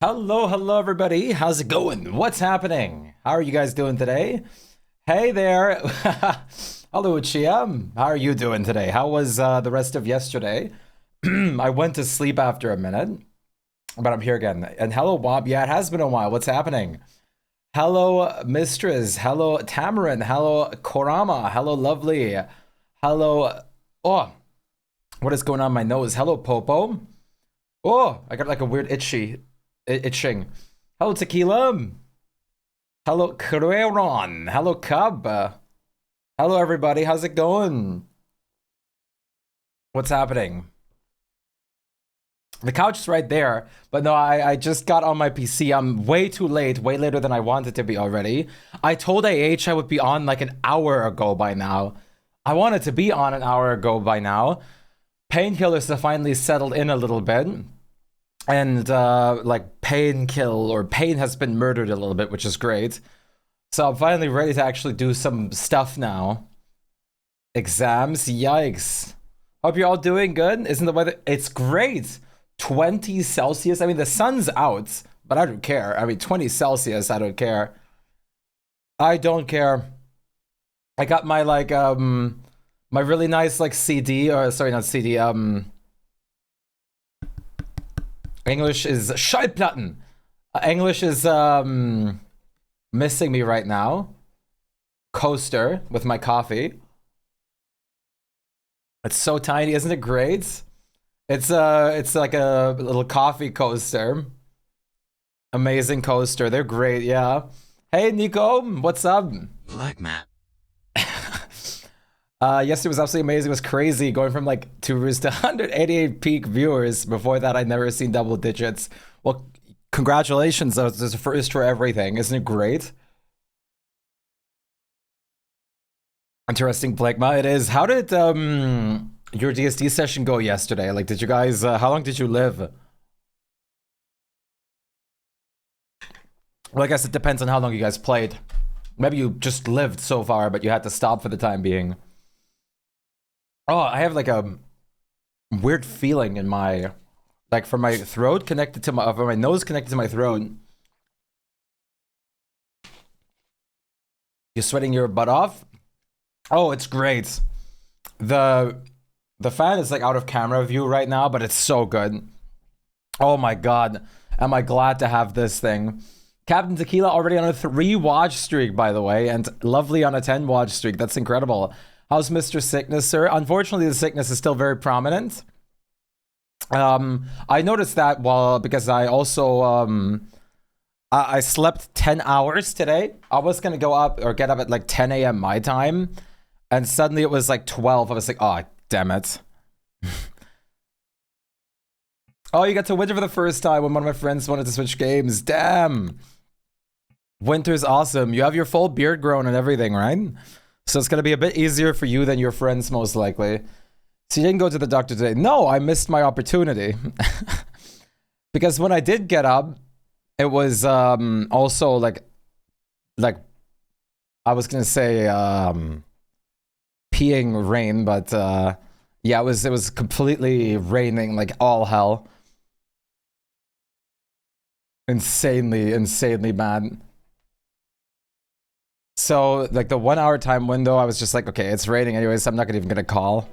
Hello, everybody. How's it going? What's happening? How are you guys doing today? Hey there. Hello, Chiam. How are you doing today? How was the rest of yesterday? I went to sleep after a minute, but I'm here again. And hello, Wab. Yeah, it has been a while. What's happening? Hello, Mistress. Hello, Tamarin. Hello, Korama. Hello, Lovely. Hello. Oh, what is going on my nose? Hello, Popo. Oh, I got like a weird itching. Hello, Tequila. Hello, Creron. Hello, Cub. Hello, everybody. How's it going? What's happening? The couch is right there, but no, I just got on my PC. I'm way too late, way later than I wanted to be already. I told AH I would be on like an hour ago by now. I wanted to be on an hour ago by now. Painkillers have finally settled in a little bit. And like pain has been murdered a little bit, which is great. So I'm finally ready to actually do some stuff now. Exams, yikes. Hope you're all doing good. Isn't the weather? It's great. 20 Celsius. I mean, the sun's out, but I don't care. I mean, 20 Celsius, I don't care. I don't care. I got my like my really nice like CD, or sorry, not CD, English is Schallplatten. English is missing me right now. Coaster with my coffee. It's so tiny, isn't it great? It's like a little coffee coaster. Amazing coaster. They're great, yeah. Hey Nico, what's up? Black Matt. Yesterday was absolutely amazing. It was crazy going from like 2 views to 188 peak viewers. Before that, I'd never seen double digits. Well, congratulations. There's a first for everything. Isn't it great? Interesting, Blakma. It is. How did your DSD session go yesterday? Like, did you guys, how long did you live? Well, I guess it depends on how long you guys played. Maybe you just lived so far, but you had to stop for the time being. Oh, I have like a weird feeling in my, like from my throat connected to my, from my nose connected to my throat. You're sweating your butt off? Oh, it's great. The fan is like out of camera view right now, but it's so good. Oh my god. Am I glad to have this thing. Captain Tequila already on a 3 watch streak, by the way, and Lovely on a 10 watch streak. That's incredible. How's Mr. Sickness, sir? Unfortunately, the sickness is still very prominent. I noticed that because I also I slept 10 hours today. I was gonna go up or get up at like 10 a.m. my time, and suddenly it was like 12. I was like, oh damn it. Oh, you got to winter for the first time when one of my friends wanted to switch games. Damn. Winter's awesome. You have your full beard grown and everything, right? So it's going to be a bit easier for you than your friends, most likely. So you didn't go to the doctor today. No, I missed my opportunity. Because when I did get up, it was also like I was going to say peeing rain, but yeah, it was completely raining, like all hell. Insanely bad. So, like, the 1 hour time window, I was just like, okay, it's raining anyways, so I'm not even gonna call.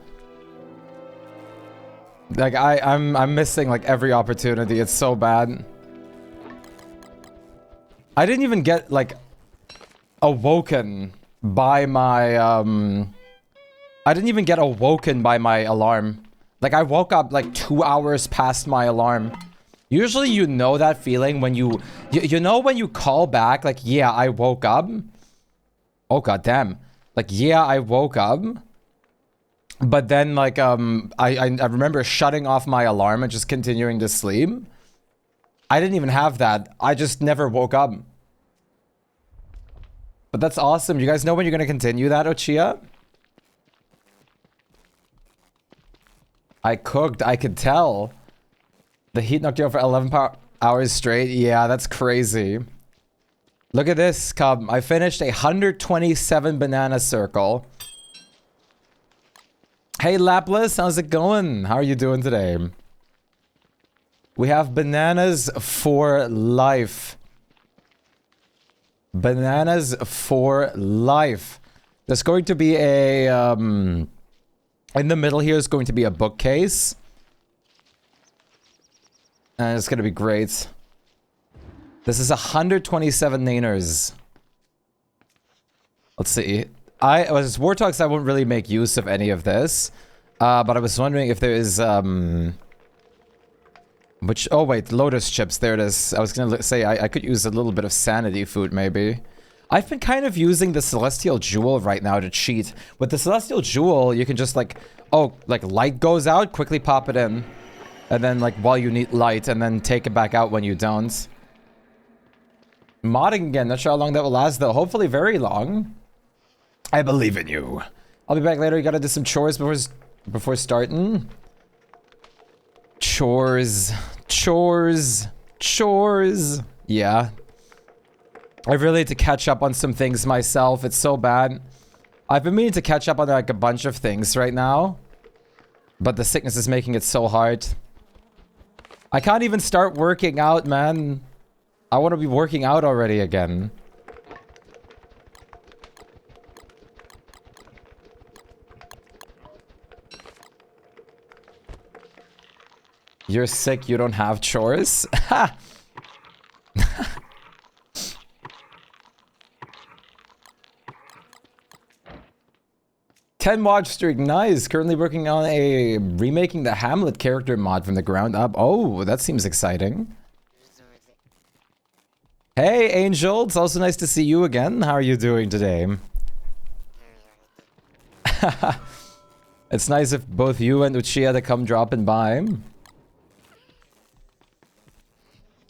Like, I'm missing, like, every opportunity. It's so bad. I didn't even get, like, awoken by my, I didn't even get awoken by my alarm. Like, I woke up, like, 2 hours past my alarm. Usually you know that feeling when you know when you call back, like, yeah, I woke up. Oh god damn. Like, yeah, I woke up. But then like I remember shutting off my alarm and just continuing to sleep. I didn't even have that. I just never woke up. But that's awesome. You guys know when you're gonna continue that, Ochia? I cooked, I could tell. The heat knocked you out for 11 hours straight. Yeah, that's crazy. Look at this, Cub. I finished a 127 banana circle. Hey, Lapless, how's it going? How are you doing today? We have bananas for life. Bananas for life. There's going to be a, in the middle here is going to be a bookcase. And it's going to be great. This is 127 naners. Let's see. As Warthogs, I won't really make use of any of this. But I was wondering if there is, which, oh wait, lotus chips, there it is. I was gonna say I could use a little bit of sanity food, maybe. I've been kind of using the Celestial Jewel right now to cheat. With the Celestial Jewel, you can just like, oh, like light goes out, quickly pop it in. And then like while you need light, and then take it back out when you don't. Modding again, not sure how long that will last though. Hopefully very long. I believe in you. I'll be back later, you gotta do some chores before starting. Chores. Yeah. I really need to catch up on some things myself. It's so bad. I've been meaning to catch up on like a bunch of things right now. But the sickness is making it so hard. I can't even start working out, man. I want to be working out already again. You're sick, you don't have chores? Ha! 10 watch streak, nice. Currently working on a remaking the Hamlet character mod from the ground up. Oh, that seems exciting. Hey, Angel, it's also nice to see you again. How are you doing today? It's nice if both you and Uchiha to come dropping by.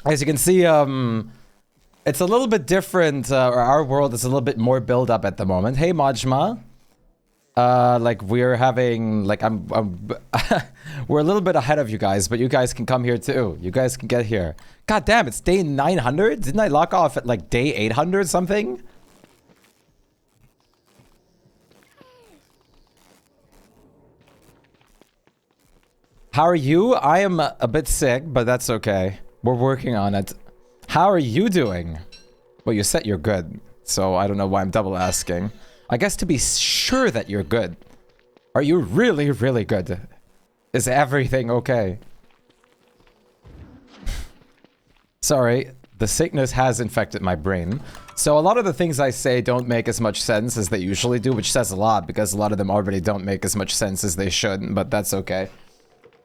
As you can see, it's a little bit different, or our world is a little bit more build up at the moment. Hey, Majma. Like we're having, like we're a little bit ahead of you guys, but you guys can come here too. You guys can get here. God damn, it's day 900? Didn't I lock off at like day 800 something? How are you? I am a bit sick, but that's okay. We're working on it. How are you doing? Well, you said you're good, so I don't know why I'm double asking. I guess to be sure that you're good. Are you really, really good? Is everything okay? Sorry, the sickness has infected my brain. So a lot of the things I say don't make as much sense as they usually do, which says a lot because a lot of them already don't make as much sense as they should, but that's okay.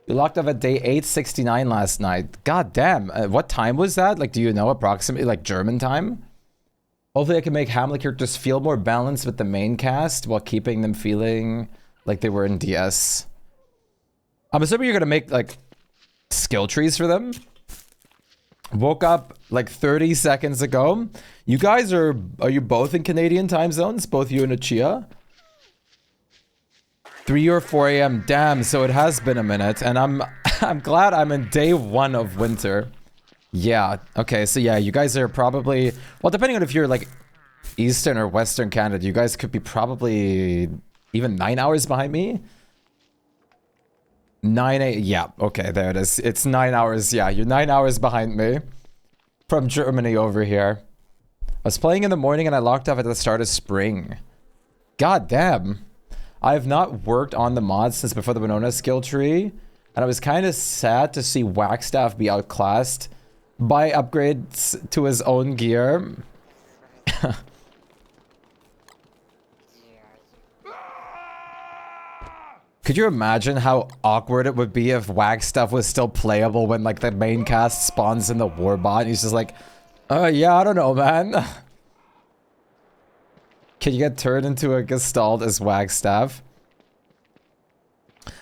You locked off at day 869 last night. God damn, what time was that? Like, do you know approximately, like, German time? Hopefully I can make Hamlet characters feel more balanced with the main cast while keeping them feeling like they were in DS. I'm assuming you're gonna make, like, skill trees for them? Woke up, like, 30 seconds ago. You guys are you both in Canadian time zones? Both you and Uchiha? 3 or 4 a.m. Damn, so it has been a minute, and I'm glad I'm in day 1 of winter. Yeah, okay, so yeah, you guys are probably, well, depending on if you're like Eastern or Western Canada, you guys could be probably even 9 hours behind me. 9 yeah, okay, there it is. It's 9 hours, yeah, you're 9 hours behind me from Germany over here. I was playing in the morning and I locked off at the start of spring. God damn. I have not worked on the mods since before the Winona skill tree, and I was kind of sad to see Wagstaff be outclassed by upgrades to his own gear. Could you imagine how awkward it would be if Wagstaff was still playable when like the main cast spawns in the warbot and he's just like, yeah, I don't know, man. Can you get turned into a Gestalt as Wagstaff?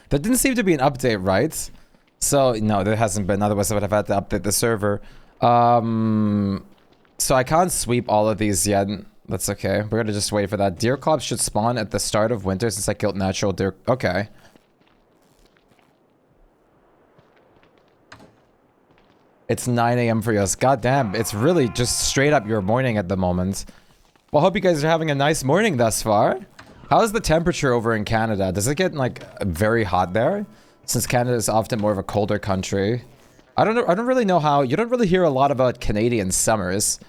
There didn't seem to be an update, right? So, no, there hasn't been. Otherwise, I would have had to update the server. So I can't sweep all of these yet. That's okay. We're gonna just wait for that. Deer Clops should spawn at the start of winter since I killed natural deer. Okay. It's 9 a.m. for us. God damn, it's really just straight up your morning at the moment. Well, hope you guys are having a nice morning thus far. How's the temperature over in Canada? Does it get, like, very hot there? Since Canada is often more of a colder country. I don't know. I don't really know how. You don't really hear a lot about Canadian summers.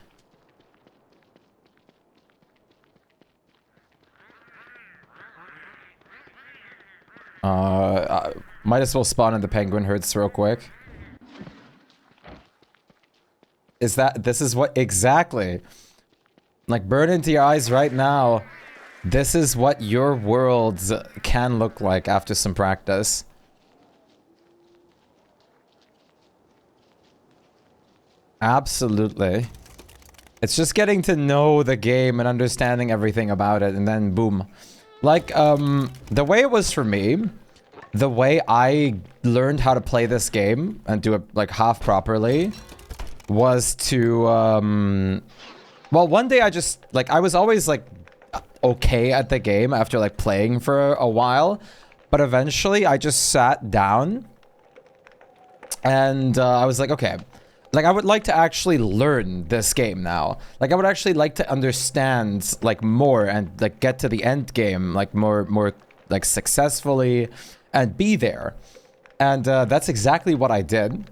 Might as well spawn in the penguin herds real quick. This is what exactly? Like, burn into your eyes right now. This is what your worlds can look like after some practice. Absolutely. It's just getting to know the game and understanding everything about it, and then boom. Like, the way it was for me, the way I learned how to play this game and do it, like, half properly was to, well, one day I just, like, I was always, like, okay at the game after, like, playing for a while, but eventually I just sat down and I was like, okay, like, I would like to actually learn this game now. Like, I would actually like to understand, like, more and, like, get to the end game, like, more, like, successfully and be there. And that's exactly what I did.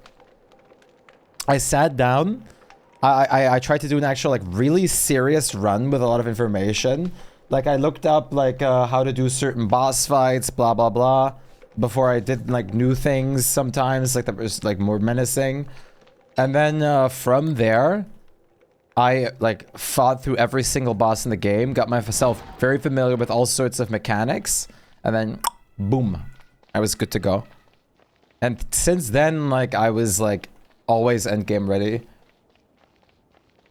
I sat down. I tried to do an actual, like, really serious run with a lot of information. Like, I looked up, like, how to do certain boss fights, blah, blah, blah, before I did, like, new things sometimes, like, that was, like, more menacing. And then from there, I, like, fought through every single boss in the game, got myself very familiar with all sorts of mechanics, and then, boom, I was good to go. And since then, like, I was, like, always endgame ready.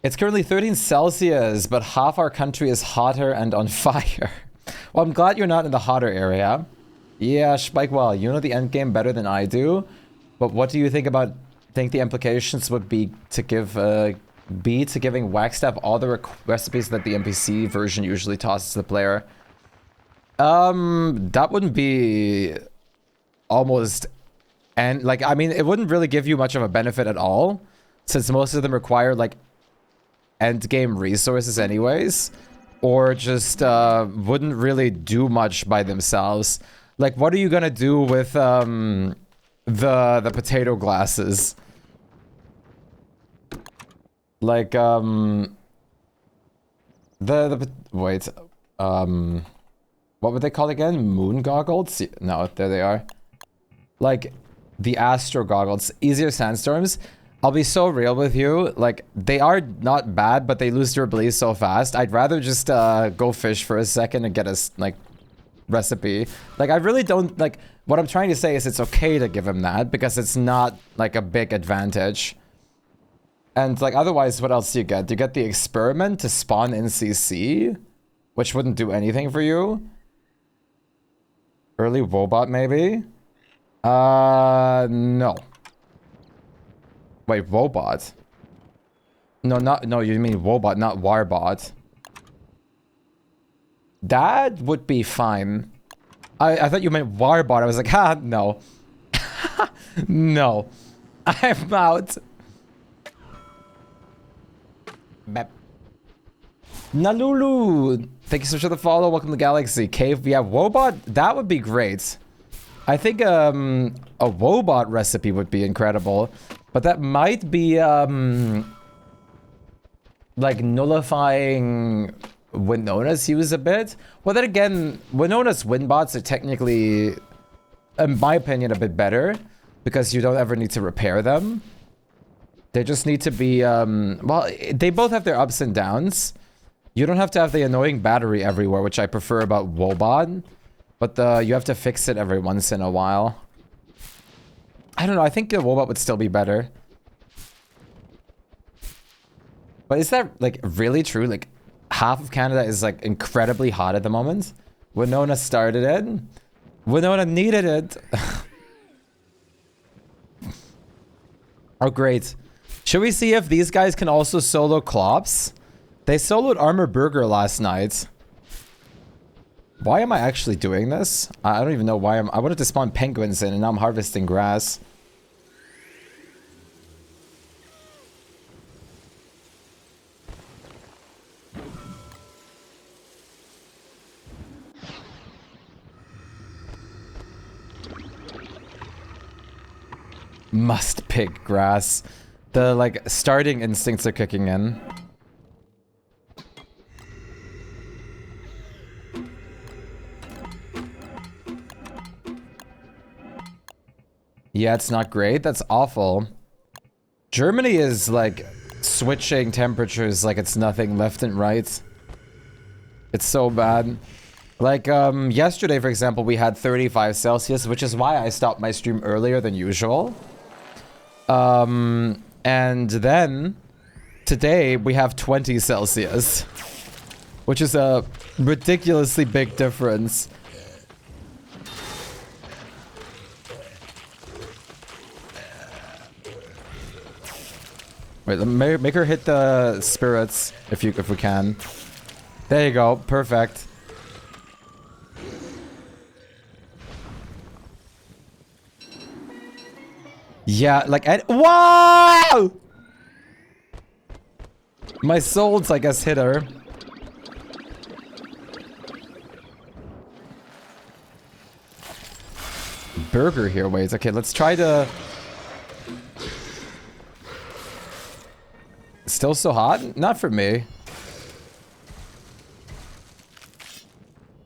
It's currently 13 Celsius, but half our country is hotter and on fire. Well, I'm glad you're not in the hotter area. Yeah, Spikewell, you know the endgame better than I do, but what do you think the implications would be to give giving Wagstaff all the recipes that the NPC version usually tosses the player? That wouldn't be almost, and like, I mean, it wouldn't really give you much of a benefit at all, since most of them require, like, end game resources anyways, or just wouldn't really do much by themselves. Like, what are you gonna do with the potato glasses? Like, wait, what were they called again? Moon goggles? No, there they are. Like, the astro goggles. Easier sandstorms. I'll be so real with you. Like, they are not bad, but they lose durability so fast. I'd rather just go fish for a second and get a, like, recipe. Like, I really don't, like, what I'm trying to say is it's okay to give him that, because it's not, like, a big advantage. And, like, otherwise, what else do you get? You get the experiment to spawn NCC, which wouldn't do anything for you. Early Wobot, maybe? No. Wait, Wobot? No, you mean Wobot, not Warbot. That would be fine. I thought you meant Warbot. I was like, ha, no. No. I'm out. Bep. Nalulu! Thank you so much for the follow. Welcome to Galaxy. Cave, yeah, Wobot, that would be great. I think a Wobot recipe would be incredible. But that might be, like, nullifying Winona's use a bit. Well, then again, Winona's Winbots are technically, in my opinion, a bit better, because you don't ever need to repair them. They just need to be, well, they both have their ups and downs. You don't have to have the annoying battery everywhere, which I prefer about Wobot, but you have to fix it every once in a while. I don't know, I think the Wobot would still be better. But is that, like, really true? Like, half of Canada is, like, incredibly hot at the moment? Winona started it. Winona needed it. Oh, great. Should we see if these guys can also solo Klops? They soloed Armor Burger last night. Why am I actually doing this? I don't even know why I wanted to spawn penguins in, and now I'm harvesting grass. Must pick grass. The, like, starting instincts are kicking in. Yeah, it's not great. That's awful. Germany is, like, switching temperatures like it's nothing left and right. It's so bad. Like, yesterday, for example, we had 35 Celsius, which is why I stopped my stream earlier than usual. And then, today, we have 20 Celsius. Which is a ridiculously big difference. Wait, make her hit the spirits, if we can. There you go, perfect. Yeah, like, wow! My souls, I guess, hit her. Burger here, wait, okay, let's try to... Still so hot? Not for me.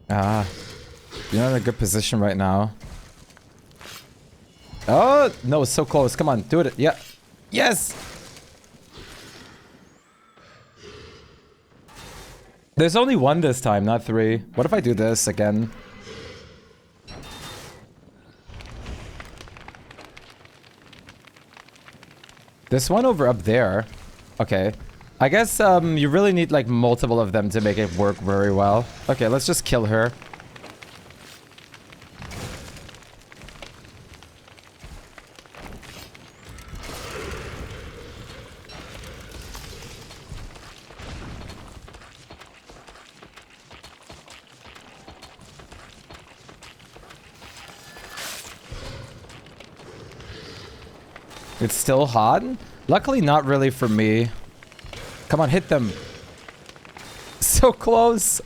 Ah. You're not in a good position right now. Oh, no, it's so close. Come on, do it. Yeah. Yes! There's only one this time, not three. What if I do this again? This one over up there. Okay. I guess you really need like multiple of them to make it work very well. Okay, let's just kill her. It's still hot? Luckily not really for me. Come on, hit them. So close.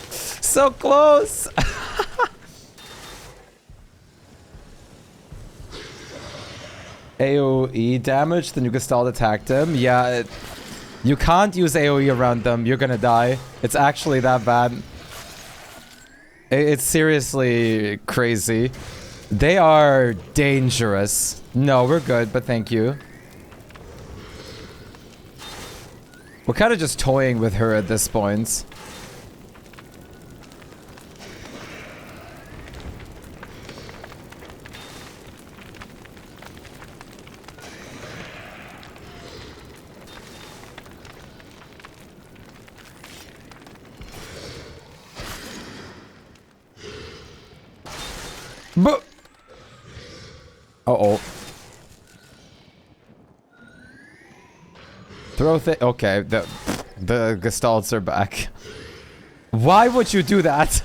So close. AoE damage, then you can stall attack them. Yeah, you can't use AoE around them. You're gonna die. It's actually that bad. It's seriously crazy. They are dangerous. No, we're good, but thank you. We're kind of just toying with her at this point. But uh-oh. Throw okay, the Gestalts are back. Why would you do that?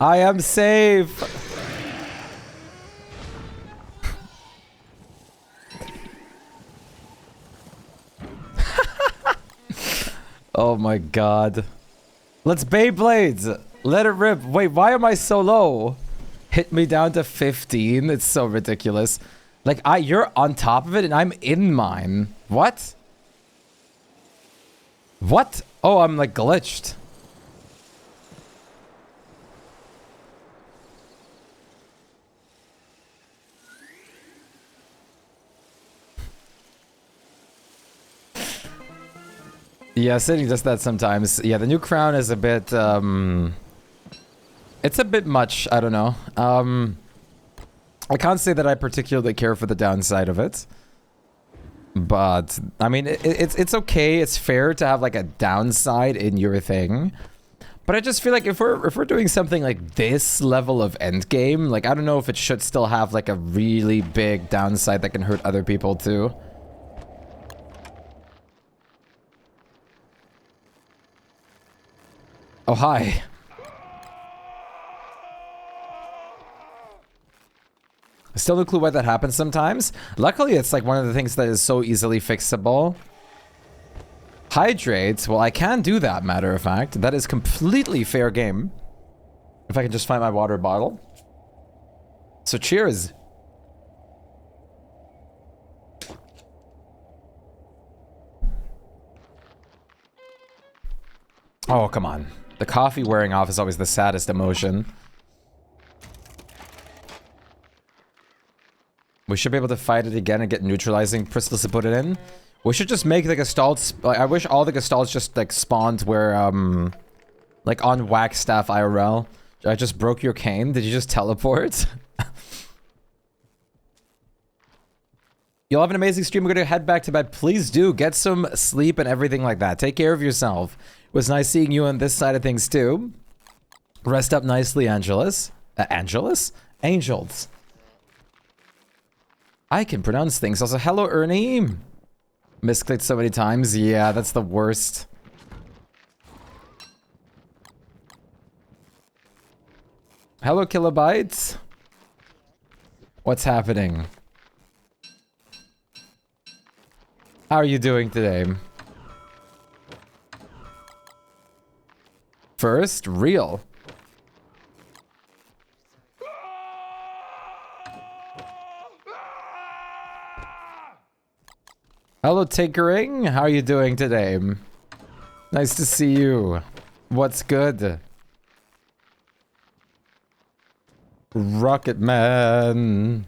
I am safe. Oh my god. Let's Beyblades. Let it rip. Wait, why am I so low? Hit me down to 15. It's so ridiculous. Like, you're on top of it and I'm in mine. What? What? Oh, I'm like glitched. Yeah, City does that sometimes. Yeah, the new crown is a bit, it's a bit much, I don't know. I can't say that I particularly care for the downside of it. But, I mean, it's okay, it's fair to have, like, a downside in your thing. But I just feel like if we're doing something like this level of endgame, like, I don't know if it should still have, like, a really big downside that can hurt other people, too. Oh, hi. Still no clue why that happens sometimes. Luckily, it's like one of the things that is so easily fixable. Hydrate. Well, I can do that, matter of fact. That is completely fair game. If I can just find my water bottle. So cheers. Oh, come on. The coffee wearing off is always the saddest emotion. We should be able to fight it again and get neutralizing crystals to put it in. We should just make the gestalts. Like, I wish all the gestalts just like spawned where like on Whackstaff IRL. I just broke your cane. Did you just teleport? You'll have an amazing stream. We're gonna head back to bed. Please do get some sleep and everything like that. Take care of yourself. It was nice seeing you on this side of things too. Rest up nicely, Angelus. Angelus? Angels. I can pronounce things. Also, hello, Ernie. Misclicked so many times. Yeah, that's the worst. Hello, Kilobytes. What's happening? How are you doing today? First, real. Hello, Tinkering. How are you doing today? Nice to see you. What's good? Rocket Man.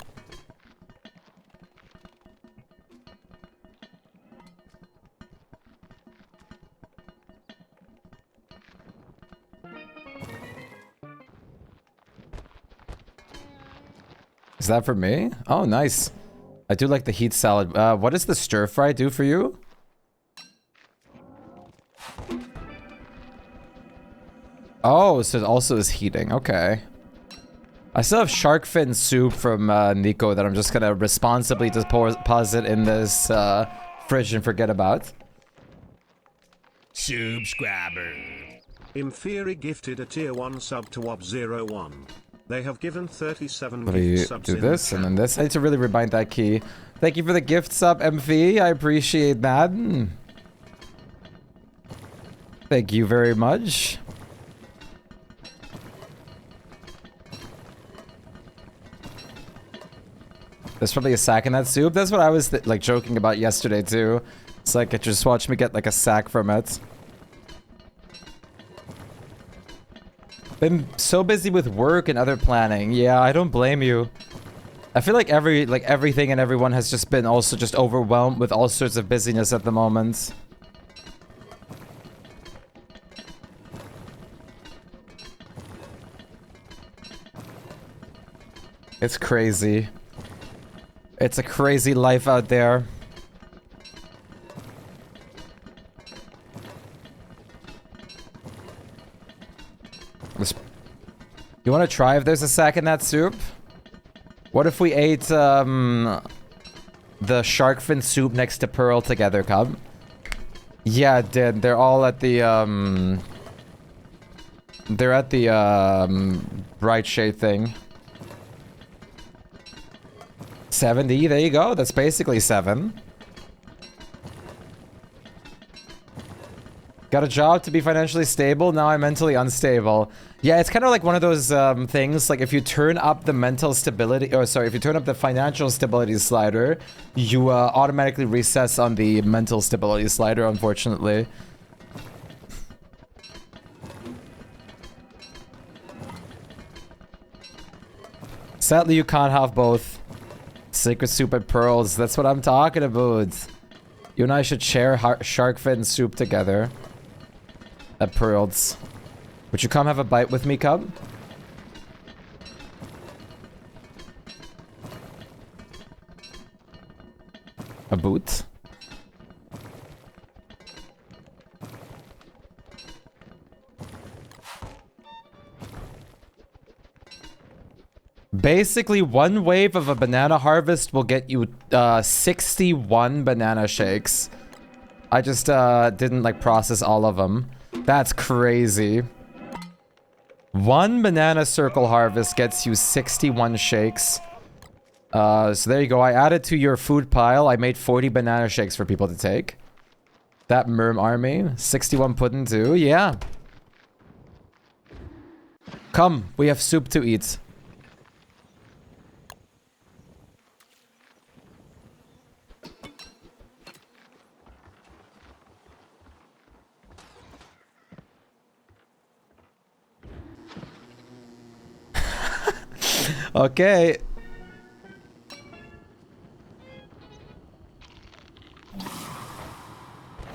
Is that for me? Oh, nice. I do like the heat salad. What does the stir fry do for you? Oh, so it also is heating. Okay. I still have shark fin soup from Nico that I'm just gonna responsibly deposit in this fridge and forget about. Subscriber. Inferi gifted a tier 1 sub to Wob01. They have given 37 Let me gift subs do in this the and then this. I need to really rebind that key. Thank you for the gift sub, MV. I appreciate that. Thank you very much. There's probably a sack in that soup. That's what I was like joking about yesterday too. It's like, just watch me get like a sack from it. Been so busy with work and other planning. Yeah, I don't blame you. I feel like everything and everyone has just been also just overwhelmed with all sorts of busyness at the moment. It's crazy. It's a crazy life out there. You want to try if there's a sack in that soup? What if we ate the shark fin soup next to Pearl together, Cub? Yeah, it did. They're all at the they're at the bright shade thing. 70, there you go. That's basically 7. Got a job to be financially stable, now I'm mentally unstable. Yeah, it's kind of like one of those things, like if you turn up the mental stability, or sorry, if you turn up the financial stability slider, you automatically recess on the mental stability slider, unfortunately. Sadly, you can't have both. Sacred soup and pearls, that's what I'm talking about. You and I should share shark fin soup together. At Pearls. Would you come have a bite with me, Cub? A boot? Basically, one wave of a banana harvest will get you 61 banana shakes. I just didn't like process all of them. That's crazy. One banana circle harvest gets you 61 shakes. So there you go. I added to your food pile. I made 40 banana shakes for people to take. That Merm army. 61 pudding too. Yeah. Come, we have soup to eat. Okay.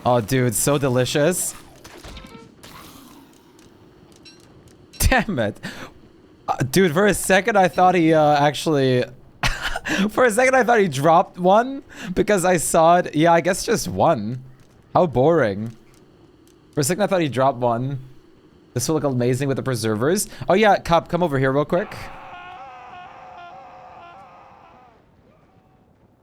Oh, dude, so delicious. Damn it. Dude, for a second I thought he actually... For a second I thought he dropped one because I saw it. Yeah, I guess just one. How boring. For a second I thought he dropped one. This will look amazing with the preservers. Oh yeah, Cup, come over here real quick.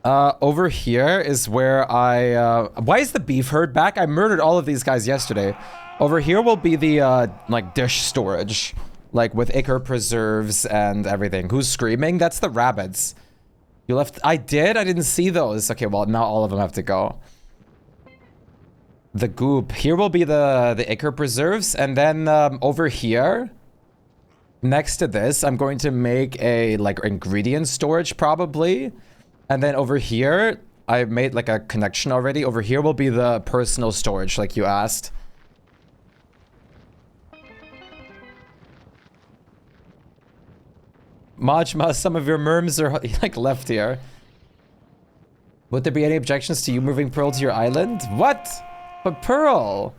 Over here is where I, why is the beef herd back? I murdered all of these guys yesterday. Over here will be the, like, dish storage. Like, with ichor preserves and everything. Who's screaming? That's the rabbits. You left... I did? I didn't see those. Okay, well, now all of them have to go. The goop. Here will be the ichor preserves. And then, over here... Next to this, I'm going to make a, like, ingredient storage, probably. And then over here, I made like a connection already. Over here will be the personal storage, like you asked. Majma, some of your merms are like left here. Would there be any objections to you moving Pearl to your island? What? But Pearl!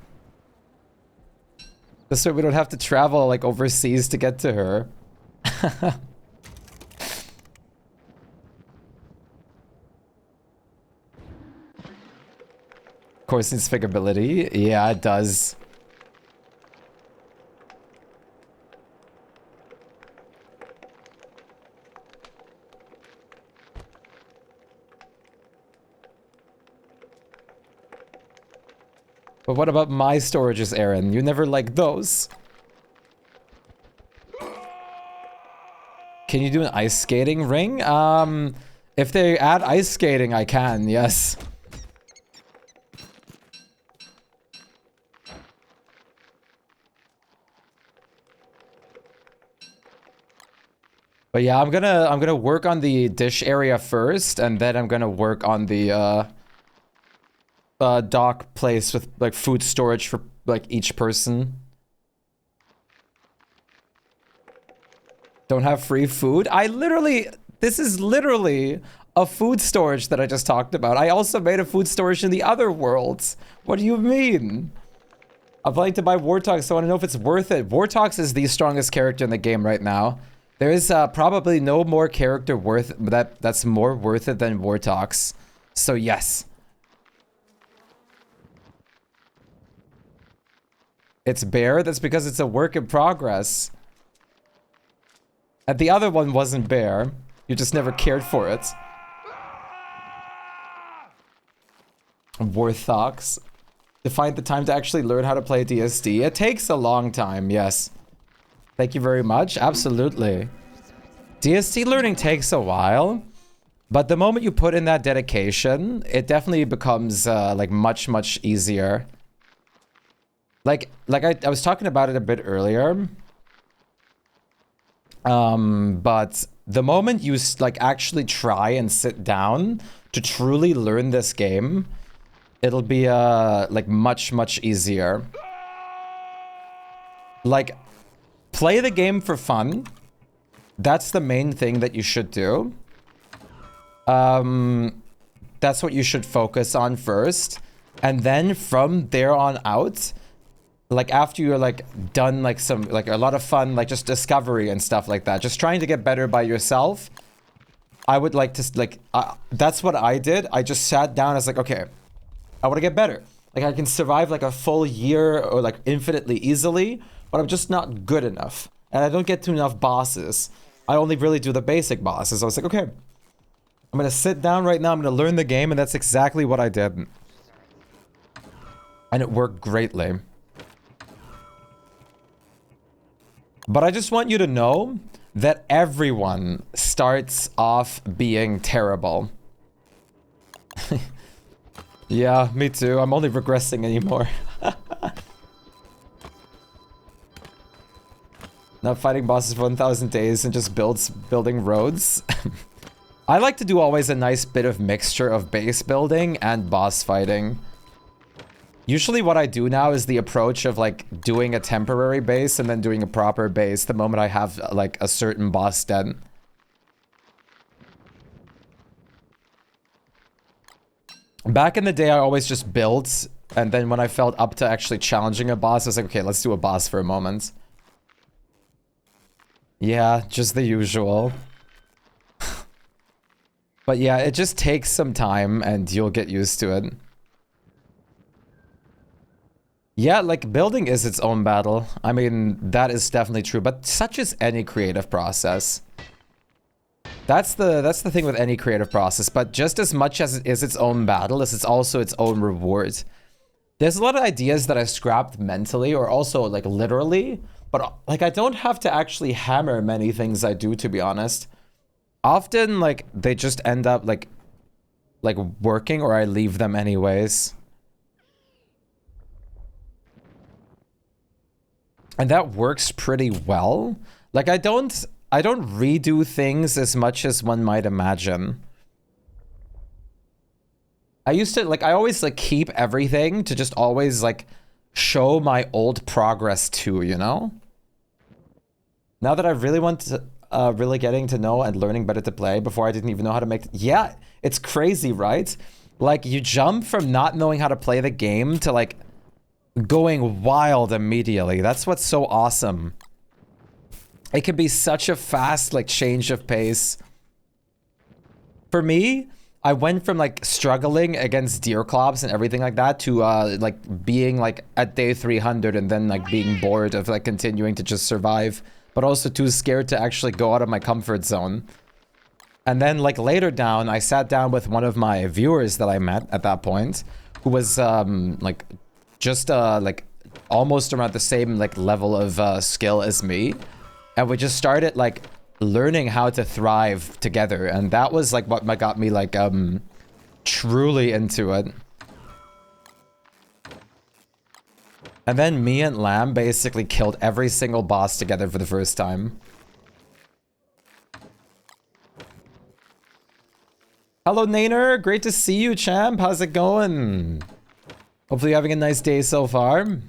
This way we don't have to travel like overseas to get to her. Course inspicability. Yeah, it does. But what about my storages, Aaron? You never liked those. Can you do an ice skating ring? If they add ice skating, I can, yes. But yeah, I'm gonna work on the dish area first, and then I'm gonna work on the dock place with like food storage for like each person. Don't have free food? This is literally a food storage that I just talked about. I also made a food storage in the other worlds. What do you mean? I'm planning to buy Wartox, so I want to know if it's worth it. Wartox is the strongest character in the game right now. There is probably no more character that's more worth it than Wartox. So yes. It's bare? That's because it's a work in progress. And the other one wasn't bare. You just never cared for it. Warthox. To find the time to actually learn how to play DSD. It takes a long time, yes. Thank you very much. Absolutely. DSD learning takes a while, but the moment you put in that dedication, it definitely becomes like much easier. Like I was talking about it a bit earlier. But the moment you like actually try and sit down to truly learn this game, it'll be like much easier. Like, play the game for fun. That's the main thing that you should do. That's what you should focus on first. And then from there on out, like after you're like done like some, like a lot of fun, like just discovery and stuff like that, just trying to get better by yourself, I would like to like, that's what I did. I just sat down, I was like, okay, I want to get better. Like I can survive like a full year or like infinitely easily, but I'm just not good enough. And I don't get to enough bosses. I only really do the basic bosses. I was like, okay, I'm gonna sit down right now, I'm gonna learn the game, and that's exactly what I did. And it worked greatly. But I just want you to know that everyone starts off being terrible. Yeah, me too. I'm only regressing anymore. Not fighting bosses for 1,000 days and just building roads. I like to do always a nice bit of mixture of base building and boss fighting. Usually what I do now is the approach of like doing a temporary base and then doing a proper base the moment I have like a certain boss den. Back in the day, I always just built, and then when I felt up to actually challenging a boss, I was like, okay, let's do a boss for a moment. Yeah, just the usual. But yeah, it just takes some time, and you'll get used to it. Yeah, like, building is its own battle. I mean, that is definitely true, but such is any creative process. That's the thing with any creative process, but just as much as it is its own battle, as it's also its own reward. There's a lot of ideas that I scrapped mentally or also like literally, but like I don't have to actually hammer many things I do, to be honest. Often like they just end up like working, or I leave them anyways. And that works pretty well. Like I don't redo things as much as one might imagine. I used to, like, I always, like, keep everything to just always, like, show my old progress too, you know? Now that I really want to, really getting to know and learning better to play before I didn't even know how to make... Yeah, it's crazy, right? Like, you jump from not knowing how to play the game to, like, going wild immediately. That's what's so awesome. It can be such a fast, like, change of pace. For me, I went from, like, struggling against deer clops and everything like that to, like, being, like, at day 300 and then, like, being bored of, like, continuing to just survive, but also too scared to actually go out of my comfort zone. And then, like, later down, I sat down with one of my viewers that I met at that point, who was, like, just, like, almost around the same, like, level of, skill as me. And we just started, like, learning how to thrive together. And that was, like, what got me, like, truly into it. And then me and Lamb basically killed every single boss together for the first time. Hello, Nainer. Great to see you, champ. How's it going? Hopefully you're having a nice day so far.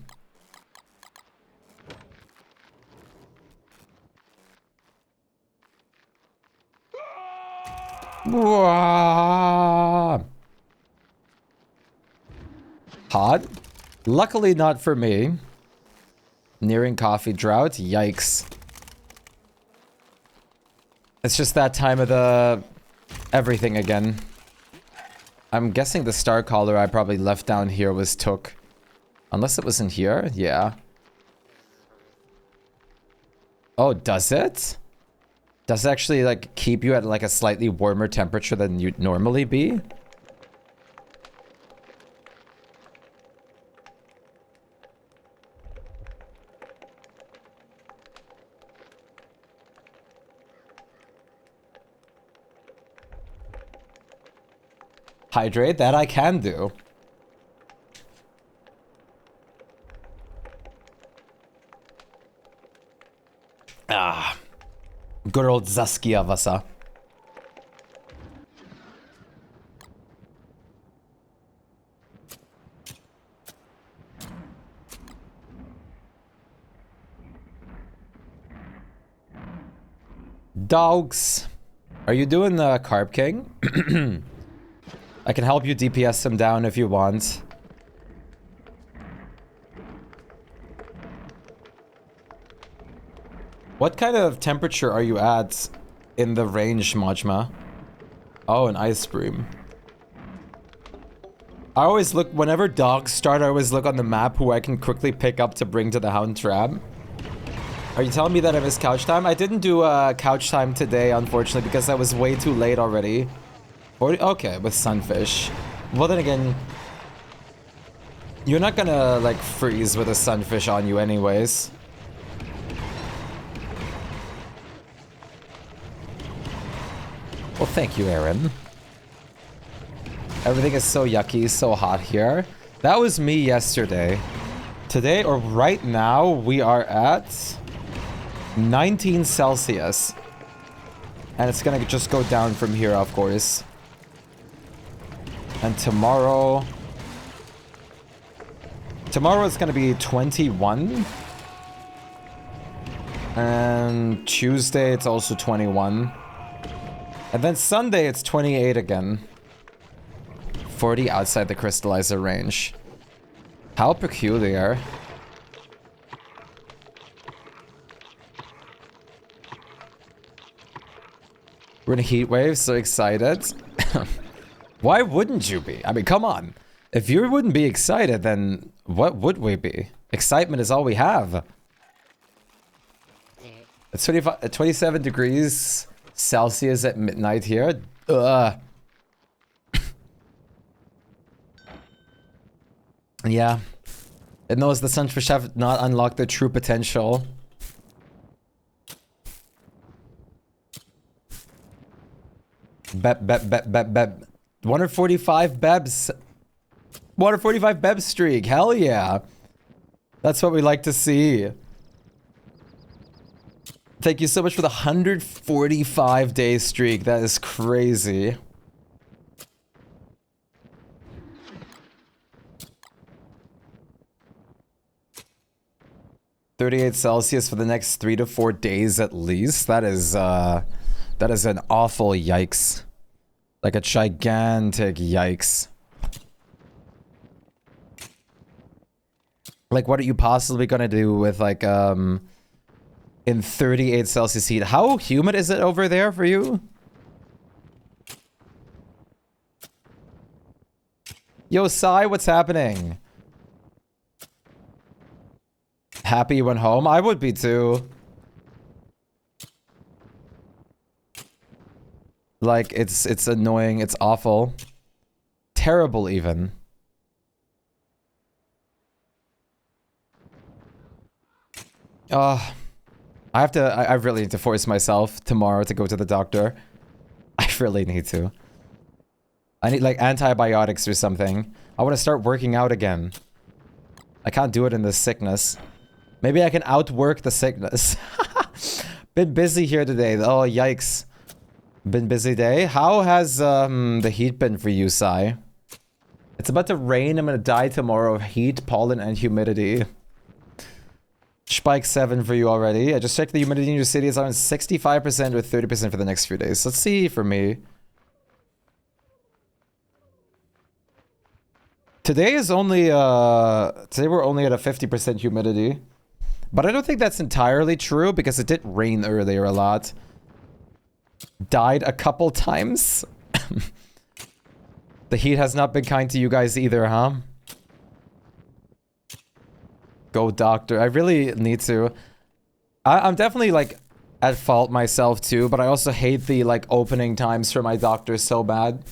Hot? Luckily not for me. Nearing coffee drought? Yikes. It's just that time of the... everything again. I'm guessing the star collar I probably left down here was took. Unless it was in here? Yeah. Oh, does it? Does it actually, like, keep you at, like, a slightly warmer temperature than you'd normally be? Hydrate? That I can do. Ah. Good old Zaskia Vasa. Dogs. Are you doing the Carp King? I can help you DPS him down if you want. What kind of temperature are you at in the range, Majma? Oh, an ice cream. I always look, whenever dogs start, I always look on the map who I can quickly pick up to bring to the Hound Trap. Are you telling me that I missed couch time? I didn't do couch time today, unfortunately, because I was way too late already. Okay, with Sunfish. Well, then again, you're not gonna, like, freeze with a Sunfish on you anyways. Thank you, Aaron. Everything is so yucky, so hot here. That was me yesterday. Today, or right now, we are at 19 Celsius. And it's gonna just go down from here, of course. And tomorrow... Tomorrow it's gonna be 21. And Tuesday it's also 21. And then Sunday it's 28 again. 40 outside the crystallizer range. How peculiar. We're in a heat wave, so excited. Why wouldn't you be? I mean, come on. If you wouldn't be excited, then what would we be? Excitement is all we have. It's 27 degrees Celsius at midnight here. Ugh. Yeah. It knows the Sunfish have not unlocked their true potential. Beb. 145 Bebs. 145 Beb streak. Hell yeah. That's what we like to see. Thank you so much for the 145 day streak. That is crazy. $38 Celsius for the next 3 to 4 days at least. That is an awful yikes. Like a gigantic yikes. Like, what are you possibly gonna do with, like, in 38 Celsius heat? How humid is it over there for you? Yo, Sai, what's happening? Happy you went home? I would be too. Like, it's annoying, it's awful. Terrible even. I really need to force myself tomorrow to go to the doctor. I really need to. I need like antibiotics or something. I want to start working out again. I can't do it in this sickness. Maybe I can outwork the sickness. Been busy here today. Oh, yikes. Been busy day. How has the heat been for you, Sai? It's about to rain. I'm gonna die tomorrow of heat, pollen, and humidity. Spike 7 for you already. I just checked the humidity in your city is around 65% with 30% for the next few days. Let's see for me. Today is only, today we're only at a 50% humidity. But I don't think that's entirely true because it did rain earlier a lot. Died a couple times. The heat has not been kind to you guys either, huh? Go doctor. I really need to. I'm definitely like at fault myself too, but I also hate the like opening times for my doctor so bad.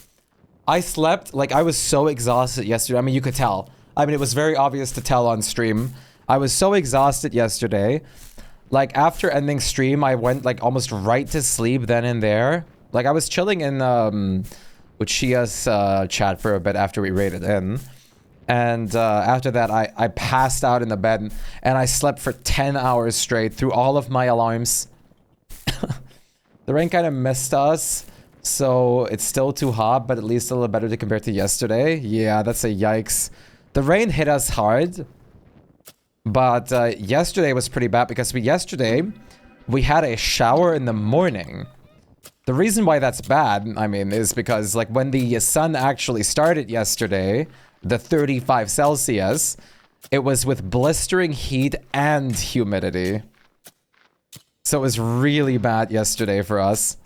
I slept, like I was so exhausted yesterday. I mean, you could tell. I mean, it was very obvious to tell on stream. I was so exhausted yesterday. Like after ending stream, I went like almost right to sleep then and there. Like I was chilling in Uchiha's chat for a bit after we raided in. And after that, I passed out in the bed and I slept for 10 hours straight through all of my alarms. The rain kind of missed us, so it's still too hot, but at least a little better to compare to yesterday. Yeah, that's a yikes. The rain hit us hard, but yesterday was pretty bad because yesterday we had a shower in the morning. The reason why that's bad, I mean, is because like when the sun actually started yesterday, the 35 Celsius, it was with blistering heat and humidity. So it was really bad yesterday for us.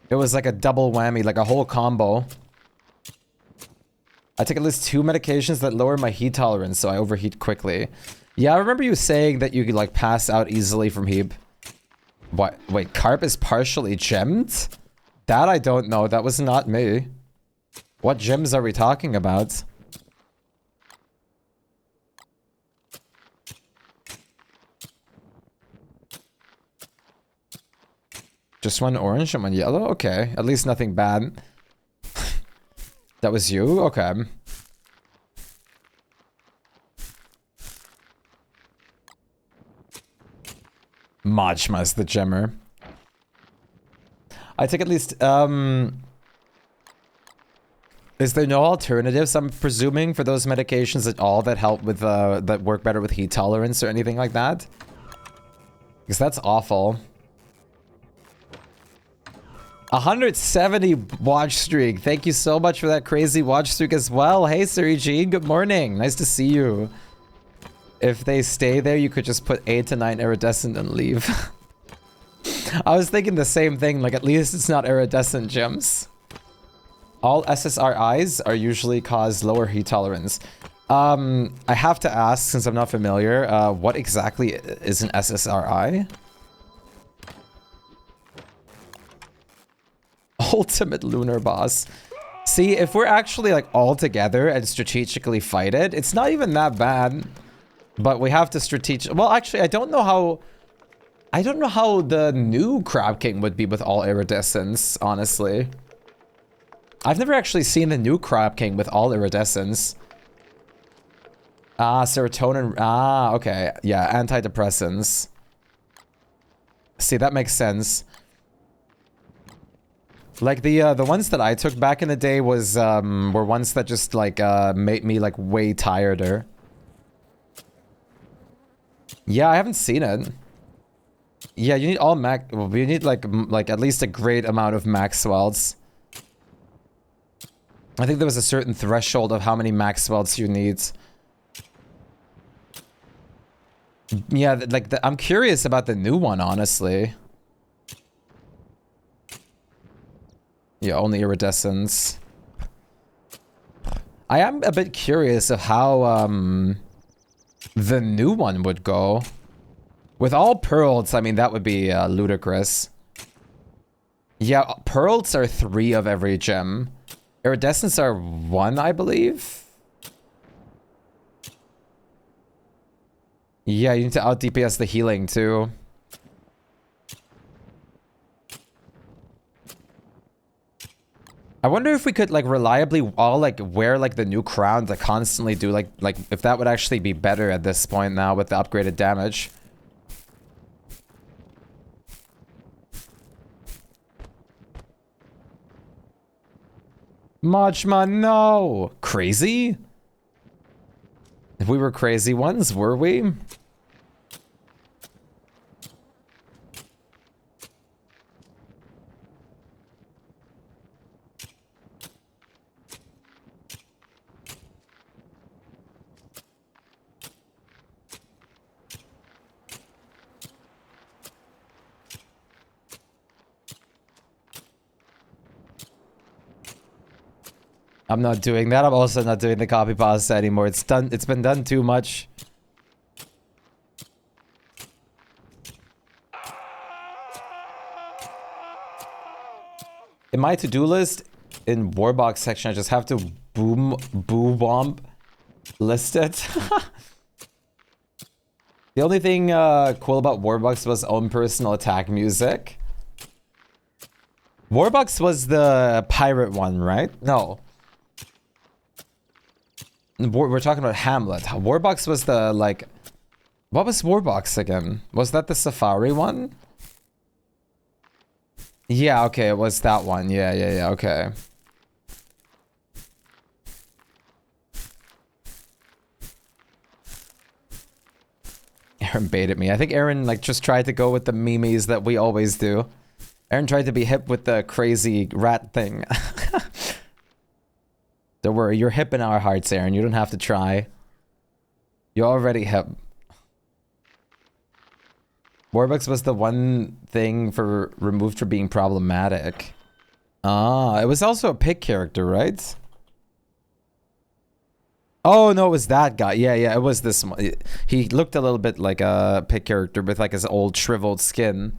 It was like a double whammy, like a whole combo. I take at least 2 medications that lower my heat tolerance, so I overheat quickly. Yeah, I remember you saying that you could like pass out easily from heat. What? Wait, carp is partially gemmed? That I don't know. That was not me. What gems are we talking about? Just one orange and one yellow? Okay. At least nothing bad. That was you? Okay. Majma's the gemmer. I think at least, is there no alternatives, I'm presuming, for those medications at all that help with, that work better with heat tolerance or anything like that? Because that's awful. 170 watch streak. Thank you so much for that crazy watch streak as well. Hey, Siri Jean, good morning. Nice to see you. If they stay there, you could just put 8 to 9 iridescent and leave. I was thinking the same thing, like at least it's not iridescent gems. All SSRIs are usually cause lower heat tolerance. I have to ask, since I'm not familiar, what exactly is an SSRI? Ultimate lunar boss. See, if we're actually like all together and strategically fight it, it's not even that bad. But we have to well, actually, I don't know how the new Crab King would be with all iridescence, honestly. I've never actually seen the new Crab King with all iridescence. Ah, serotonin. Ah, okay. Yeah, antidepressants. See, that makes sense. Like the ones that I took back in the day was were ones that just like made me like way tireder. Yeah, I haven't seen it. Yeah, you need all you need like at least a great amount of Maxwells. I think there was a certain threshold of how many Maxwells you need. Yeah, like I'm curious about the new one, honestly. Yeah, only iridescence. I am a bit curious of how the new one would go. With all pearls, I mean, that would be ludicrous. Yeah, pearls are 3 of every gem. Iridescents are 1, I believe. Yeah, you need to out DPS the healing too. I wonder if we could like reliably all like wear like the new crown to constantly do like if that would actually be better at this point now with the upgraded damage. Majma, no! Crazy? If we were crazy ones, were we? I'm not doing that. I'm also not doing the copy pasta anymore. It's done. It's been done too much. In my to-do list, in Warbox section, I just have to boo-bomb list it. The only thing cool about Warbox was own personal attack music. Warbox was the pirate one, right? No. We're talking about Hamlet. Warbox was the, like... What was Warbox again? Was that the Safari one? Yeah, okay, it was that one. Yeah, okay. Aaron baited me. I think Aaron, like, just tried to go with the memes that we always do. Aaron tried to be hip with the crazy rat thing. Don't worry, you're hip in our hearts, Aaron. You don't have to try. You're already hip. Warbucks was the one thing removed for being problematic. Ah, it was also a pick character, right? Oh, no, it was that guy. Yeah, it was this one. He looked a little bit like a pick character with like his old shriveled skin.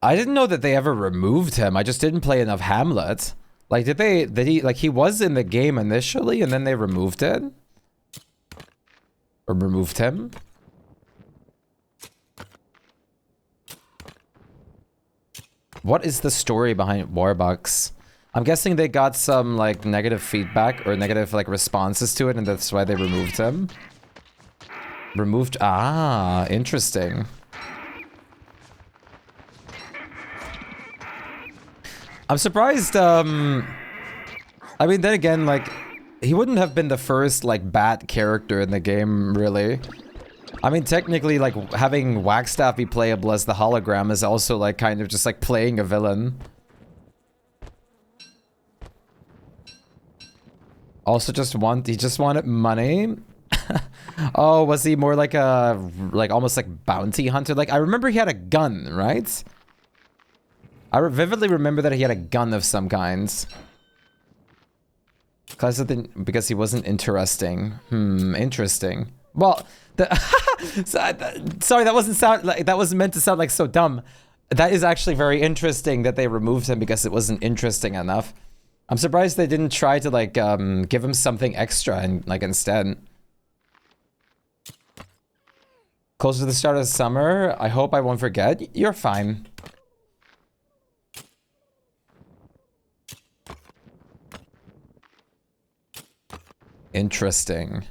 I didn't know that they ever removed him. I just didn't play enough Hamlet. Like, he was in the game initially and then they removed it? Or removed him? What is the story behind Warbucks? I'm guessing they got some, like, negative feedback or negative, like, responses to it and that's why they removed him. Removed, ah, interesting. I'm surprised, I mean, then again, like, he wouldn't have been the first, like, bad character in the game, really. I mean, technically, like, having Wagstaff be playable as the hologram is also, like, kind of just, like, playing a villain. Also he just wanted money. Oh, was he more like a, like, almost like bounty hunter? Like, I remember he had a gun, right? I vividly remember that he had a gun of some kinds. Because he wasn't interesting. Interesting. Well, sorry, that wasn't meant to sound like so dumb. That is actually very interesting that they removed him because it wasn't interesting enough. I'm surprised they didn't try to, like, give him something extra and, like, instead. Close to the start of summer. I hope I won't forget. You're fine. Interesting.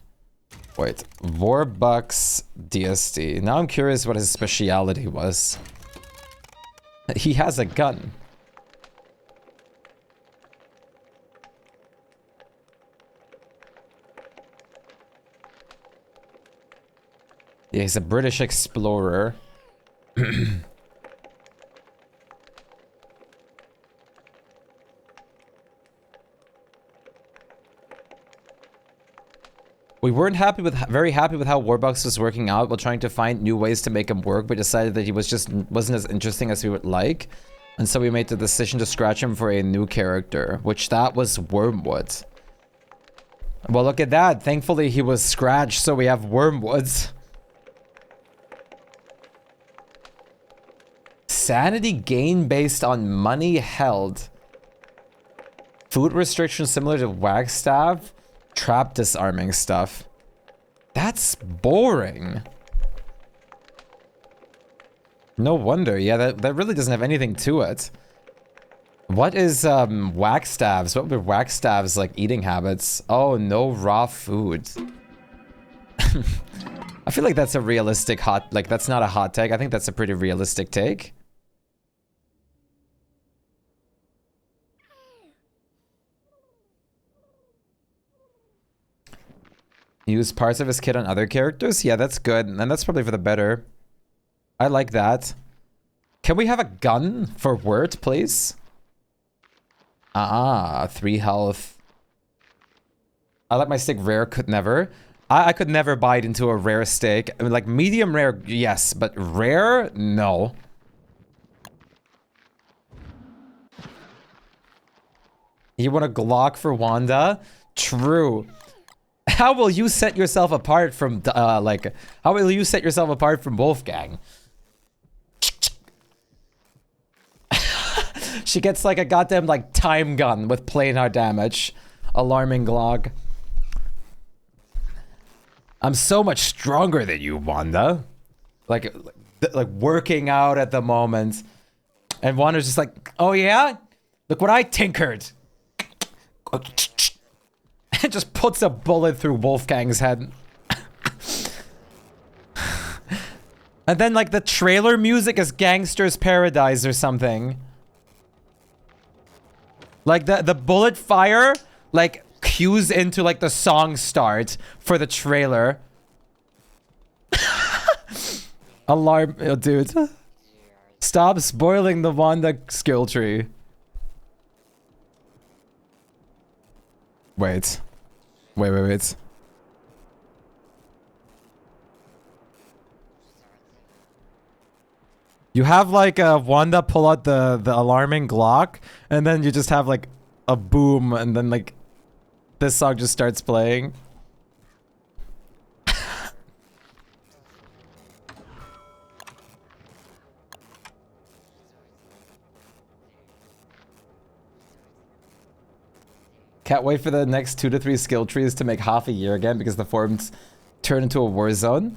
Wait, Warbucks DSD. Now I'm curious what his speciality was. He has a gun. Yeah, he's a British explorer. We weren't very happy with how Warbucks was working out while trying to find new ways to make him work, but decided that he wasn't as interesting as we would like. And so we made the decision to scratch him for a new character, which that was Wormwood. Well, look at that. Thankfully, he was scratched, so we have Wormwoods. Sanity gain based on money held. Food restrictions similar to Wagstaff. Trap disarming stuff. That's boring. No wonder. Yeah, that really doesn't have anything to it. What is Wagstaff's? What were Wagstaff's, like, eating habits? Oh, no raw food. I feel like that's a realistic that's not a hot take. I think that's a pretty realistic take. Use parts of his kit on other characters? Yeah, that's good. And that's probably for the better. I like that. Can we have a gun for Wirt, please? 3 health. I like my steak rare, could never. I could never bite into a rare steak. I mean, like, medium rare, yes, but rare? No. You want a Glock for Wanda? True. How will you set yourself apart from, how will you set yourself apart from Wolfgang? She gets, like, a goddamn, like, time gun with plain hard damage. Alarming Glock. I'm so much stronger than you, Wanda. Like working out at the moment. And Wanda's just like, oh yeah? Look what I tinkered. And just puts a bullet through Wolfgang's head. And then, like, the trailer music is Gangster's Paradise or something. Like, the bullet fire, like, cues into, like, the song start for the trailer. Alarm, oh, dude. Stop spoiling the Wanda skill tree. Wait. Wait. You have, like, Wanda pull out the alarming Glock, and then you just have, like, a boom, and then, like, this song just starts playing. Can't wait for the next 2 to 3 skill trees to make half a year again because the forums turn into a war zone.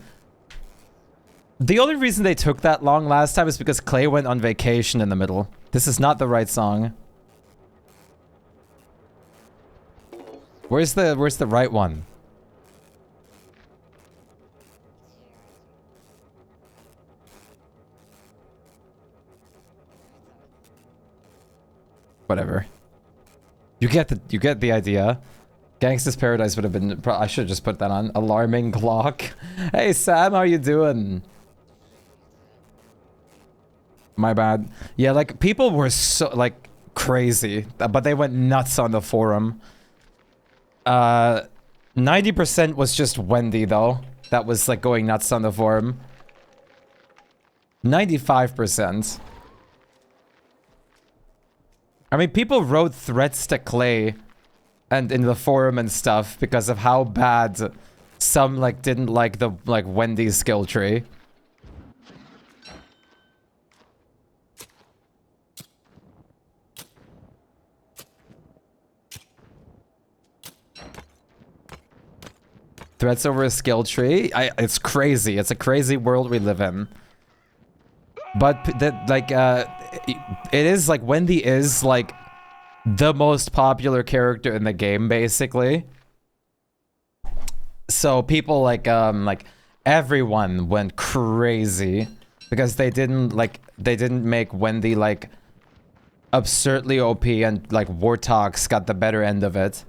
The only reason they took that long last time is because Clay went on vacation in the middle. This is not the right song. Where's the right one? Whatever. You get the idea. Gangsta's Paradise would have been... I should have just put that on. Alarming clock. Hey, Sam, how you doing? My bad. Yeah, like, people were so, like, crazy. But they went nuts on the forum. 90% was just Wendy, though. That was, like, going nuts on the forum. 95%. I mean, people wrote threats to Clay and in the forum and stuff because of how bad some, like, didn't like the, like, Wendy skill tree. Threats over a skill tree? It's crazy. It's a crazy world we live in. But, like, it is, like, Wendy is, like, the most popular character in the game, basically. So people, like, everyone went crazy because they didn't make Wendy, like, absurdly OP and, like, Wartox got the better end of it.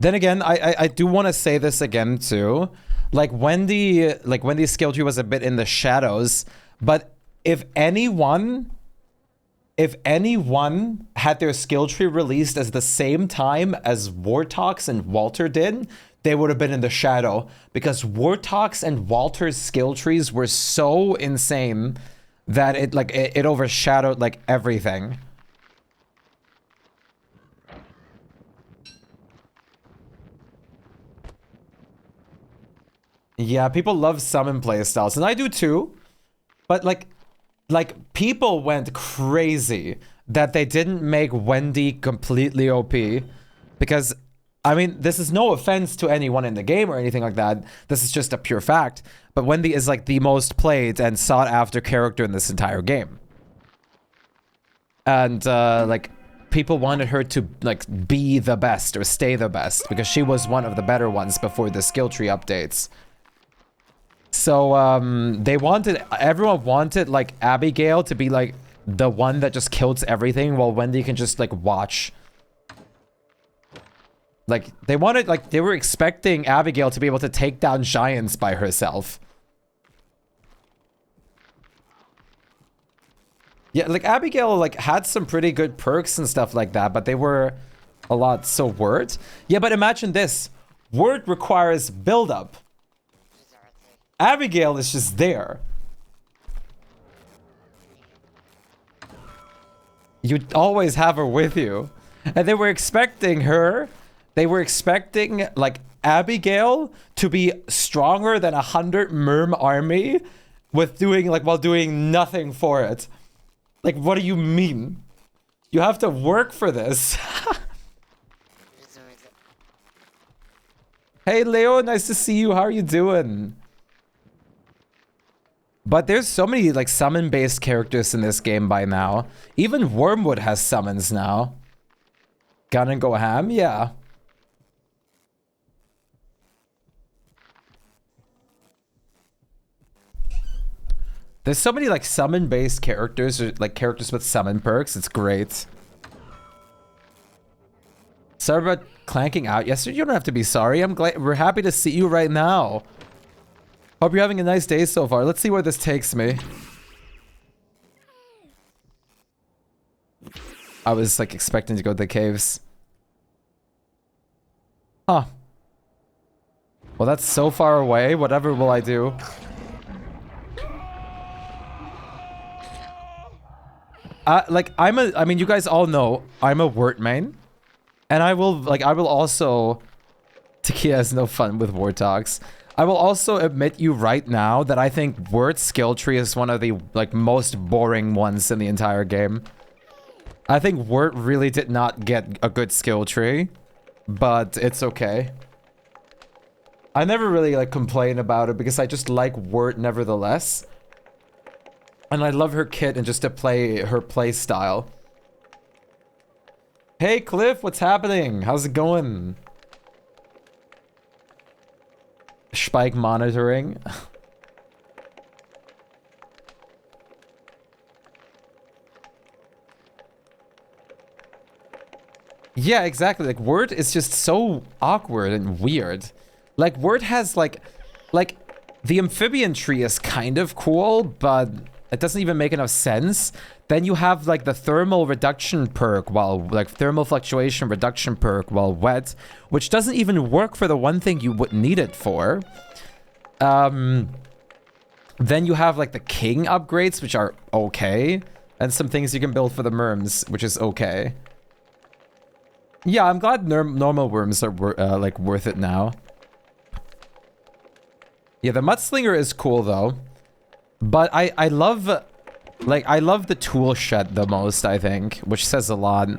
Then again, I do want to say this again, too. Like, Wendy's skill tree was a bit in the shadows, but if anyone had their skill tree released at the same time as Wartox and Walter did, they would have been in the shadow, because Wartox and Walter's skill trees were so insane that it overshadowed, like, everything. Yeah, people love summon playstyles, and I do too. But like people went crazy that they didn't make Wendy completely OP. Because, I mean, this is no offense to anyone in the game or anything like that. This is just a pure fact. But Wendy is like the most played and sought after character in this entire game. And like, people wanted her to like be the best or stay the best because she was one of the better ones before the skill tree updates. So, everyone wanted, like, Abigail to be, like, the one that just kills everything while Wendy can just, like, watch. Like, they were expecting Abigail to be able to take down giants by herself. Yeah, like, Abigail, like, had some pretty good perks and stuff like that, but they were a lot so Word. Yeah, but imagine this. Word requires build-up. Abigail is just there. You always have her with you. And they were expecting her. They were expecting, like, Abigail to be stronger than 100 Merm army while doing nothing for it. Like, what do you mean? You have to work for this. Hey, Leo, nice to see you. How are you doing? But there's so many, like, summon-based characters in this game by now. Even Wormwood has summons now. Gun and go ham? Yeah. There's so many, like, summon-based characters, or, like, characters with summon perks. It's great. Sorry about clanking out yesterday. You don't have to be sorry. We're happy to see you right now. Hope you're having a nice day so far. Let's see where this takes me. I was, like, expecting to go to the caves. Huh. Well, that's so far away. Whatever will I do? I mean, you guys all know I'm a Wort main. And I will also... Takia has no fun with Wartox. I will also admit you right now that I think Word's skill tree is one of the, like, most boring ones in the entire game. I think Wort really did not get a good skill tree, but it's okay. I never really like complain about it because I just like Wort nevertheless. And I love her kit and just to play her play style. Hey Cliff, what's happening? How's it going? Spike monitoring. Yeah, exactly. Like, Word is just so awkward and weird. Like, Word has, like, the amphibian tree is kind of cool, but it doesn't even make enough sense. Then you have, like, the thermal reduction perk while, like, thermal fluctuation reduction perk while wet, which doesn't even work for the one thing you would need it for. Then you have, like, the king upgrades, which are okay, and some things you can build for the merms, which is okay. Yeah, I'm glad normal worms are like worth it now. Yeah, the Mudslinger is cool though, but I love, like, I love the tool shed the most, I think, which says a lot.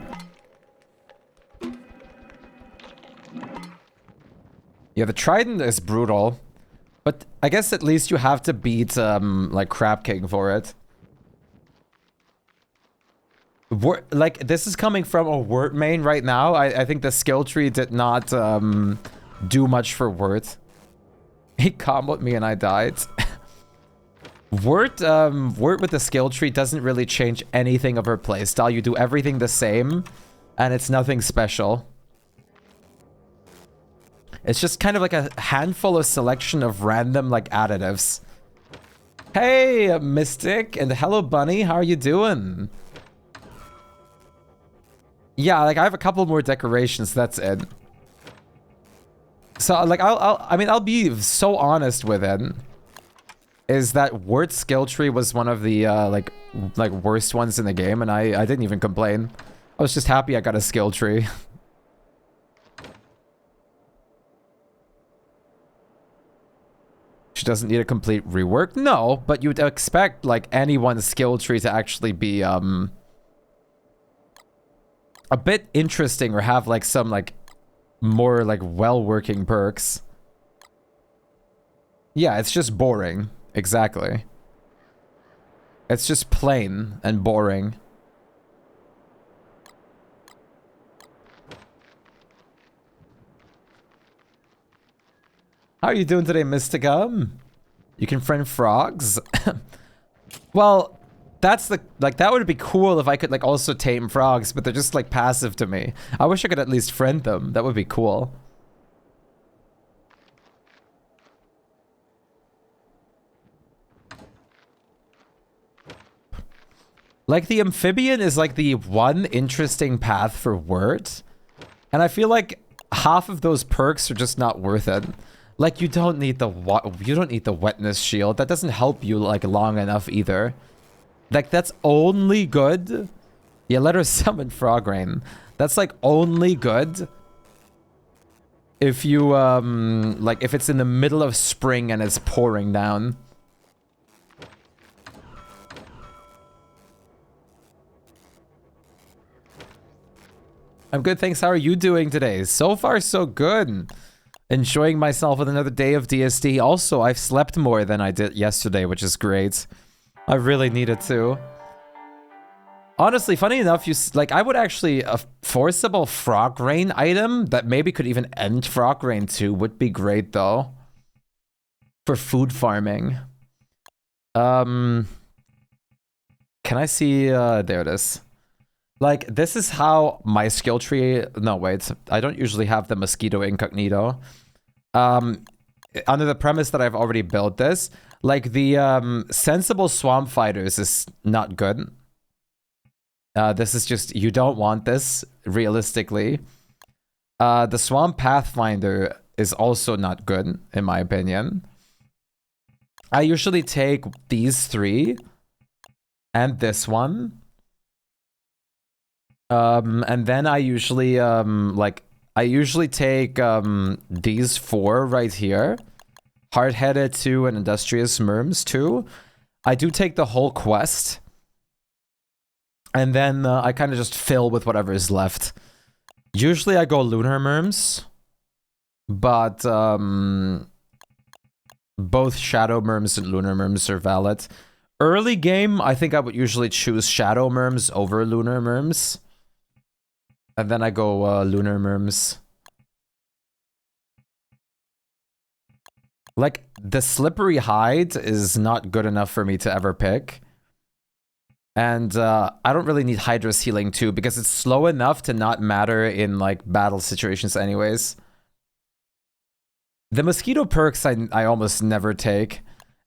Yeah, the trident is brutal, but I guess at least you have to beat like Crab King for it. Like, this is coming from a Wort main right now. I think the skill tree did not do much for Wort. He comboed me and I died. Wort with the skill tree doesn't really change anything of her playstyle. You do everything the same, and it's nothing special. It's just kind of like a handful of selection of random, like, additives. Hey, Mystic, and hello, Bunny. How are you doing? Yeah, like, I have a couple more decorations, that's it. So, like, I'll be so honest with it. Is that Wort's skill tree was one of the, like worst ones in the game, and I didn't even complain. I was just happy I got a skill tree. She doesn't need a complete rework? No, but you'd expect, like, anyone's skill tree to actually be, a bit interesting or have, like, some, like, more, like, well-working perks. Yeah, it's just boring. Exactly. It's just plain and boring. How are you doing today, Mystica? You can friend frogs? Well, that's the, like, that would be cool if I could, like, also tame frogs, but they're just, like, passive to me. I wish I could at least friend them. That would be cool. Like, the amphibian is, like, the one interesting path for Wort. And I feel like half of those perks are just not worth it. Like, you don't need the wetness shield. That doesn't help you, like, long enough either. Like, that's only good. Yeah, let her summon Frog Rain. That's, like, only good if you, like, if it's in the middle of spring and it's pouring down. I'm good, thanks. How are you doing today? So far, so good. Enjoying myself with another day of DSD. Also, I've slept more than I did yesterday, which is great. I really needed to. Honestly, funny enough, like, I would actually, a forcible Frog Rain item that maybe could even end Frog Rain 2 would be great, though. For food farming. Can I see, there it is. Like, this is how my skill tree... No, wait. I don't usually have the mosquito incognito. Under the premise that I've already built this, like, the sensible swamp fighters is not good. This is just... You don't want this, realistically. The swamp pathfinder is also not good, in my opinion. I usually take these three. And this one. And then I usually, I usually take, these four right here. Hard-headed 2 and Industrious Merms 2. I do take the whole quest. And then I kind of just fill with whatever is left. Usually I go lunar merms, but both shadow merms and lunar merms are valid. Early game, I think I would usually choose shadow merms over lunar merms. And then I go lunar merms. Like, the slippery hide is not good enough for me to ever pick. And I don't really need Hydra's healing too, because it's slow enough to not matter in like battle situations anyways. The mosquito perks I almost never take.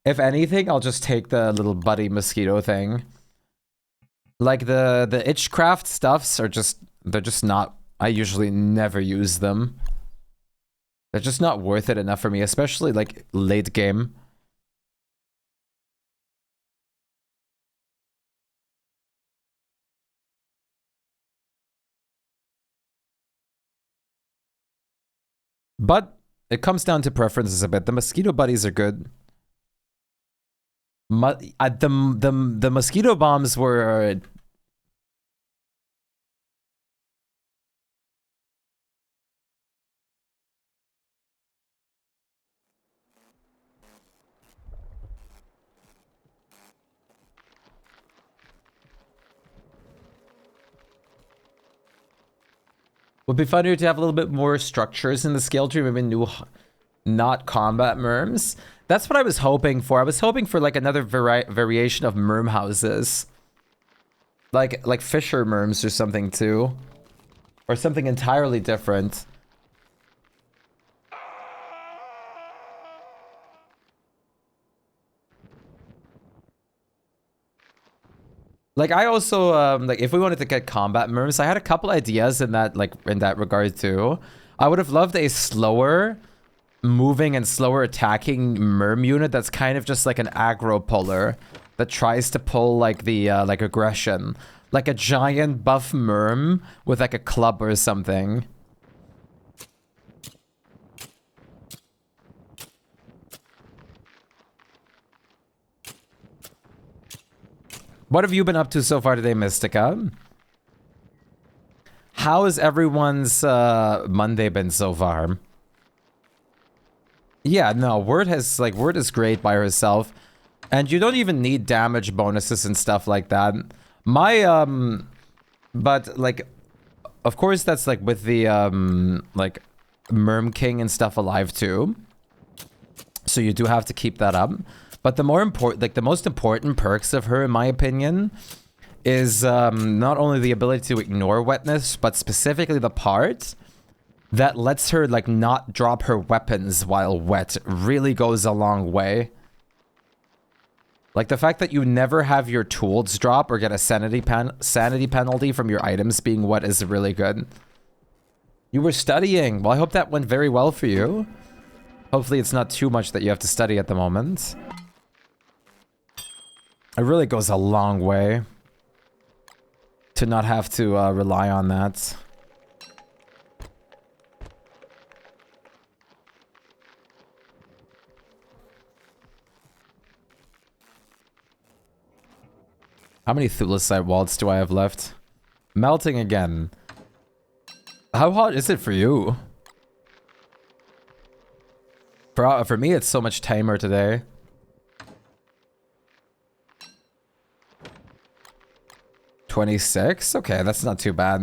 If anything, I'll just take the little buddy mosquito thing. Like the itchcraft stuffs are just, they're just not, I usually never use them. They're just not worth it enough for me, especially like late game. But it comes down to preferences a bit. The mosquito buddies are good. The mosquito bombs were... Would be funnier to have a little bit more structures in the skill tree, maybe new, not combat merms. That's what I was hoping for. I was hoping for like another variation of merm houses. Like fisher merms or something too. Or something entirely different. Like I also like if we wanted to get combat merms, I had a couple ideas in that regard too. I would have loved a slower moving and slower attacking merm unit that's kind of just like an aggro puller that tries to pull like the like aggression. Like a giant buff merm with like a club or something. What have you been up to so far today, Mystica? How has everyone's Monday been so far? Yeah, no, Word is great by herself. And you don't even need damage bonuses and stuff like that. My, but like, of course that's like with the, like, Merm King and stuff alive too. So you do have to keep that up. But the more important, like the most important perks of her, in my opinion, is not only the ability to ignore wetness, but specifically the part that lets her like not drop her weapons while wet really goes a long way. Like the fact that you never have your tools drop or get a sanity penalty from your items being wet is really good. You were studying. Well, I hope that went very well for you. Hopefully it's not too much that you have to study at the moment. It really goes a long way to not have to rely on that. How many Thulecite walls do I have left? Melting again. How hot is it for you? For me, it's so much tamer today. $26? Okay, that's not too bad.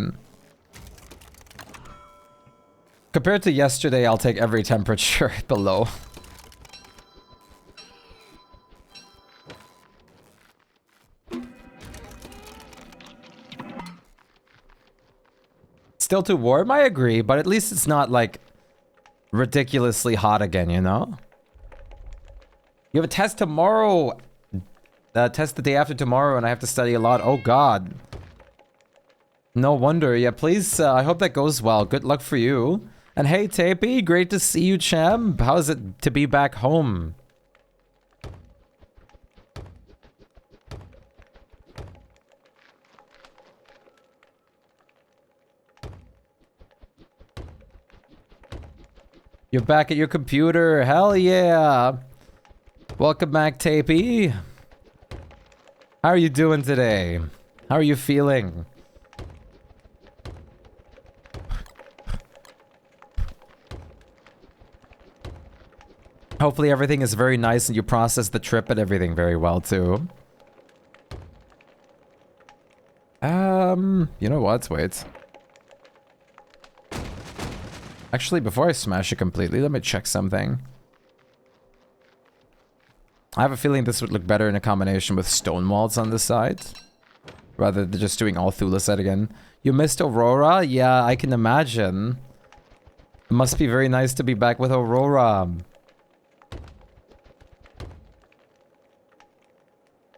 Compared to yesterday, I'll take every temperature below. Still too warm? I agree, but at least it's not like ridiculously hot again, you know? You have a test tomorrow. Test the day after tomorrow, and I have to study a lot. Oh god. No wonder. Yeah, please, I hope that goes well. Good luck for you. And hey, Tapey, great to see you, champ. How's it to be back home? You're back at your computer. Hell yeah. Welcome back, Tapey. How are you doing today? How are you feeling? Hopefully everything is very nice and you process the trip and everything very well too. You know what? Wait. Actually, before I smash it completely, let me check something. I have a feeling this would look better in a combination with stone walls on the side. Rather than just doing all Thule-set again. You missed Aurora? Yeah, I can imagine. It must be very nice to be back with Aurora.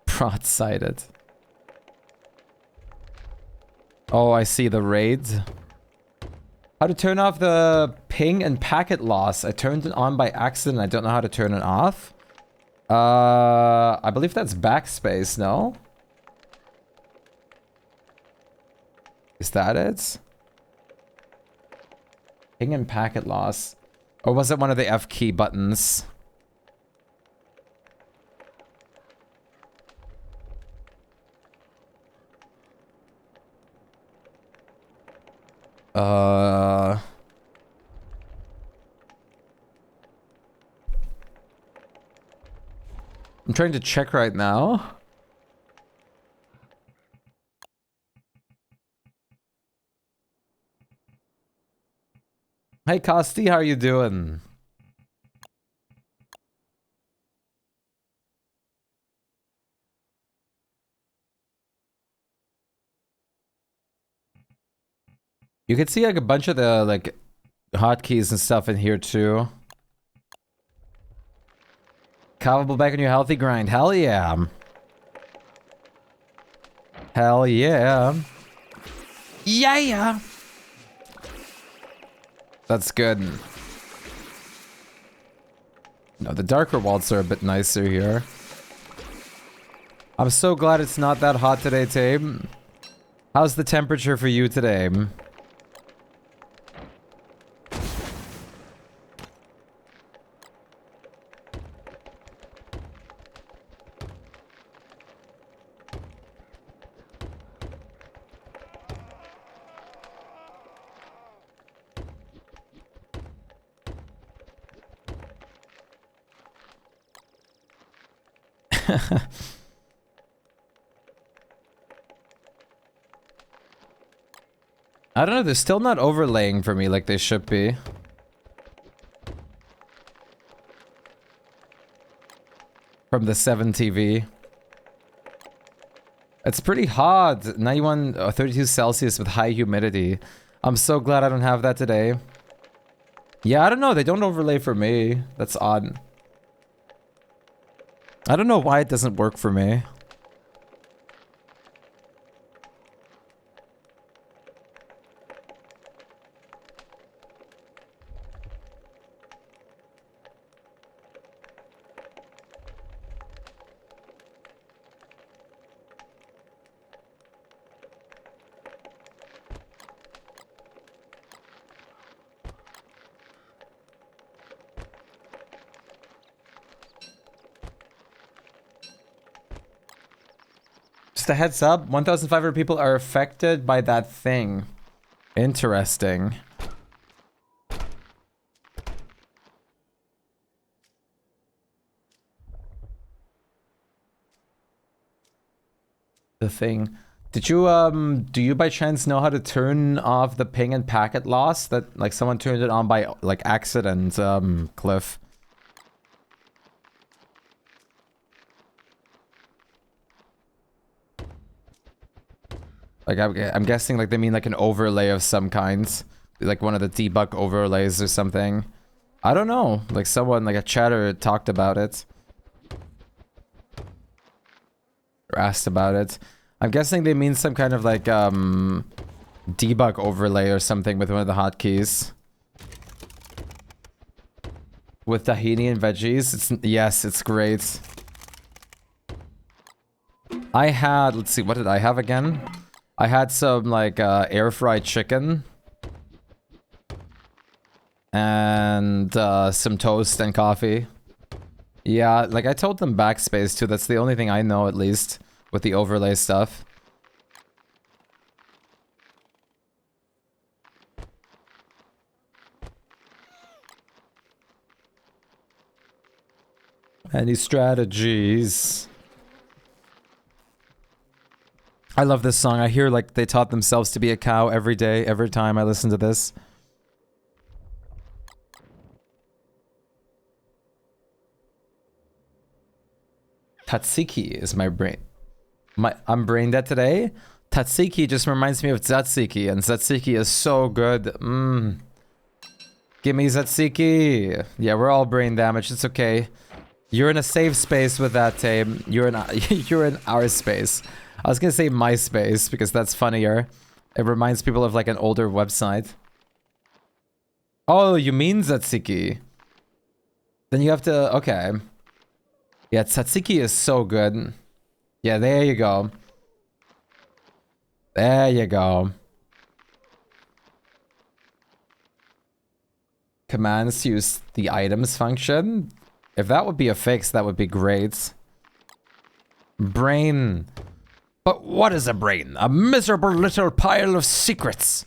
Broad-sided. Oh, I see the raid. How to turn off the ping and packet loss. I turned it on by accident. I don't know how to turn it off. I believe that's backspace, no? Is that it? Ping and packet loss. Or was it one of the F key buttons? I'm trying to check right now. Hey, Costi, how are you doing? You can see like a bunch of the like hotkeys and stuff in here too. Cowable back on your healthy grind. Hell yeah. Hell yeah. Yeah. That's good. No, the darker walls are a bit nicer here. I'm so glad it's not that hot today, Tabe. How's the temperature for you today? I don't know, they're still not overlaying for me like they should be. From the 7 TV. It's pretty hot. 91 or 32 Celsius with high humidity. I'm so glad I don't have that today. Yeah, I don't know, they don't overlay for me. That's odd. I don't know why it doesn't work for me. Just a heads up, 1,500 people are affected by that thing. Interesting. The thing. Did you, do you by chance know how to turn off the ping and packet loss? That, like, someone turned it on by, like, accident, Cliff. Like, I'm guessing, like, they mean, like, an overlay of some kind. Like, one of the debug overlays or something. I don't know. Like, someone, like, a chatter talked about it. Or asked about it. I'm guessing they mean some kind of, like, debug overlay or something with one of the hotkeys. With tahini and veggies. Yes, it's great. I had, let's see, what did I have again? I had some, like, air-fried chicken. And, some toast and coffee. Yeah, like, I told them backspace, too. That's the only thing I know, at least, with the overlay stuff. Any strategies? I love this song. I hear like they taught themselves to be a cow every day, every time I listen to this. Tatsiki is my brain. I'm brain dead today. Tatsiki just reminds me of Tzatziki, and Tzatziki is so good. Mmm. Gimme Tzatziki. Yeah, we're all brain damaged. It's okay. You're in a safe space with that, Tame. You're in our space. I was gonna say my space because that's funnier. It reminds people of like an older website. Oh, you mean Tzatziki? Then you have to. Okay. Yeah, Tzatziki is so good. Yeah, there you go. There you go. Commands to use the items function. If that would be a fix, that would be great. Brain. But what is a brain? A miserable little pile of secrets.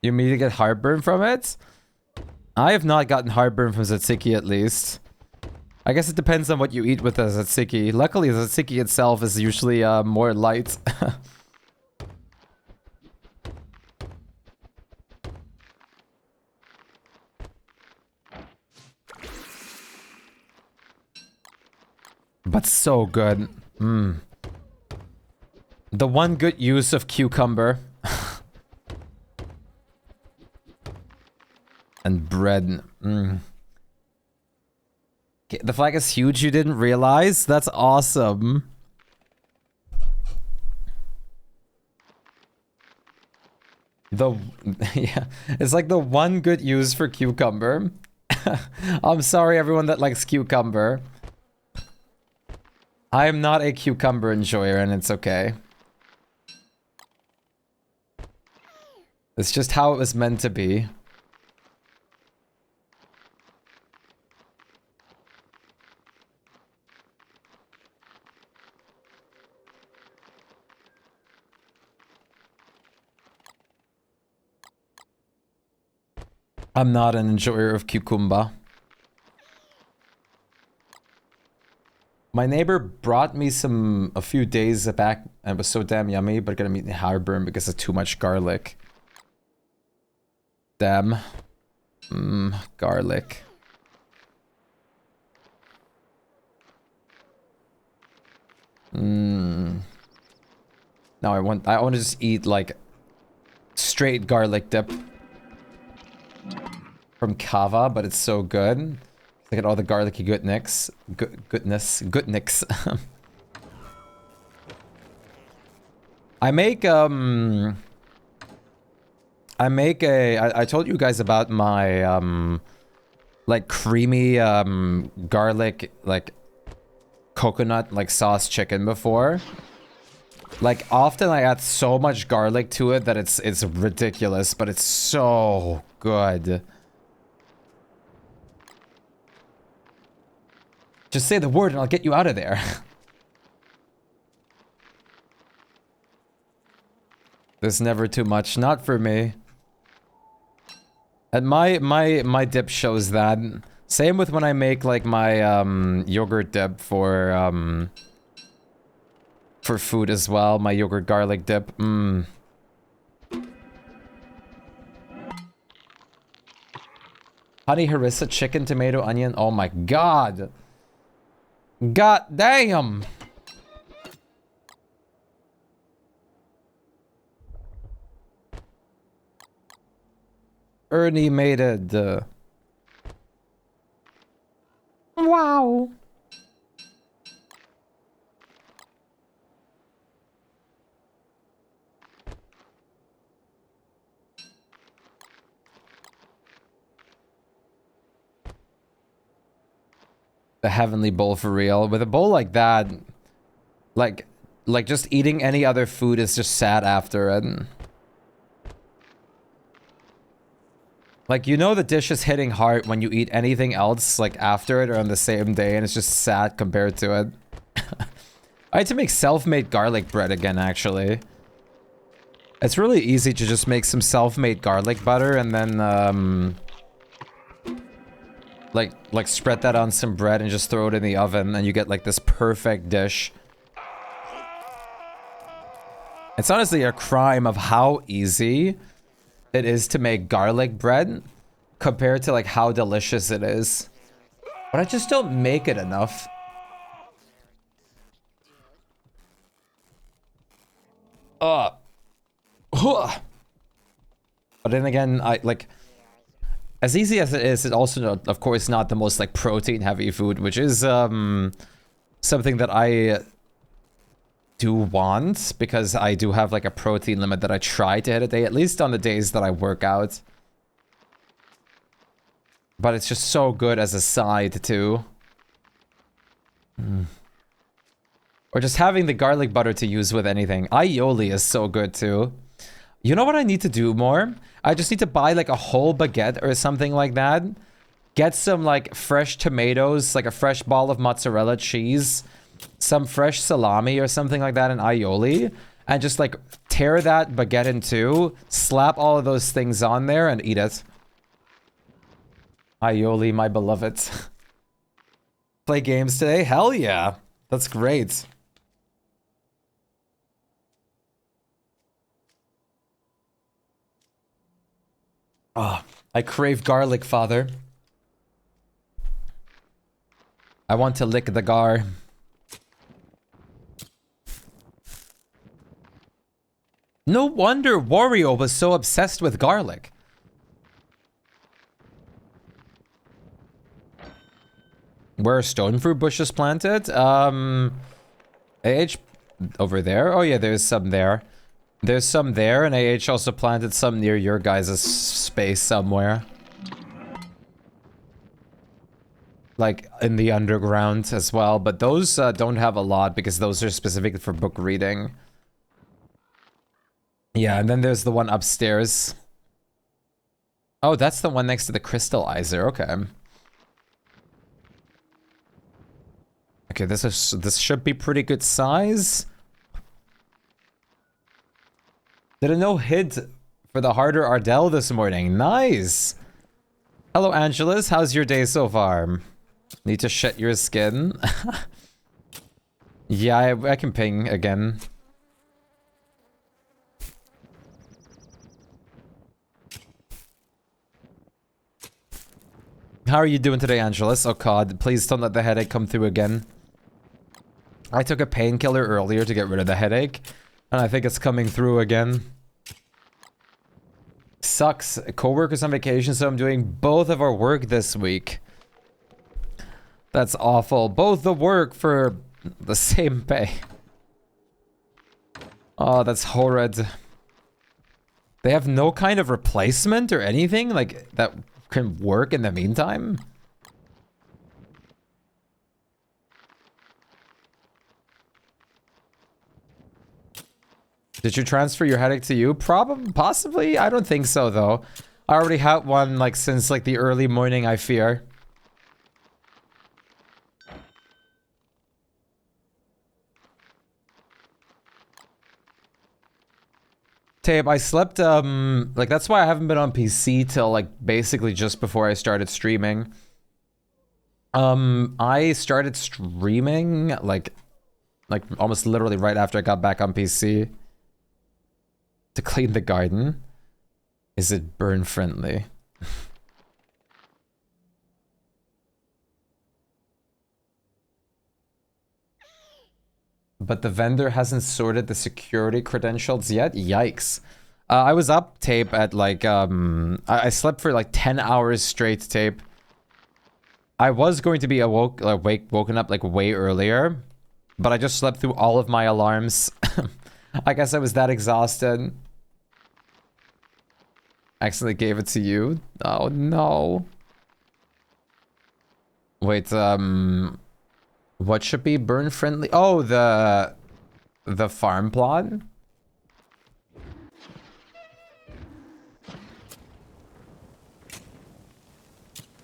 You mean to get heartburn from it? I have not gotten heartburn from tzatziki, at least. I guess it depends on what you eat with the tzatziki. Luckily, the tzatziki itself is usually more light. But so good. Mm. The one good use of cucumber. And bread. Mm. Okay, the flag is huge, you didn't realize? That's awesome. Yeah, it's like the one good use for cucumber. I'm sorry everyone that likes cucumber. I am not a cucumber enjoyer and it's okay. It's just how it was meant to be. I'm not an enjoyer of cucumber. My neighbor brought me some a few days back and it was so damn yummy, but gonna make me heartburn because of too much garlic. Damn. Garlic. Now I want to just eat like straight garlic dip from Kava, but it's so good. Look at all the garlicky goodness. Goodness. I make I told you guys about my like creamy garlic like coconut like sauce chicken before. Like often I add so much garlic to it that it's ridiculous, but it's so good. Just say the word and I'll get you out of there. There's never too much, not for me. And my dip shows that. Same with when I make like my yogurt dip for food as well, my yogurt garlic dip. Honey harissa, chicken, tomato, onion. Oh my god. God damn. Ernie made it. Wow. The heavenly bowl for real. With a bowl like that, like just eating any other food is just sad after it. Like, you know the dish is hitting hard when you eat anything else, like, after it or on the same day, and it's just sad compared to it. I had to make self-made garlic bread again, actually. It's really easy to just make some self-made garlic butter and then, like spread that on some bread and just throw it in the oven and you get like this perfect dish. It's honestly a crime of how easy it is to make garlic bread compared to like how delicious it is. But I just don't make it enough. But then again, I like, as easy as it is, it's also of course not the most like protein heavy food, which is something that I do want, because I do have like a protein limit that I try to hit a day, at least on the days that I work out. But it's just so good as a side too. Or just having the garlic butter to use with anything. Aioli is so good too. You know what I need to do more? I just need to buy like a whole baguette or something like that. Get some like fresh tomatoes, like a fresh ball of mozzarella cheese, some fresh salami or something like that, and aioli. And just like tear that baguette in two, slap all of those things on there and eat it. Aioli, my beloved. Play games today? Hell yeah. That's great. Oh, I crave garlic, father. I want to lick the gar. No wonder Wario was so obsessed with garlic. Where are stone fruit bushes planted? AH over there. Oh yeah, there's some there. There's some there, and AH also planted some near your guys' space somewhere. Like in the underground as well, but those don't have a lot because those are specific for book reading. Yeah, and then there's the one upstairs. Oh, that's the one next to the crystallizer. Okay. Okay, this should be pretty good size. Did a no hit for the harder Ardell this morning. Nice. Hello, Angelus. How's your day so far? Need to shed your skin. Yeah, I can ping again. How are you doing today, Angelus? Oh god, please don't let the headache come through again. I took a painkiller earlier to get rid of the headache, and I think it's coming through again. Sucks. Co-workers on vacation, so I'm doing both of our work this week. That's awful. Both the work for the same pay. Oh, that's horrid. They have no kind of replacement or anything like that can work in the meantime? Did you transfer your headache to you? Probably, possibly. I don't think so, though. I already had one, like, since, like, the early morning, I fear. Tape, I slept, like, that's why I haven't been on PC till, like, basically just before I started streaming. I started streaming, like almost literally right after I got back on PC. To clean the garden. Is it burn friendly? But the vendor hasn't sorted the security credentials yet? Yikes. I was up, Tape, at like, I slept for like 10 hours straight, Tape. I was going to be woken up like way earlier, but I just slept through all of my alarms. I guess I was that exhausted. Accidentally gave it to you. Oh no. Wait, what should be burn friendly? Oh, the farm plot?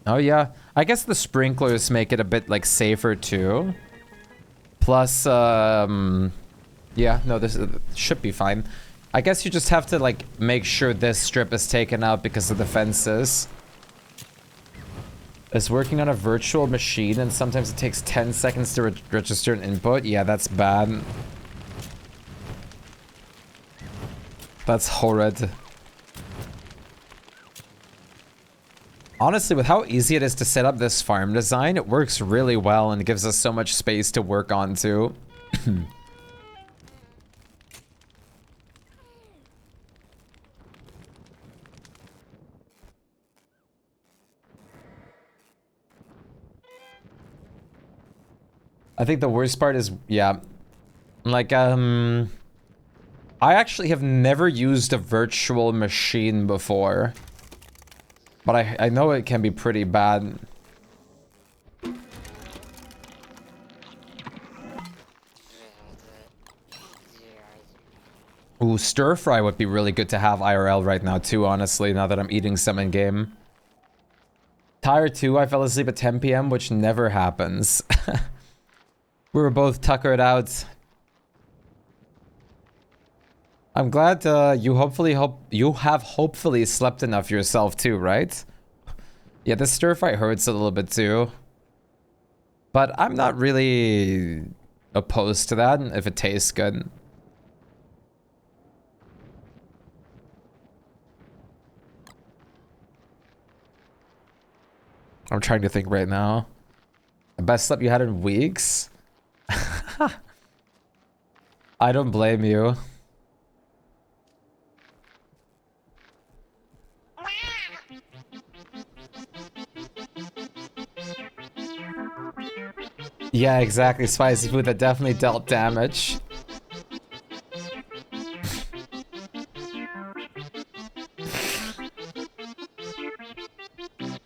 Oh yeah, I guess the sprinklers make it a bit like safer too. Plus, yeah, no, this should be fine. I guess you just have to, like, make sure this strip is taken out because of the fences. Is working on a virtual machine and sometimes it takes 10 seconds to register an input. Yeah, that's bad. That's horrid. Honestly, with how easy it is to set up this farm design, it works really well and gives us so much space to work on too. I think the worst part is, yeah, like, I actually have never used a virtual machine before, but I know it can be pretty bad. Ooh, stir fry would be really good to have IRL right now too, honestly, now that I'm eating some in game. Tired 2, I fell asleep at 10 p.m., which never happens. We were both tuckered out. I'm glad you have hopefully slept enough yourself too, right? Yeah, this stir fry hurts a little bit too. But I'm not really opposed to that if it tastes good. I'm trying to think right now. The best sleep you had in weeks? I don't blame you. Yeah, exactly. Spicy food that definitely dealt damage.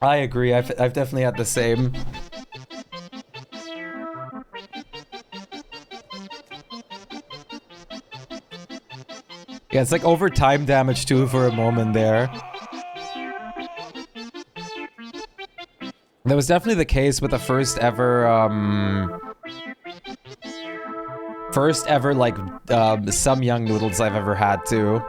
I agree. I've definitely had the same. Yeah, it's like over time damage too for a moment there. That was definitely the case with the first ever like some young noodles I've ever had too.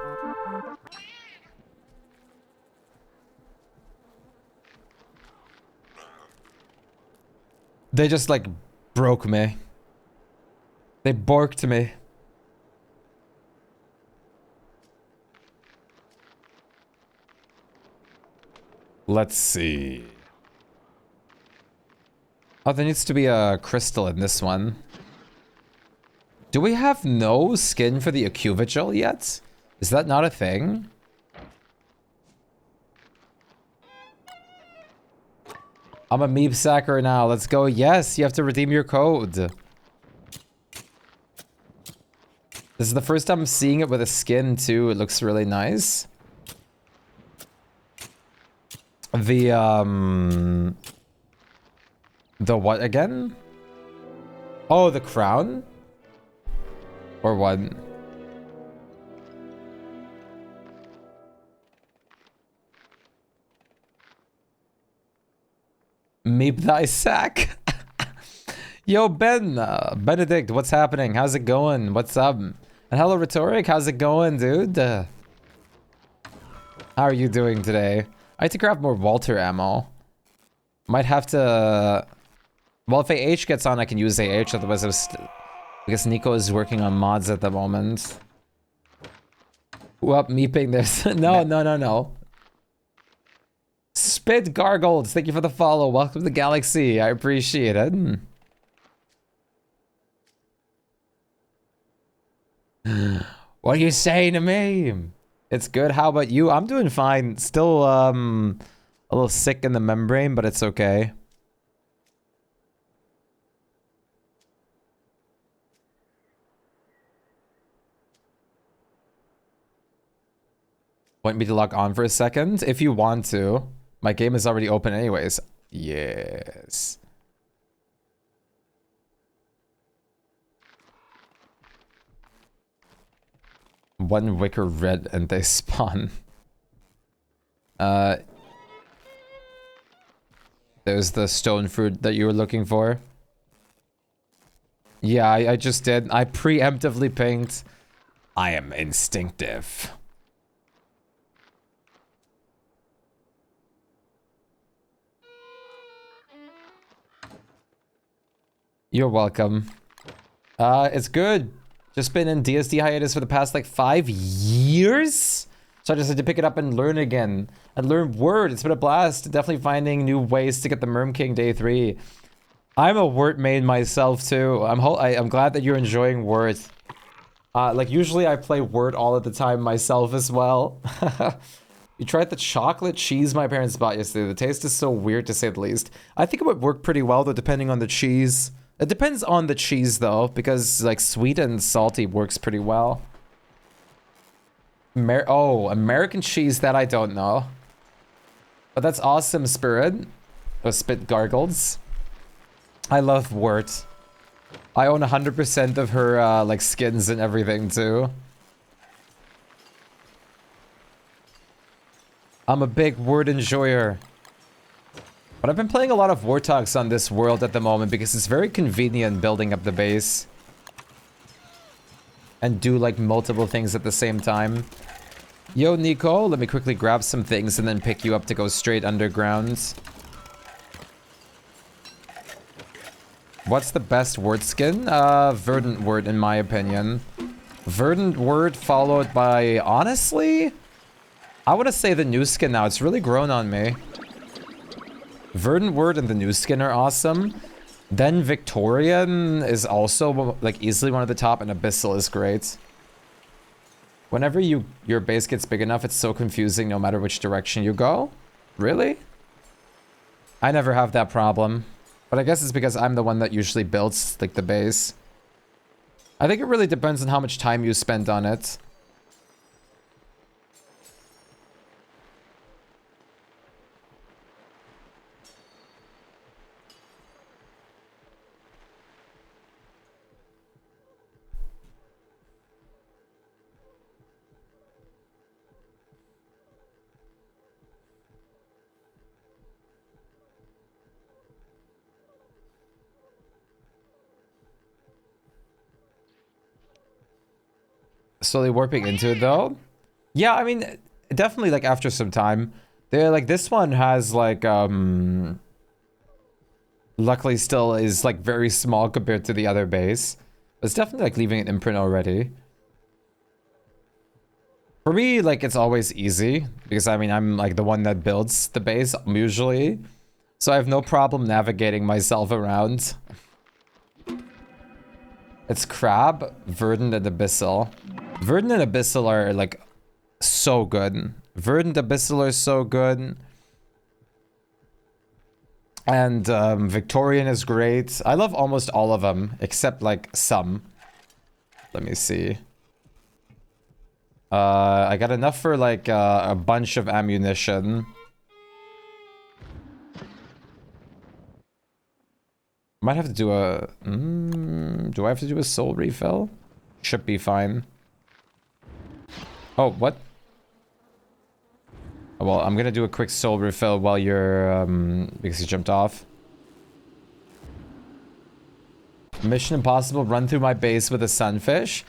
They just like broke me. They borked me. Let's see. Oh, there needs to be a crystal in this one. Do we have no skin for the Acuvigil yet? Is that not a thing? I'm a meep sacker now. Let's go. Yes, you have to redeem your code. This is the first time I'm seeing it with a skin too. It looks really nice. The what again? Oh, the crown? Or what? Meep thy sack. Yo, Ben, Benedict, what's happening? How's it going? What's up? And hello, Rhetoric. How's it going, dude? How are you doing today? I had to grab more Walter ammo. Might have to... Well, if AH gets on, I can use AH. Otherwise, because Nico is working on mods at the moment. Well, meeping this. No. Spit Gargled, thank you for the follow. Welcome to the galaxy. I appreciate it. What are you saying to me? It's good. How about you? I'm doing fine. Still a little sick in the membrane, but it's okay. Want me to log on for a second? If you want to. My game is already open anyways. Yes. One wicker red and they spawn. There's the stone fruit that you were looking for. Yeah, I just did. I preemptively pinged. I am instinctive. You're welcome. It's good. Just been in DSD hiatus for the past like 5 years. So I just had to pick it up and learn again. And learn Word. It's been a blast. Definitely finding new ways to get the Merm King Day 3. I'm a Word main myself too. I'm glad that you're enjoying Word. Like usually I play Word all of the time myself as well. You tried the chocolate cheese my parents bought yesterday. The taste is so weird to say the least. I think it would work pretty well though, depending on the cheese. It depends on the cheese though, because like sweet and salty works pretty well. American cheese, that I don't know. But that's awesome, Spirit. Oh, Spit Gargles. I love Wort. I own 100% of her like skins and everything too. I'm a big Word enjoyer. But I've been playing a lot of Warthogs on this world at the moment because it's very convenient building up the base. And do like multiple things at the same time. Yo, Nico, let me quickly grab some things and then pick you up to go straight underground. What's the best word skin? Verdant word in my opinion. Verdant word followed by, honestly, I want to say the new skin now. It's really grown on me. Verdant word and the new skin are awesome. Then Victorian is also like easily one of the top, and Abyssal is great. Whenever your base gets big enough, it's so confusing no matter which direction you go. Really? I never have that problem. But I guess it's because I'm the one that usually builds like the base. I think it really depends on how much time you spend on it. Slowly warping into it though. Yeah, I mean, definitely like after some time. They're like, this one has like, luckily still is like very small compared to the other base. It's definitely like leaving an imprint already. For me, like it's always easy because I mean, I'm like the one that builds the base usually. So I have no problem navigating myself around. It's Crab, Verdant, and Abyssal. Verdant and Abyssal are like so good. Verdant Abyssal are so good. And Victorian is great. I love almost all of them, except like some. Let me see. I got enough for like a bunch of ammunition. Might have to do a... do I have to do a soul refill? Should be fine. Oh, what? Oh, well, I'm gonna do a quick soul refill while you're... because you jumped off. Mission Impossible, run through my base with a sunfish.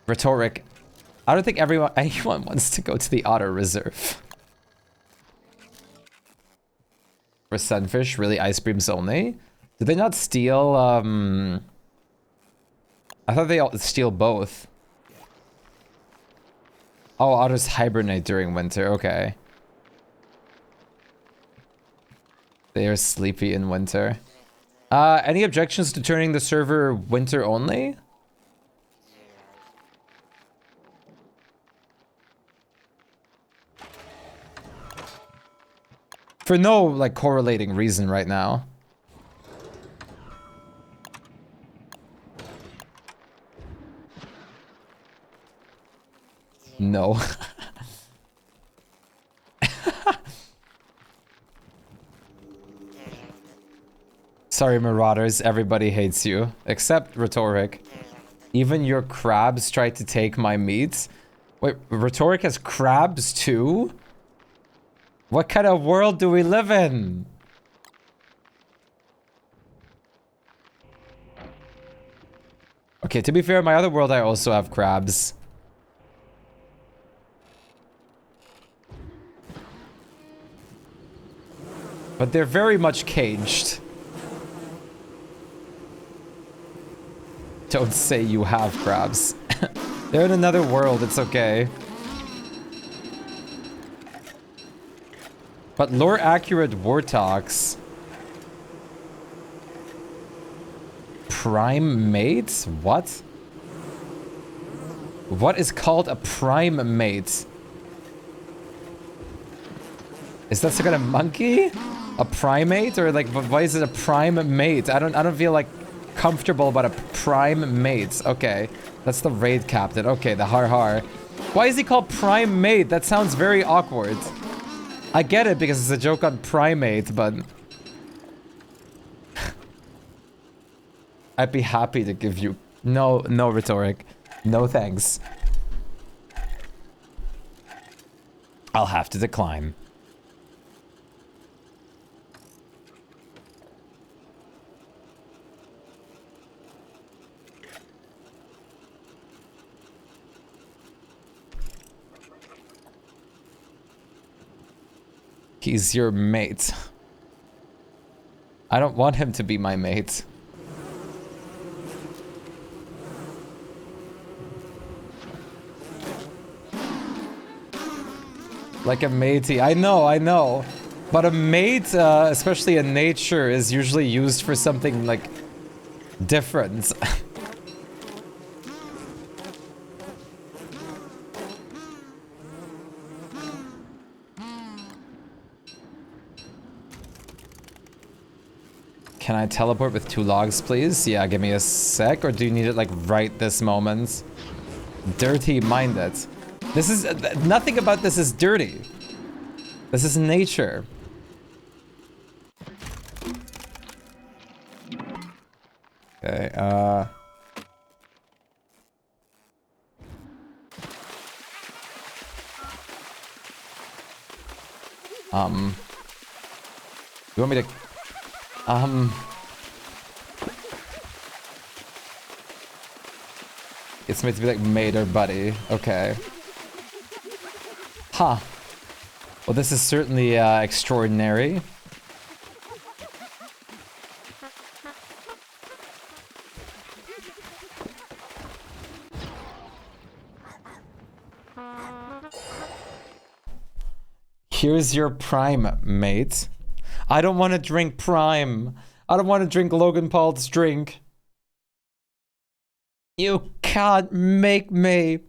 Rhetoric. I don't think anyone wants to go to the auto reserve. For sunfish, really ice creams only? Did they not steal, I thought they all steal both. Oh, otters hibernate during winter, okay. They are sleepy in winter. Any objections to turning the server winter only? For no, like, correlating reason right now. No. Sorry, Marauders. Everybody hates you. Except Rhetoric. Even your crabs tried to take my meat. Wait, Rhetoric has crabs too? What kind of world do we live in? Okay, to be fair, my other world I also have crabs. But they're very much caged. Don't say you have crabs. They're in another world, it's okay. But lore accurate warthogs. Primates? What? What is called a primate? Is that some kind of monkey? A primate? Or like, why is it a primate? I don't feel like comfortable about a primate. Okay, that's the raid captain. Okay, the har har. Why is he called primate? That sounds very awkward. I get it because it's a joke on primate, but I'd be happy to give you no rhetoric. No thanks. I'll have to decline. He's your mate. I don't want him to be my mate. Like a matey. I know. But a mate, especially in nature, is usually used for something like different. Can I teleport with 2 logs, please? Yeah, give me a sec. Or do you need it, like, right this moment? Dirty mind it. This is... nothing about this is dirty. This is nature. Okay, you want me to... It's meant to be like mate or buddy. Okay. Huh. Well, this is certainly extraordinary. Here's your prime, mate. I don't want to drink prime. I don't want to drink Logan Paul's drink. You can't make me.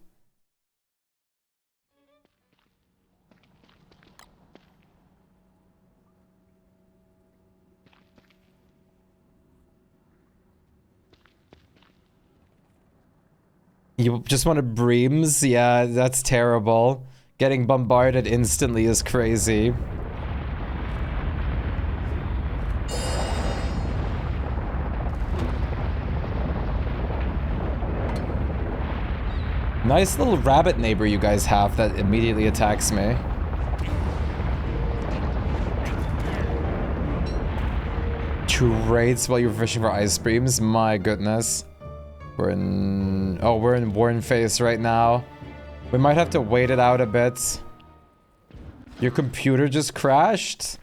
You just want to breams? Yeah, that's terrible. Getting bombarded instantly is crazy. Nice little rabbit neighbor you guys have that immediately attacks me. Two raids while you're fishing for ice creams? My goodness. We're in Warren Face right now. We might have to wait it out a bit. Your computer just crashed?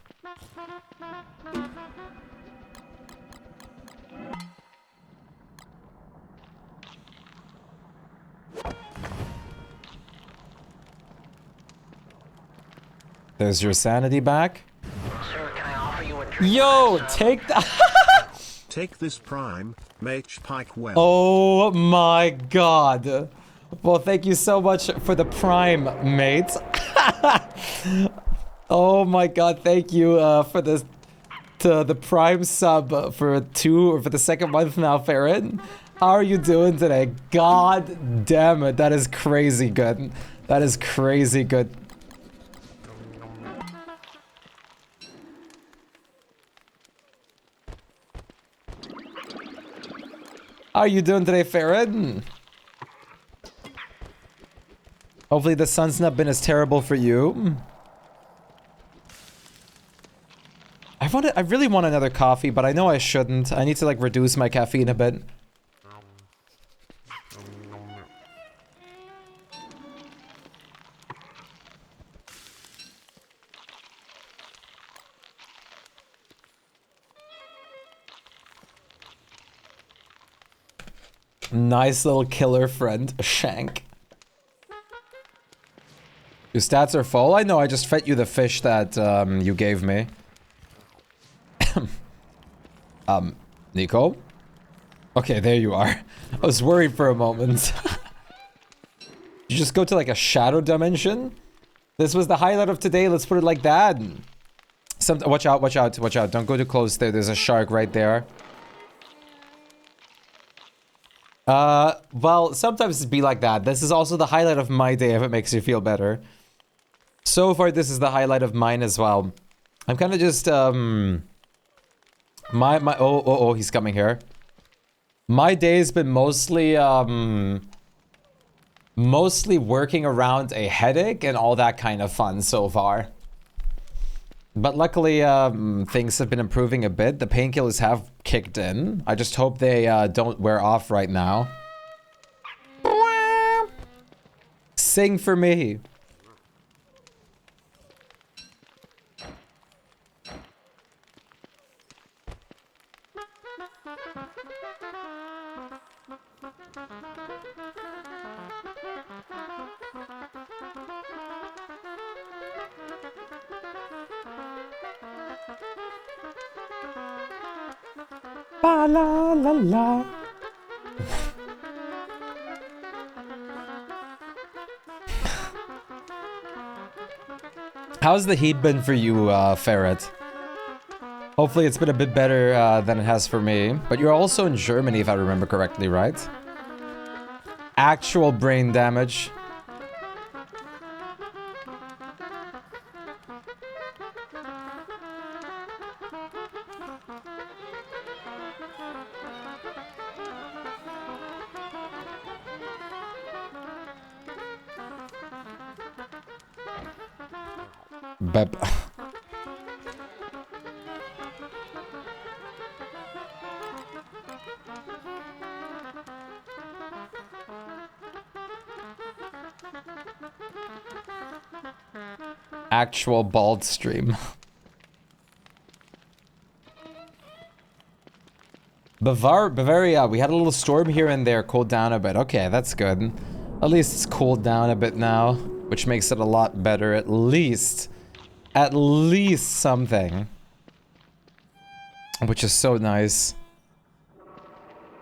There's your sanity back. Sir, can I offer you a drink? Yo, take that. Take this prime, mate Pike well. Oh my god. Well, thank you so much for the prime, mate. Oh my god, thank you for the prime sub for the second month now, Farron. How are you doing today? God damn it, that is crazy good. That is crazy good. How are you doing today, Farron? Hopefully the sun's not been as terrible for you. I really want another coffee, but I know I shouldn't. I need to like reduce my caffeine a bit. Nice little killer friend, a shank. Your stats are full? I know, I just fed you the fish that you gave me. Nico? Okay, there you are. I was worried for a moment. You just go to like a shadow dimension? This was the highlight of today, let's put it like that. Watch out, watch out, watch out. Don't go too close there, there's a shark right there. Well, sometimes it be like that. This is also the highlight of my day if it makes you feel better. So far, this is the highlight of mine as well. I'm kind of just, oh, he's coming here. My day's been mostly, mostly working around a headache and all that kind of fun so far. But luckily, things have been improving a bit. The painkillers have kicked in. I just hope they, don't wear off right now. Sing for me. Ba la la la. How's the heat been for you, Ferret? Hopefully it's been a bit better than it has for me. But you're also in Germany, if I remember correctly, right? Actual brain damage. Bep. Actual bald stream. Bavaria, we had a little storm here and there, cooled down a bit. Okay, that's good. At least it's cooled down a bit now, which makes it a lot better, at least. At least something. Which is so nice.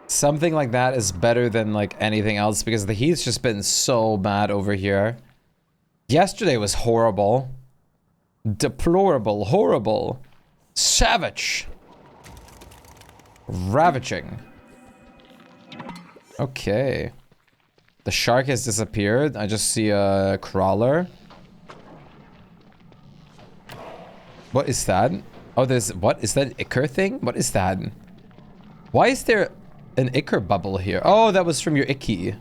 Something like that is better than like anything else because the heat's just been so bad over here. Yesterday was horrible. Deplorable, horrible. Savage. Ravaging. Okay. The shark has disappeared. I just see a crawler. What is that? Oh, there's... What? Is that an ichor thing? What is that? Why is there an ichor bubble here? Oh, that was from your icky.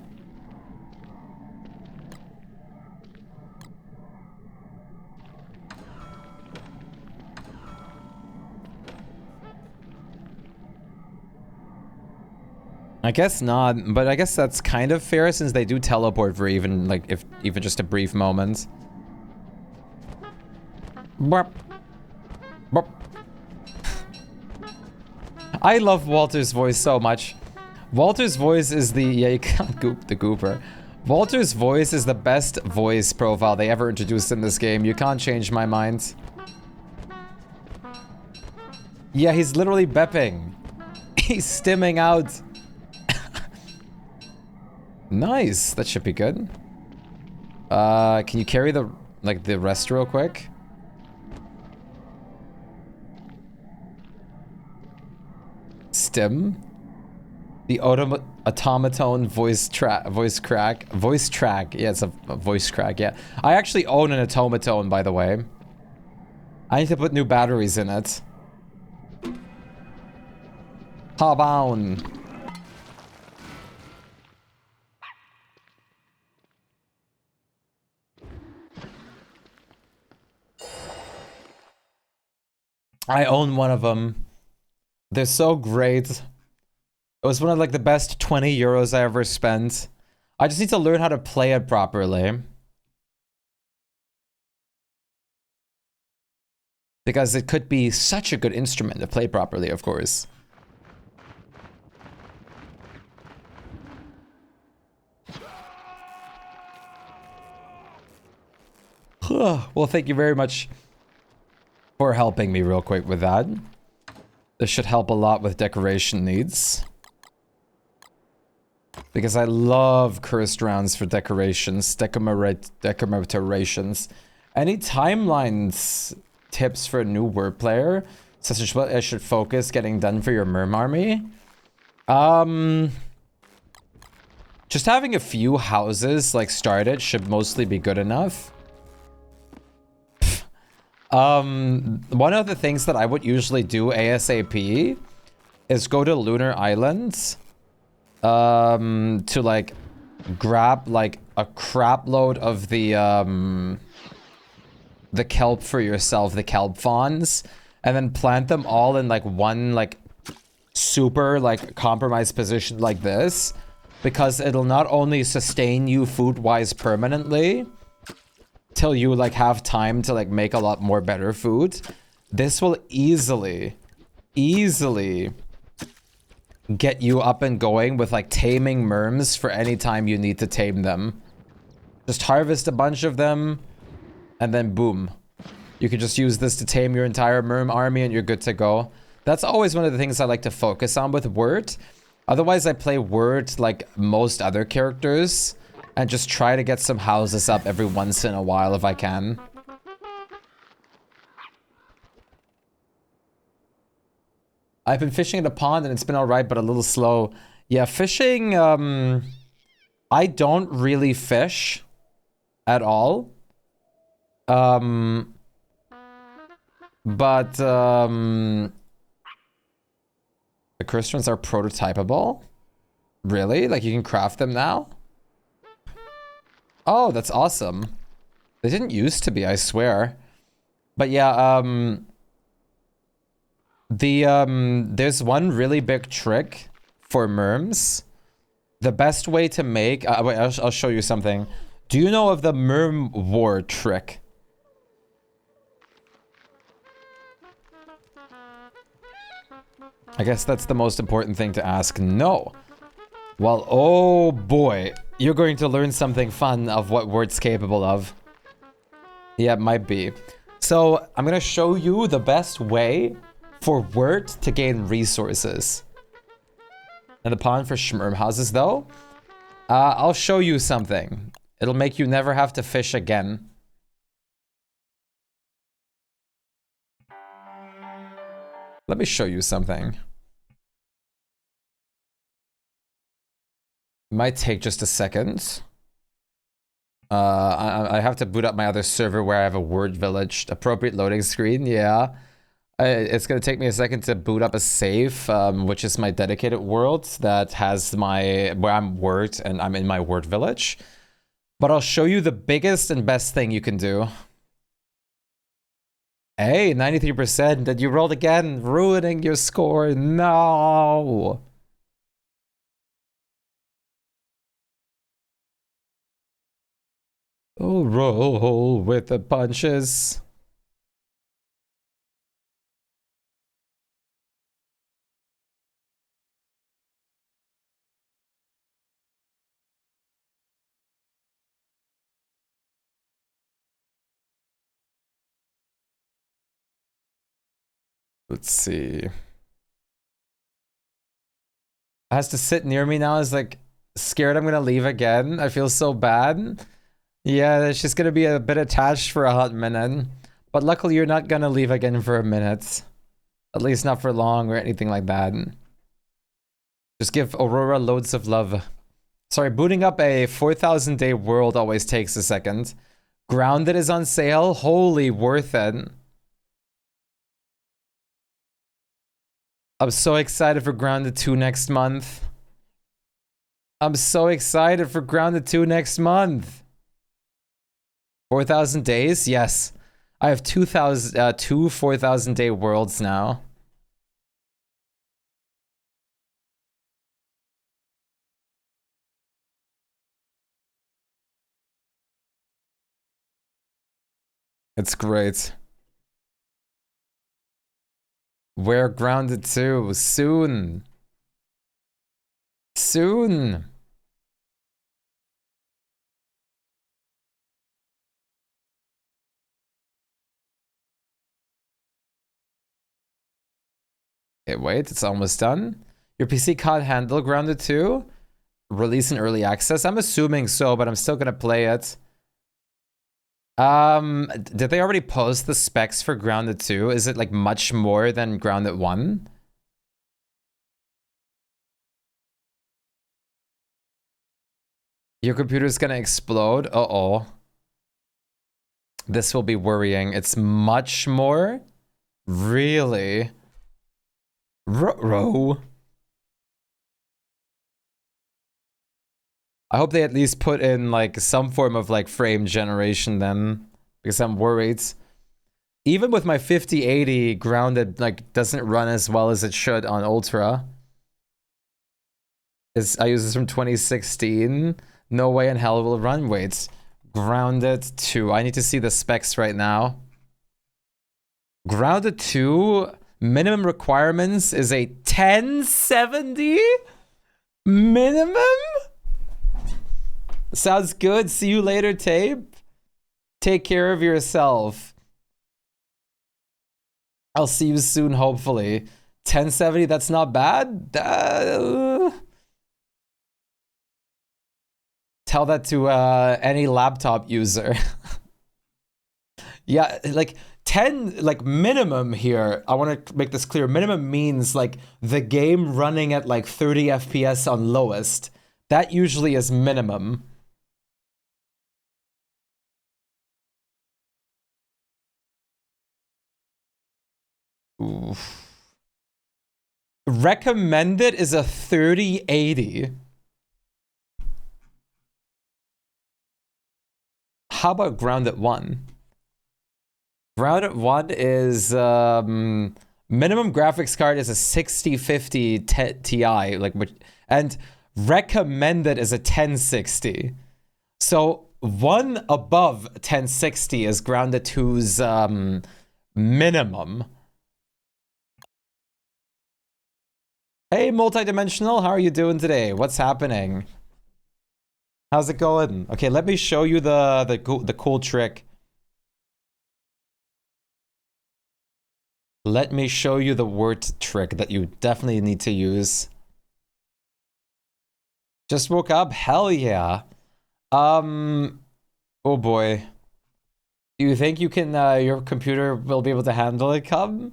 I guess not, but I guess that's kind of fair since they do teleport for even, like, if even just a brief moment. Burp. Burp. I love Walter's voice so much. Walter's voice is the... Yeah, you can't goop the gooper. Walter's voice is the best voice profile they ever introduced in this game. You can't change my mind. Yeah, he's literally bepping. He's stimming out. Nice. That should be good. Can you carry the, like, the rest real quick? Stim? The automaton voice crack. Yeah, it's a voice crack, yeah. I actually own an automaton, by the way. I need to put new batteries in it. Habown. I own one of them. They're so great. It was one of like the best 20 euros I ever spent. I just need to learn how to play it properly. Because it could be such a good instrument to play properly, of course. Well, thank you very much for helping me real quick with that. This should help a lot with decoration needs. Because I love cursed rounds for decorations, decorations. Any timelines tips for a new word player, such as what I should focus getting done for your Merm army? Just having a few houses like started should mostly be good enough. One of the things that I would usually do ASAP is go to Lunar Islands to like grab like a crap load of the kelp for yourself, the kelp fawns, and then plant them all in like one like super like compromised position like this, because it'll not only sustain you food-wise permanently till you like have time to like make a lot more better food. This will easily get you up and going with like taming merms for any time you need to tame them. Just harvest a bunch of them and then boom. You can just use this to tame your entire merm army and you're good to go. That's always one of the things I like to focus on with Word. Otherwise I play Word like most other characters and just try to get some houses up every once in a while if I can. I've been fishing at a pond and it's been alright, but a little slow. Yeah, fishing, I don't really fish at all. The crystals are prototypable? Really? Like you can craft them now? Oh, that's awesome. They didn't used to be, I swear. But yeah, there's one really big trick for merms. The best way to make... wait, I'll show you something. Do you know of the merm war trick? I guess that's the most important thing to ask. No. Well, oh boy. You're going to learn something fun of what Word's capable of. Yeah, it might be. So, I'm gonna show you the best way for Word to gain resources. And the pond for Schmerm houses, though. I'll show you something. It'll make you never have to fish again. Let me show you something. Might take just a second. I have to boot up my other server where I have a word village. Appropriate loading screen, yeah. It's gonna take me a second to boot up a save, which is my dedicated world that has my... where I'm word and I'm in my word village. But I'll show you the biggest and best thing you can do. Hey, 93%, and you rolled again, ruining your score. No! Oh, roll with the punches. Let's see. Has to sit near me now. Is like scared I'm gonna leave again. I feel so bad. Yeah, it's just gonna be a bit attached for a hot minute. But luckily you're not gonna leave again for a minute. At least not for long or anything like that. Just give Aurora loads of love. Sorry, booting up a 4,000 day world always takes a second. Grounded is on sale. Holy worth it. I'm so excited for Grounded 2 next month. I'm so excited for Grounded 2 next month. 4,000 days? Yes. I have 2 4,000 day worlds now. It's great. We're Grounded 2 soon. Soon. Okay, wait, it's almost done. Your PC can't handle Grounded 2? Release in early access? I'm assuming so, but I'm still gonna play it. Did they already post the specs for Grounded 2? Is it like much more than Grounded 1? Your computer's gonna explode? Uh-oh. This will be worrying. It's much more? Really? Ruh-roh. I hope they at least put in like some form of like frame generation then, because I'm worried. Even with my 5080, Grounded like doesn't run as well as it should on Ultra. I use this from 2016. No way in hell it will run. Wait, Grounded 2. I need to see the specs right now. Grounded 2 minimum requirements is a 1070 minimum. Sounds good. See you later, Tape. Take care of yourself. I'll see you soon, hopefully. 1070, that's not bad. Tell that to any laptop user. Yeah, like 10, like minimum here. I want to make this clear. Minimum means like the game running at like 30 FPS on lowest. That usually is minimum. Oof. Recommended is a 3080. How about Grounded 1? Grounded 1 is minimum graphics card is a 6050 Ti, like, and recommended is a 1060. So one above 1060 is Grounded 2's minimum. Hey, multidimensional, how are you doing today? What's happening? How's it going? Okay, let me show you the cool trick. Let me show you the word trick that you definitely need to use. Just woke up? Hell yeah. Oh boy. Do you think you can, your computer will be able to handle it, Cub?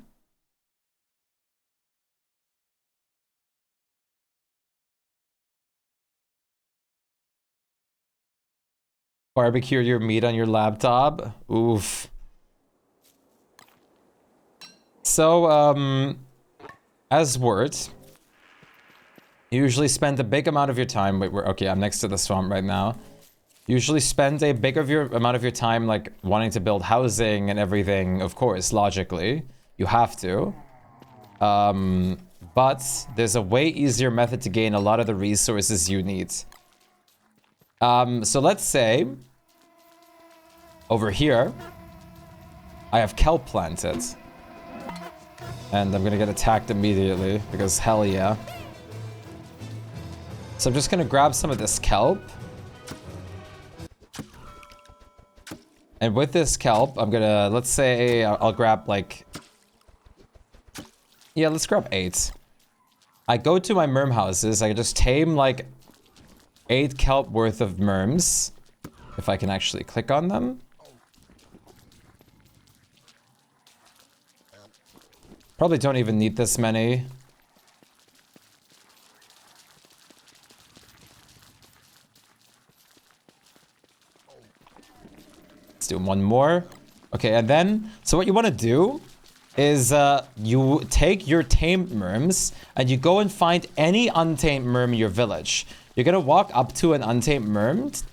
Barbecue your meat on your laptop? Oof. So, as words, you usually spend a big amount of your time. Wait, okay, I'm next to the swamp right now. Usually spend a big amount of your time like wanting to build housing and everything, of course, logically. You have to. But there's a way easier method to gain a lot of the resources you need. So let's say over here, I have kelp planted. And I'm gonna get attacked immediately because hell yeah. So I'm just gonna grab some of this kelp. And with this kelp, I'm gonna, let's say I'll grab like, yeah, let's grab 8. I go to my merm houses, I just tame like 8 kelp worth of merms. If I can actually click on them. Probably don't even need this many. Let's do one more. Okay, and then, so what you want to do is you take your tamed merms and you go and find any untamed merm in your village. You're going to walk up to an untamed merm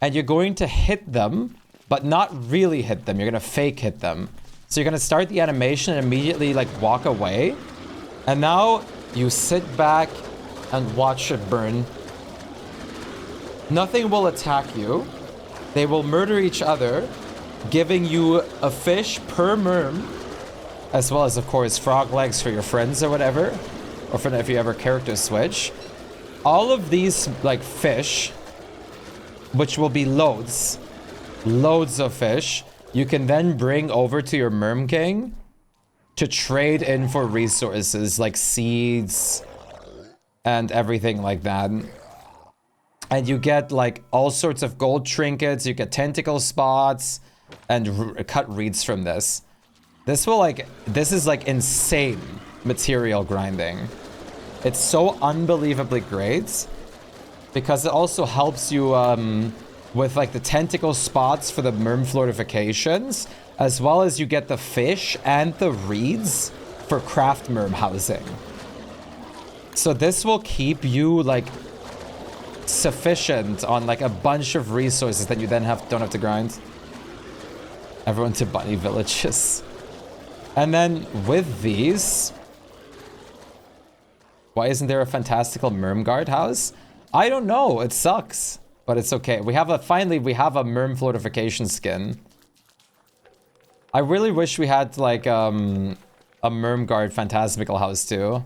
and you're going to hit them, but not really hit them. You're going to fake hit them. So you're going to start the animation and immediately like walk away. And now you sit back and watch it burn. Nothing will attack you. They will murder each other, giving you a fish per merm, as well as, of course, frog legs for your friends or whatever, or for if you ever character switch. All of these, like, fish, which will be loads of fish, you can then bring over to your Merm King, to trade in for resources like seeds and everything like that. And you get like all sorts of gold trinkets, you get tentacle spots, and cut reeds from this. This is like insane material grinding. It's so unbelievably great because it also helps you with like the tentacle spots for the merm fortifications, as well as you get the fish and the reeds for craft merm housing. So this will keep you like sufficient on like a bunch of resources that you then don't have to grind. Everyone to bunny villages. And then with these, why isn't there a fantastical merm guard house? I don't know, it sucks, but it's okay. Finally we have a merm fortification skin. I really wish we had like a merm guard fantastical house too.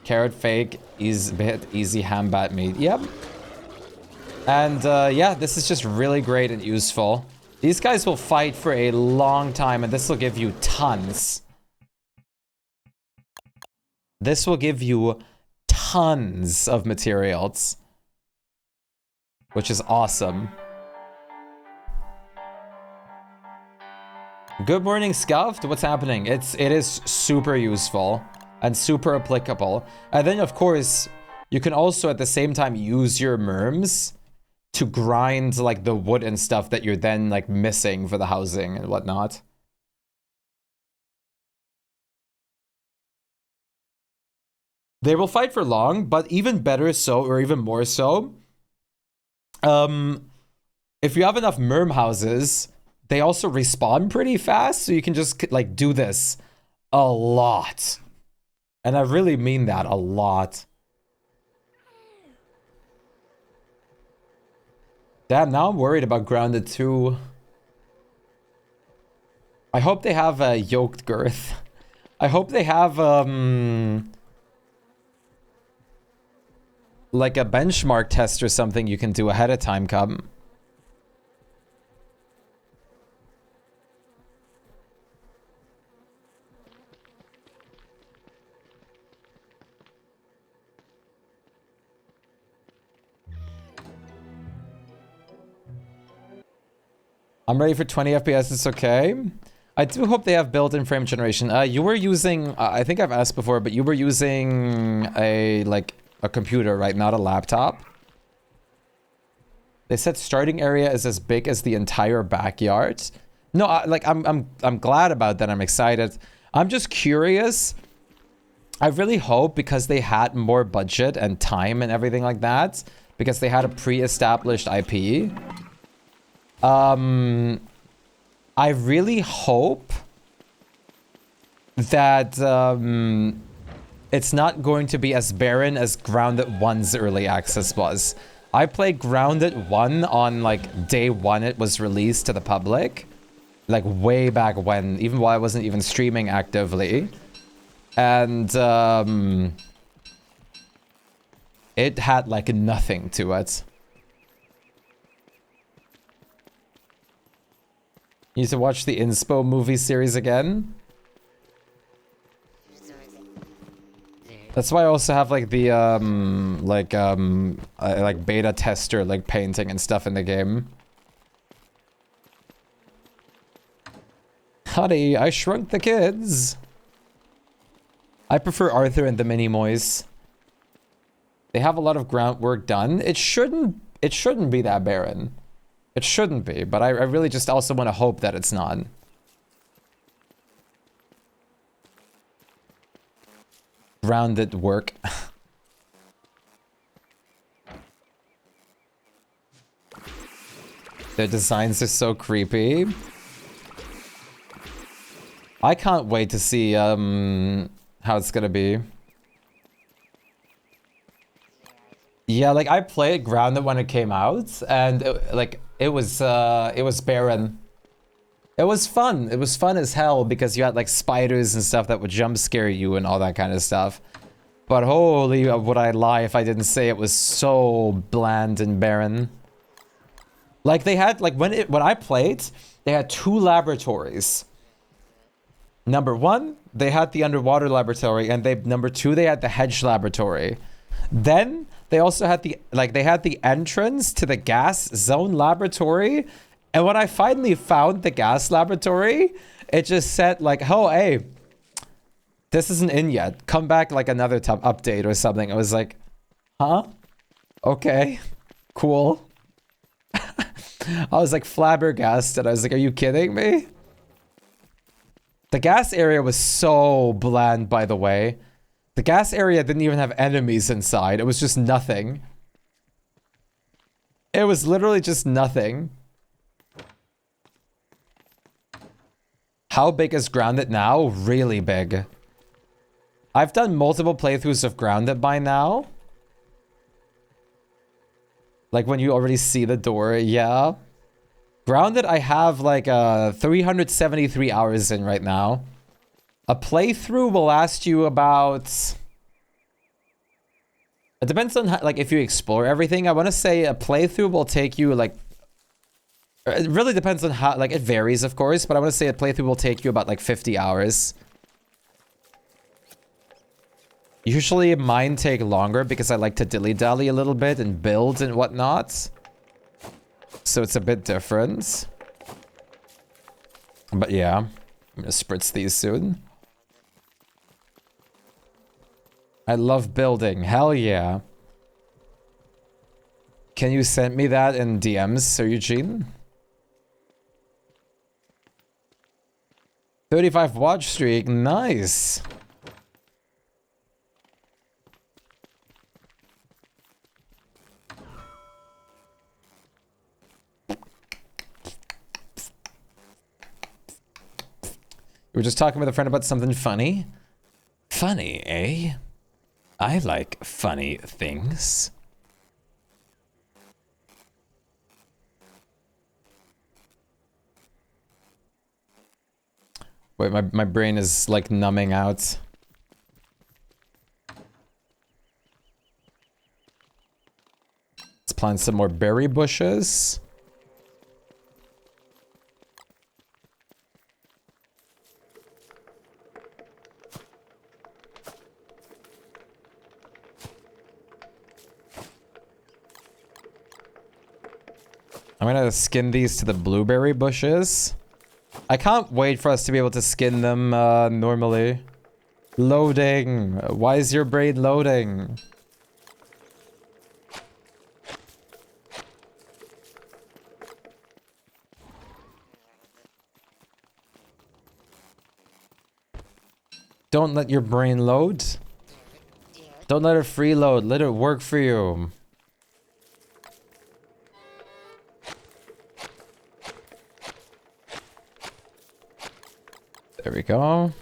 Carrot fake, easy ham bat meat. Yep. And yeah, this is just really great and useful. These guys will fight for a long time, and this will give you tons. This will give you tons of materials, which is awesome. Good morning, Scuffed. What's happening? It is super useful and super applicable. And then, of course, you can also at the same time use your merms to grind like the wood and stuff that you're then like missing for the housing and whatnot. They will fight for long, but even better so, or even more so, if you have enough merm houses, they also respawn pretty fast, so you can just like do this a lot. And I really mean that, a lot. Damn, now I'm worried about Grounded 2. I hope they have a yoked girth. I hope they have, like a benchmark test or something you can do ahead of time, come. I'm ready for 20 FPS, it's okay. I do hope they have built-in frame generation. You were using, I think I've asked before, but you were using a computer, right? Not a laptop. They said starting area is as big as the entire backyard. No, I'm glad about that. I'm excited. I'm just curious. I really hope, because they had more budget and time and everything like that, because they had a pre-established IP. I really hope that it's not going to be as barren as Grounded 1's early access was. I played Grounded 1 on like day 1 it was released to the public. Like way back when, even while I wasn't even streaming actively. And it had like nothing to it. You need to watch the Inspo movie series again. That's why I also have like the like beta tester like painting and stuff in the game. Honey, I shrunk the kids. I prefer Arthur and the Mini-Moys. They have a lot of groundwork done. It shouldn't be that barren. It shouldn't be, but I really just also want to hope that it's not. Grounded work. Their designs are so creepy. I can't wait to see how it's gonna be. Yeah, like I played Grounded when it came out, and it was barren. It was fun. It was fun as hell because you had like spiders and stuff that would jump scare you and all that kind of stuff. But holy, would I lie if I didn't say it was so bland and barren. Like they had like when I played, they had 2 laboratories. Number one, they had the underwater laboratory, and number two, they had the hedge laboratory. Then they also had the entrance to the gas zone laboratory. And when I finally found the gas laboratory, it just said like, oh, hey, this isn't in yet. Come back like another update or something. I was like, huh? Okay, cool. I was like flabbergasted. I was like, are you kidding me? The gas area was so bland, by the way. The gas area didn't even have enemies inside. It was just nothing. It was literally just nothing. How big is Grounded now? Really big. I've done multiple playthroughs of Grounded by now. Like when you already see the door, yeah. Grounded, I have like 373 hours in right now. A playthrough will last you about... It depends on how, like if you explore everything. I want to say a playthrough will take you like... It really depends on how, like it varies of course, but I want to say a playthrough will take you about like 50 hours. Usually mine take longer because I like to dilly-dally a little bit and build and whatnot. So it's a bit different. But yeah, I'm gonna spritz these soon. I love building. Hell yeah. Can you send me that in DMs, Sir Eugene? 35 watch streak. Nice. We were just talking with a friend about something funny. Funny, eh? I like funny things. Wait, my brain is like numbing out. Let's plant some more berry bushes. I'm gonna skin these to the blueberry bushes. I can't wait for us to be able to skin them normally. Loading. Why is your brain loading? Don't let your brain load. Don't let it freeload. Let it work for you. There we go.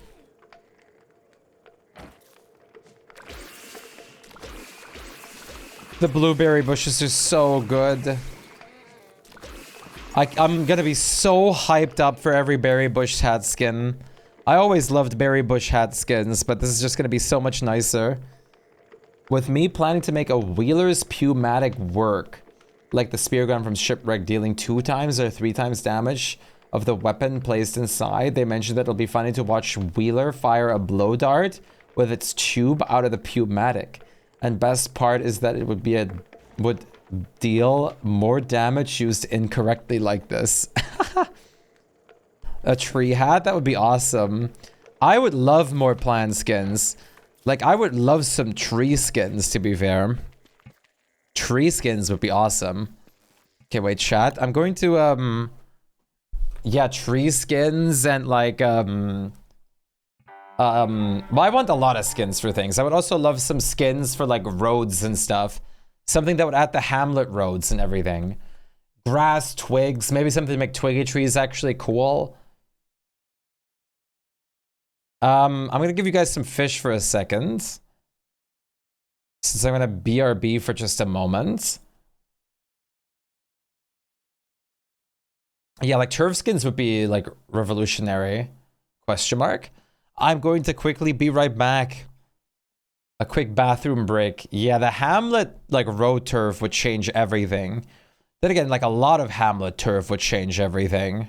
The blueberry bushes are so good. I'm gonna be so hyped up for every berry bush hat skin. I always loved berry bush hat skins, but this is just gonna be so much nicer. With me planning to make a Wheeler's Pneumatic work, like the spear gun from Shipwreck dealing 2 times or 3 times damage of the weapon placed inside, they mentioned that it'll be funny to watch Wheeler fire a blow dart with its tube out of the Pneumatic. And best part is that it would deal more damage used incorrectly like this. A tree hat? That would be awesome. I would love more plant skins. Like, I would love some tree skins, to be fair. Tree skins would be awesome. Okay, wait, chat. I'm going to, yeah, tree skins and like, well, I want a lot of skins for things. I would also love some skins for like roads and stuff. Something that would add the hamlet roads and everything. Grass, twigs, maybe something to make twiggy trees actually cool. I'm gonna give you guys some fish for a second. Since I'm gonna BRB for just a moment. Yeah, like turf skins would be like revolutionary. Question mark. I'm going to quickly be right back. A quick bathroom break. Yeah, the hamlet like road turf would change everything. Then again, like a lot of hamlet turf would change everything.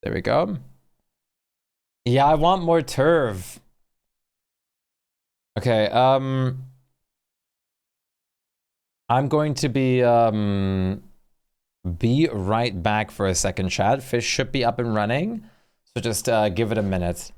There we go. Yeah, I want more turf. Okay, I'm going to be right back for a second, chat. Fish should be up and running, so just give it a minute.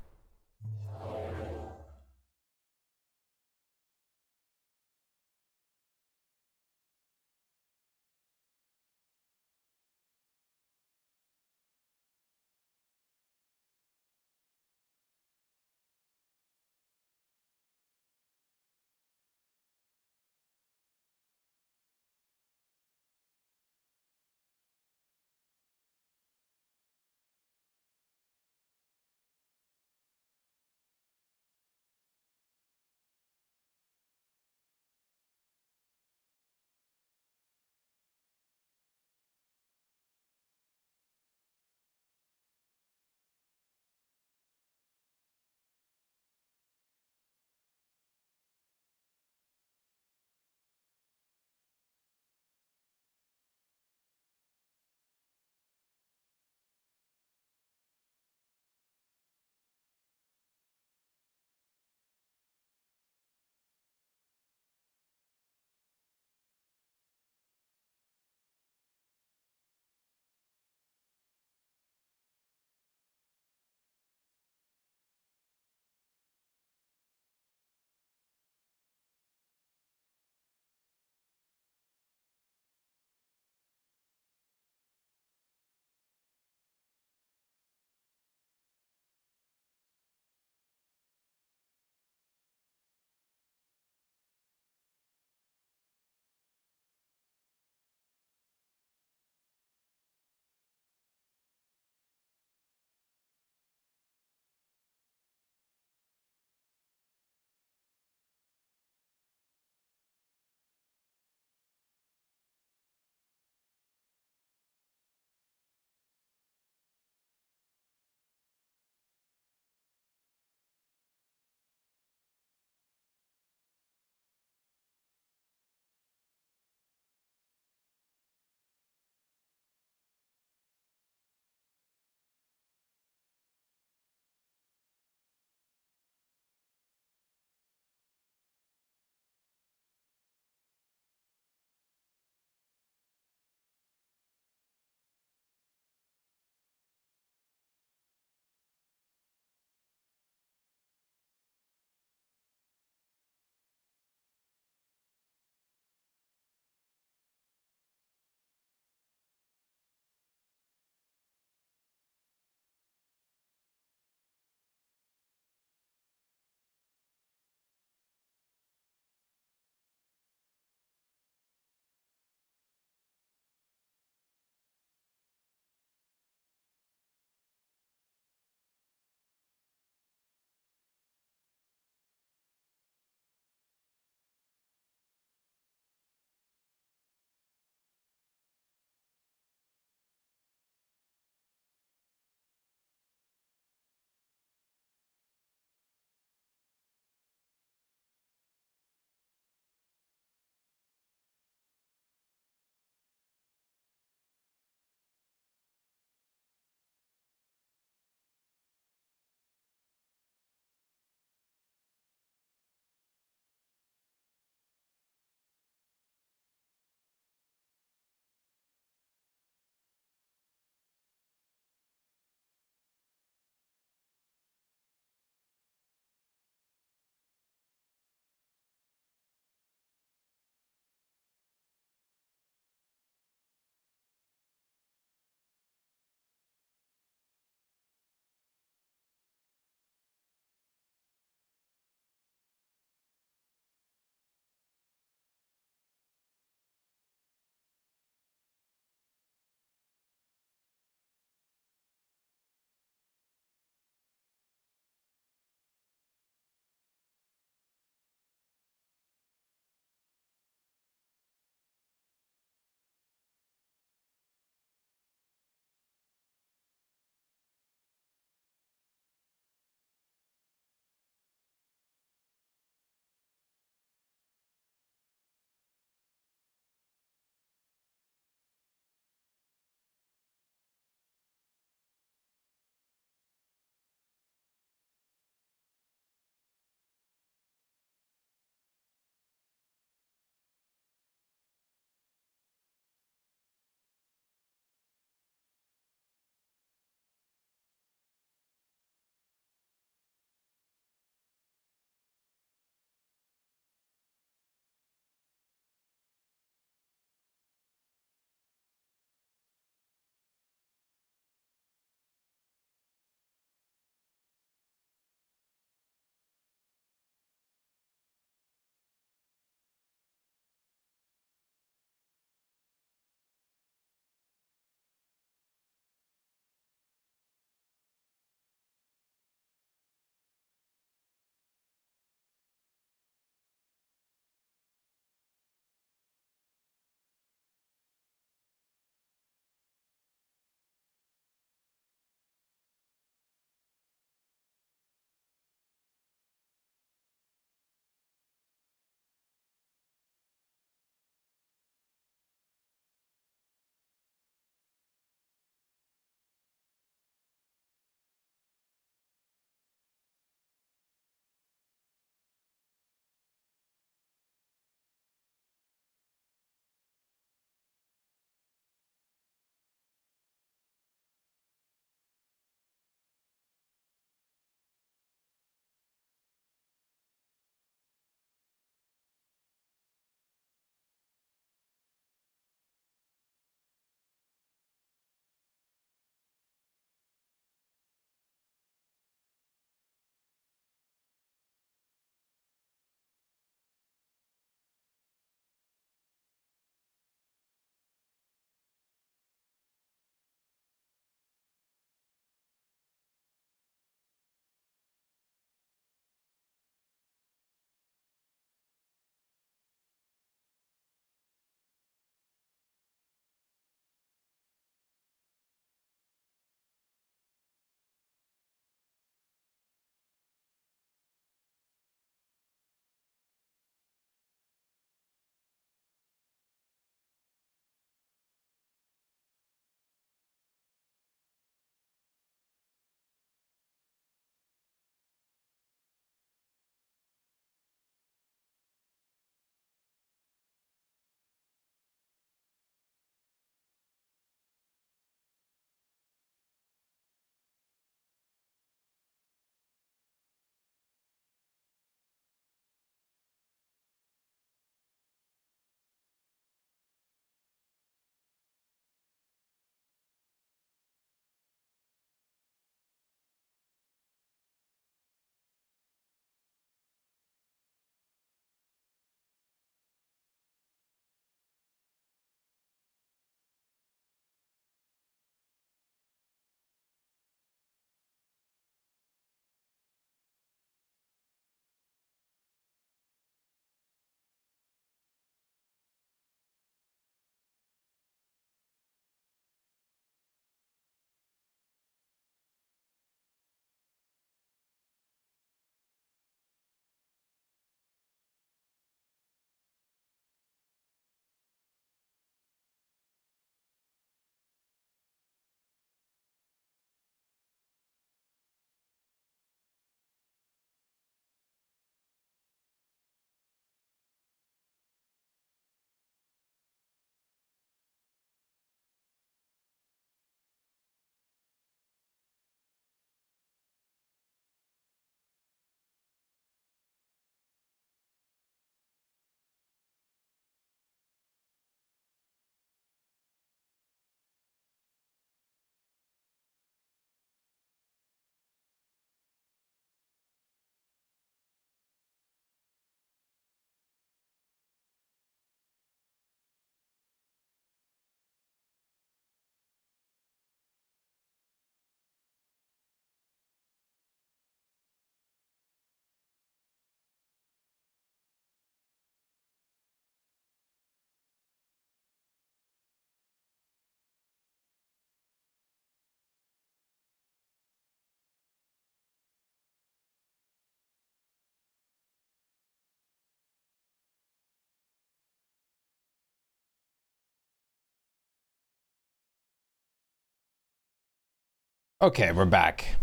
Okay, we're back.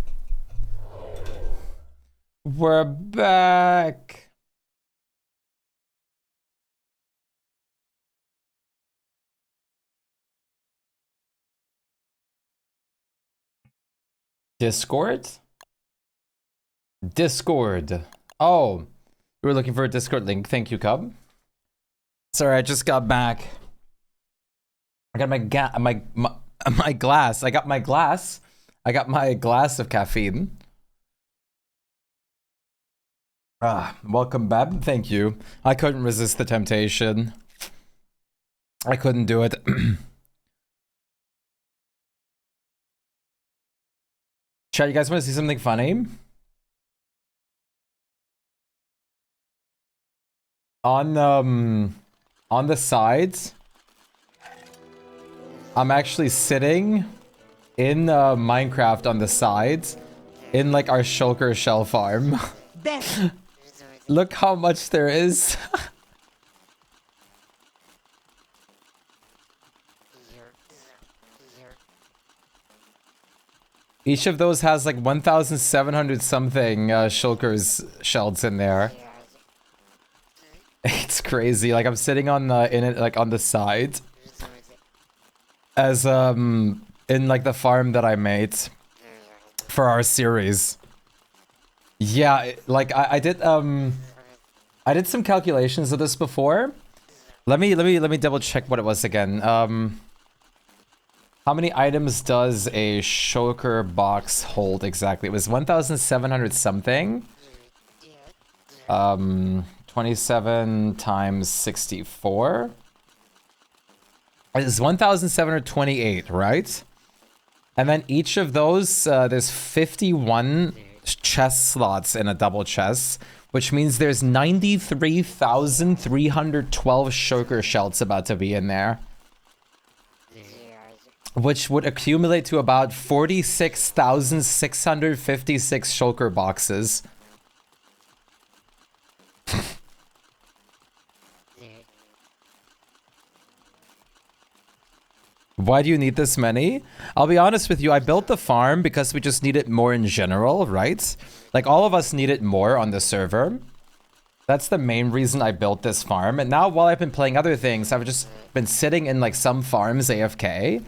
We're back. Discord? Discord. Oh, you were looking for a Discord link. Thank you, Cub. Sorry, I just got back. I got my glass. I got my glass. I got my glass of caffeine. Welcome, Beb. Thank you. I couldn't resist the temptation. I couldn't do it. Chat, you guys want to see something funny? On the sides, I'm actually sitting in Minecraft on the sides in like our shulker shell farm. Look how much there is. Each of those has like 1,700 something shulkers shells in there. It's crazy. Like I'm sitting on in it like on the side as in like the farm that I made for our series. Yeah, like I did some calculations of this before. Let me double check what it was again. How many items does a shulker box hold exactly? It was 1,700 something. 27 times 64 is 1,728, right? And then each of those, there's 51 chest slots in a double chest, which means there's 93,312 shulker shells about to be in there, which would accumulate to about 46,656 shulker boxes. Why do you need this many? I'll be honest with you, I built the farm because we just need it more in general, right? Like all of us need it more on the server. That's the main reason I built this farm. And now while I've been playing other things, I've just been sitting in like some farms AFK.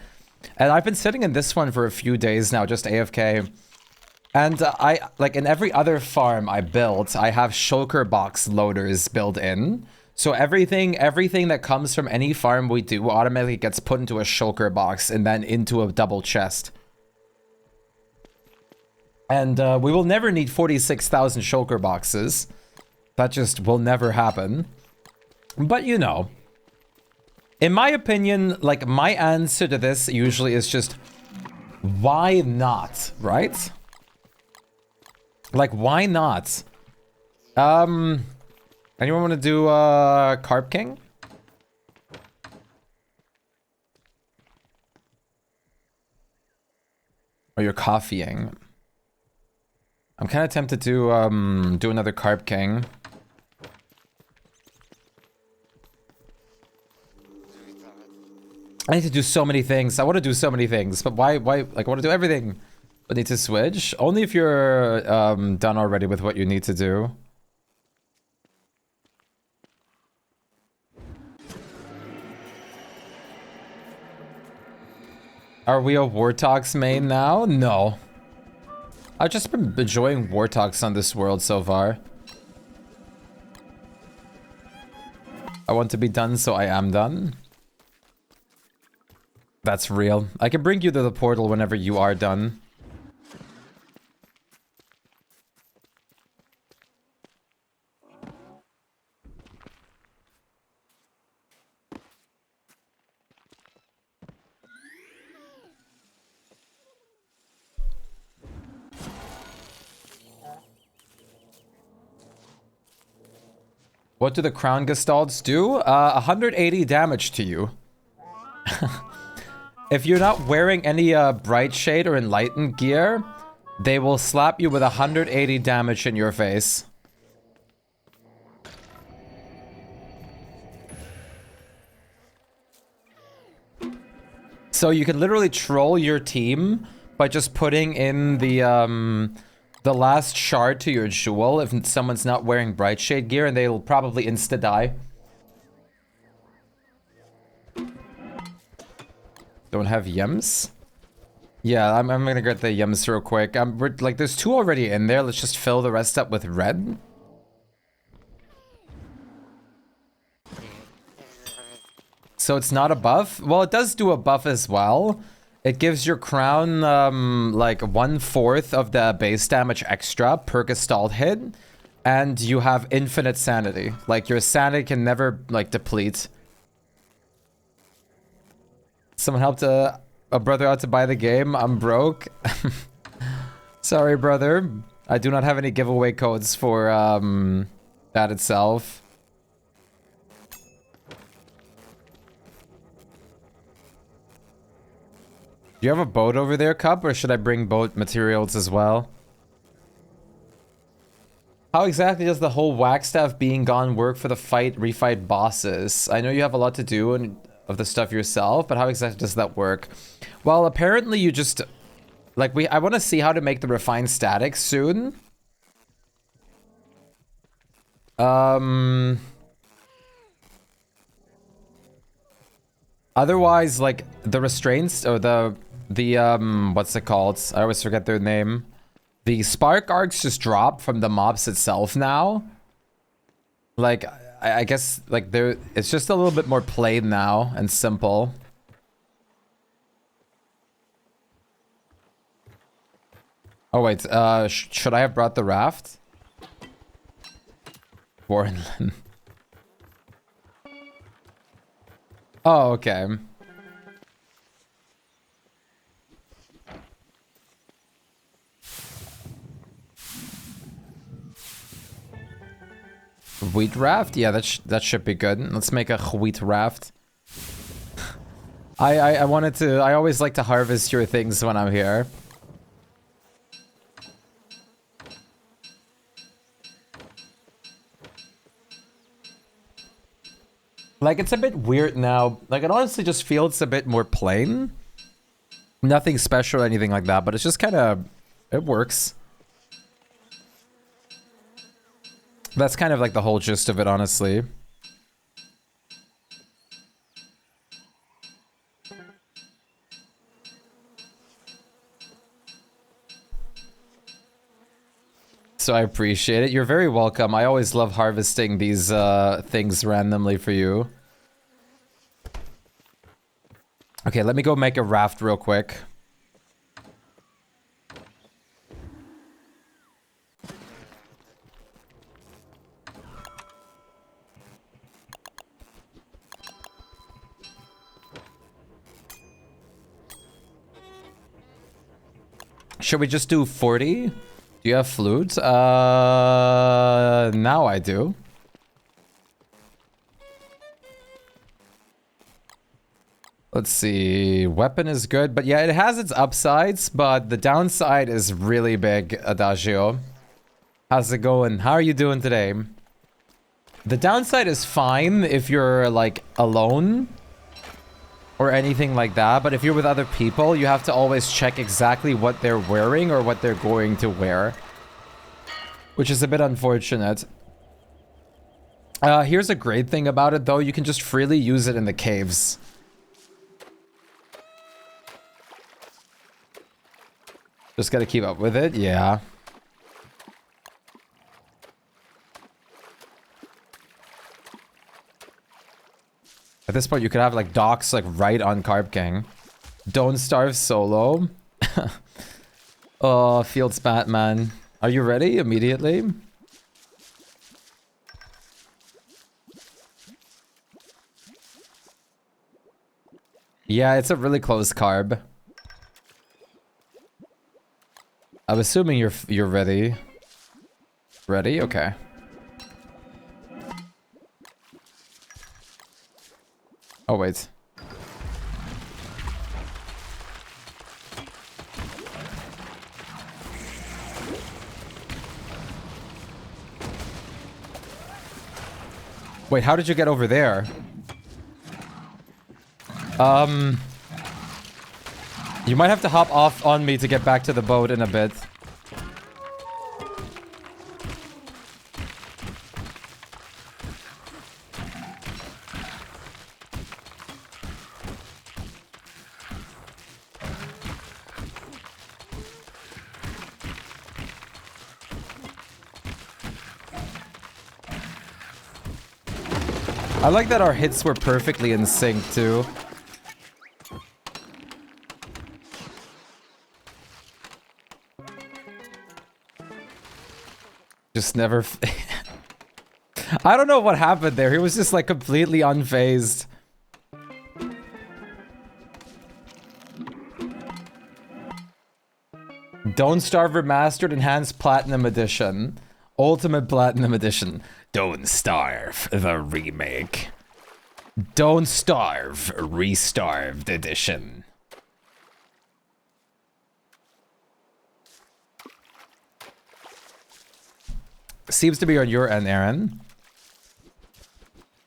And I've been sitting in this one for a few days now, just AFK. And I, like in every other farm I built, I have shulker box loaders built in. So everything that comes from any farm we do automatically gets put into a shulker box and then into a double chest. And we will never need 46,000 shulker boxes. That just will never happen. But you know, in my opinion, like my answer to this usually is just, why not, right? Like, why not? Anyone want to do Carp King? Or you're coffeeing? I'm kind of tempted to do another Carp King. I need to do so many things. I want to do so many things, but why? Like, I want to do everything. But need to switch? Only if you're done already with what you need to do. Are we a Wartox main now? No. I've just been enjoying Wartox on this world so far. I want to be done, so I am done. That's real. I can bring you to the portal whenever you are done. What do the crown gestalts do? 180 damage to you. If you're not wearing any bright shade or enlightened gear, they will slap you with 180 damage in your face. So you can literally troll your team by just putting in the last shard to your jewel if someone's not wearing bright shade gear, and they'll probably insta die. Don't have yems? Yeah, I'm gonna get the yems real quick. Like, there's 2 already in there. Let's just fill the rest up with red. So it's not a buff? Well, it does do a buff as well. It gives your crown, like, 1/4 of the base damage extra per gestalt hit. And you have infinite sanity. Like, your sanity can never, like, deplete. Someone helped a brother out to buy the game. I'm broke. Sorry, brother. I do not have any giveaway codes for, that itself. Do you have a boat over there, Cup, or should I bring boat materials as well? How exactly does the whole Wagstaff being gone work for the refight bosses? I know you have a lot to do of the stuff yourself, but how exactly does that work? Well, apparently you just... Like, I want to see how to make the refined static soon. Otherwise, like, the restraints, or the what's it called? I always forget their name. The spark arcs just drop from the mobs itself now. Like, I guess, like, it's just a little bit more plain now and simple. Oh, wait, should I have brought the raft? Warrenland. Oh, okay. Wheat raft? Yeah, that should be good. Let's make a wheat raft. I always like to harvest your things when I'm here. Like, it's a bit weird now. Like, it honestly just feels a bit more plain. Nothing special or anything like that, but it's just kind of... It works. That's kind of like the whole gist of it, honestly. So I appreciate it. You're very welcome. I always love harvesting these things randomly for you. Okay, let me go make a raft real quick. Should we just do 40? Do you have flute? Now I do. Let's see. Weapon is good, but yeah, it has its upsides, but the downside is really big, Adagio. How's it going? How are you doing today? The downside is fine if you're, like, alone or anything like that, but if you're with other people, you have to always check exactly what they're wearing or what they're going to wear, which is a bit unfortunate. Here's a great thing about it, though. You can just freely use it in the caves. Just gotta keep up with it, yeah. At this point, you could have, like, docks, like, right on Carb King. Don't starve solo. Oh, Fields Batman. Are you ready immediately? Yeah, it's a really close carb. I'm assuming you're ready. Ready? Okay. Oh, wait. Wait, how did you get over there? You might have to hop off on me to get back to the boat in a bit. I like that our hits were perfectly in sync too. Just never... I don't know what happened there. He was just like completely unfazed. Don't Starve Remastered Enhanced Platinum Edition. Ultimate Platinum Edition. Don't Starve the Remake. Don't Starve Restarved Edition. Seems to be on your end, Aaron.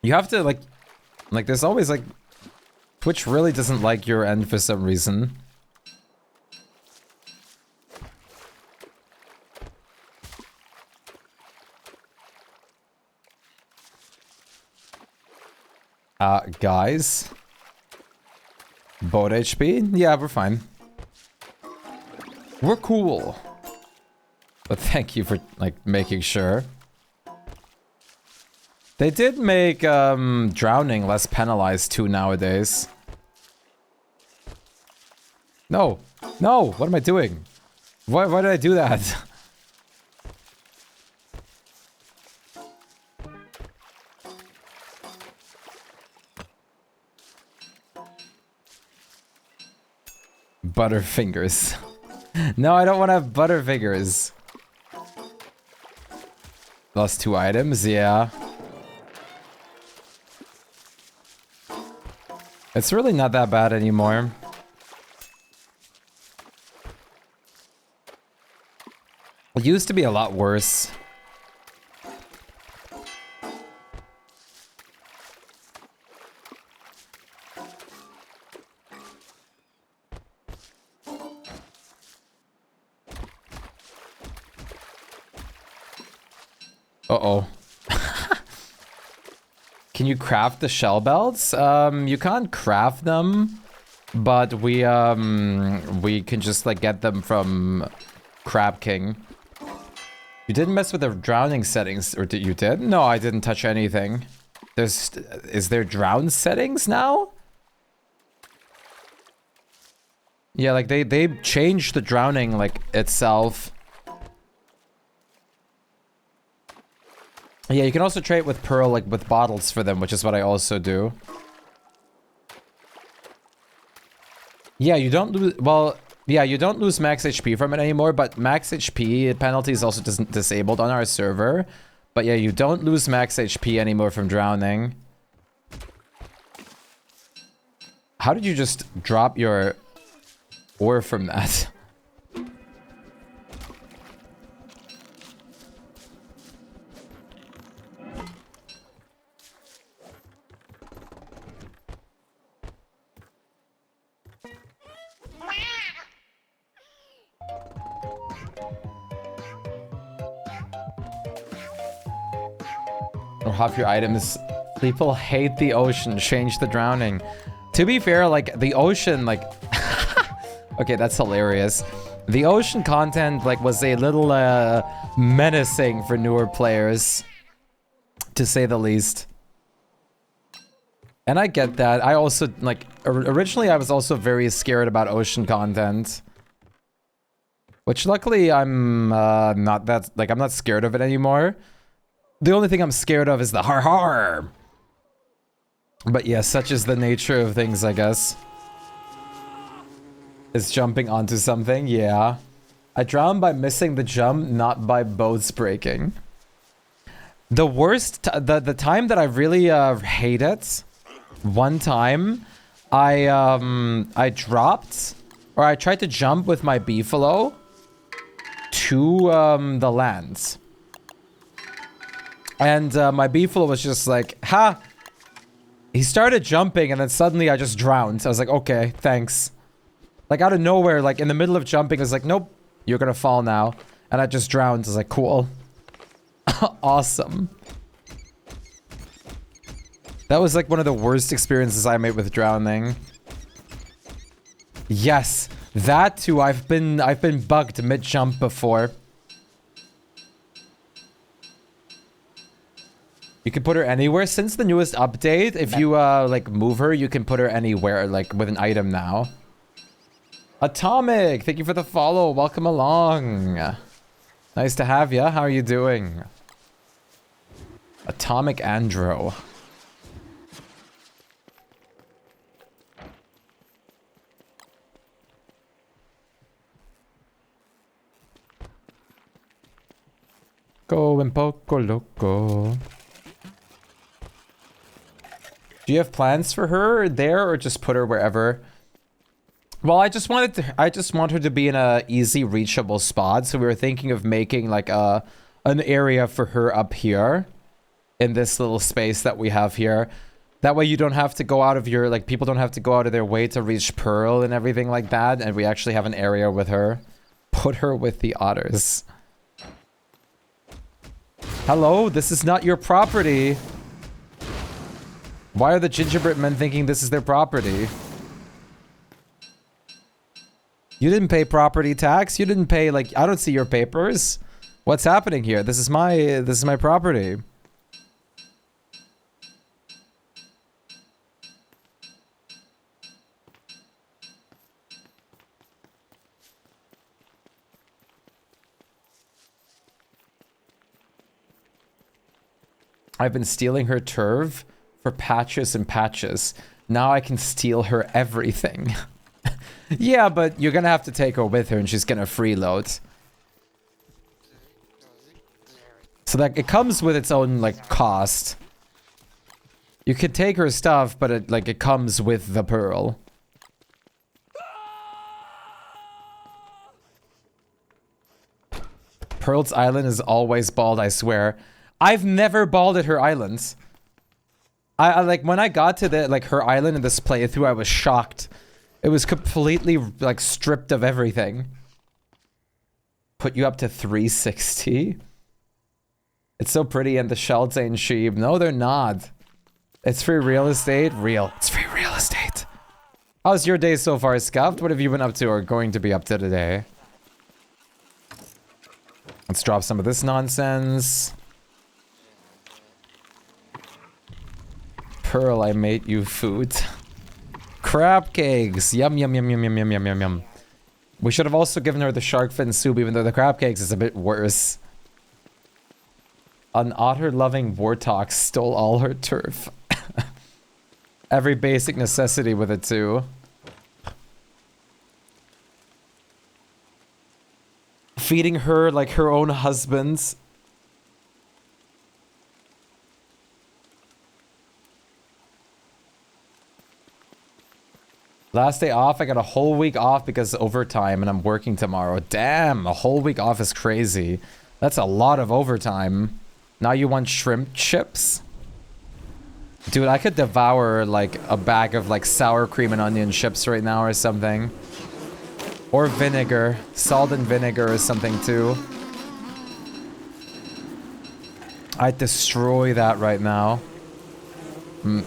You have to like there's always like Twitch really doesn't like your end for some reason. Guys. Boat HP? Yeah, we're fine. We're cool. But thank you for, like, making sure. They did make, drowning less penalized too nowadays. No. No! What am I doing? Why did I do that? Butterfingers. No, I don't want to have Butterfingers. Lost 2 items, yeah. It's really not that bad anymore. It used to be a lot worse. Uh-oh. Can you craft the shell belts? You can't craft them, but we can just like get them from Crab King. You didn't mess with the drowning settings, or you did? No, I didn't touch anything. Is there drown settings now? Yeah, like they changed the drowning like itself. Yeah, you can also trade with Pearl, like, with bottles for them, which is what I also do. Yeah, you don't lose... Well, yeah, you don't lose max HP from it anymore, but max HP penalty is also disabled on our server. But yeah, you don't lose max HP anymore from drowning. How did you just drop your ore from that? Or half your items. People hate the ocean. Change the drowning. To be fair, like, the ocean, like... Okay, that's hilarious. The ocean content, like, was a little, menacing for newer players. To say the least. And I get that. I also, like, originally I was also very scared about ocean content. Which, luckily, I'm, not that... Like, I'm not scared of it anymore. The only thing I'm scared of is the har. But yeah, such is the nature of things, I guess. Is jumping onto something, yeah. I drowned by missing the jump, not by boats breaking. The worst, the time that I really hate it, one time, I dropped, or I tried to jump with my beefalo to the land. And my beefalo was just like, ha! He started jumping and then suddenly I just drowned. I was like, okay, thanks. Like out of nowhere, like in the middle of jumping, it's like, nope, you're gonna fall now. And I just drowned. I was like, cool. Awesome. That was like one of the worst experiences I made with drowning. Yes, that too. I've been bugged mid-jump before. You can put her anywhere since the newest update. If you like move her, you can put her anywhere, like with an item now. Atomic, thank you for the follow. Welcome along. Nice to have ya. How are you doing? Atomic Andro. Go and poco loco. Do you have plans for her there, or just put her wherever? Well, I just want her to be in a easy reachable spot. So we were thinking of making like an area for her up here in this little space that we have here. That way you don't have to go out of your, like, people don't have to go out of their way to reach Pearl and everything like that. And we actually have an area with her. Put her with the otters. Hello, this is not your property. Why are the gingerbread men thinking this is their property? You didn't pay property tax. You didn't pay, like, I don't see your papers. What's happening here? This is my property. I've been stealing her turf for patches and patches. Now I can steal her everything. Yeah, but you're gonna have to take her with her and she's gonna freeload. So that it comes with its own, like, cost. You could take her stuff, but it comes with the pearl. Pearl's island is always bald, I swear. I've never balled at her islands. I like, when I got to the, like, her island in this playthrough, I was shocked. It was completely, like, stripped of everything. Put you up to 360? It's so pretty and the shells ain't cheap. No, they're not. It's free real estate? Real. It's free real estate. How's your day so far, Scuffed? What have you been up to or going to be up to today? Let's drop some of this nonsense. Pearl, I made you food. Crab cakes. Yum, yum, yum, yum, yum, yum, yum, yum, yum. We should have also given her the shark fin soup, even though the crab cakes is a bit worse. An otter-loving warthog stole all her turf. Every basic necessity with it, too. Feeding her like her own husband. Last day off, I got a whole week off because overtime and I'm working tomorrow. Damn, a whole week off is crazy. That's a lot of overtime. Now you want shrimp chips? Dude, I could devour like a bag of like sour cream and onion chips right now or something. Or vinegar. Salt and vinegar or something too. I'd destroy that right now.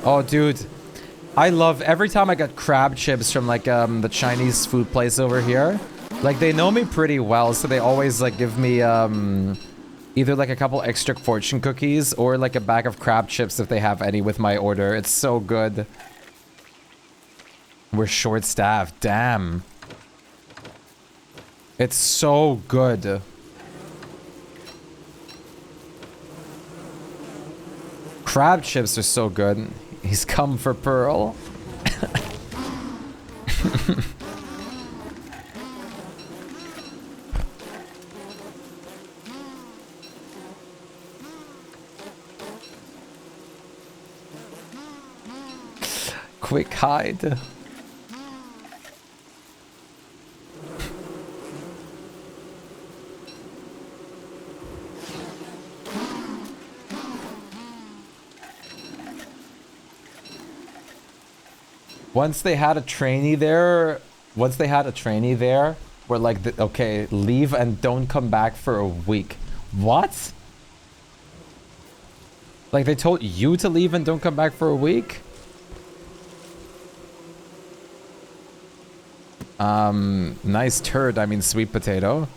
Oh, dude. I love every time I get crab chips from like the Chinese food place over here. Like they know me pretty well, so they always like give me either like a couple extra fortune cookies or like a bag of crab chips if they have any with my order. It's so good. We're short-staffed. Damn. It's so good. Crab chips are so good. He's come for Pearl. Quick hide. Once they had a trainee there, once they had a trainee there, where like, okay, leave and don't come back for a week. What? Like they told you to leave and don't come back for a week? Nice turd, I mean sweet potato.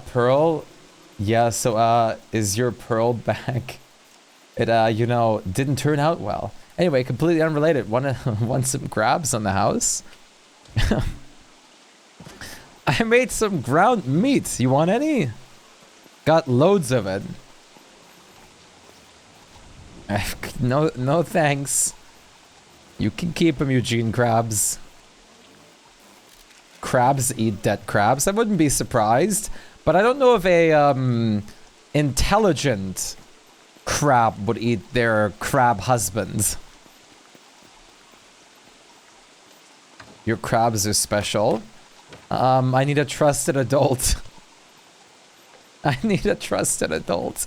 Pearl? Yeah, so, is your Pearl back? It, you know, didn't turn out well. Anyway, completely unrelated. Want some crabs on the house? I made some ground meat. You want any? Got loads of it. No thanks. You can keep them, Eugene Krabs. Crabs eat dead crabs. I wouldn't be surprised. But I don't know if a, intelligent crab would eat their crab husband. Your crabs are special. I need a trusted adult. I need a trusted adult.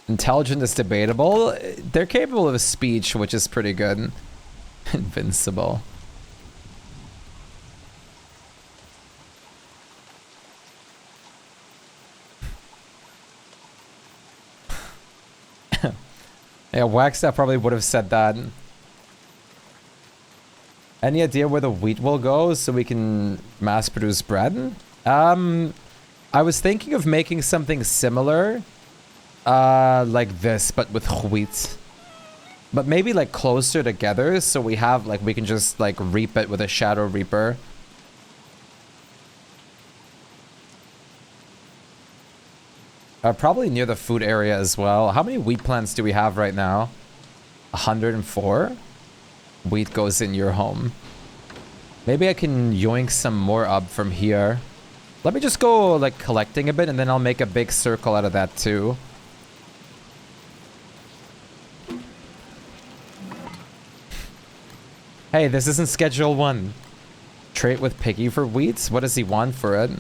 Intelligent is debatable. They're capable of speech, which is pretty good. Invincible. Yeah, Waxstaff probably would have said that. Any idea where the wheat will go so we can mass produce bread? I was thinking of making something similar, like this, but with wheat. But maybe like closer together so we have, like, we can just like reap it with a Shadow Reaper. Probably near the food area as well. How many wheat plants do we have right now? 104? Wheat goes in your home. Maybe I can yoink some more up from here. Let me just go like collecting a bit and then I'll make a big circle out of that too. Hey, this isn't schedule 1. Trade with Piggy for wheat? What does he want for it?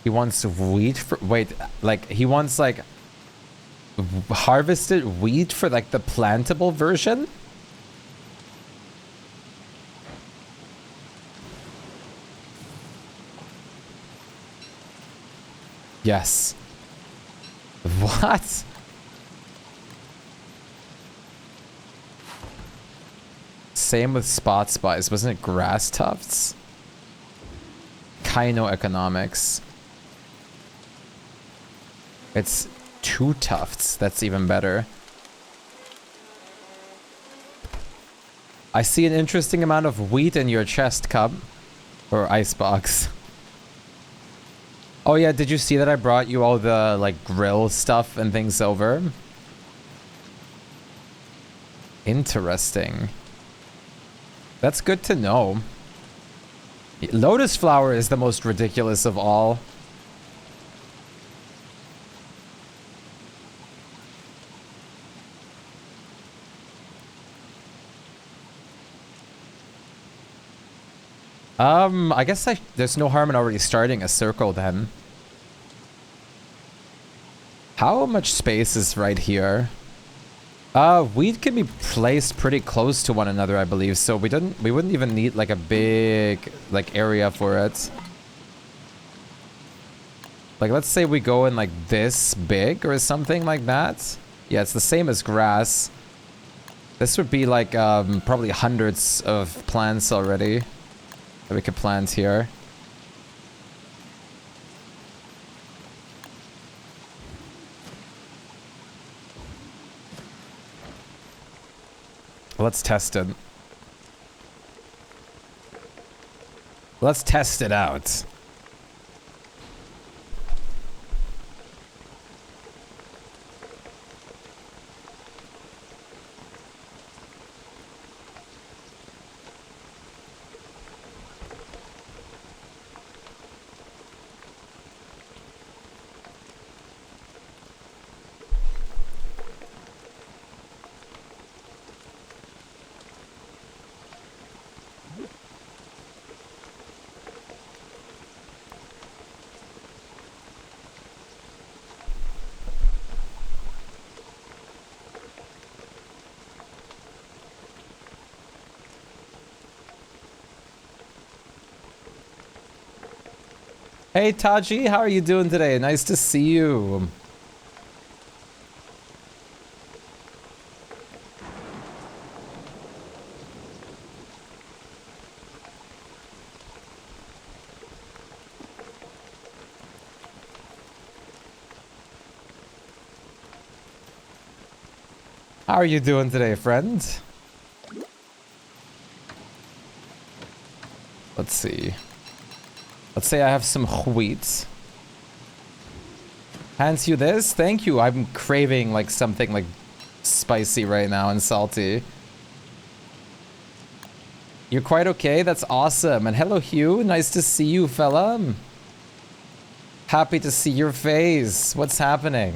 He wants wheat for... Wait, like, he wants, like, harvested wheat for, like, the plantable version? Yes. What? Same with spot spice. Wasn't it grass tufts? Kaino economics. It's 2 tufts. That's even better. I see an interesting amount of wheat in your chest, Cub. Or icebox. Oh yeah, did you see that I brought you all the, like, grill stuff and things over? Interesting. That's good to know. Lotus flower is the most ridiculous of all. I guess there's no harm in already starting a circle then. How much space is right here? Wheat can be placed pretty close to one another, I believe, so we wouldn't even need like a big like area for it. Like, let's say we go in like this big or something like that. Yeah, it's the same as grass. This would be like probably hundreds of plants already that we could plant here. Let's test it. Let's test it out. Hey Taji, how are you doing today? Nice to see you. How are you doing today, friend? Let's see. Let's say I have some wheat. Hands you this? Thank you. I'm craving like something like spicy right now and salty. You're quite okay? That's awesome. And hello, Hugh. Nice to see you, fella. Happy to see your face. What's happening?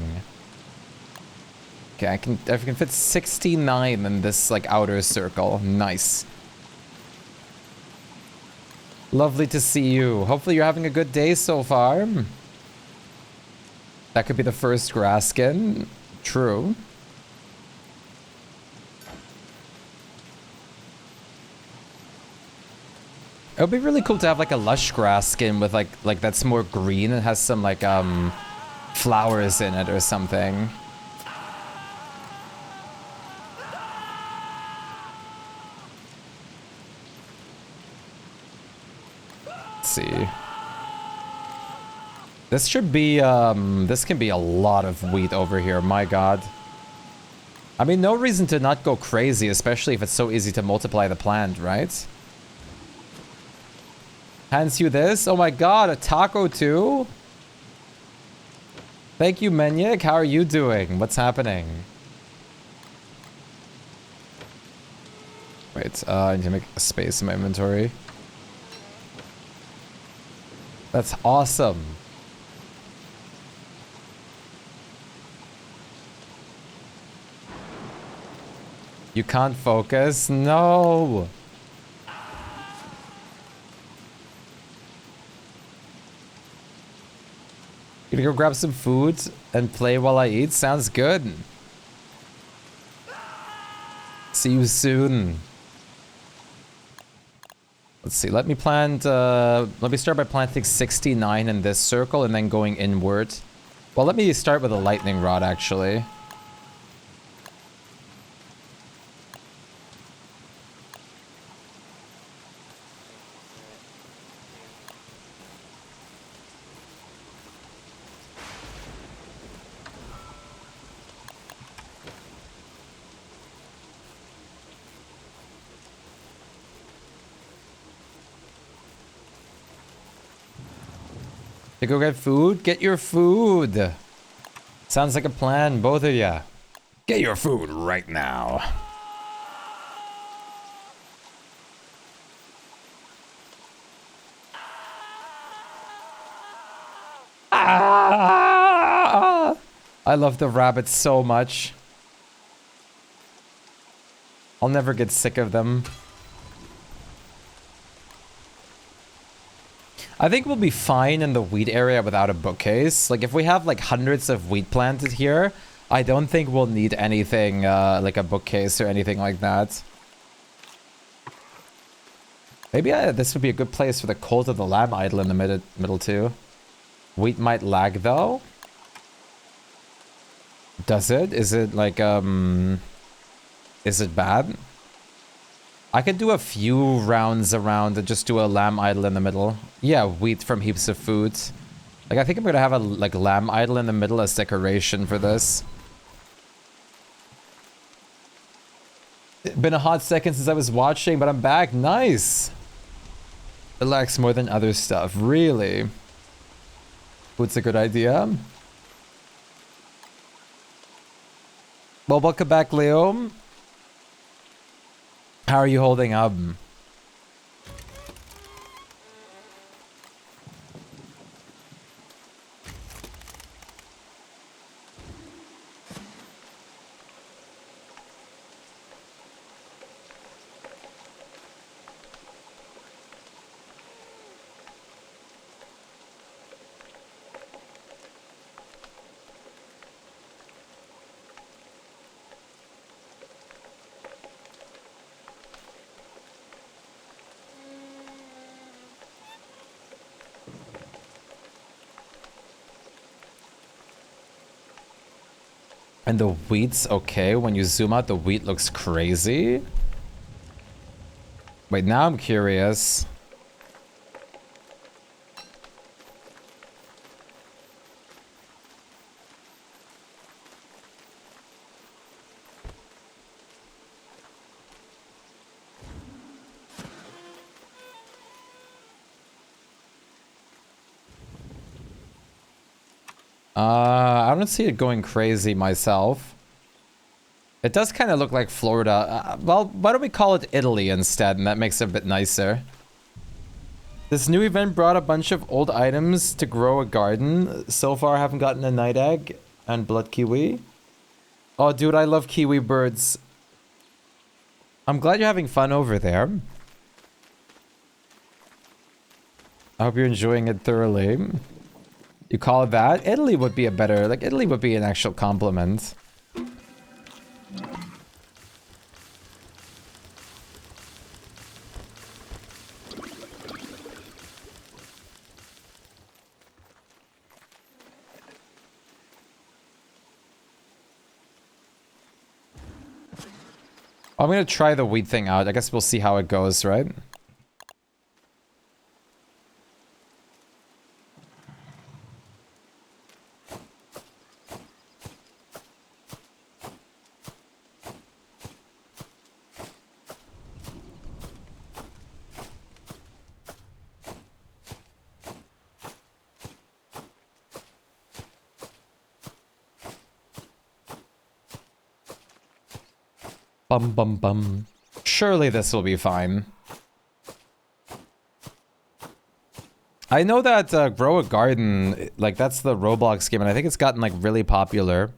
Okay, I can fit 69 in this like outer circle. Nice. Lovely to see you. Hopefully you're having a good day so far. That could be the first grass skin. True. It would be really cool to have like a lush grass skin with like that's more green and has some like flowers in it or something. Let's see. This should be this can be a lot of wheat over here, my god. I mean, no reason to not go crazy, especially if it's so easy to multiply the plant, right? Hands you this? Oh my god, a taco too? Thank you, Menyik. How are you doing? What's happening? Wait, I need to make a space in my inventory. That's awesome. You can't focus? No! Gonna go grab some food and play while I eat? Sounds good. See you soon. Let's see, let me start by planting 69 in this circle and then going inward. Well, let me start with a lightning rod, actually. To go get food? Get your food! Sounds like a plan, both of ya. Get your food right now. Ah! I love the rabbits so much. I'll never get sick of them. I think we'll be fine in the wheat area without a bookcase. Like, if we have, like, hundreds of wheat planted here, I don't think we'll need anything, like a bookcase or anything like that. Maybe this would be a good place for the Cult of the Lamb idol in the middle, too. Wheat might lag, though. Does it? Is it, like, is it bad? I could do a few rounds around and just do a lamb idol in the middle. Yeah, wheat from heaps of food. Like, I think I'm gonna have a, like, lamb idol in the middle as decoration for this. It's been a hot second since I was watching, but I'm back. Nice! Relax more than other stuff. Really? Food's a good idea. Well, welcome back, Leo. How are you holding up? And the wheat's okay. When you zoom out, the wheat looks crazy. Wait, now I'm curious. I don't see it going crazy myself. It does kind of look like Florida. Well, why don't we call it Italy instead, and that makes it a bit nicer. This new event brought a bunch of old items to grow a garden. So far, I haven't gotten a night egg and blood kiwi. Oh, dude, I love kiwi birds. I'm glad you're having fun over there. I hope you're enjoying it thoroughly. You call it that? Italy would be a better, like, Italy would be an actual compliment. I'm gonna try the wheat thing out. I guess we'll see how it goes, right? Bum bum bum. Surely this will be fine. I know that Grow a Garden, like that's the Roblox game, and I think it's gotten like really popular.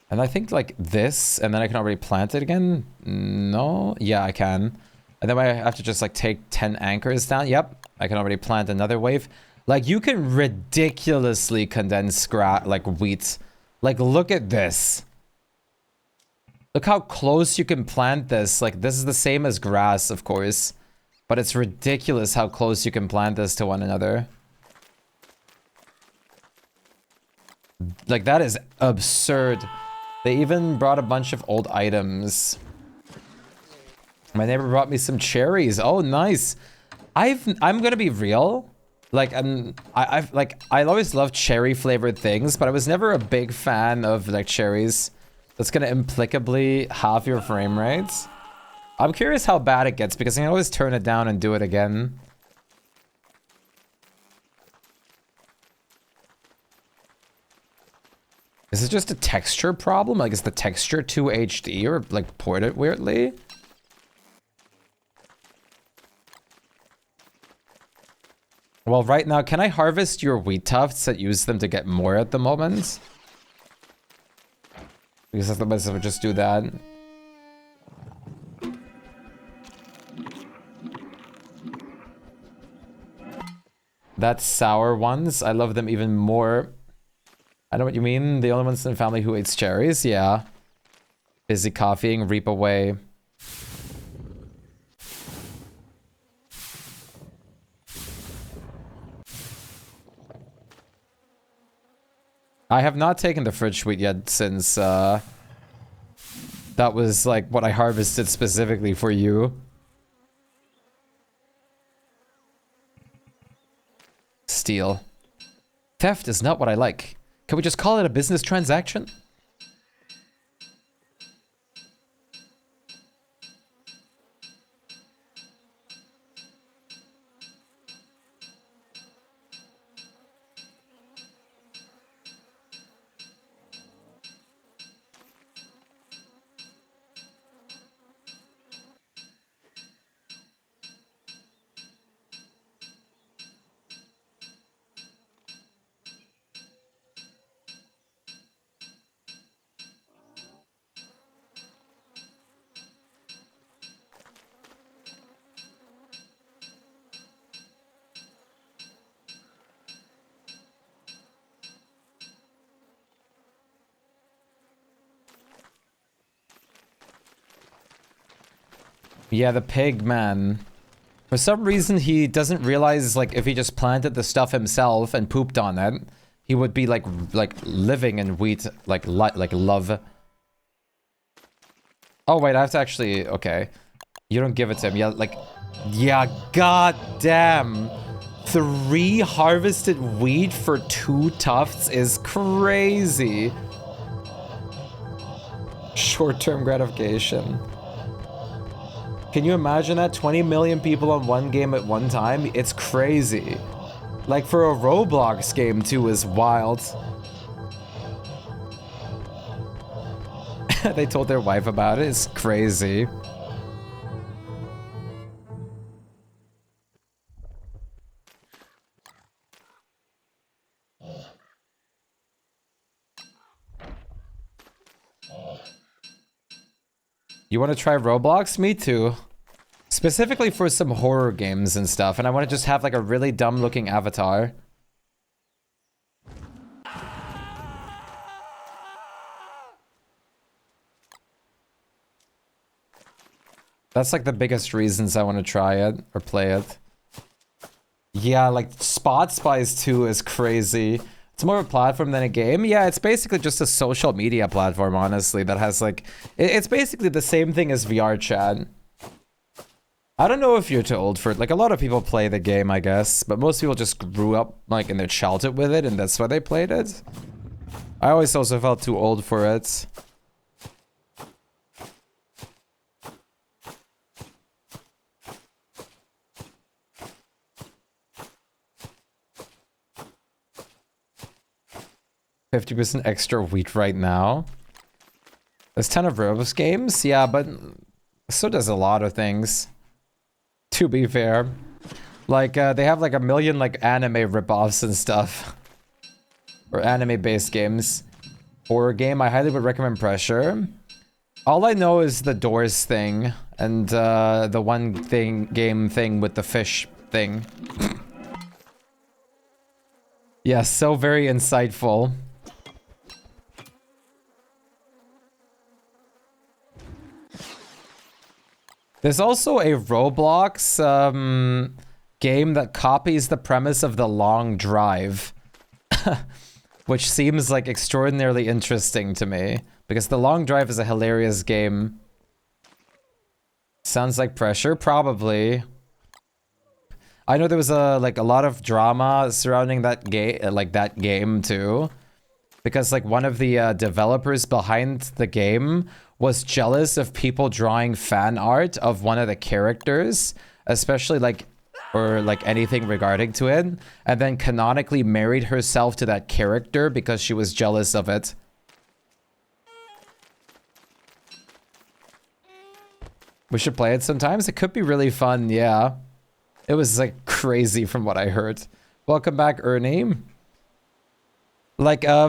And I think like this, and then I can already plant it again? No? Yeah, I can. And then I have to just like take 10 anchors down. Yep, I can already plant another wave. Like you can ridiculously condense like wheat. Like look at this. Look how close you can plant this. Like this is the same as grass, of course. But it's ridiculous how close you can plant this to one another. Like that is absurd. They even brought a bunch of old items. My neighbor brought me some cherries. Oh, nice. I'm gonna be real. Like, I always loved cherry flavored things, but I was never a big fan of like cherries. That's gonna implicably halve your frame rates. I'm curious how bad it gets because I can always turn it down and do it again. Is it just a texture problem? Like, is the texture too HD or like ported weirdly? Well, right now, can I harvest your wheat tufts and use them to get more at the moment? Because I thought I would just do that. That's sour ones. I love them even more. I know what you mean. The only ones in the family who eats cherries. Yeah. Busy copying. Reap away. I have not taken the fridge wheat yet since that was like what I harvested specifically for you. Steal. Theft is not what I like. Can we just call it a business transaction? Yeah, the pig man. For some reason, he doesn't realize, like, if he just planted the stuff himself and pooped on it, he would be, like living in wheat, like love. Oh, wait, I have to actually... Okay. You don't give it to him. Yeah, like... Yeah, god damn. 3 harvested wheat for 2 tufts is crazy. Short-term gratification. Can you imagine that? 20 million people on one game at one time? It's crazy. Like, for a Roblox game, too, is wild. They told their wife about it. It's crazy. You want to try Roblox? Me too. Specifically for some horror games and stuff, and I want to just have like a really dumb looking avatar. That's like the biggest reasons I want to try it or play it. Yeah, like Spot Spies 2 is crazy. It's more of a platform than a game. Yeah, it's basically just a social media platform, honestly, that has like... It's basically the same thing as VR chat. I don't know if you're too old for it. Like, a lot of people play the game, I guess. But most people just grew up, like, in their childhood with it, and that's why they played it. I always also felt too old for it. $50% extra wheat right now. There's a ton of Roblox games, yeah, but so does a lot of things. To be fair, like they have like a million like anime ripoffs and stuff, or anime-based games. Horror game, I highly would recommend Pressure. All I know is the Doors thing and the one game thing with the fish thing. Yeah, so very insightful. There's also a Roblox game that copies the premise of The Long Drive. Which seems like extraordinarily interesting to me. Because The Long Drive is a hilarious game. Sounds like Pressure? Probably. I know there was a lot of drama surrounding that game too. Because like one of the developers behind the game was jealous of people drawing fan art of one of the characters, especially or anything regarding to it, and then canonically married herself to that character because she was jealous of it. We should play it sometimes. It could be really fun, yeah. It was like crazy from what I heard. Welcome back, Ernie. Like, I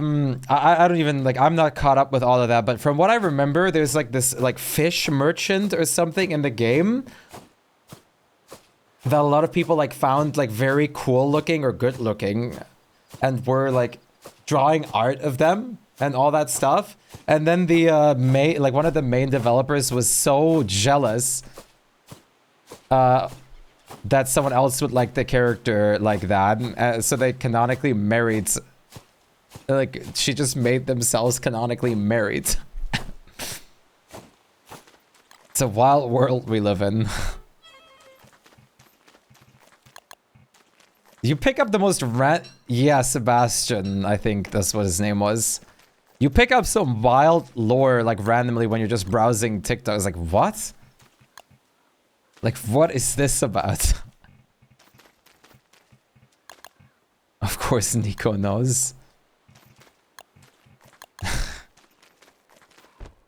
don't even, like, I'm not caught up with all of that, but from what I remember, there's like this, like, fish merchant or something in the game that a lot of people, like, found, like, very cool looking or good looking and were, like, drawing art of them and all that stuff. And then the, one of the main developers was so jealous, that someone else would like the character like that. So they canonically married... Like, she just made themselves canonically married. It's a wild world we live in. You pick up the most Yeah, Sebastian, I think that's what his name was. You pick up some wild lore, like, randomly when you're just browsing TikTok. It's like, what? Like, what is this about? Of course Nico knows.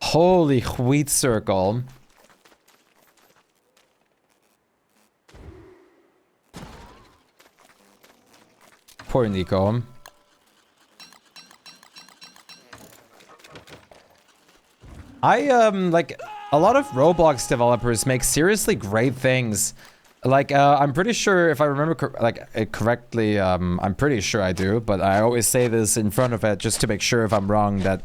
Holy wheat circle. Poor Nico. Like, a lot of Roblox developers make seriously great things. Like, I'm pretty sure, if I remember correctly, I'm pretty sure I do, but I always say this in front of it just to make sure if I'm wrong that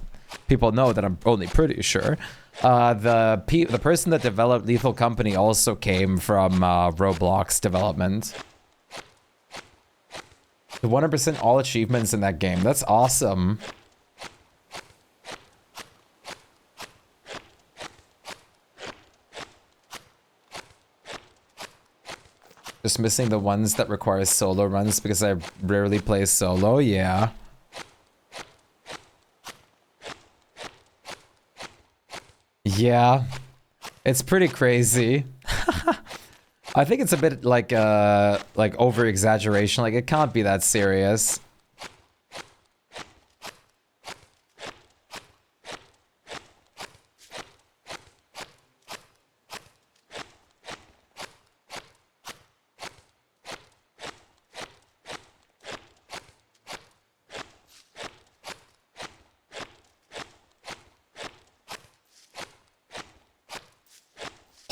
people know that I'm only pretty sure. The person that developed Lethal Company also came from Roblox development. The 100% all achievements in that game. That's awesome. Just missing the ones that require solo runs because I rarely play solo. Yeah. Yeah. It's pretty crazy. I think it's a bit like over exaggeration. Like it can't be that serious.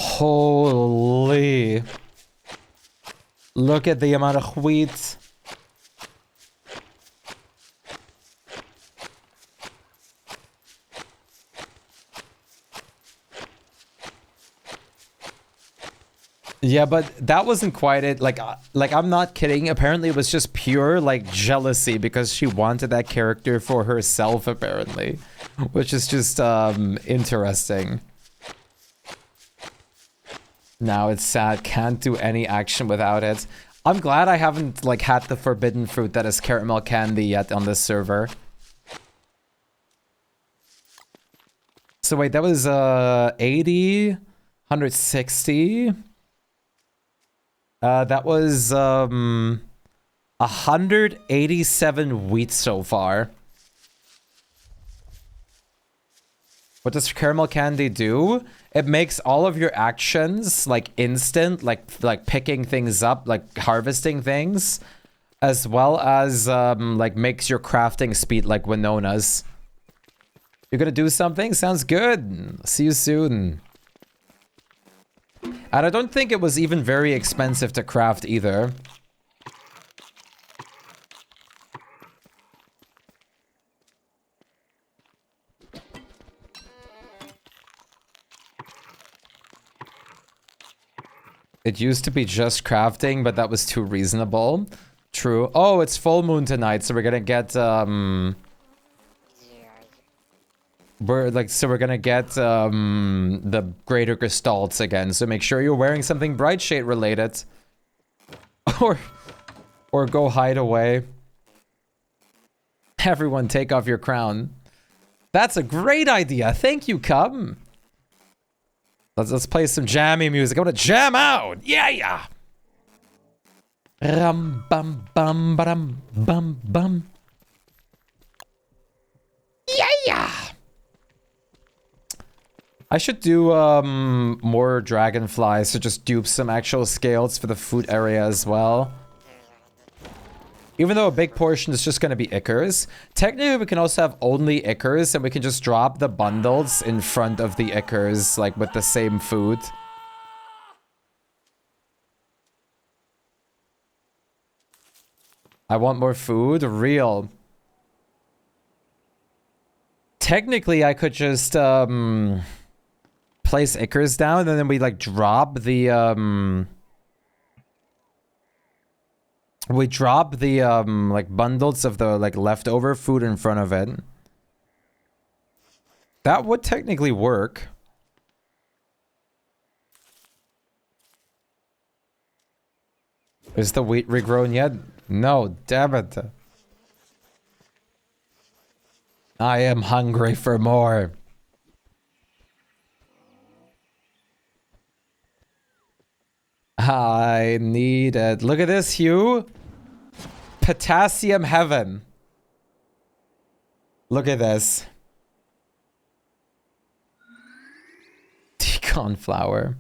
Holy. Look at the amount of wheat. Yeah, but that wasn't quite it. Like I'm not kidding. Apparently it was just pure like jealousy because she wanted that character for herself apparently, which is just interesting. Now it's sad, can't do any action without it. I'm glad I haven't like had the forbidden fruit that is caramel candy yet on this server. So wait, that was 80, 160. That was 187 wheat so far. What does caramel candy do? It makes all of your actions like instant, like picking things up, like harvesting things, as well as like makes your crafting speed like Winona's. You're gonna do something? Sounds good. See you soon. And I don't think it was even very expensive to craft either. It used to be just crafting, but that was too reasonable. True. Oh, it's full moon tonight, so we're gonna get we're gonna get the greater gestalts again. So make sure you're wearing something bright shade related. or go hide away. Everyone take off your crown. That's a great idea. Thank you, Cub. Let's play some jammy music. I want to jam out. Yeah. Rum bum bum bum bum bum. Yeah. I should do more dragonflies to just dupe some actual scales for the food area as well. Even though a big portion is just going to be Ickers. Technically, we can also have only Ickers, and we can just drop the bundles in front of the Ickers, like with the same food. I want more food? Real. Technically, I could just place Ickers down, and then we like drop the like bundles of the like leftover food in front of it. That would technically work. Is the wheat regrown yet? No, damn it. I am hungry for more. I need it. Look at this, Hugh. Potassium heaven. Look at this. Decon flour.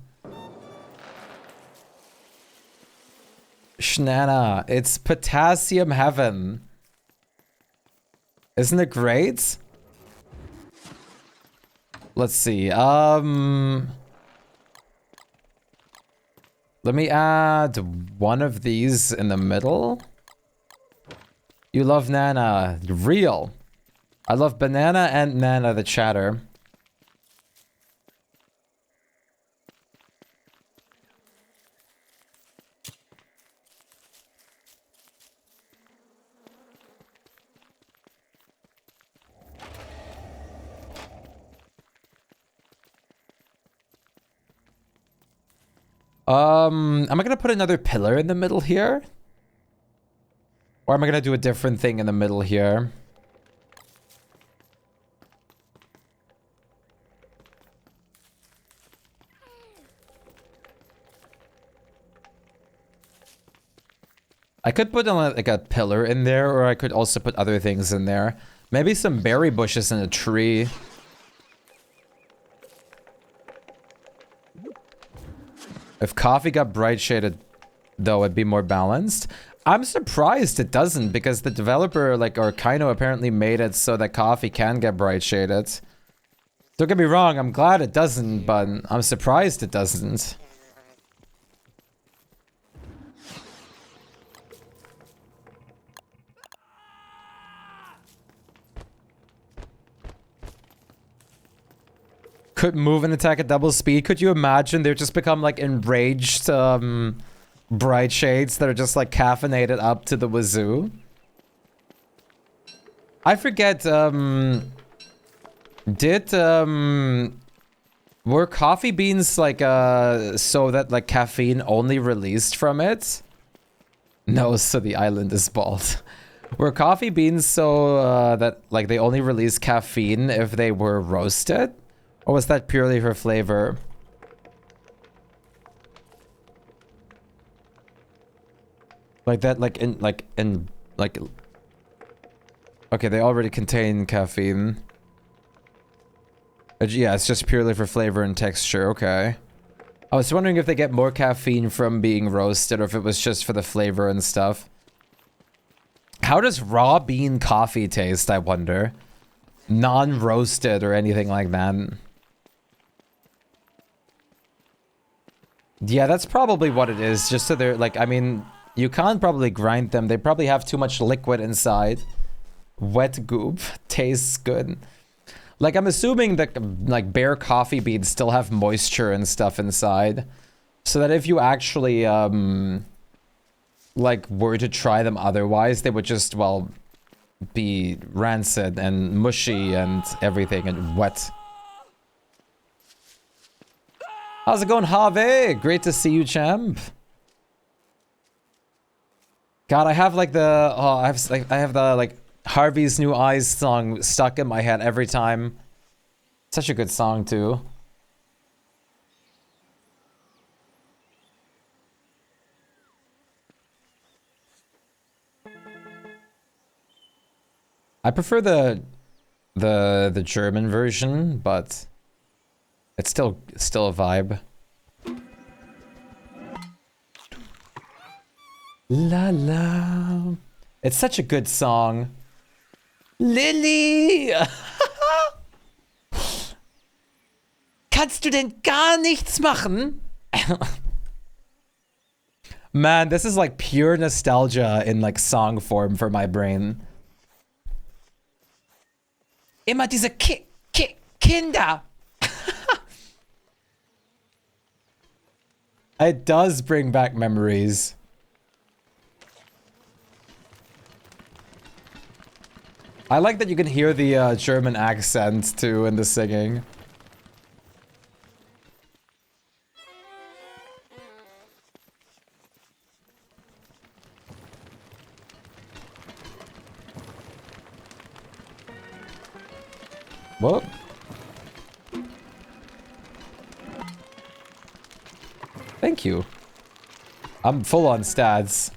Shnana, it's potassium heaven. Isn't it great? Let's see. Let me add one of these in the middle. You love Nana. Real. I love Banana and Nana the chatter. Am I gonna put another pillar in the middle here? Or am I gonna do a different thing in the middle here? I could put like a pillar in there, or I could also put other things in there. Maybe some berry bushes and a tree. If coffee got bright shaded, though, it'd be more balanced. I'm surprised it doesn't, because the developer, like, or Kaino apparently made it so that coffee can get bright shaded. Don't get me wrong, I'm glad it doesn't, but I'm surprised it doesn't. Could move and attack at double speed. Could you imagine they've just become like enraged bright shades that are just like caffeinated up to the wazoo? I forget, were coffee beans like so that like caffeine only released from it? No, so the island is bald. Were coffee beans so that like they only release caffeine if they were roasted? Or was that purely for flavor? Like that, like in okay, they already contain caffeine. Yeah, it's just purely for flavor and texture, okay. I was wondering if they get more caffeine from being roasted or if it was just for the flavor and stuff. How does raw bean coffee taste, I wonder? Non-roasted or anything like that. Yeah, that's probably what it is. Just so they're like, I mean, you can't probably grind them. They probably have too much liquid inside. Wet goop tastes good. Like, I'm assuming that like bare coffee beans still have moisture and stuff inside. So that if you actually like were to try them otherwise, they would just, well, be rancid and mushy and everything and wet. How's it going, Have? Great to see you, champ. God, I have like the I have the like Harvey's New Eyes song stuck in my head every time. Such a good song too. I prefer the German version, but it's still a vibe. La la. It's such a good song. Lilly! Kannst du denn gar nichts machen? Man, this is like pure nostalgia in like song form for my brain. Immer diese Kinder. It does bring back memories. I like that you can hear the German accent too in the singing. Whoop. Thank you. I'm full on stats.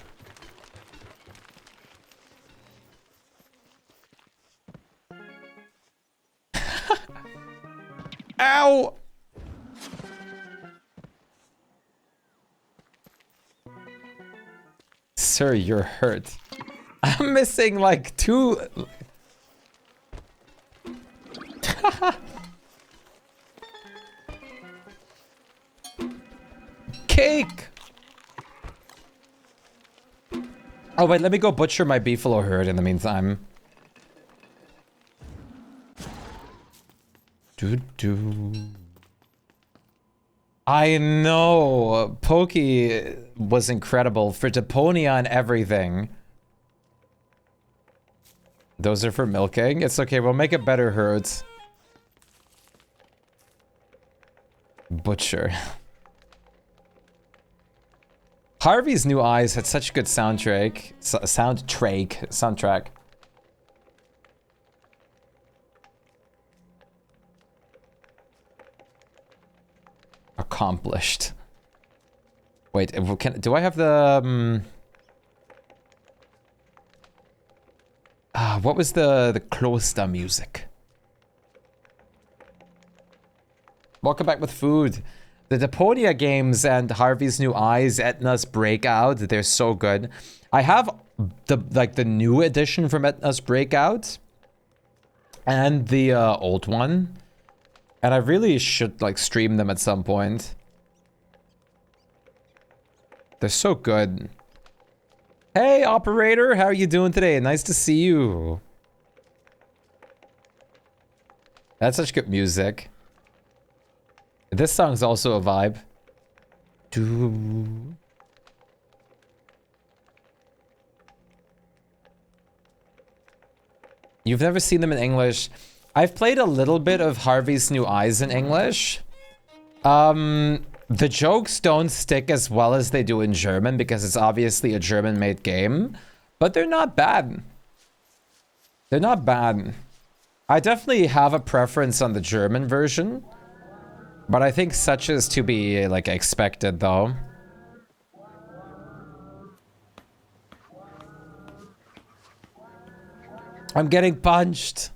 Ow! Sir, you're hurt. I'm missing like 2... Cake! Oh wait, let me go butcher my beefalo herd in the meantime. I know. Pokey was incredible. For Deponia and everything. Those are for milking? It's okay, we'll make it better herds. Butcher. Harvey's New Eyes had such a good soundtrack. Accomplished. Wait, do I have the what was the Kloster music? Welcome back with food. The Deponia games and Harvey's New Eyes, Etna's Breakout, they're so good. I have the new edition from Etna's Breakout and the old one. And I really should like stream them at some point. They're so good. Hey operator, how are you doing today? Nice to see you. That's such good music. This song's also a vibe. You've never seen them in English. I've played a little bit of Harvey's New Eyes in English. The jokes don't stick as well as they do in German because it's obviously a German-made game, but they're not bad. They're not bad. I definitely have a preference on the German version. But I think such is to be, like, expected, though. I'm getting punched.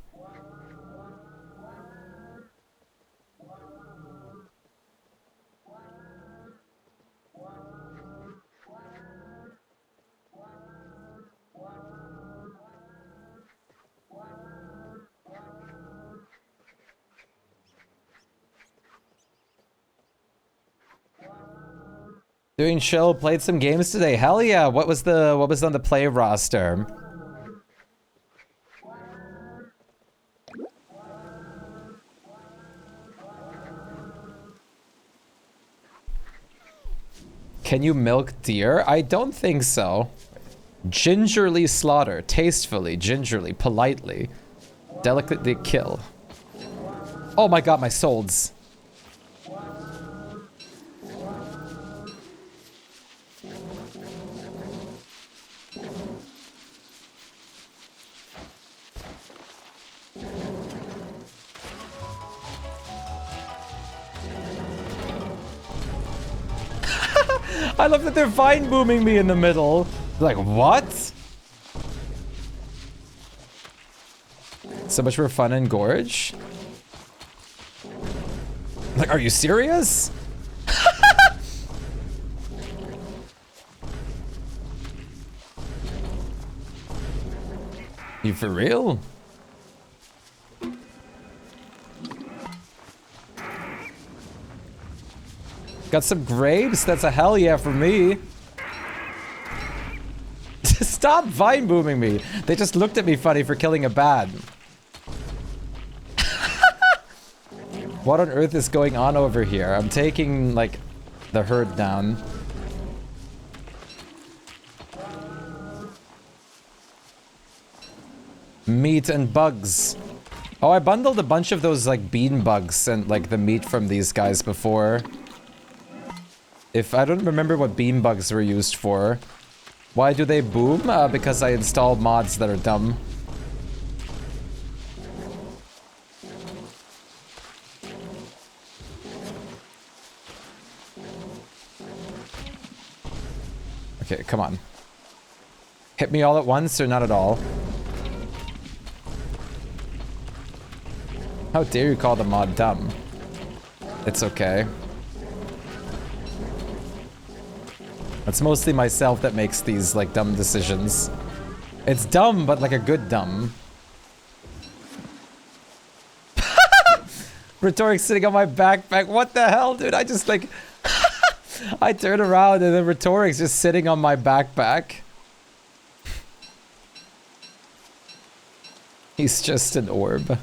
Doing chill, played some games today. Hell yeah, what was on the play roster? Can you milk deer? I don't think so. Gingerly slaughter, tastefully, gingerly, politely, delicately kill. Oh my god, my souls. I love that they're vine booming me in the middle. Like, what? So much for fun and gorge. Like, are you serious? You for real? Got some grapes? That's a hell yeah for me. Stop vine booming me. They just looked at me funny for killing a bat. What on earth is going on over here? I'm taking, like, the herd down. Meat and bugs. Oh, I bundled a bunch of those, like, bean bugs and, like, the meat from these guys before. I don't remember what bean bugs were used for. Why do they boom? Because I installed mods that are dumb. Okay, come on. Hit me all at once or not at all? How dare you call the mod dumb? It's okay. It's mostly myself that makes these, like, dumb decisions. It's dumb, but like a good dumb. Rhetoric's sitting on my backpack. What the hell, dude? I just, like... I turn around and then Rhetoric's just sitting on my backpack. He's just an orb.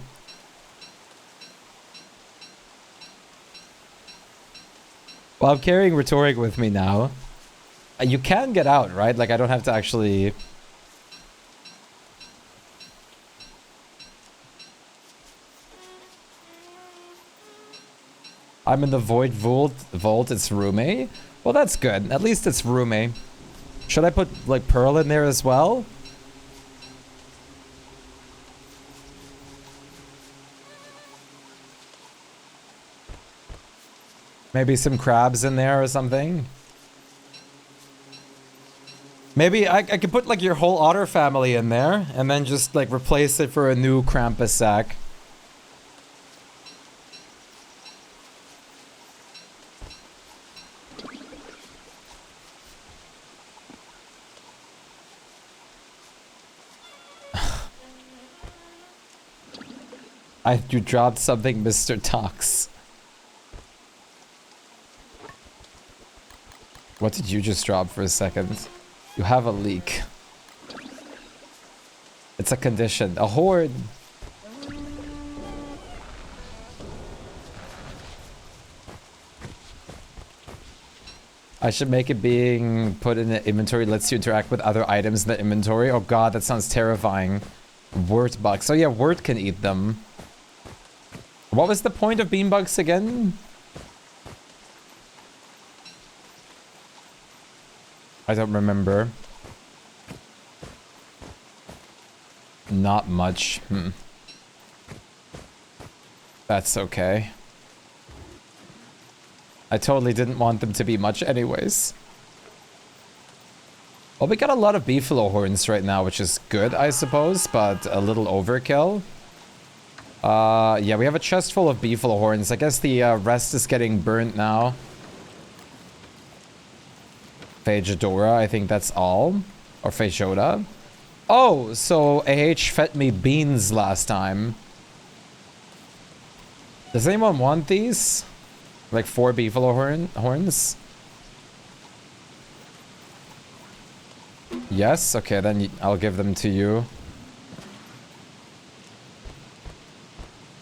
Well, I'm carrying Rhetoric with me now. You can get out, right? Like, I don't have to actually... I'm in the Void Vault. It's roomy. Well, that's good. At least it's roomy. Should I put, like, pearl in there as well? Maybe some crabs in there or something? Maybe I could put, like, your whole otter family in there, and then just, like, replace it for a new Krampus sack. You dropped something, Mr. Tox. What did you just drop for a second? You have a leak. It's a condition. A horde. I should make it being put in the inventory lets you interact with other items in the inventory. Oh god, that sounds terrifying. Wort bugs. Oh yeah, wort can eat them. What was the point of bean bugs again? I don't remember. Not much. That's okay. I totally didn't want them to be much anyways. Well, we got a lot of beefalo horns right now, which is good, I suppose, but a little overkill. Yeah, we have a chest full of beefalo horns. I guess the rest is getting burnt now. Fejadora, I think that's all. Or Fejoda. Oh, so AH fed me beans last time. Does anyone want these? Like 4 beefalo horns? Yes? Okay, then I'll give them to you.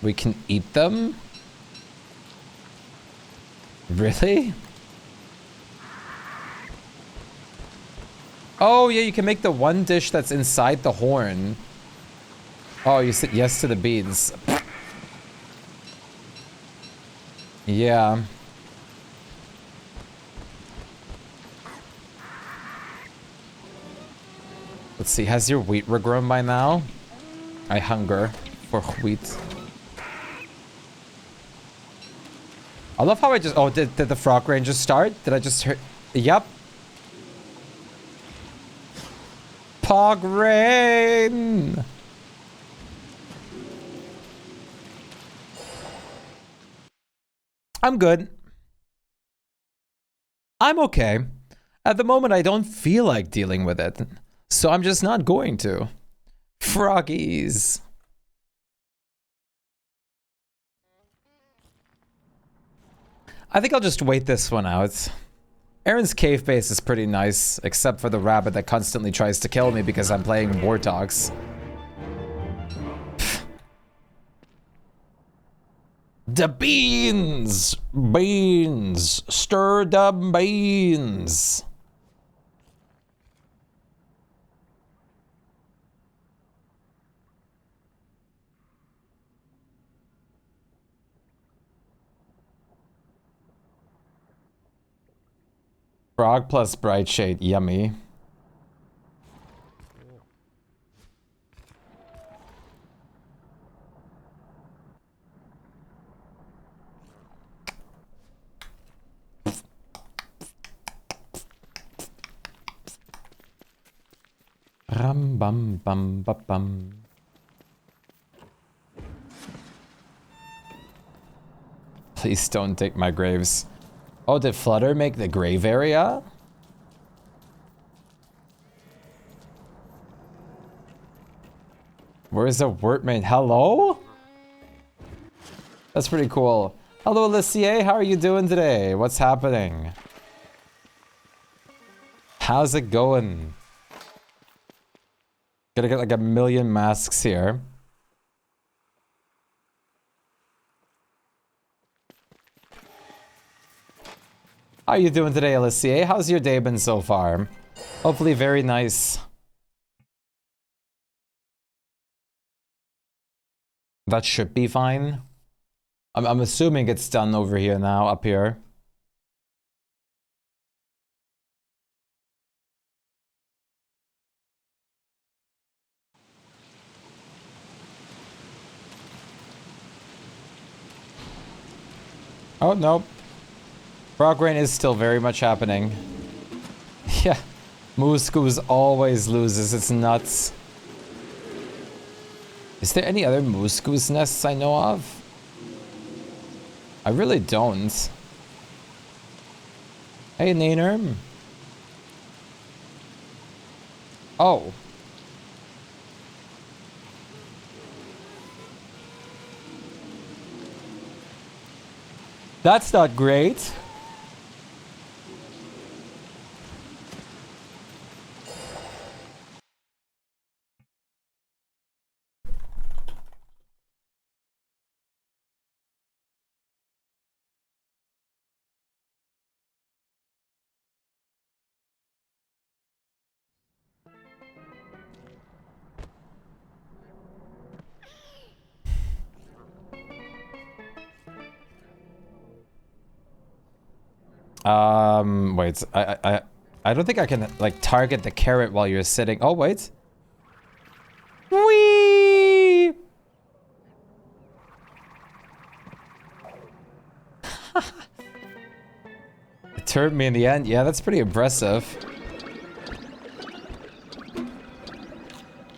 We can eat them? Really? Oh, yeah, you can make the one dish that's inside the horn. Oh, you said yes to the beans. Yeah. Let's see, has your wheat regrown by now? I hunger for wheat. I love how I just... Oh, did the frog ranger start? Did I just hear... Yep. Pog rain! I'm good. I'm okay. At the moment, I don't feel like dealing with it. So I'm just not going to. Froggies. I think I'll just wait this one out. Aaron's cave base is pretty nice, except for the rabbit that constantly tries to kill me because I'm playing Warthogs. The beans! Beans! Stir the beans! Frog plus bright shade, yummy. Ram bum bum ba bum. Please don't take my graves. Oh, did Flutter make the grave area? Where's the workman? Hello? That's pretty cool. Hello, Lissier. How are you doing today? What's happening? How's it going? Gotta get like a million masks here. How are you doing today, Alicia? How's your day been so far? Hopefully very nice. That should be fine. I'm assuming it's done over here now, up here. Oh, no. Frog rain is still very much happening. Yeah. Moose Goose always loses. It's nuts. Is there any other Moose Goose nests I know of? I really don't. Hey, Nainer. Oh. That's not great. Wait. I don't think I can like target the carrot while you're sitting. Oh, wait. Whee! It turned me in the end. Yeah, that's pretty impressive.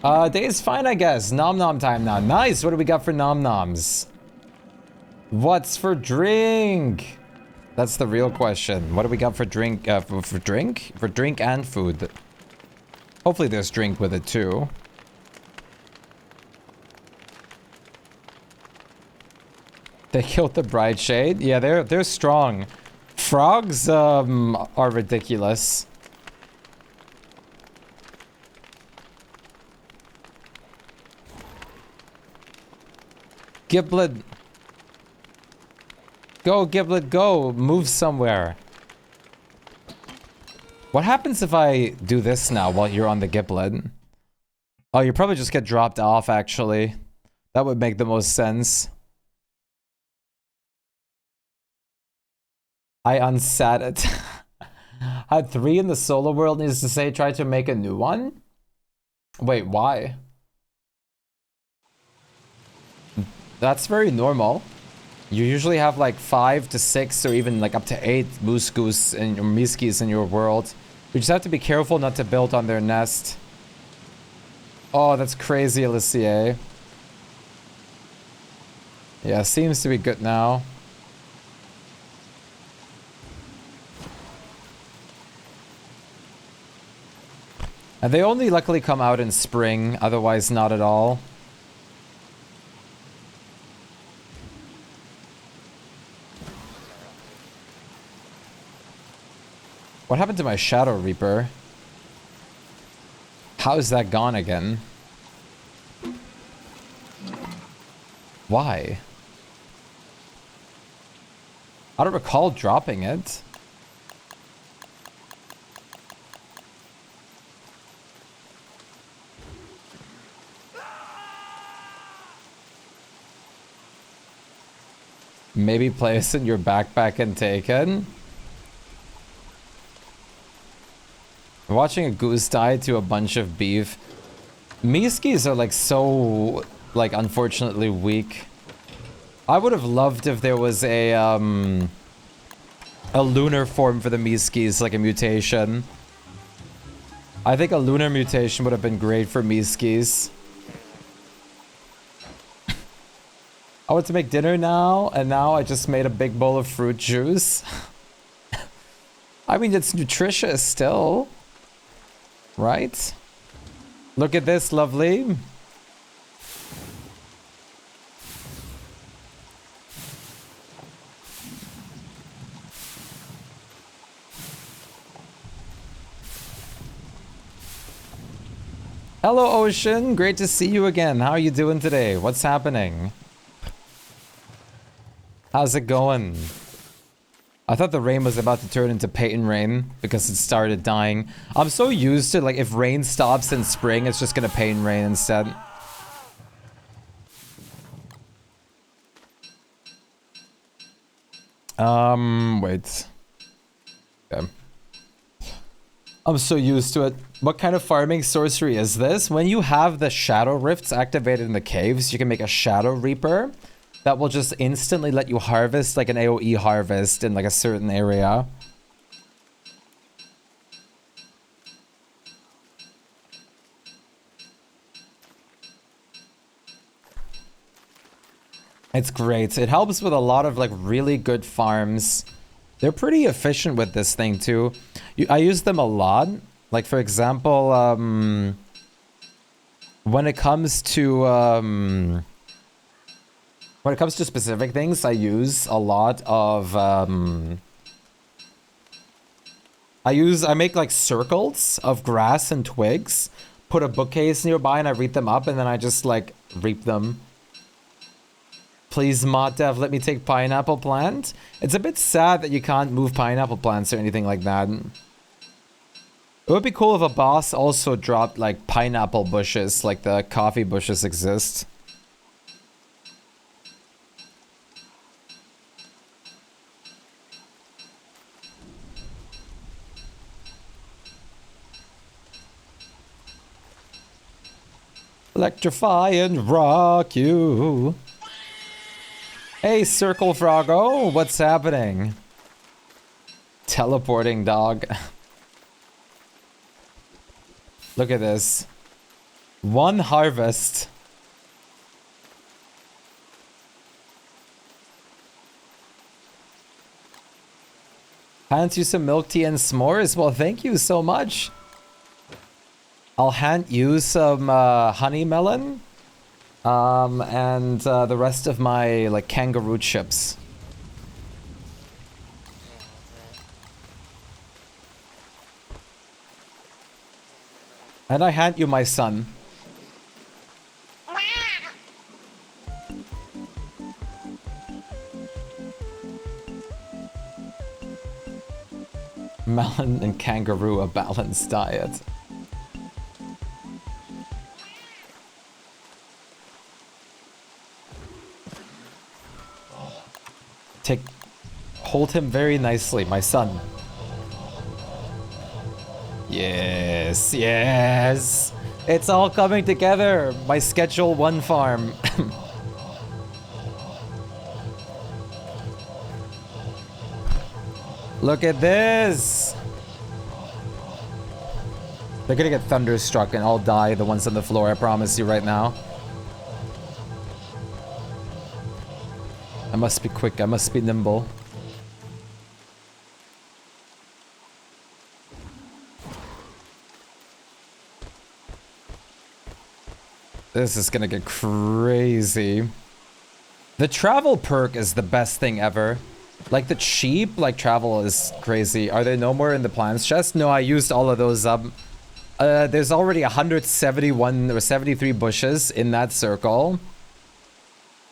Day is fine, I guess. Nom nom time now. Nice. What do we got for nom noms? What's for drink? That's the real question. What do we got for drink? For drink? For drink and food. Hopefully there's drink with it too. They killed the bright shade. Yeah, they're strong. Frogs are ridiculous. Giblet. Go, Giblet, go. Move somewhere. What happens if I do this now while you're on the Giblet? Oh, you probably just get dropped off, actually. That would make the most sense. I unsat it. Had 3 in the solo world needs to say try to make a new one? Wait, why? That's very normal. You usually have like 5 to 6 or even like up to 8 moose goose and miskis in your world. You just have to be careful not to build on their nest. Oh, that's crazy, Alicia. Yeah, seems to be good now. And they only luckily come out in spring, otherwise not at all. What happened to my Shadow Reaper? How is that gone again? Why? I don't recall dropping it. Maybe place in your backpack and take it. Watching a goose die to a bunch of beef. Miskis are like so, like, unfortunately weak. I would have loved if there was a lunar form for the Miskis, like a mutation. I think a lunar mutation would have been great for Miskis. I want to make dinner now, and now I just made a big bowl of fruit juice. I mean, it's nutritious still. Right? Look at this, lovely. Hello, Ocean. Great to see you again. How are you doing today? What's happening? How's it going? I thought the rain was about to turn into Peyton rain because it started dying. I'm so used to, like, if rain stops in spring, it's just gonna Peyton rain instead. Wait. Okay. I'm so used to it. What kind of farming sorcery is this? When you have the shadow rifts activated in the caves, you can make a shadow reaper. that will just instantly let you harvest like an AoE harvest in like a certain area. It's great. It helps with a lot of like really good farms. They're pretty efficient with this thing too. I use them a lot. Like for example, when it comes to specific things, I use a lot of I make like circles of grass and twigs, put a bookcase nearby and I read them up and then I just like reap them. Please, mod dev, let me take pineapple plant. It's a bit sad that you can't move pineapple plants or anything like that. It would be cool if a boss also dropped like pineapple bushes, like the coffee bushes exist. Electrify and rock you. Hey, Circle Froggo, what's happening? Teleporting dog. Look at this. One harvest. Hand you some milk tea and s'mores? Well, thank you so much. I'll hand you some honey melon. And the rest of my, like, kangaroo chips. And I hand you my son. Melon and kangaroo, a balanced diet. Hold him very nicely, my son. Yes, yes. It's all coming together. My Schedule 1 farm. Look at this. They're gonna get thunderstruck and I'll die, the ones on the floor, I promise you right now. I must be quick, I must be nimble. This is gonna get crazy. The travel perk is the best thing ever. Like the cheap, like travel is crazy. Are there no more in the plans chest? No, I used all of those up. There's already 171 or 73 bushes in that circle.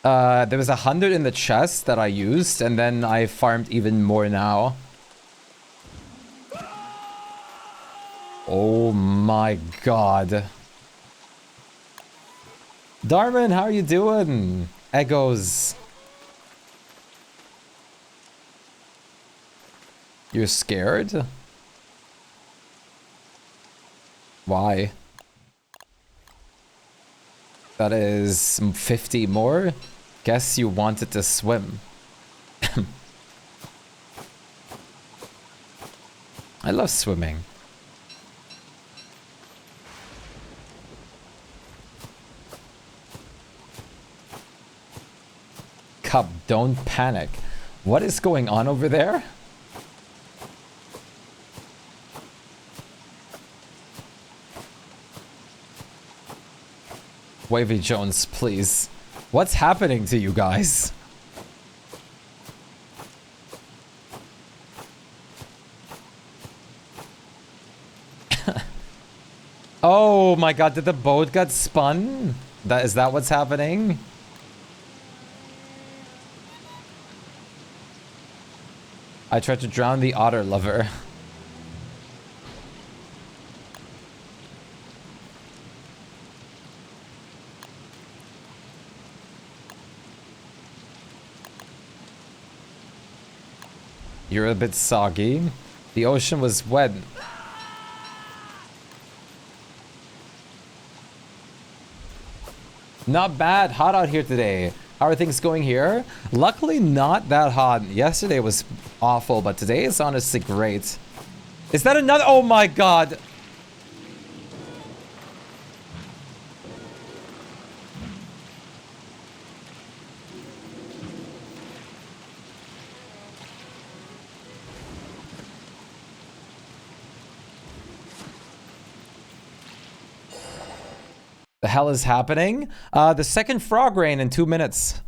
There was 100 in the chest that I used, and then I farmed even more now. Oh my god. Darman, how are you doing? Eggos. You're scared? Why? That is 50 more? Guess you wanted to swim. I love swimming. Cup, don't panic. What is going on over there? Wavy Jones, please. What's happening to you guys? Oh my god, did the boat get spun? Is that what's happening? I tried to drown the otter lover. You're a bit soggy. The ocean was wet. Not bad. Hot out here today. How are things going here? Luckily not that hot. Yesterday was awful, but today is honestly great. Is that another? Oh my god. The hell is happening? The second frog rain in 2 minutes.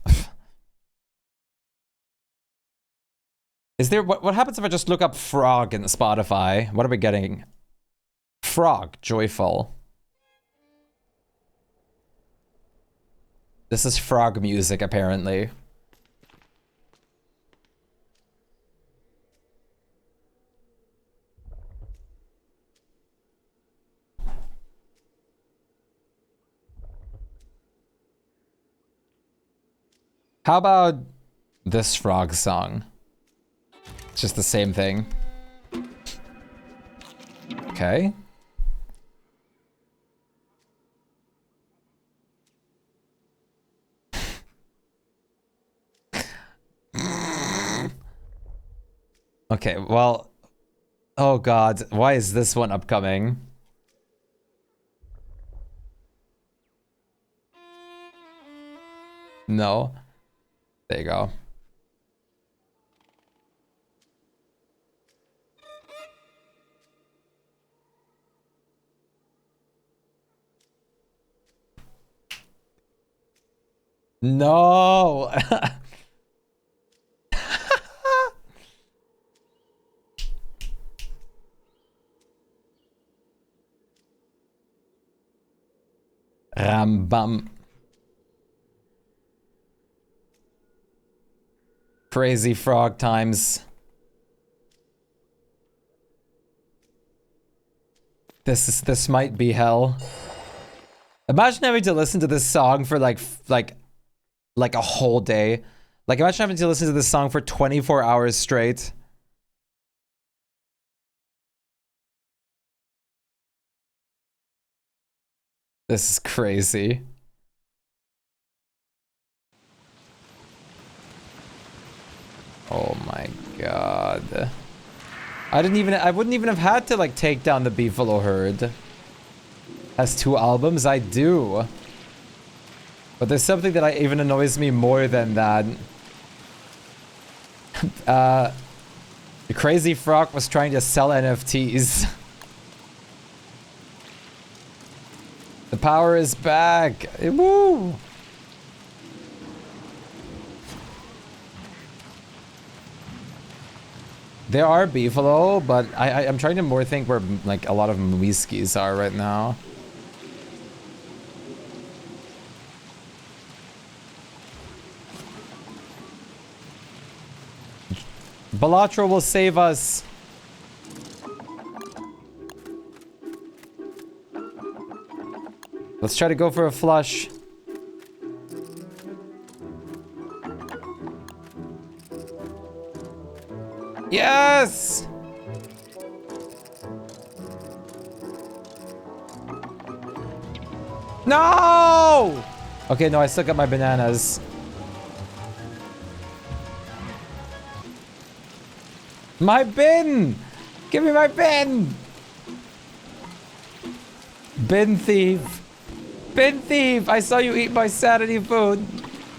Is there, what happens if I just look up frog in Spotify? What are we getting? Frog, joyful. This is frog music, apparently. How about this frog song? It's just the same thing. Okay. Okay, well... Oh god, why is this one upcoming? No. There you go. No! Rambam. Crazy frog times. This might be hell. Imagine having to listen to this song for like a whole day. Like imagine having to listen to this song for 24 hours straight. This is crazy. Oh my god. I wouldn't even have had to like take down the Beefalo Herd. Has 2 albums? I do. But there's something that even annoys me more than that. The Crazy Frog was trying to sell NFTs. The power is back. Woo! There are Beefalo, but I'm trying to more think where like a lot of Muiskis are right now. Balatro will save us. Let's try to go for a flush. Yes! No! Okay, no, I still got my bananas. My bin! Give me my bin! Bin thief. Bin thief! I saw you eat my sanity food.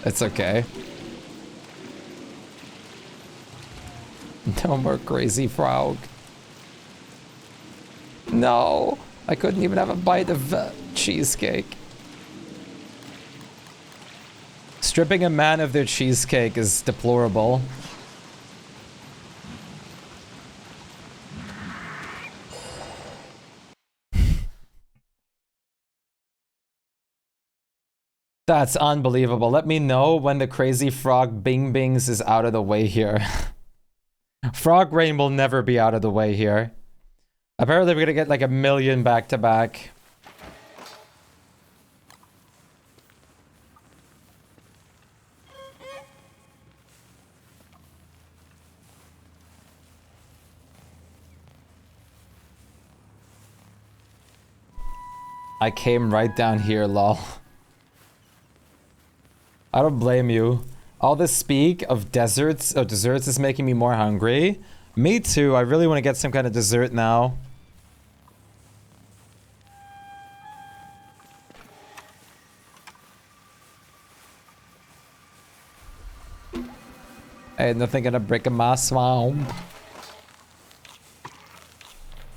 It's okay. No more crazy frog. No, I couldn't even have a bite of cheesecake. Stripping a man of their cheesecake is deplorable. That's unbelievable. Let me know when the crazy frog Bing Bings is out of the way here. Frog Rain will never be out of the way here. Apparently we're gonna get like 1 million back to back. I came right down here, lol. I don't blame you. All this speak of desserts is making me more hungry. Me too. I really want to get some kind of dessert now. Ain't nothing gonna break in my swamp.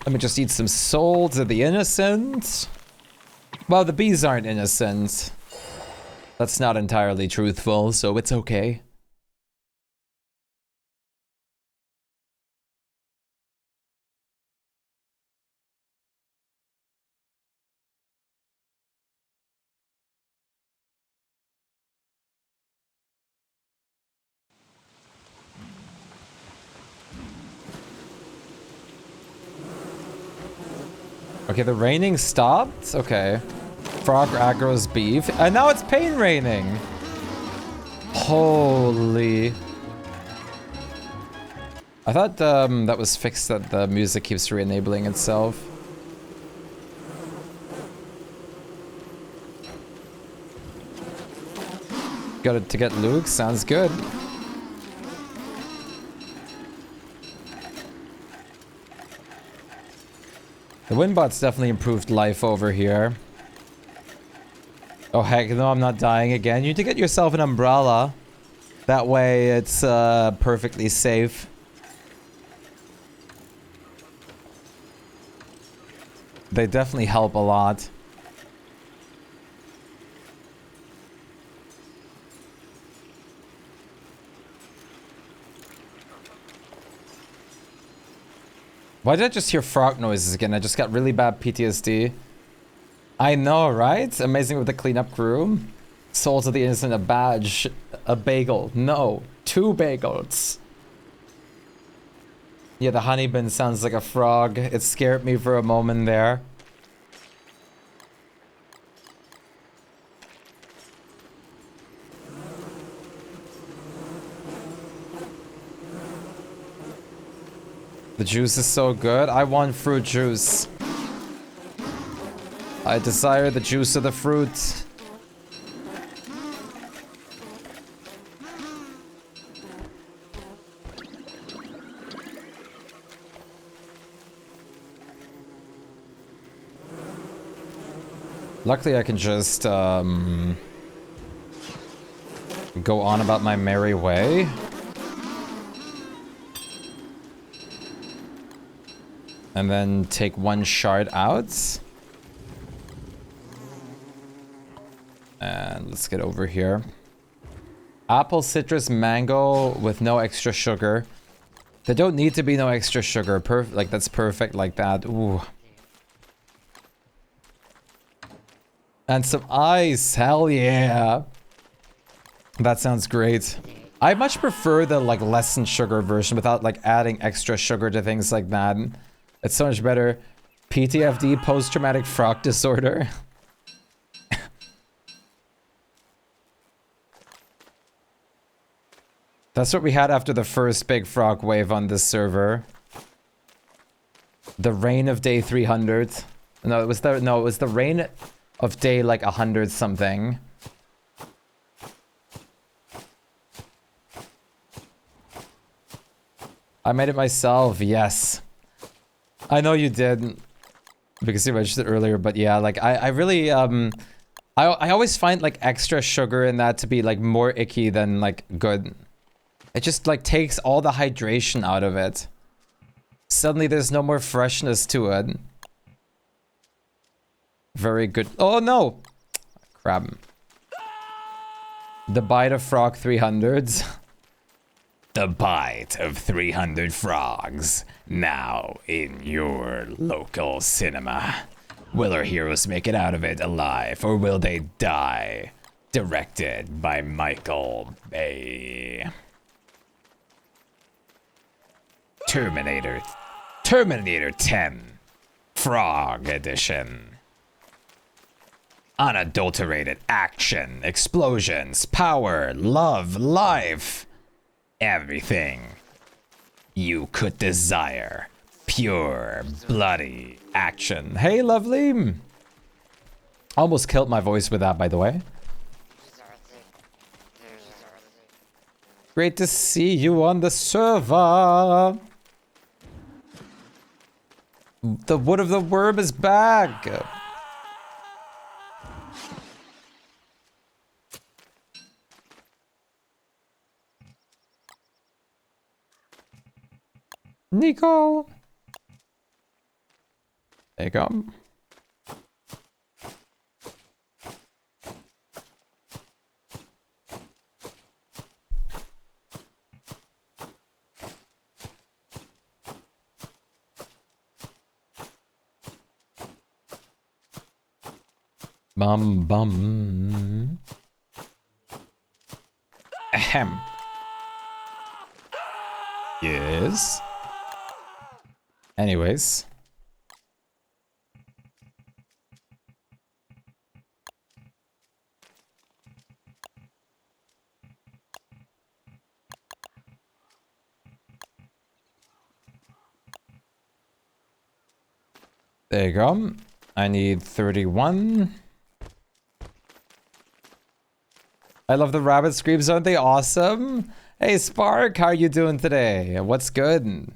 Let me just eat some souls of the innocent. Well, the bees aren't innocent. That's not entirely truthful, so it's okay. Okay, the raining stopped? Okay. Frog aggro's beef. And now it's pain raining. Holy. I thought that was fixed, that the music keeps re-enabling itself. Got it to get Luke? Sounds good. The Windbot's definitely improved life over here. Oh heck no, I'm not dying again. You need to get yourself an umbrella. That way it's perfectly safe. They definitely help a lot. Why did I just hear frog noises again? I just got really bad PTSD. I know, right? Amazing with the cleanup crew. Souls of the Innocent, a badge, a bagel. No, 2 bagels. Yeah, the honey bin sounds like a frog. It scared me for a moment there. The juice is so good. I want fruit juice. I desire the juice of the fruit. Luckily, I can just go on about my merry way. And then take 1 shard out. And let's get over here. Apple, citrus, mango with no extra sugar. There don't need to be no extra sugar. Like, that's perfect like that. Ooh. And some ice. Hell yeah. That sounds great. I much prefer the, like, less than sugar version without, like, adding extra sugar to things like that. It's so much better. PTFD, post-traumatic frog disorder. That's what we had after the first big frog wave on this server. The rain of day 300. No, it was the rain of day like 100 something. I made it myself, yes. I know you did, because you mentioned it earlier, but yeah, like, I really, I always find, like, extra sugar in that to be, like, more icky than, like, good. It just, like, takes all the hydration out of it. Suddenly there's no more freshness to it. Very good. Oh, no! Crap. The bite of frog 300s. The bite of 300 frogs, now in your local cinema. Will our heroes make it out of it alive, or will they die? Directed by Michael Bay. Terminator 10, Frog Edition. Unadulterated action, explosions, power, love, life. Everything you could desire. Pure, bloody action. Hey, lovely. Almost killed my voice with that, by the way. Great to see you on the server. The wood of the worm is back. Nico. There you go. Bum bum. Ahem. Yes. Anyways. There you go. I need 31. I love the rabbit screams, aren't they awesome? Hey Spark, how are you doing today? What's good?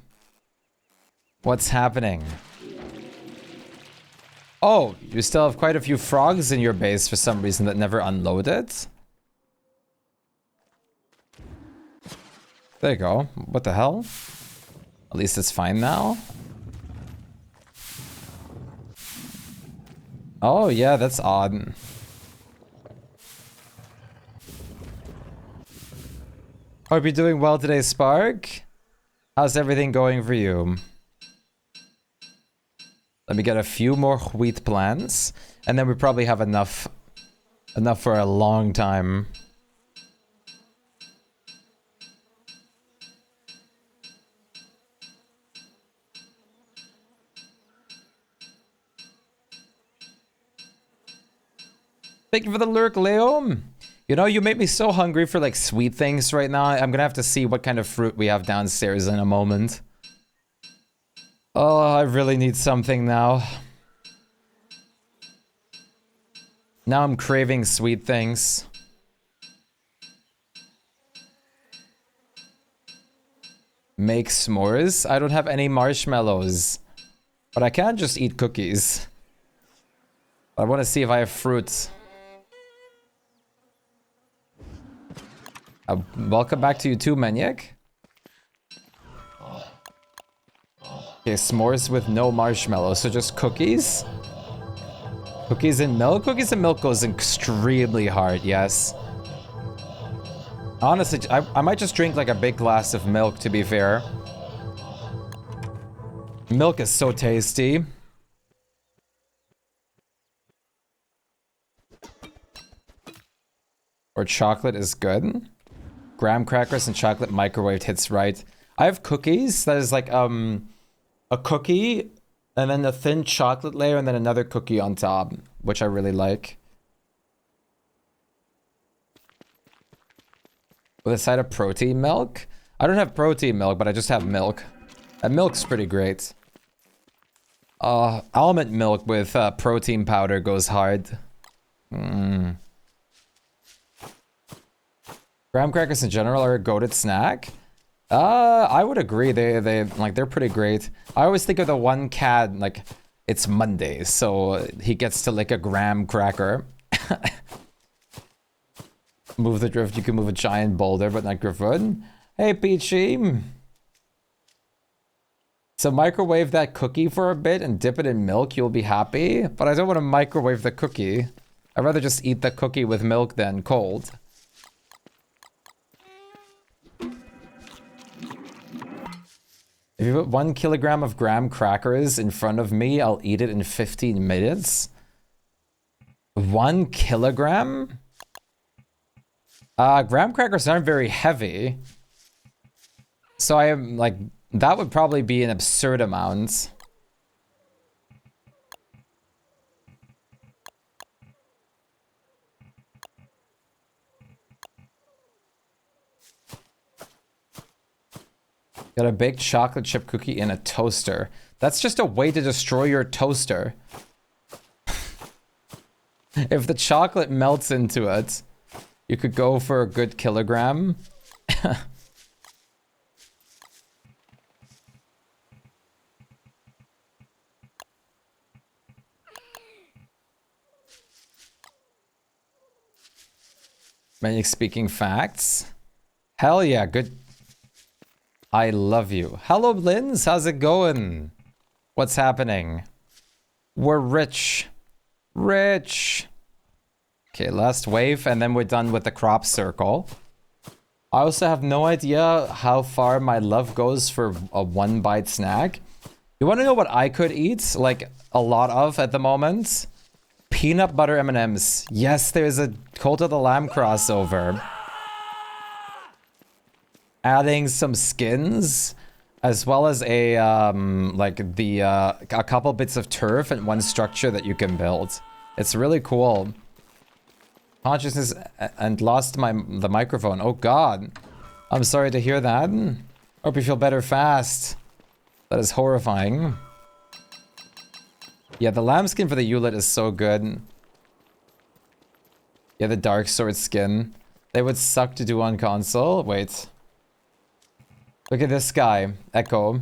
What's happening? Oh, you still have quite a few frogs in your base for some reason that never unloaded? There you go. What the hell? At least it's fine now. Oh yeah, that's odd. Hope you're doing well today, Spark. How's everything going for you? Let me get a few more wheat plants, and then we probably have enough for a long time. Thank you for the lurk, Leo. You know, you make me so hungry for like sweet things right now. I'm gonna have to see what kind of fruit we have downstairs in a moment. Oh, I really need something now. Now I'm craving sweet things. Make s'mores? I don't have any marshmallows. But I can't just eat cookies. I want to see if I have fruit. Welcome back to you too, Maniac. Okay, s'mores with no marshmallows, so just cookies? Cookies and milk? Cookies and milk goes extremely hard, yes. Honestly, I might just drink like a big glass of milk, to be fair. Milk is so tasty. Or chocolate is good. Graham crackers and chocolate microwaved hits right. I have cookies that is like a cookie and then a thin chocolate layer and then another cookie on top, which I really like. With a side of protein milk? I don't have protein milk, but I just have milk. And milk's pretty great. Almond milk with protein powder goes hard. Graham crackers in general are a goated snack. I would agree. They're pretty great. I always think of the one cat, like, it's Monday, so he gets to lick a graham cracker. Move the drift, you can move a giant boulder, but not Griffin. Hey, Peachy. So microwave that cookie for a bit and dip it in milk, you'll be happy. But I don't want to microwave the cookie. I'd rather just eat the cookie with milk than cold. If you put 1 kilogram of graham crackers in front of me, I'll eat it in 15 minutes. 1 kilogram? Graham crackers aren't very heavy. So I am like, that would probably be an absurd amount. Got a baked chocolate chip cookie in a toaster. That's just a way to destroy your toaster. If the chocolate melts into it, you could go for a good kilogram. Manic speaking facts. Hell yeah, good. I love you. Hello, Linz. How's it going? What's happening? We're rich. Rich. Okay, last wave, and then we're done with the crop circle. I also have no idea how far my love goes for a one-bite snack. You want to know what I could eat, like, a lot of at the moment? Peanut butter M&Ms. Yes, there's a Cult of the Lamb crossover. Adding some skins, as well as a, a couple bits of turf and one structure that you can build. It's really cool. Consciousness and lost the microphone. Oh god. I'm sorry to hear that. Hope you feel better fast. That is horrifying. Yeah, the lambskin for the Hewlett is so good. Yeah, the dark sword skin. They would suck to do on console. Wait. Look at this guy. Echo.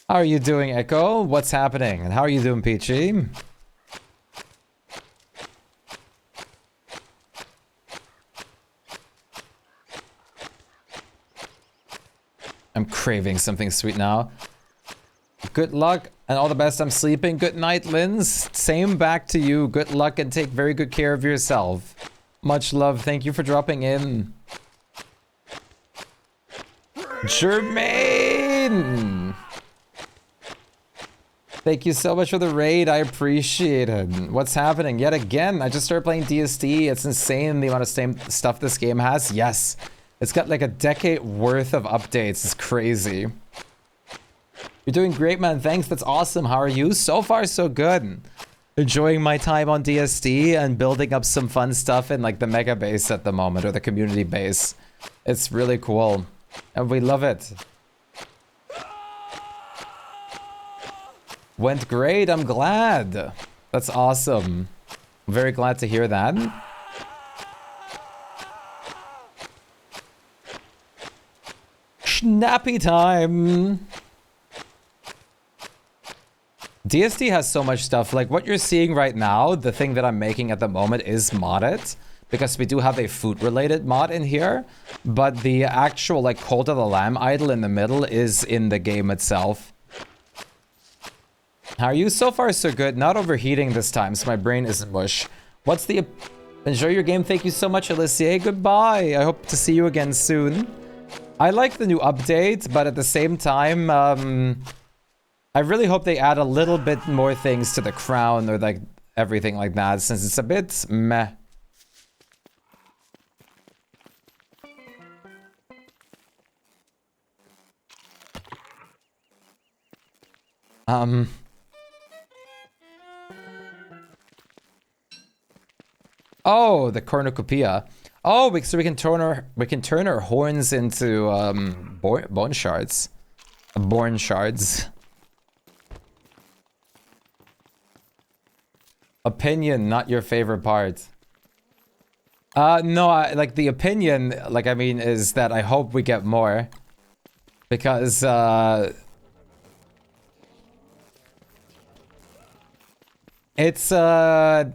How are you doing, Echo? What's happening? And how are you doing, Peachy? I'm craving something sweet now. Good luck and all the best. I'm sleeping. Good night, Linz. Same back to you. Good luck and take very good care of yourself. Much love. Thank you for dropping in. Jermaine! Thank you so much for the raid. I appreciate it. What's happening? Yet again, I just started playing DSD. It's insane the amount of same stuff this game has. Yes. It's got like a decade worth of updates. It's crazy. You're doing great, man. Thanks. That's awesome. How are you? So far, so good. Enjoying my time on DSD and building up some fun stuff in like the mega base at the moment, or the community base. It's really cool. And we love it. Went great. I'm glad. That's awesome. I'm very glad to hear that. Snappy time. DSD has so much stuff. Like what you're seeing right now, the thing that I'm making at the moment is modded. Because we do have a food-related mod in here. But the actual like Cult of the Lamb idol in the middle is in the game itself. How are you? So far, so good. Not overheating this time, so my brain isn't mush. What's the... Enjoy your game. Thank you so much, Alicia. Goodbye. I hope to see you again soon. I like the new update, but at the same time, I really hope they add a little bit more things to the crown or like everything like that, since it's a bit meh. Oh, the cornucopia. Oh, so we can turn our horns into bone shards. Born shards. Opinion, not your favorite part. No, like the opinion, like I mean, is that I hope we get more. Because it's a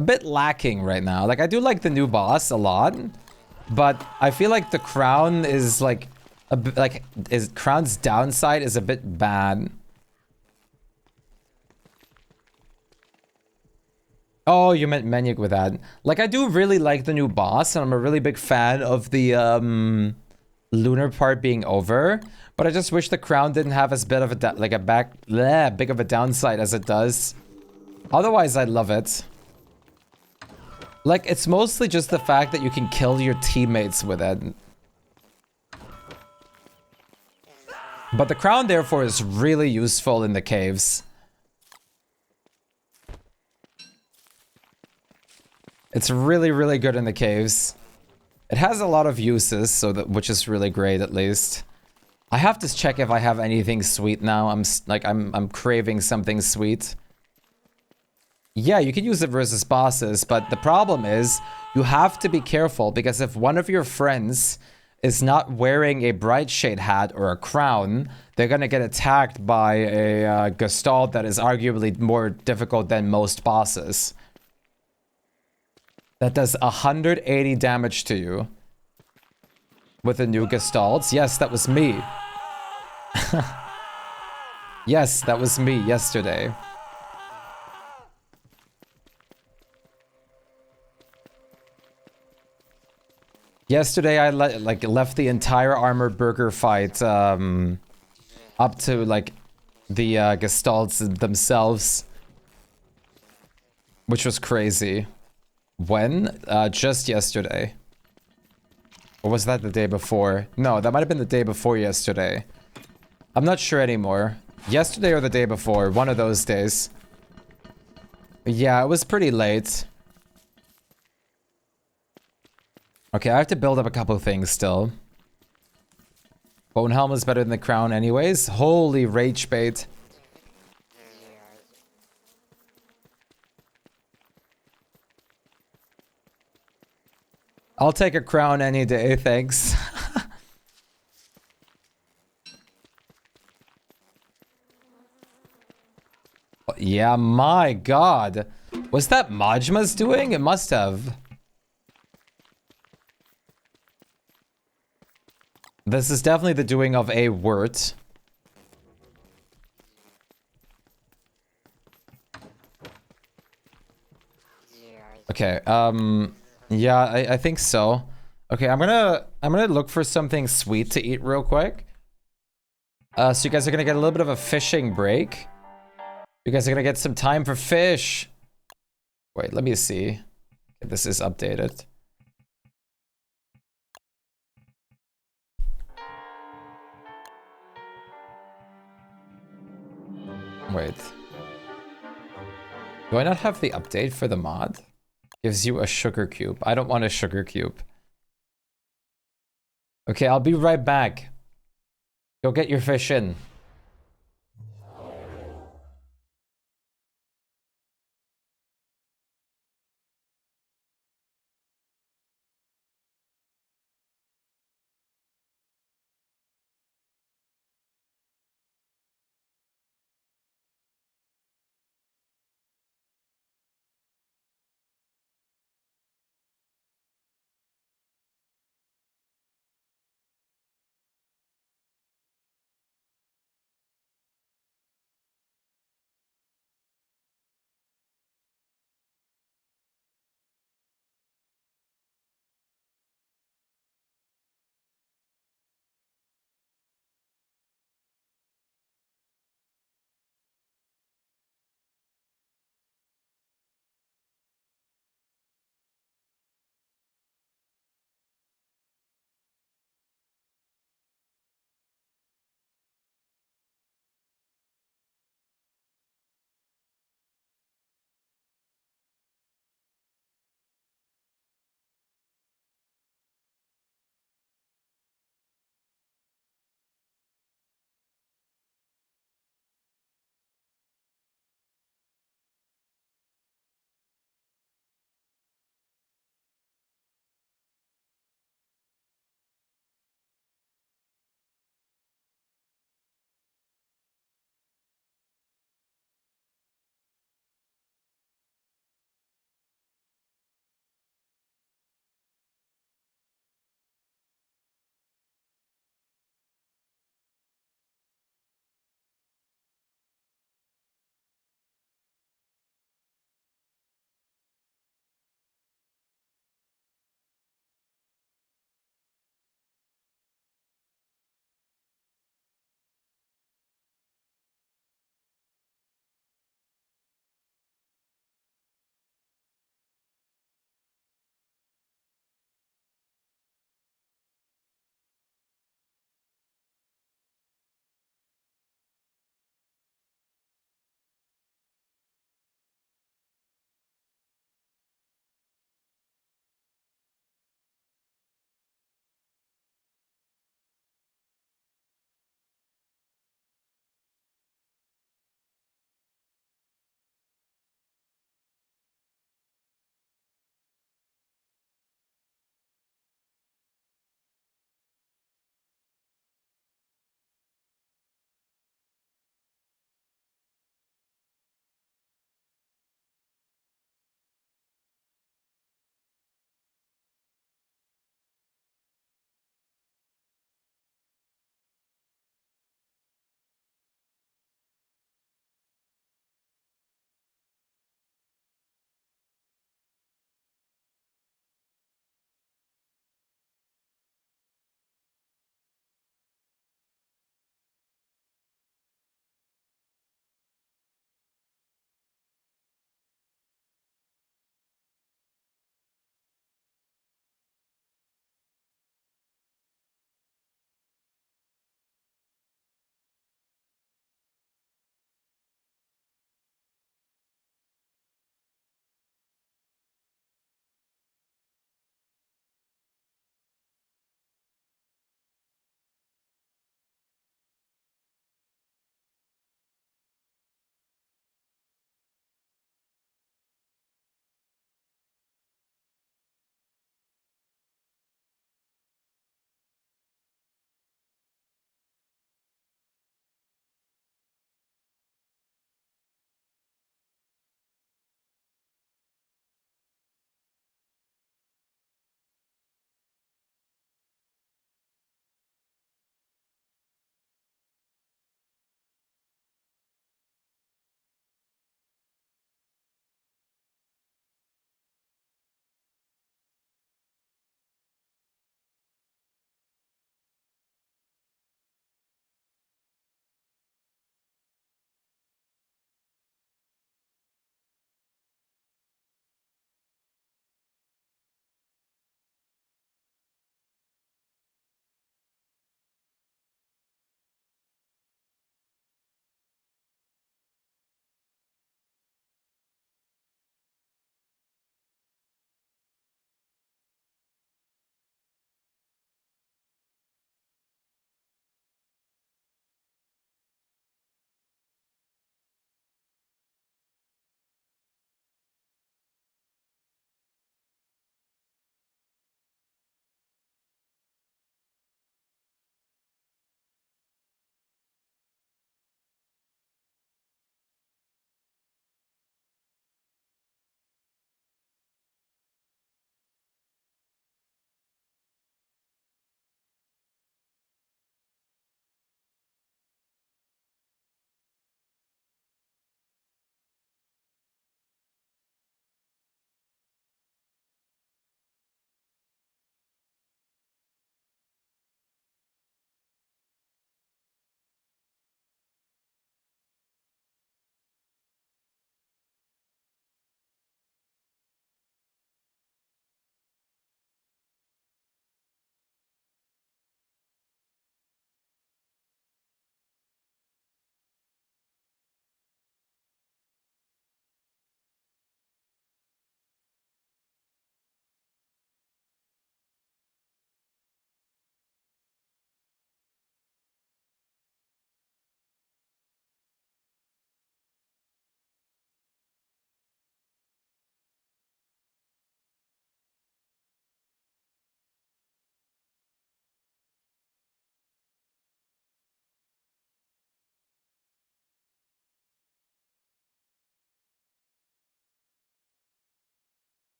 bit lacking right now. Like I do like the new boss a lot, but I feel like the crown is like crown's downside is a bit bad. Oh, you meant Maniac with that. Like I do really like the new boss, and I'm a really big fan of the lunar part being over, but I just wish the crown didn't have as bit of a big of a downside as it does. Otherwise, I love it. Like, it's mostly just the fact that you can kill your teammates with it. But the crown, therefore, is really useful in the caves. It's really, really good in the caves. It has a lot of uses, which is really great, at least. I have to check if I have anything sweet now. I'm craving something sweet. Yeah, you can use it versus bosses, but the problem is you have to be careful because if one of your friends is not wearing a bright shade hat or a crown, they're gonna get attacked by a Gestalt that is arguably more difficult than most bosses. That does 180 damage to you. With the new Gestalts. Yes, that was me. Yes, that was me yesterday. Yesterday I left the entire armored burger fight up to like the Gestalts themselves, which was crazy. When? Just yesterday. Or was that the day before? No, that might have been the day before yesterday. I'm not sure anymore. Yesterday or the day before, one of those days. Yeah, it was pretty late. Okay, I have to build up a couple things still. Bone Helm is better than the crown anyways. Holy rage bait. I'll take a crown any day, thanks. Yeah, my god. Was that Majma's doing? It must have. This is definitely the doing of a Wirt. Okay, yeah, I think so. Okay, I'm gonna look for something sweet to eat real quick. So you guys are gonna get a little bit of a fishing break. You guys are gonna get some time for fish. Wait, let me see if this is updated. Wait. Do I not have the update for the mod? Gives you a sugar cube. I don't want a sugar cube. Okay, I'll be right back. Go get your fish in.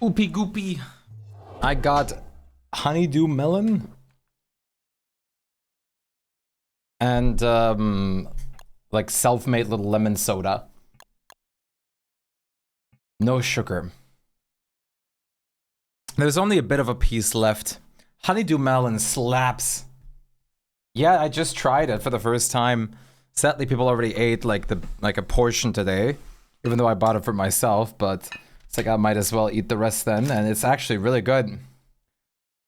Oopie goopy. I got honeydew melon and like self-made little lemon soda. No sugar. There's only a bit of a piece left. Honeydew melon slaps. Yeah, I just tried it for the first time. Sadly, people already ate like a portion today, even though I bought it for myself. But it's like I might as well eat the rest then, and it's actually really good.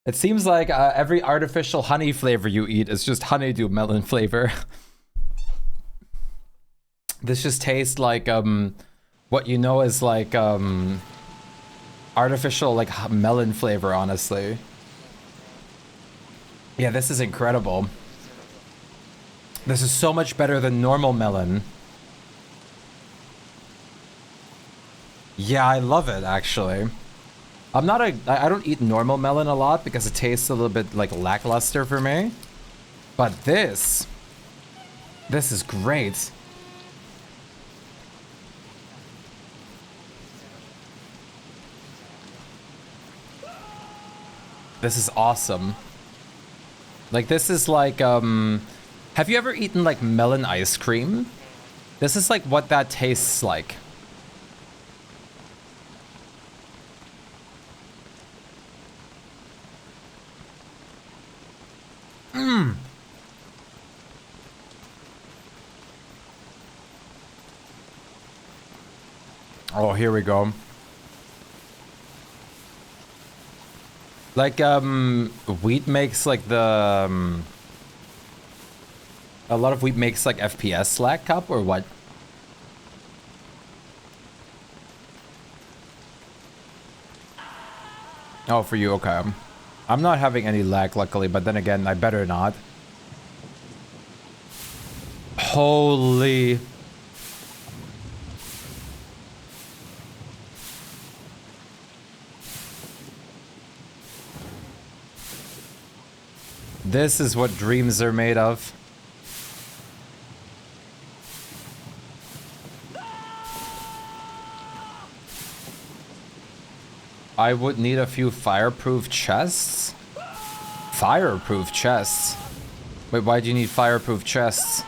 It seems like every artificial honey flavor you eat is just honeydew melon flavor. This just tastes like what you know is like artificial like melon flavor, honestly. Yeah, this is incredible. This is so much better than normal melon. Yeah, I love it actually. I don't eat normal melon a lot because it tastes a little bit like lackluster for me. But this is great. This is awesome. Like this is like have you ever eaten like melon ice cream? This is like what that tastes like. Mmm. Oh, here we go. Like wheat makes like the a lot of wheat makes like FPS slack cup or what? Oh, for you, okay. I'm not having any lag luckily, but then again, I better not. Holy. This is what dreams are made of. I would need a few fireproof chests. Fireproof chests? Wait, why do you need fireproof chests?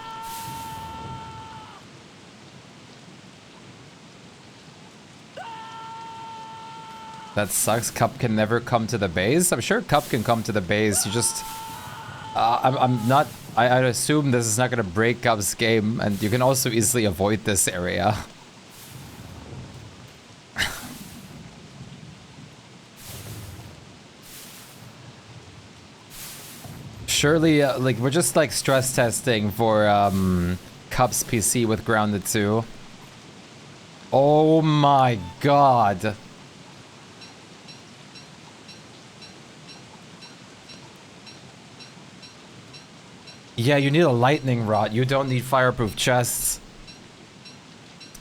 That sucks. Cup can never come to the base. I'm sure Cup can come to the base. You just... I'm not... I'd assume this is not going to break Cup's game. And you can also easily avoid this area. Surely, like, we're just, like, stress testing for, Cup's PC with Grounded 2. Oh my god. Yeah, you need a lightning rod. You don't need fireproof chests.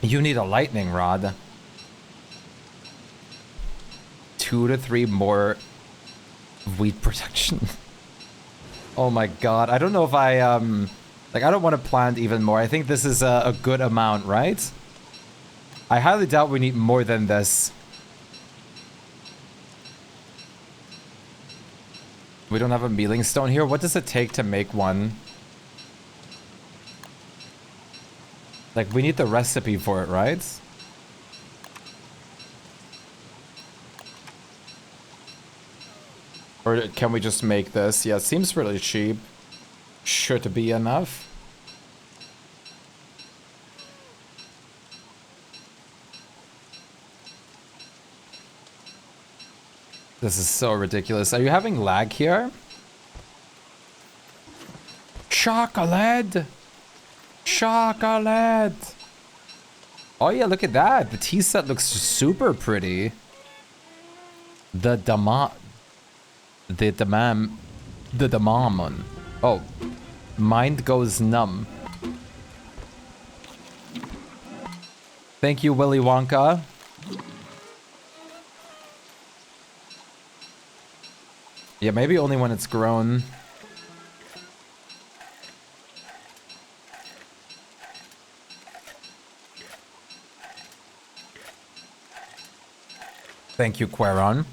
You need a lightning rod. 2 to 3 more wheat production. Oh my god. I don't know if I, like, I don't want to plant even more. I think this is a good amount, right? I highly doubt we need more than this. We don't have a mealing stone here. What does it take to make one? Like, we need the recipe for it, right? Or can we just make this? Yeah, it seems really cheap. Should be enough. This is so ridiculous. Are you having lag here? Chocolate! Chocolate! Oh yeah, look at that. The tea set looks super pretty. The damamon. Oh. Mind goes numb. Thank you, Willy Wonka. Yeah, maybe only when it's grown. Thank you, Quaron.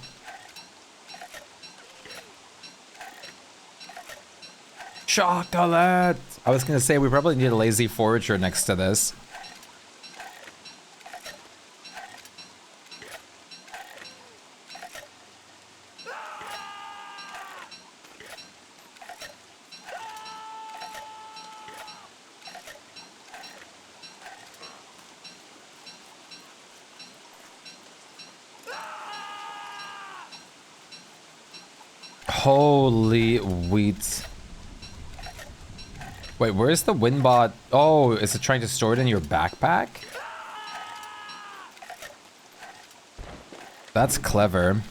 Chocolate! I was gonna say, we probably need a lazy forager next to this. Holy wheat. Wait, where's the windbot? Oh, is it trying to store it in your backpack? That's clever.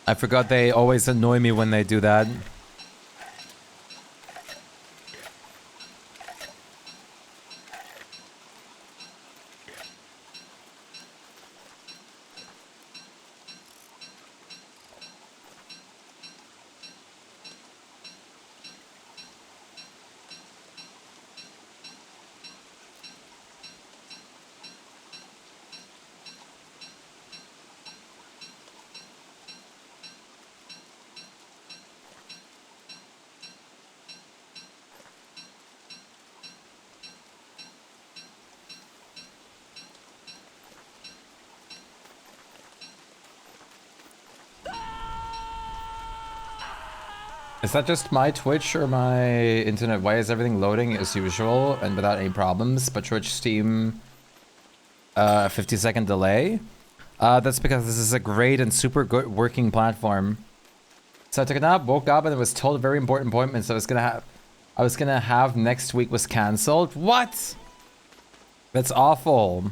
I forgot they always annoy me when they do that. Is that just my Twitch or my internet? Why is everything loading as usual and without any problems? But Twitch, Steam, 50-second delay? That's because this is a great and super good working platform. So I took a nap, woke up, and it was told a very important appointment. So I was gonna have next week was cancelled. What? That's awful.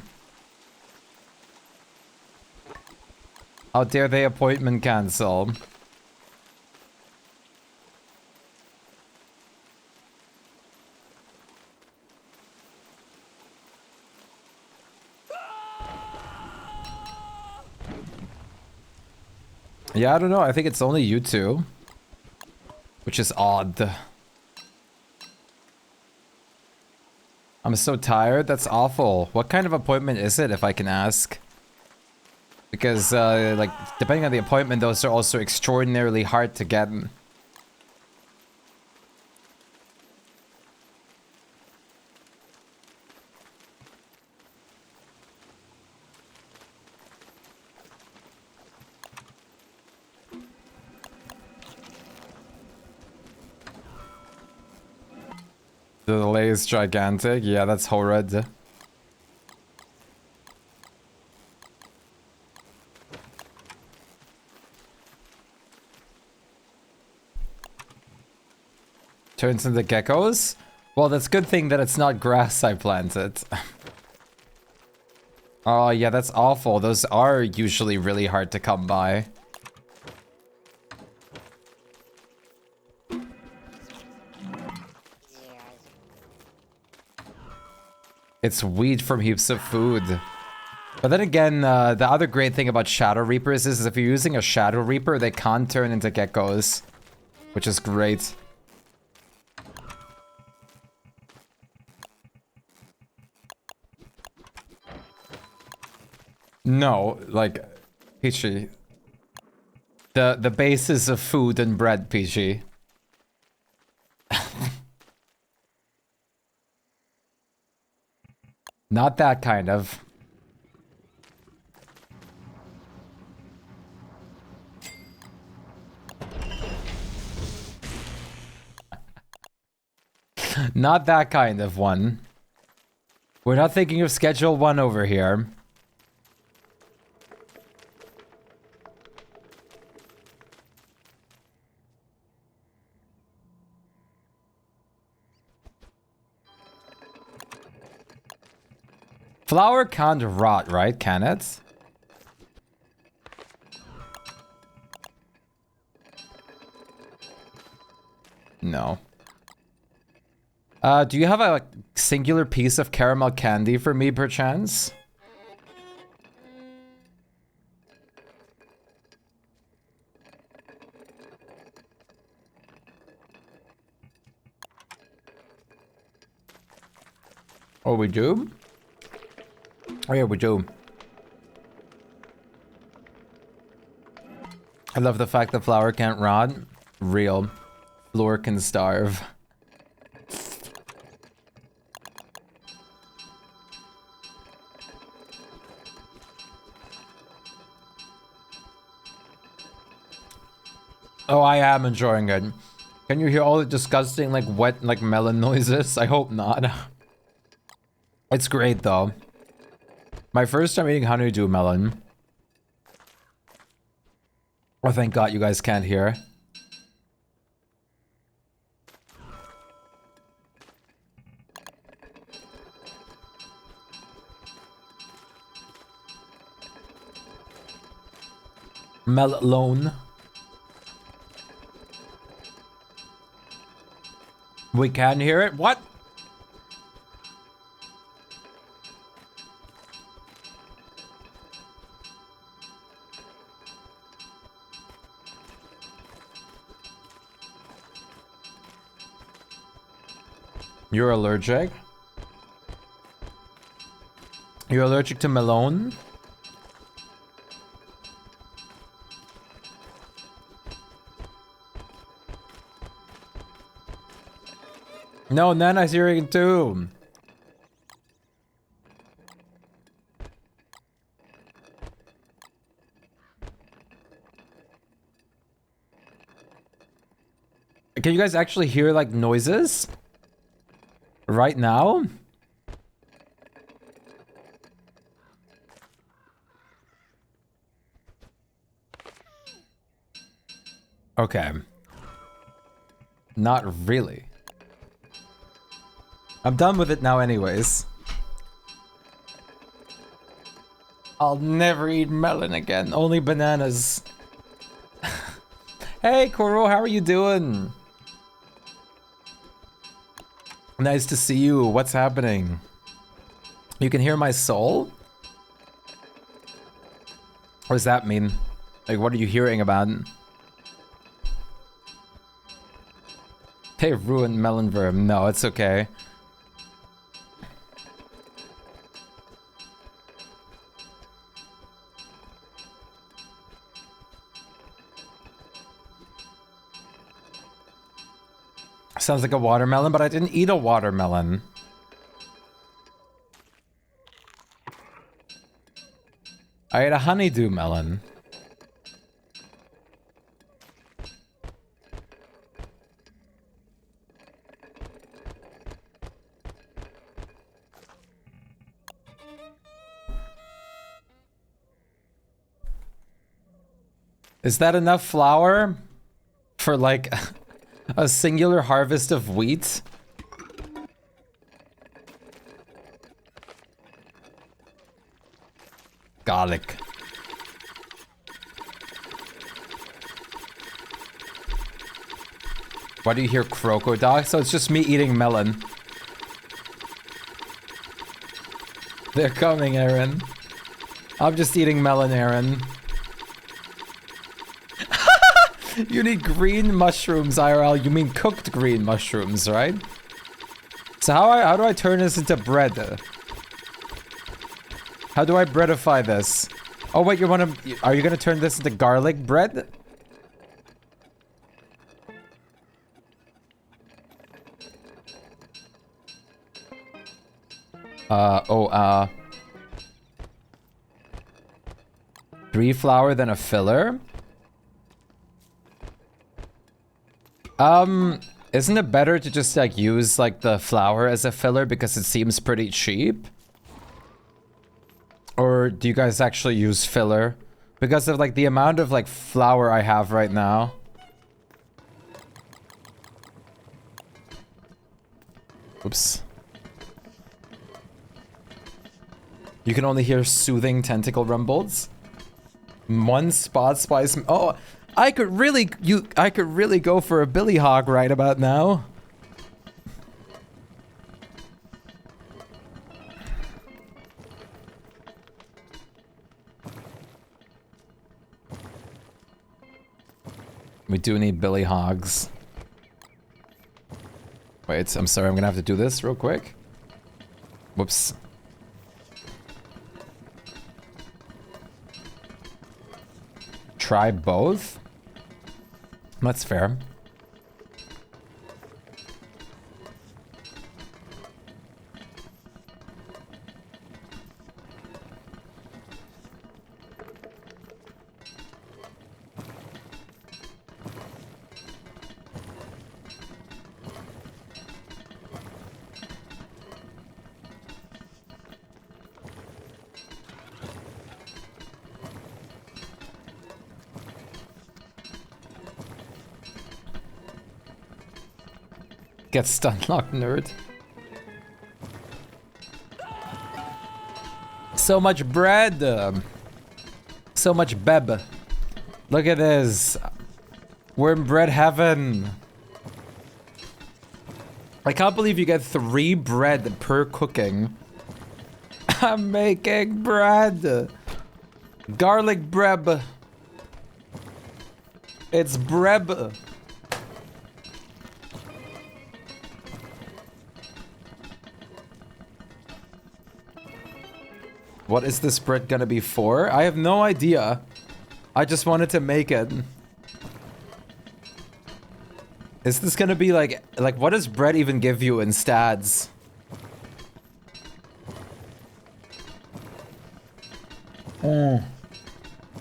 How dare they appointment cancel? Yeah, I don't know. I think it's only you two. Which is odd. I'm so tired. That's awful. What kind of appointment is it, if I can ask? Because, like, depending on the appointment, those are also extraordinarily hard to get. The delay is gigantic. Yeah, that's horrid. Turns into geckos? Well, that's a good thing that it's not grass I planted. Oh, yeah, that's awful. Those are usually really hard to come by. It's weed from heaps of food. But then again, the other great thing about Shadow Reapers is if you're using a Shadow Reaper, they can't turn into geckos. Which is great. No, like, Peachy. The basis of food and bread, Peachy. Not that kind of. Not that kind of one. We're not thinking of Schedule 1 over here. Flour can't rot, right? Can it? No. Do you have a singular piece of caramel candy for me, perchance? Oh, we do? Oh yeah, we do. I love the fact that flour can't rot. Real. Floor can starve. Oh, I am enjoying it. Can you hear all the disgusting, like, wet, like, melon noises? I hope not. It's great, though. My first time eating honeydew melon. Oh, thank God you guys can't hear. Melon. We can hear it? What? You're allergic? You're allergic to melon? No, Nana's hearing it too. Can you guys actually hear like noises? Right now? Okay. Not really. I'm done with it now anyways. I'll never eat melon again. Only bananas. Hey, Koro, how are you doing? Nice to see you. What's happening? You can hear my soul? What does that mean? Like, what are you hearing about? They ruined melon verb. No, it's okay. Sounds like a watermelon, but I didn't eat a watermelon. I ate a honeydew melon. Is that enough flour for like a singular harvest of wheat? Garlic. Why do you hear crocodile? So it's just me eating melon. They're coming, Aaron. I'm just eating melon, Aaron. You need green mushrooms, IRL. You mean cooked green mushrooms, right? So how do I turn this into bread? How do I breadify this? Oh wait, are you gonna turn this into garlic bread? Three flour, then a filler? Isn't it better to just like use like the flour as a filler because it seems pretty cheap? Or do you guys actually use filler? Because of like the amount of like flour I have right now. Oops. You can only hear soothing tentacle rumbles. One spot spice. Oh, I could really go for a billy hog right about now. We do need billy hogs. Wait, I'm sorry, I'm gonna have to do this real quick. Whoops. try both. That's fair. Get stunlocked, nerd. So much bread. So much beb. Look at this. We're in bread heaven. I can't believe you get 3 bread per cooking. I'm making bread. Garlic breb. It's breb. What is this bread gonna be for? I have no idea. I just wanted to make it. Is this gonna be like what does bread even give you in stats?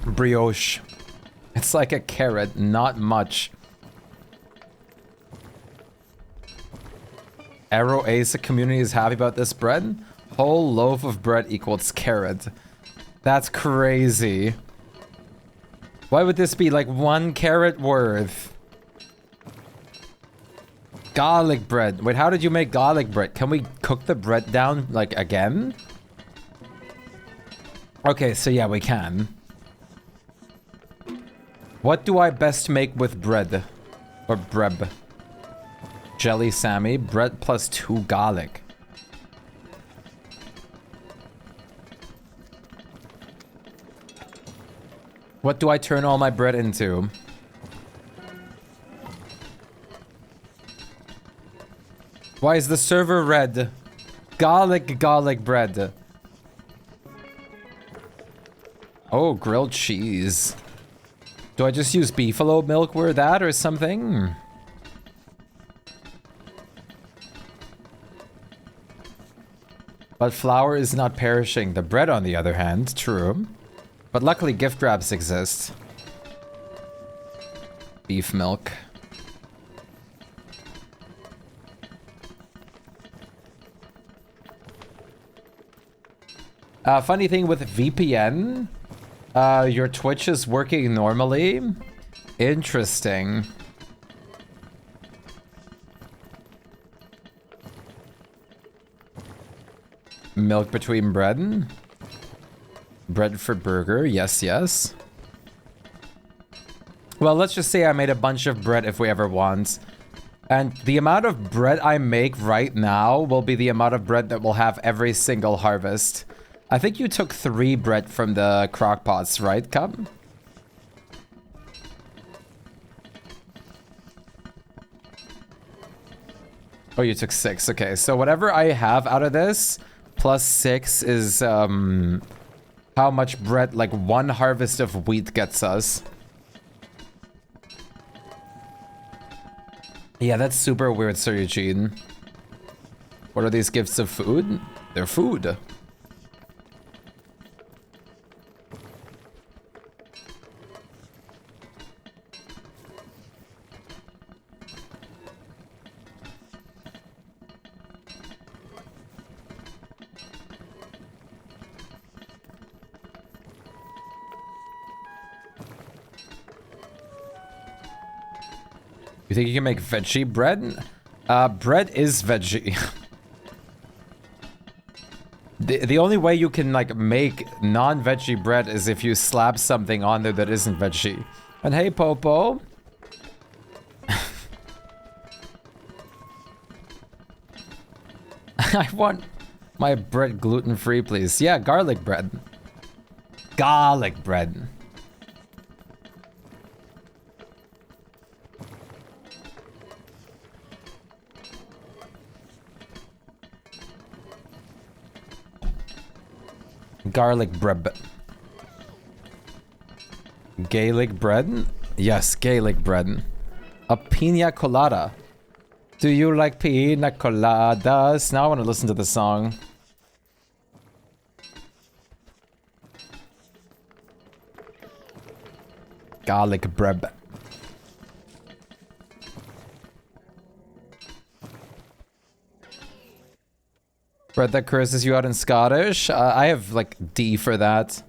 Brioche. It's like a carrot, not much. Arrow Ace community is happy about this bread. Whole loaf of bread equals carrot. That's crazy. Why would this be like 1 carrot worth? Garlic bread. Wait, how did you make garlic bread? Can we cook the bread down like again? Okay, so yeah, we can. What do I best make with bread? Or breb? Jelly Sammy. Bread plus 2 garlic. What do I turn all my bread into? Why is the server red? Garlic bread. Oh, grilled cheese. Do I just use beefalo milk with that or something? But flour is not perishing. The bread, on the other hand, true. But luckily gift wraps exist. Beef milk. Funny thing with VPN, your Twitch is working normally. Interesting. Milk between bread. Bread for burger. Yes, yes. Well, let's just say I made a bunch of bread if we ever want. And the amount of bread I make right now will be the amount of bread that we'll have every single harvest. I think you took 3 bread from the crock pots, right, Cup? Oh, you took 6. Okay, so whatever I have out of this, plus 6 is how much bread, like 1 harvest of wheat gets us. Yeah, that's super weird, Sir Eugene. What are these gifts of food? They're food. You think you can make veggie bread? Bread is veggie. The only way you can like make non-veggie bread is if you slap something on there that isn't veggie. And hey, Popo. I want my bread gluten-free, please. Yeah, garlic bread. Garlic bread. Garlic bread. Gaelic bread? Yes, Gaelic bread. A pina colada. Do you like pina coladas? Now I want to listen to the song. Garlic bread. Bread that curses you out in Scottish? I have like D for that.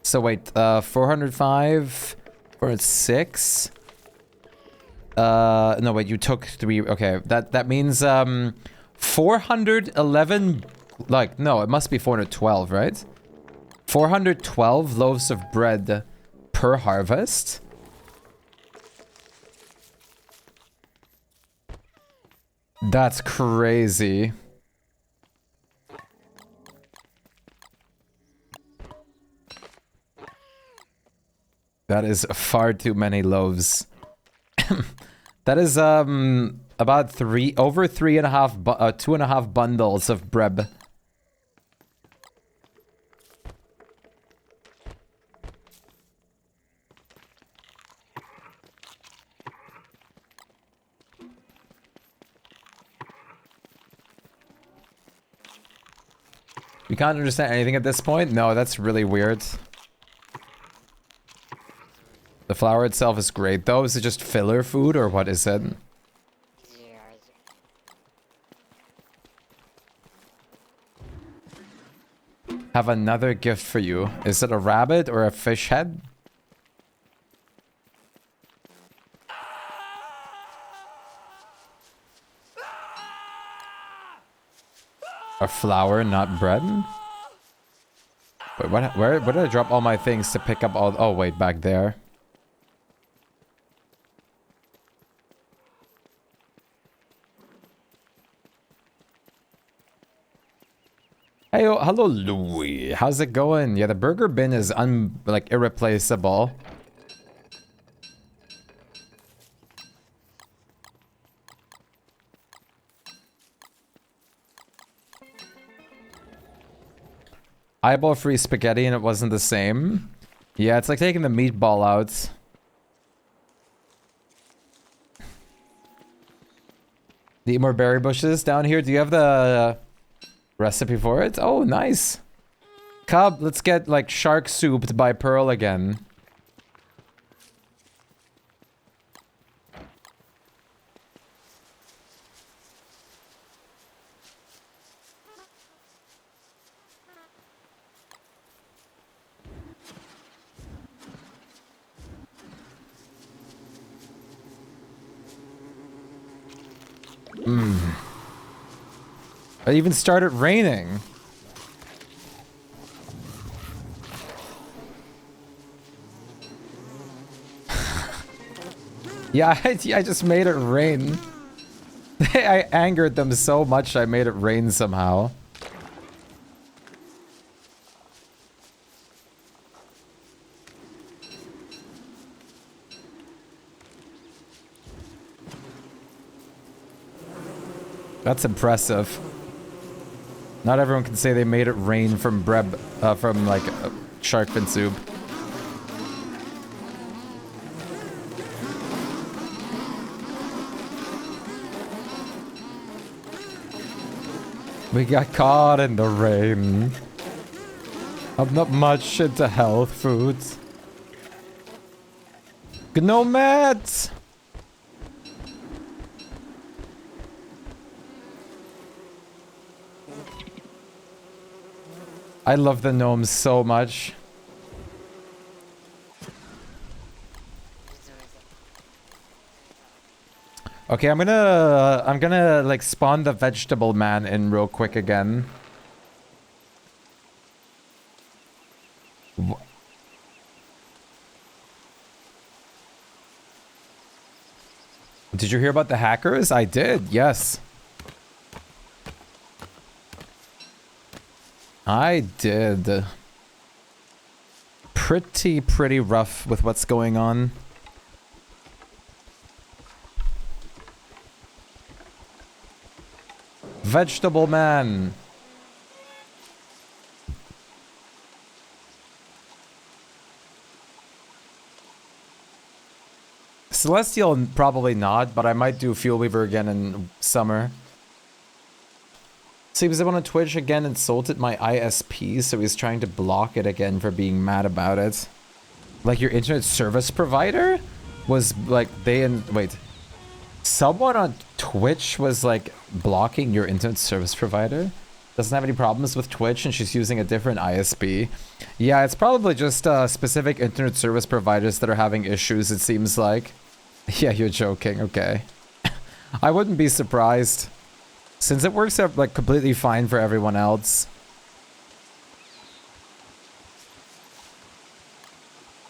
So wait, 405, 406. No wait, you took 3. Okay, that means 411. Like no, it must be 412, right? 412 loaves of bread per harvest. That's crazy. That is far too many loaves. That is about over 2.5 bundles of bread. You can't understand anything at this point? No, that's really weird. The flour itself is great though. Is it just filler food or what is it? Have another gift for you. Is it a rabbit or a fish head? A flour, not bread? Wait, where did I drop all my things to pick up all... Oh, wait, back there. Hey, oh, hello, Louis. How's it going? Yeah, the burger bin is like irreplaceable. Eyeball-free spaghetti and it wasn't the same. Yeah, it's like taking the meatball out. Do you eat more berry bushes down here? Do you have the recipe for it? Oh, nice. Cub, let's get like shark souped by Pearl again. It even started raining. Yeah, I just made it rain. I angered them so much I made it rain somehow. That's impressive. Not everyone can say they made it rain from from like shark fin soup. We got caught in the rain. I'm not much into health foods. Gnomet! I love the gnomes so much. Okay, I'm gonna like spawn the vegetable man in real quick again. Did you hear about the hackers? I did, yes. I did. Pretty rough with what's going on. Vegetable man. Celestial, probably not, but I might do Fuel Weaver again in summer. So he was on Twitch again, insulted my ISP, so he's trying to block it again for being mad about it. Like your internet service provider was like wait. Someone on Twitch was like blocking your internet service provider? Doesn't have any problems with Twitch and she's using a different ISP. Yeah, it's probably just specific internet service providers that are having issues, it seems like. Yeah, you're joking, okay. I wouldn't be surprised. Since it works out like completely fine for everyone else.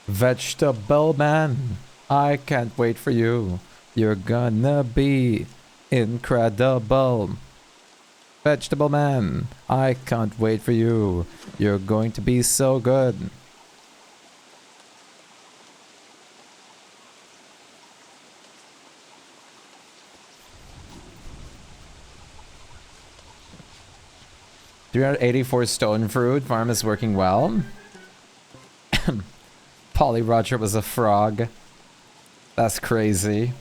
Vegetable man, I can't wait for you. You're gonna be incredible. Vegetable man, I can't wait for you. You're going to be so good. $384 stone fruit. Farm is working well. Polly Roger was a frog. That's crazy.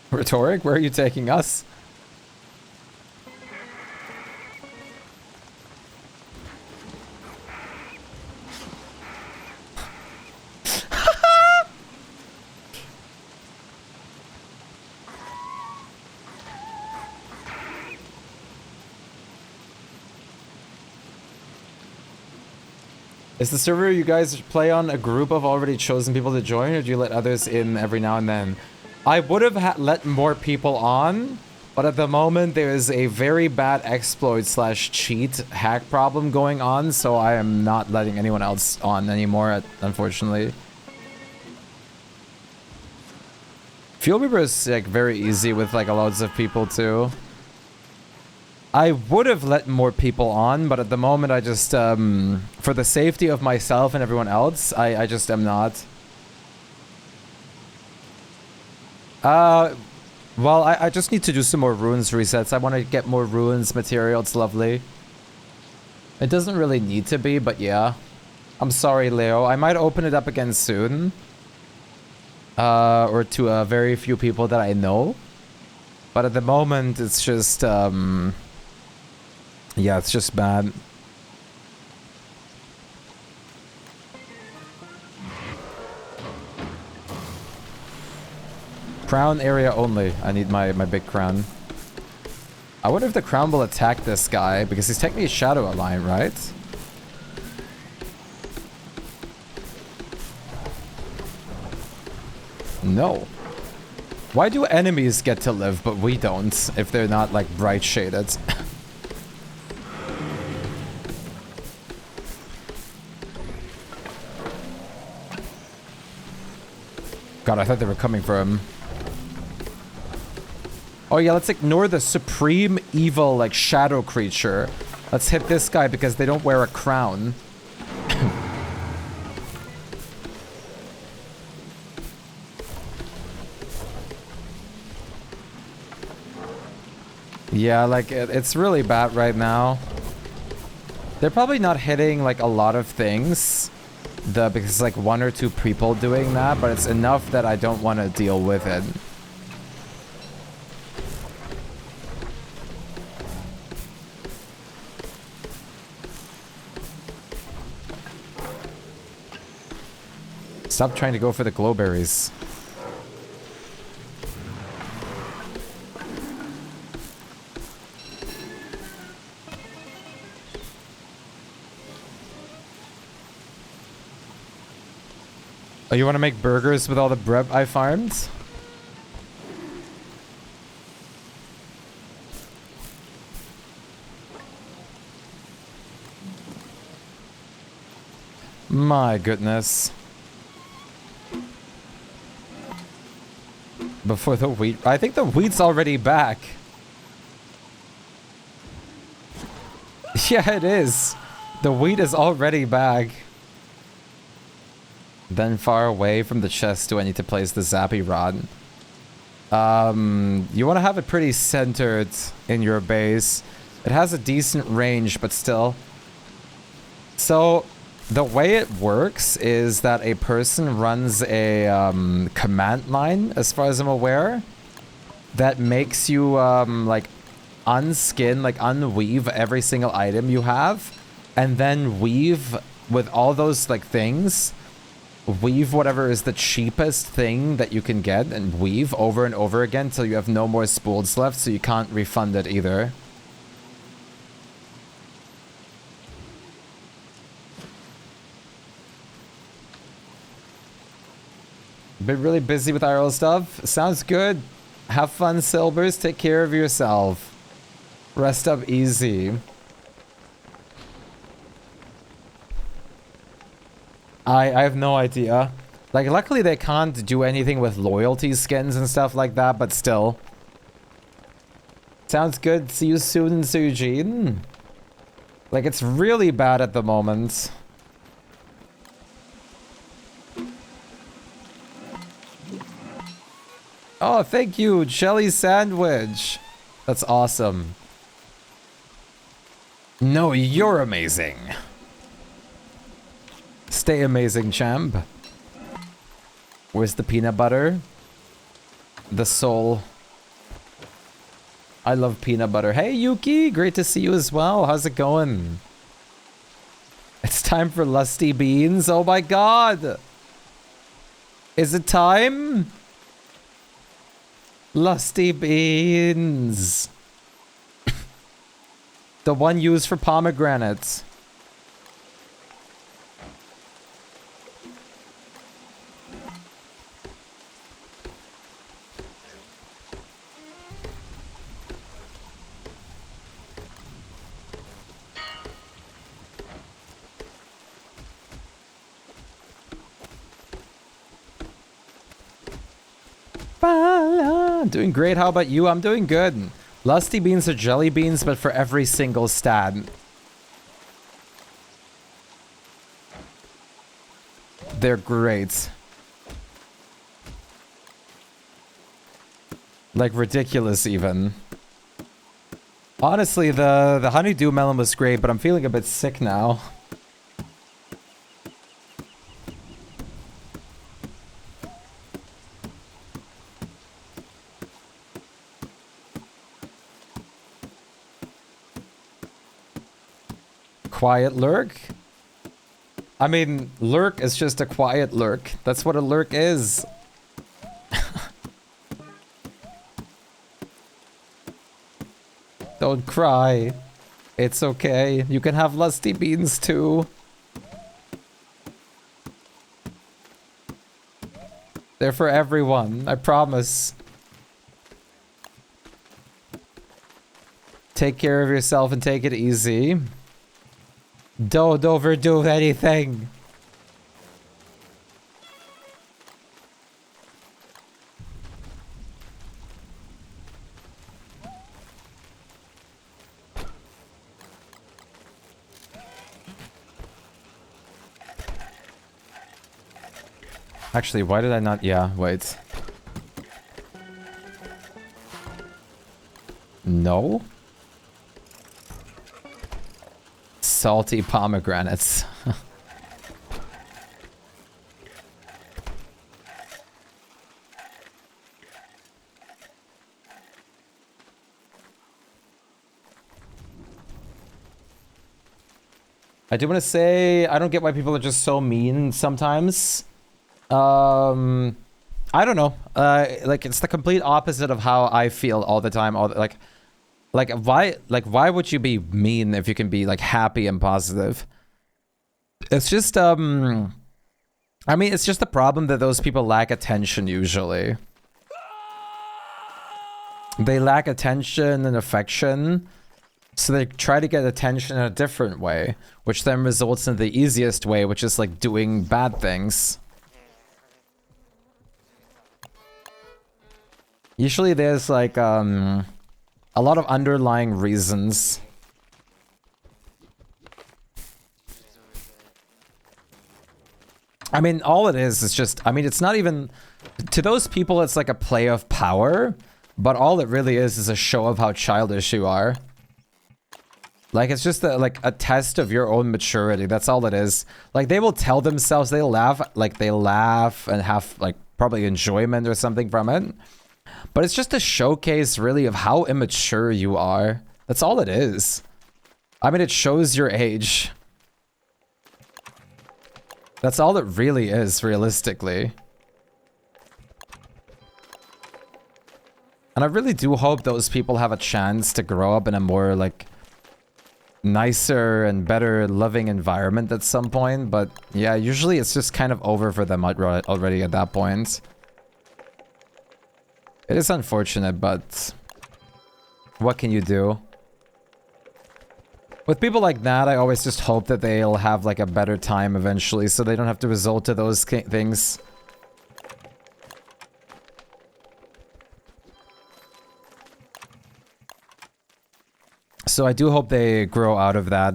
Rhetoric, where are you taking us? Is the server you guys play on a group of already chosen people to join, or do you let others in every now and then? I would have let more people on, but at the moment there is a very bad exploit slash cheat hack problem going on, so I am not letting anyone else on anymore, unfortunately. Fuel Weaver is like very easy with like loads of people too. I would have let more people on, but at the moment I just, for the safety of myself and everyone else, I just am not. Well, I just need to do some more runes resets. I want to get more runes material. It's lovely. It doesn't really need to be, but yeah. I'm sorry, Leo. I might open it up again soon. Or to a very few people that I know. But at the moment, it's just, yeah, it's just bad. Crown area only. I need my big crown. I wonder if the crown will attack this guy, because he's technically a Shadow Alliant, right? No. Why do enemies get to live, but we don't, if they're not, like, bright shaded? God, I thought they were coming for him. Oh yeah, let's ignore the supreme evil, like, shadow creature. Let's hit this guy because they don't wear a crown. Yeah, like, it's really bad right now. They're probably not hitting, like, a lot of things. Because it's like one or two people doing that, but it's enough that I don't want to deal with it. Stop trying to go for the glowberries. Oh, you want to make burgers with all the bread I farmed? My goodness. Before the wheat... I think the wheat's already back. Yeah, it is. The wheat is already back. Then far away from the chest do I need to place the zappy rod? You want to have it pretty centered in your base. It has a decent range, but still. So, the way it works is that a person runs a command line, as far as I'm aware, that makes you, like, unskin, like, unweave every single item you have, and then weave with all those, like, things. Weave whatever is the cheapest thing that you can get and weave over and over again until you have no more spools left, so you can't refund it either. Been really busy with IRL stuff. Sounds good. Have fun, Silvers. Take care of yourself. Rest up easy. I have no idea. Like, luckily they can't do anything with loyalty skins and stuff like that, but still. Sounds good. See you soon, Sujin. Like, it's really bad at the moment. Oh, thank you, Jelly Sandwich. That's awesome. No, you're amazing. Stay amazing, champ. Where's the peanut butter? The soul. I love peanut butter. Hey, Yuki, great to see you as well. How's it going? It's time for lusty beans. Oh my god. Is it time? Lusty beans. The one used for pomegranates. Doing great. How about you? I'm doing good. Lusty beans are jelly beans, but for every single stat. They're great. Like ridiculous even. Honestly, the honeydew melon was great, but I'm feeling a bit sick now. Quiet lurk? I mean, lurk is just a quiet lurk. That's what a lurk is. Don't cry. It's okay. You can have lusty beans too. They're for everyone, I promise. Take care of yourself and take it easy. Don't overdo anything. Actually, why did I not? Yeah, wait. No? Salty pomegranates. I do want to say, I don't get why people are just so mean sometimes. I don't know. Like, it's the complete opposite of how I feel all the time. Why would you be mean if you can be, like, happy and positive? It's just, I mean, it's just the problem that those people lack attention, usually. They lack attention and affection, so they try to get attention in a different way, which then results in the easiest way, which is, like, doing bad things. Usually there's, like, a lot of underlying reasons. I mean, all it is just, I mean, it's not even, to those people, it's like a play of power, but all it really is a show of how childish you are. Like, it's just like a test of your own maturity. That's all it is. Like, they will tell themselves, they laugh and have, like, probably enjoyment or something from it. But it's just a showcase, really, of how immature you are. That's all it is. I mean, it shows your age. That's all it really is, realistically. And I really do hope those people have a chance to grow up in a more, like, nicer and better loving environment at some point. But, yeah, usually it's just kind of over for them already at that point. It is unfortunate, but what can you do? With people like that, I always just hope that they'll have, like, a better time eventually, so they don't have to resort to those things. So I do hope they grow out of that.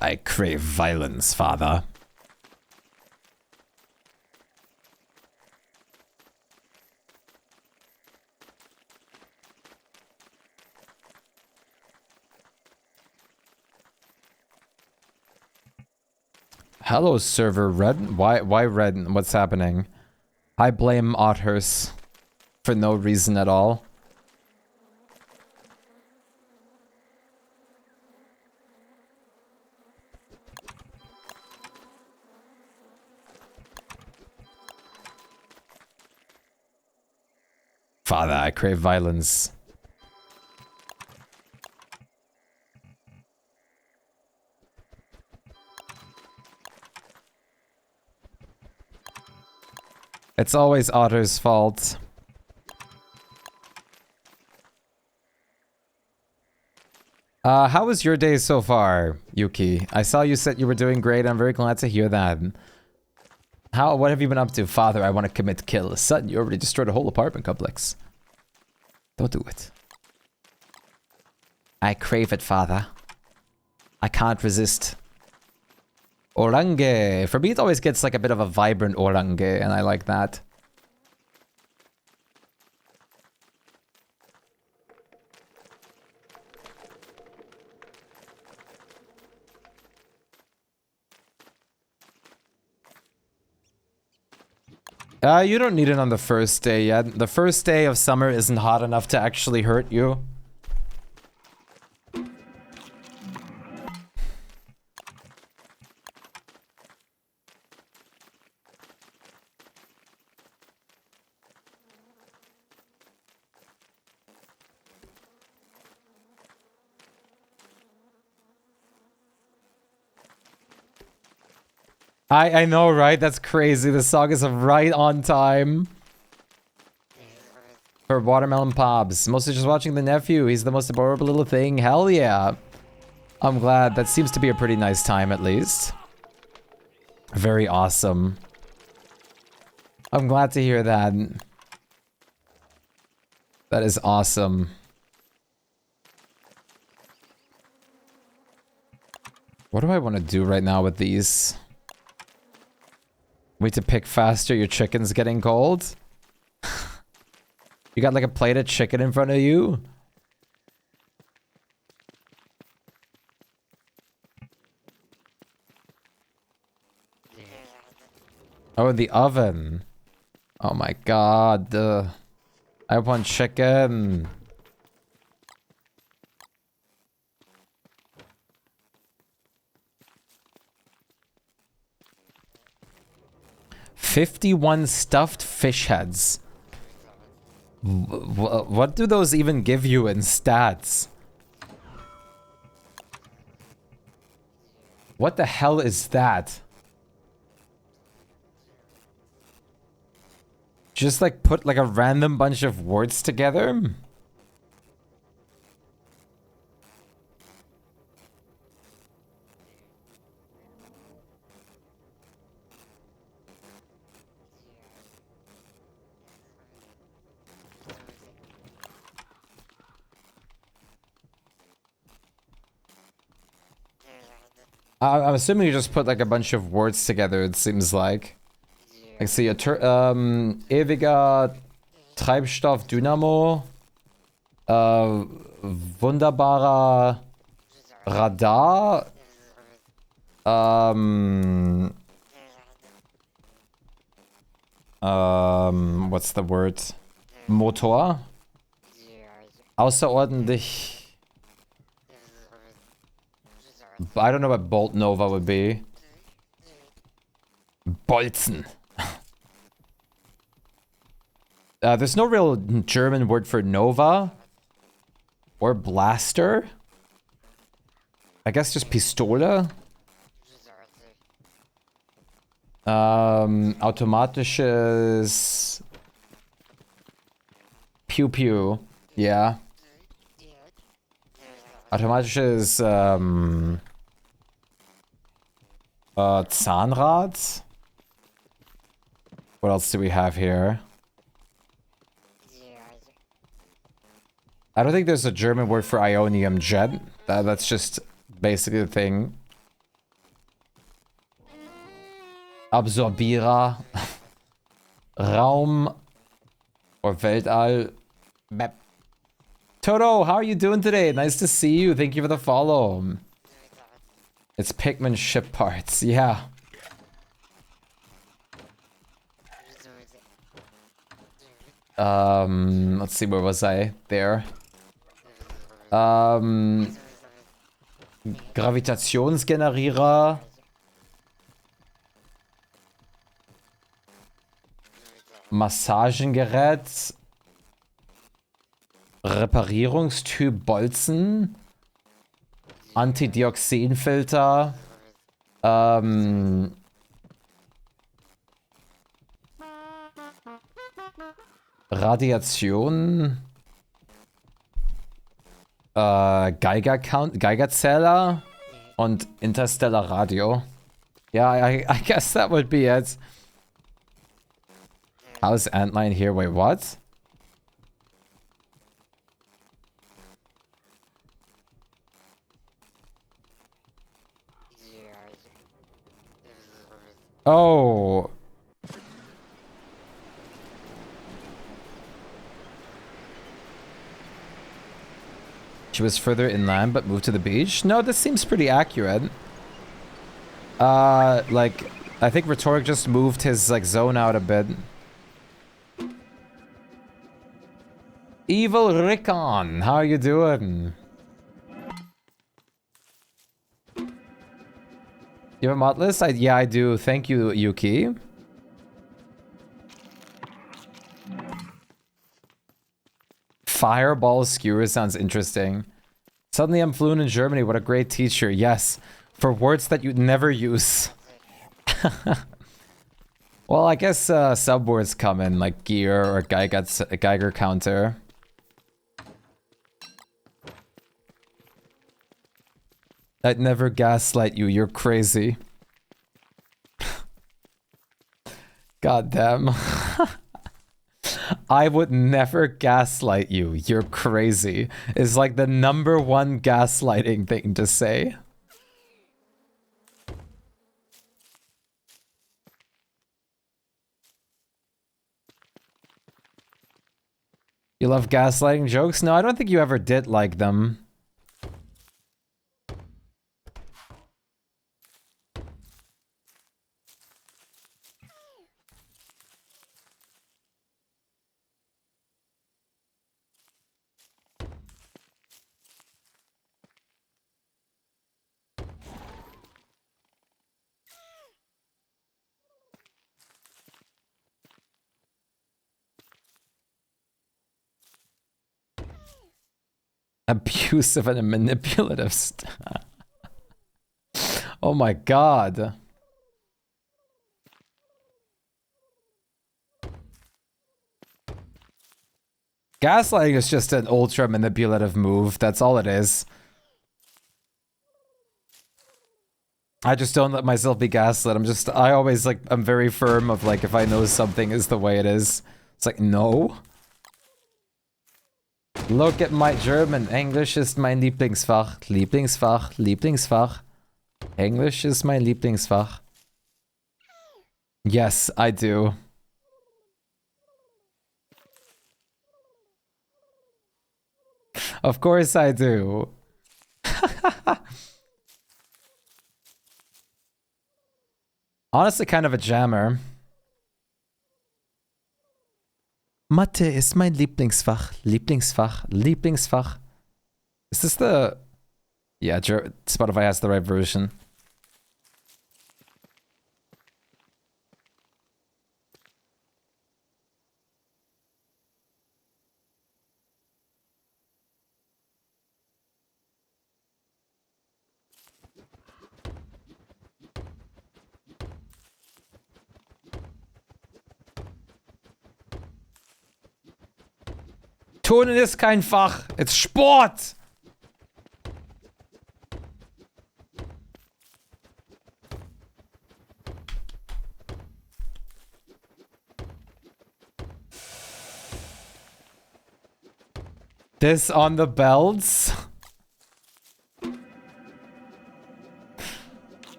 I crave violence, father. Hello, server red. Why red? What's happening? I blame otters for no reason at all. Father, I crave violence. It's always Otter's fault. How was your day so far, Yuki? I saw you said you were doing great. I'm very glad to hear that. What have you been up to? Father, I want to commit kill. Son, you already destroyed a whole apartment complex. Don't do it. I crave it, father. I can't resist. Orange. For me, it always gets like a bit of a vibrant orange, and I like that. You don't need it on the first day yet. The first day of summer isn't hot enough to actually hurt you. I know, right? That's crazy. The song is right on time. For Watermelon Pops. Mostly just watching the nephew. He's the most adorable little thing. Hell yeah. I'm glad. That seems to be a pretty nice time, at least. Very awesome. I'm glad to hear that. That is awesome. What do I want to do right now with these? Wait to pick faster, your chicken's getting cold? You got like a plate of chicken in front of you? Oh, in the oven. Oh my god. I want chicken. $51 stuffed fish heads. What do those even give you in stats? What the hell is that? Just like put like a random bunch of words together? I'm assuming you just put like a bunch of words together, it seems like. I see a ewiger Treibstoff Dynamo. Wunderbarer Radar. What's the word? Motor. Außerordentlich. I don't know what Bolt Nova would be. Bolzen. There's no real German word for Nova. Or blaster. I guess just Pistole. Automatisches Pew Pew. Yeah. Automatisches Zahnrad. What else do we have here? I don't think there's a German word for Ionium jet. That's just basically the thing. Absorbierer. Raum. Or Weltall. Map. Toto, how are you doing today? Nice to see you. Thank you for the follow. It's Pikmin ship parts. Yeah. Let's see, where was I? There. Gravitationsgenerierer. Massagengerät. Reparierungstyp Bolzen. Antidioxinfilter. Radiation. Geigerzähler. Und Interstellar Radio. Yeah, I guess that would be it. How's Antline here? Wait, what? Oh. She was further inland but moved to the beach? No, this seems pretty accurate. Like, I think Rhetoric just moved his, like, zone out a bit. Evil Rickon, how are you doing? You have a mod list? Yeah, I do. Thank you, Yuki. Fireball skewer sounds interesting. Suddenly I'm fluent in Germany. What a great teacher. Yes, for words that you'd never use. Well, I guess subwords come in, like gear or Geiger counter. I'd never gaslight you. You're crazy. God damn. I would never gaslight you. You're crazy. It's like the #1 gaslighting thing to say. You love gaslighting jokes? No, I don't think you ever did like them. Abusive and manipulative Oh my god. Gaslighting is just an ultra manipulative move. That's all it is. I just don't let myself be gaslit. I always like, I'm very firm of like, if I know something is the way it is. It's like, no. Look at my German. English ist mein Lieblingsfach. Lieblingsfach. Lieblingsfach. English is my Lieblingsfach. Yes, I do. Of course I do. Honestly, kind of a jammer. Mathe ist mein Lieblingsfach. Lieblingsfach. Is this the... Yeah, Spotify has the right version. Turnen ist kein Fach. It's Sport. This on the belts.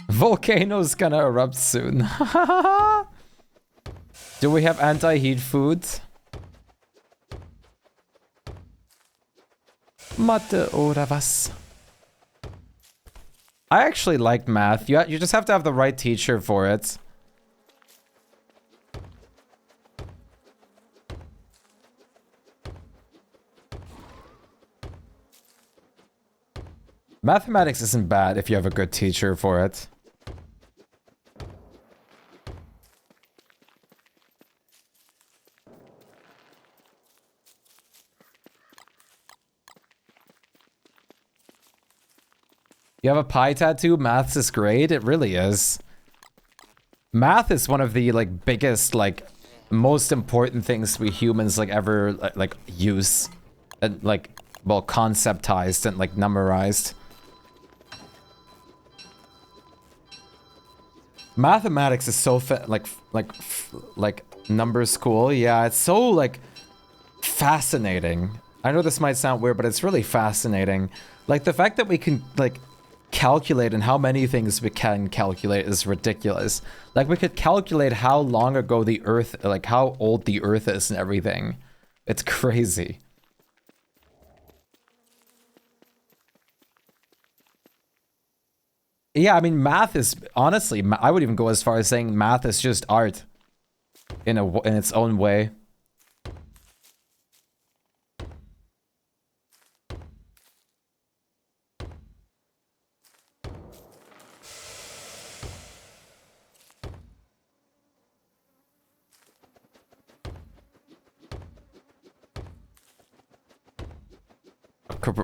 Volcano's gonna erupt soon. Do we have anti-heat food? Mathe oder was? I actually like math. You just have to have the right teacher for it. Mathematics isn't bad if you have a good teacher for it. You have a pie tattoo? Maths is great. It really is. Math is one of the like biggest, like most important things we humans like ever like use and like, well, conceptized and like numerized. Mathematics is so like number school. Yeah, it's so like fascinating. I know this might sound weird, but it's really fascinating. Like the fact that we can like calculate and how many things we can calculate is ridiculous. Like we could calculate how long ago the Earth, like how old the Earth is and everything. It's crazy. Yeah, I mean, math is honestly, I would even go as far as saying math is just art in its own way.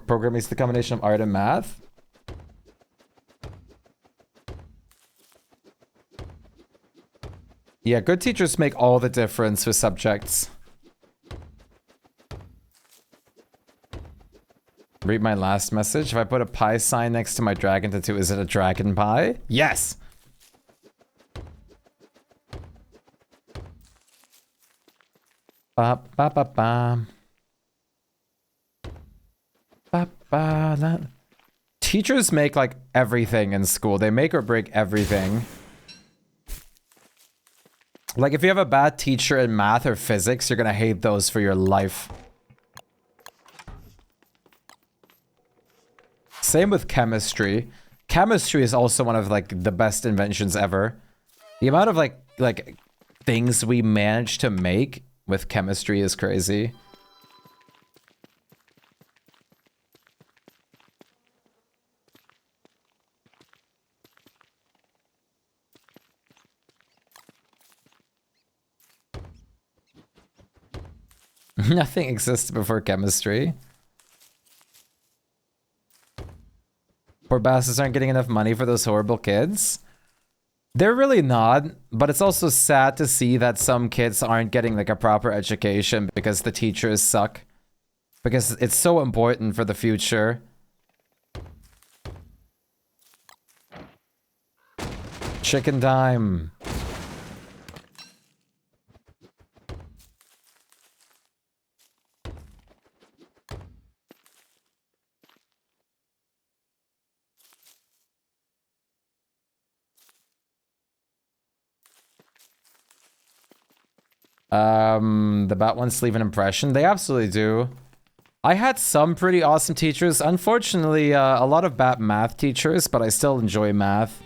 Programming is the combination of art and math. Yeah, good teachers make all the difference with subjects. Read my last message. If I put a pie sign next to my dragon tattoo, is it a dragon pie? Yes! Ba ba ba ba. Ba ba. Teachers make like everything in school. They make or break everything. Like, if you have a bad teacher in math or physics, you're gonna hate those for your life. Same with chemistry. Chemistry is also one of, like, the best inventions ever. The amount of, like things we manage to make with chemistry is crazy. Nothing existed before chemistry. Poor bastards aren't getting enough money for those horrible kids. They're really not, but it's also sad to see that some kids aren't getting like a proper education because the teachers suck. Because it's so important for the future. Chicken time. The bat ones leave an impression. They absolutely do. I had some pretty awesome teachers. Unfortunately, a lot of bad math teachers, but I still enjoy math.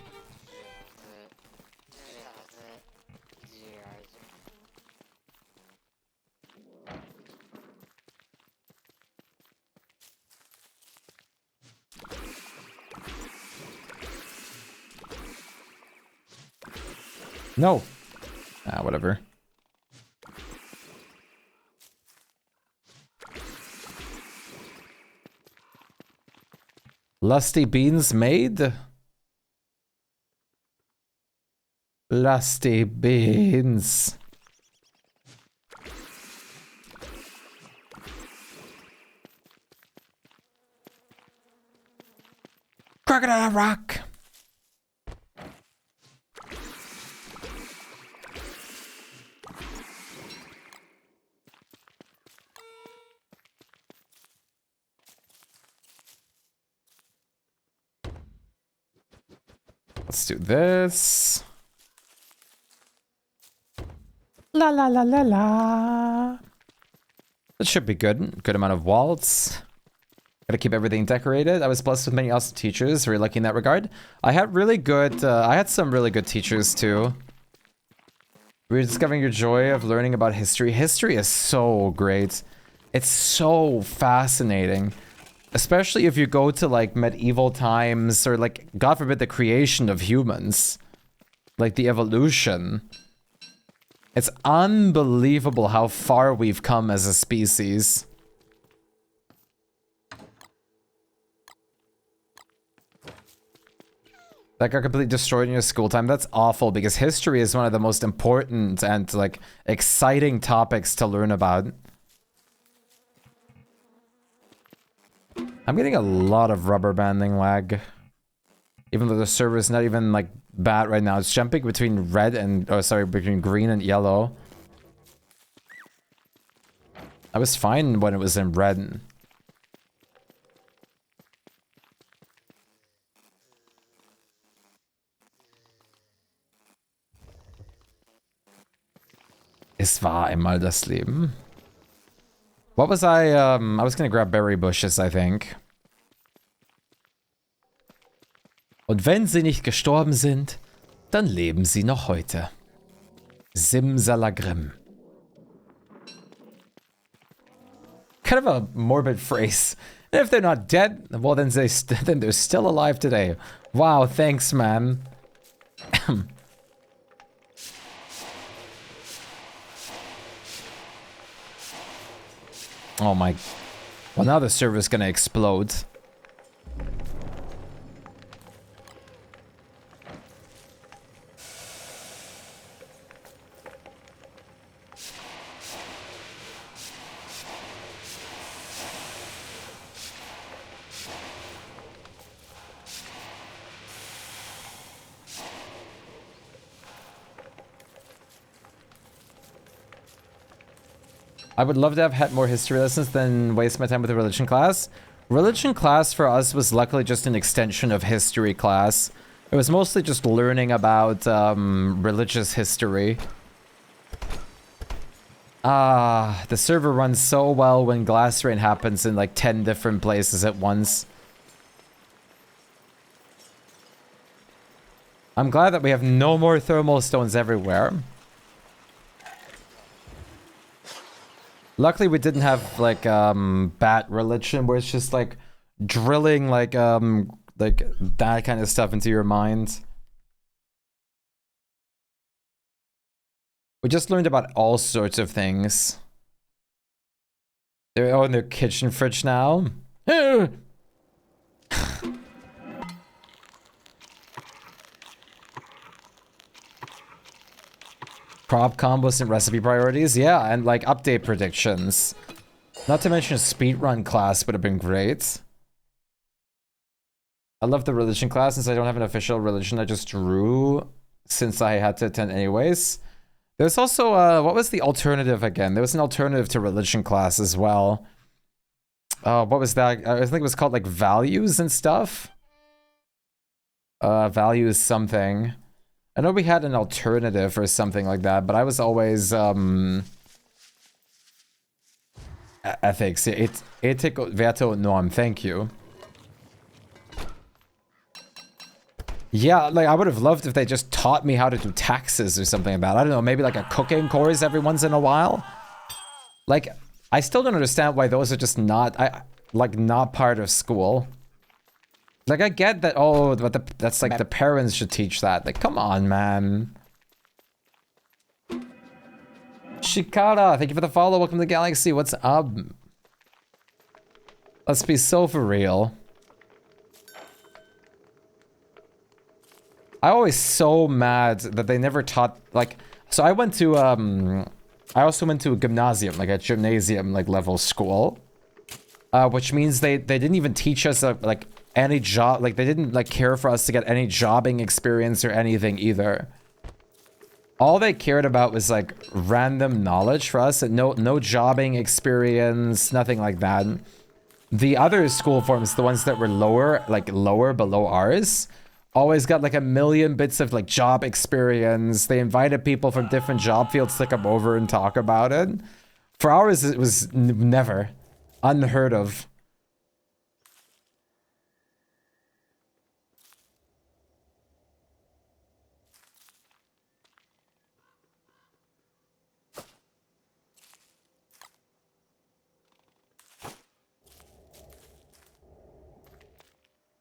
No. Ah, whatever. Lusty beans made? Lusty beans. Crocodile Rock. Let's do this. La la la la la. That should be good. Good amount of walls. Gotta keep everything decorated. I was blessed with many awesome teachers. Very lucky in that regard. I had really good, I had some really good teachers too. Rediscovering your joy of learning about history. History is so great. It's so fascinating. Especially if you go to like medieval times or like, God forbid, the creation of humans. Like the evolution. It's unbelievable how far we've come as a species. That got completely destroyed in your school time. That's awful because history is one of the most important and like exciting topics to learn about. I'm getting a lot of rubber banding lag. Even though the server is not even like bad right now. It's jumping between red and, oh sorry, between green and yellow. I was fine when it was in red. Es war einmal das Leben. What was I was gonna grab berry bushes, I think. Und wenn sie nicht gestorben sind, dann leben sie noch heute. Simsalagrim. Kind of a morbid phrase. And if they're not dead, well then they're still alive today. Wow, thanks, man. Oh my... Well, now the server's gonna explode. I would love to have had more history lessons than waste my time with a religion class. Religion class for us was luckily just an extension of history class. It was mostly just learning about religious history. Ah, the server runs so well when glass rain happens in like 10 different places at once. I'm glad that we have no more thermal stones everywhere. Luckily, we didn't have like bat religion, where it's just like drilling like that kind of stuff into your mind. We just learned about all sorts of things. They're in their kitchen fridge now. Prop combos and recipe priorities, yeah, and like update predictions. Not to mention a speedrun class would have been great. I love the religion class since I don't have an official religion. I just drew since I had to attend anyways. There's also, what was the alternative again? There was an alternative to religion class as well. What was that? I think it was called like values and stuff. Values something. I know we had an alternative or something like that, but I was always ethics. Ethik und Werte und Norm. Thank you. Yeah, like I would have loved if they just taught me how to do taxes or something about it. I don't know, maybe like a cooking course every once in a while. Like, I still don't understand why those are just not, not part of school. Like, I get that, oh, but that's like the parents should teach that. Like, come on, man. Shikara, thank you for the follow. Welcome to the Galaxy. What's up? Let's be so for real. I always so mad that they never taught, like, so I went to, I also went to a gymnasium, like a gymnasium, like, level school. Which means they didn't even teach us, like, any job, like, they didn't, like, care for us to get any jobbing experience or anything either. All they cared about was, like, random knowledge for us, and no jobbing experience, nothing like that. The other school forms, the ones that were lower below ours, always got like a million bits of like job experience. They invited people from different job fields to come over and talk about it. For ours, it was never unheard of.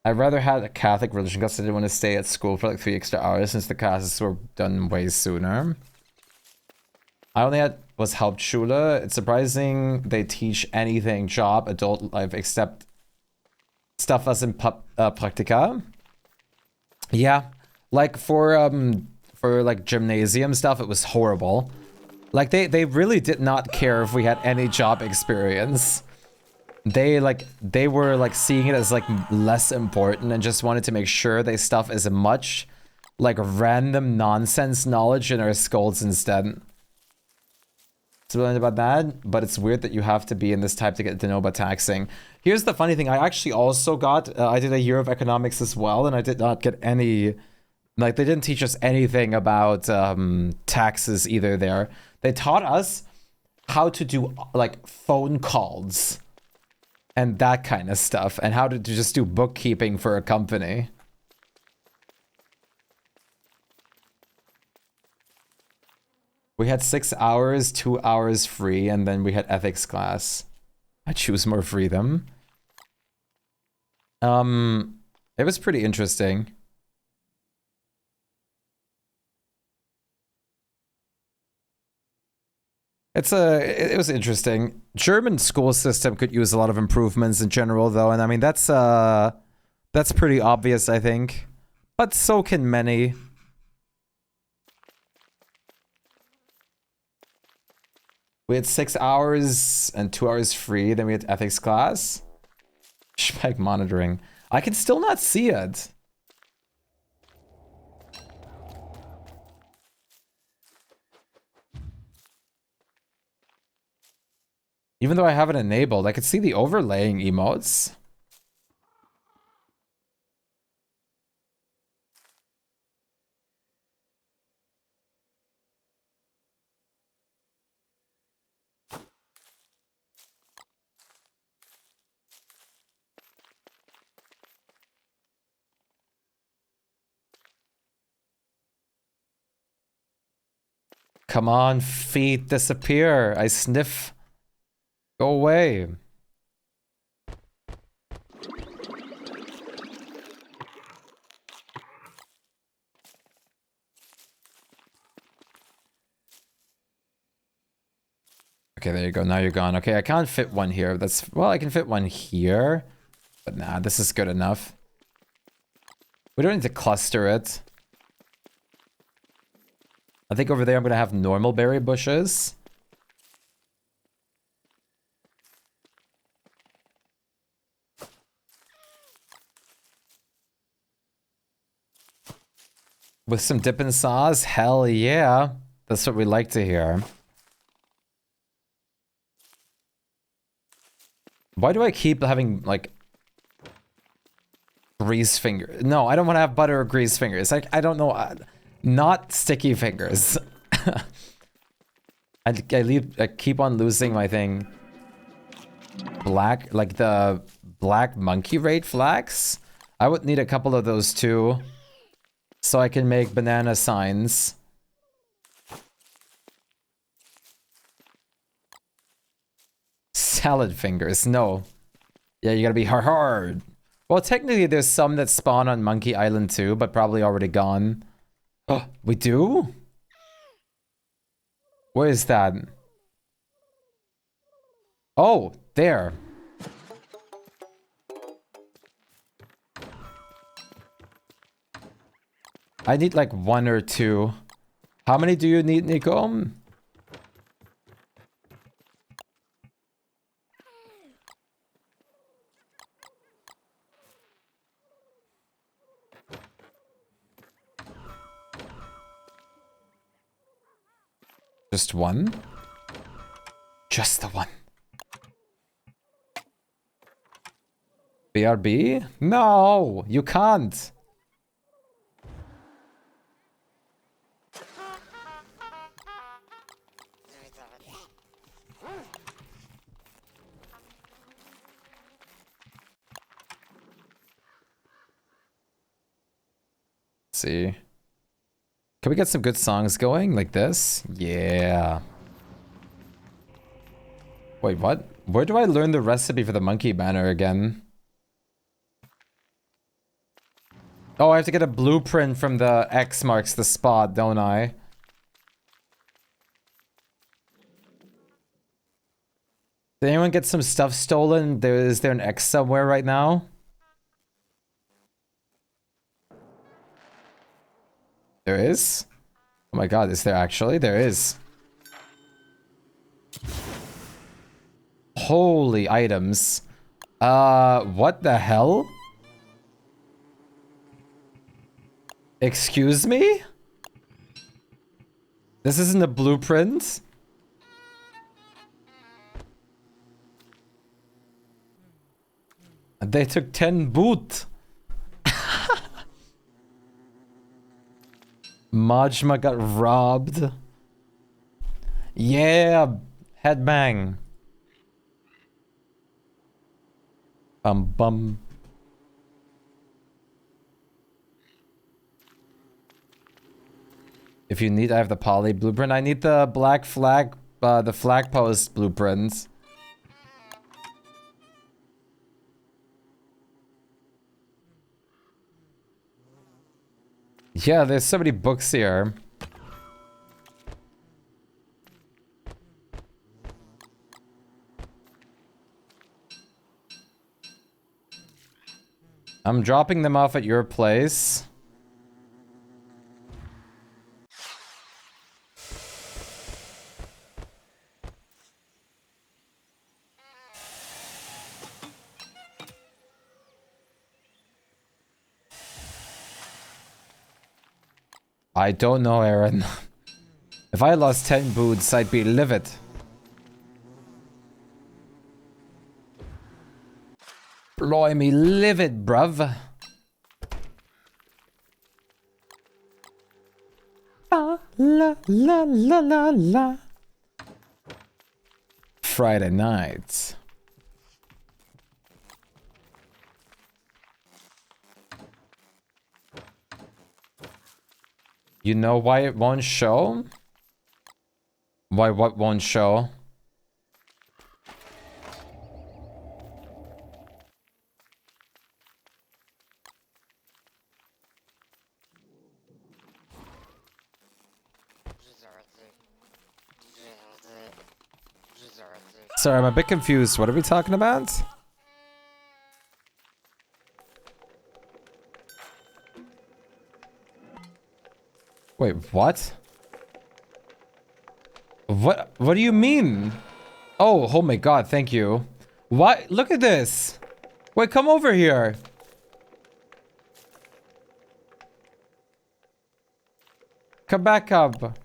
I'd rather have a Catholic religion because I didn't want to stay at school for like 3 extra hours since the classes were done way sooner. I only was Hauptschule. It's surprising they teach anything job, adult life, except stuff as in Praktika. Yeah, like for like gymnasium stuff, it was horrible. Like they really did not care if we had any job experience. They were like seeing it as like less important and just wanted to make sure they stuff as much like random nonsense knowledge in our skulls instead. It's brilliant about that, but it's weird that you have to be in this type to get to know about taxing. Here's the funny thing, I actually also got, I did a year of economics as well, and I did not get any, like they didn't teach us anything about taxes either there. They taught us how to do like phone calls and that kind of stuff, and how to just do bookkeeping for a company. We had 6 hours, 2 hours free, and then we had ethics class. I choose more freedom. It was pretty interesting. It was interesting. German school system could use a lot of improvements in general, though, and I mean that's pretty obvious, I think. But so can many. We had 6 hours and 2 hours free, then we had ethics class. Spike monitoring. I can still not see it. Even though I have it enabled, I can see the overlaying emotes. Come on, feet, disappear. I sniff. Go away. Okay, there you go. Now you're gone. Okay, I can't fit one here. Well, I can fit one here. But nah, this is good enough. We don't need to cluster it. I think over there I'm gonna have normal berry bushes. With some dippin' sauce? Hell yeah. That's what we like to hear. Why do I keep having, like, grease fingers? No, I don't want to have butter or grease fingers. I don't know. Not sticky fingers. I keep on losing my thing. Black, like the black monkey raid flags? I would need a couple of those too. So I can make banana signs. Salad fingers, no. Yeah, you gotta be hard. Well, technically there's some that spawn on Monkey Island too, but probably already gone. Oh, we do? Where is that? Oh, there. I need like 1 or 2. How many do you need, Nico? Just 1? Just the 1. BRB? No, you can't. See. Can we get some good songs going like this? Yeah. Wait, what? Where do I learn the recipe for the monkey banner again? Oh, I have to get a blueprint from the X marks the spot, don't I? Did anyone get some stuff stolen? Is there an X somewhere right now? There is? Oh my god, is there actually? There is. Holy items. What the hell? Excuse me? This isn't a blueprint? They took 10 boot. Majma got robbed. Yeah, headbang. Bum. If you need, I have the poly blueprint. I need the black flag, the flag post blueprints. Yeah, there's so many books here. I'm dropping them off at your place. I don't know, Aaron. If I lost 10 boots, I'd be livid. Blimey, livid, bruv. La la la la la. Friday night. You know why it won't show? Why what won't show? Sorry, I'm a bit confused. What are we talking about? Wait, what? What do you mean? Oh my god, thank you. What? Look at this. Wait, come over here. Come back up.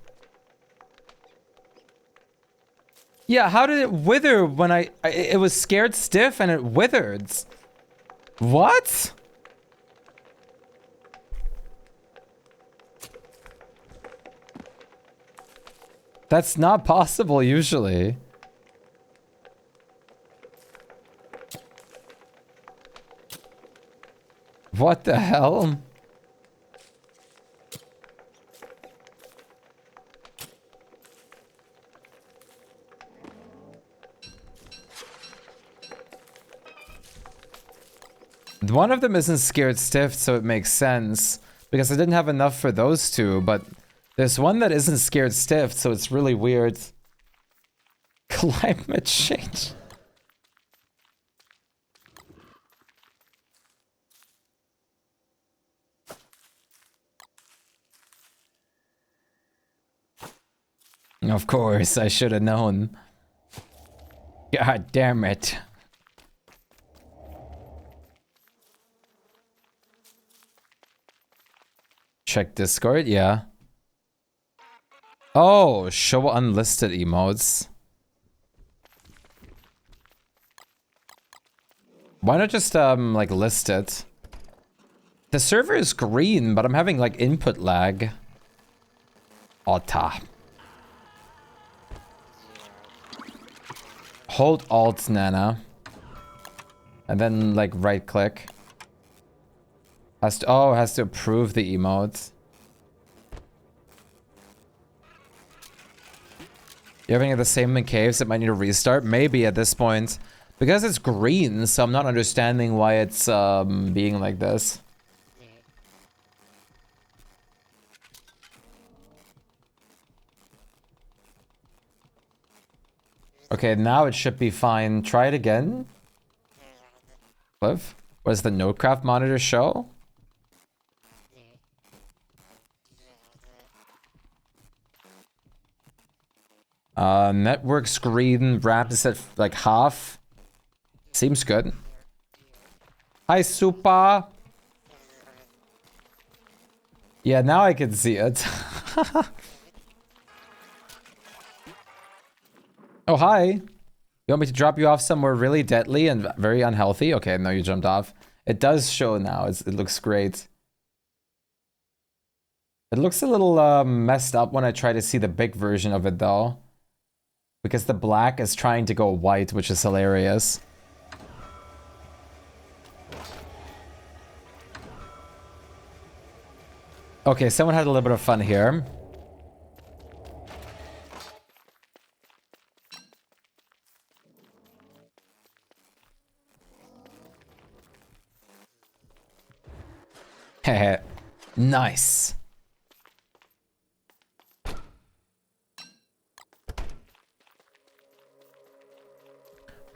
Yeah, how did it wither when it was scared stiff and it withered? What? That's not possible usually. What the hell? One of them isn't scared stiff, so it makes sense. Because I didn't have enough for those two, but there's one that isn't scared stiff, so it's really weird. Climate change. Of course, I should have known. God damn it. Check Discord, yeah. Oh, show unlisted emotes. Why not just, like, list it? The server is green, but I'm having, like, input lag. Otta. Hold Alt, Nana. And then, like, right-click. Has to approve the emote. You're having it the same in caves, it might need a restart? Maybe at this point. Because it's green, so I'm not understanding why it's being like this. Okay, now it should be fine. Try it again. Cliff? What does the Nodecraft monitor show? Network screen wrap is at like half. Seems good. Hi, Super. Yeah, now I can see it. Oh, hi. You want me to drop you off somewhere really deadly and very unhealthy? Okay, no, you jumped off. It does show now. It looks great. It looks a little messed up when I try to see the big version of it, though. Because the black is trying to go white, which is hilarious. Okay, someone had a little bit of fun here. Heh. Nice.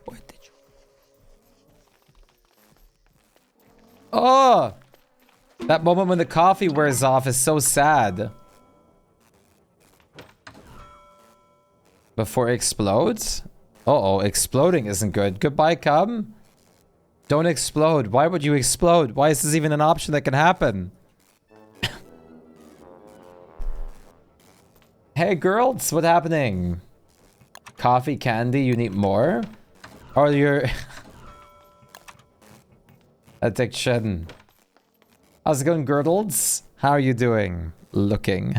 What did you... Oh! That moment when the coffee wears off is so sad. Before it explodes? Uh-oh, exploding isn't good. Goodbye, Cub. Don't explode. Why would you explode? Why is this even an option that can happen? Hey, girls, what's happening? Coffee, candy, you need more? Or your... addiction. How's it going, girdles? How are you doing? Looking.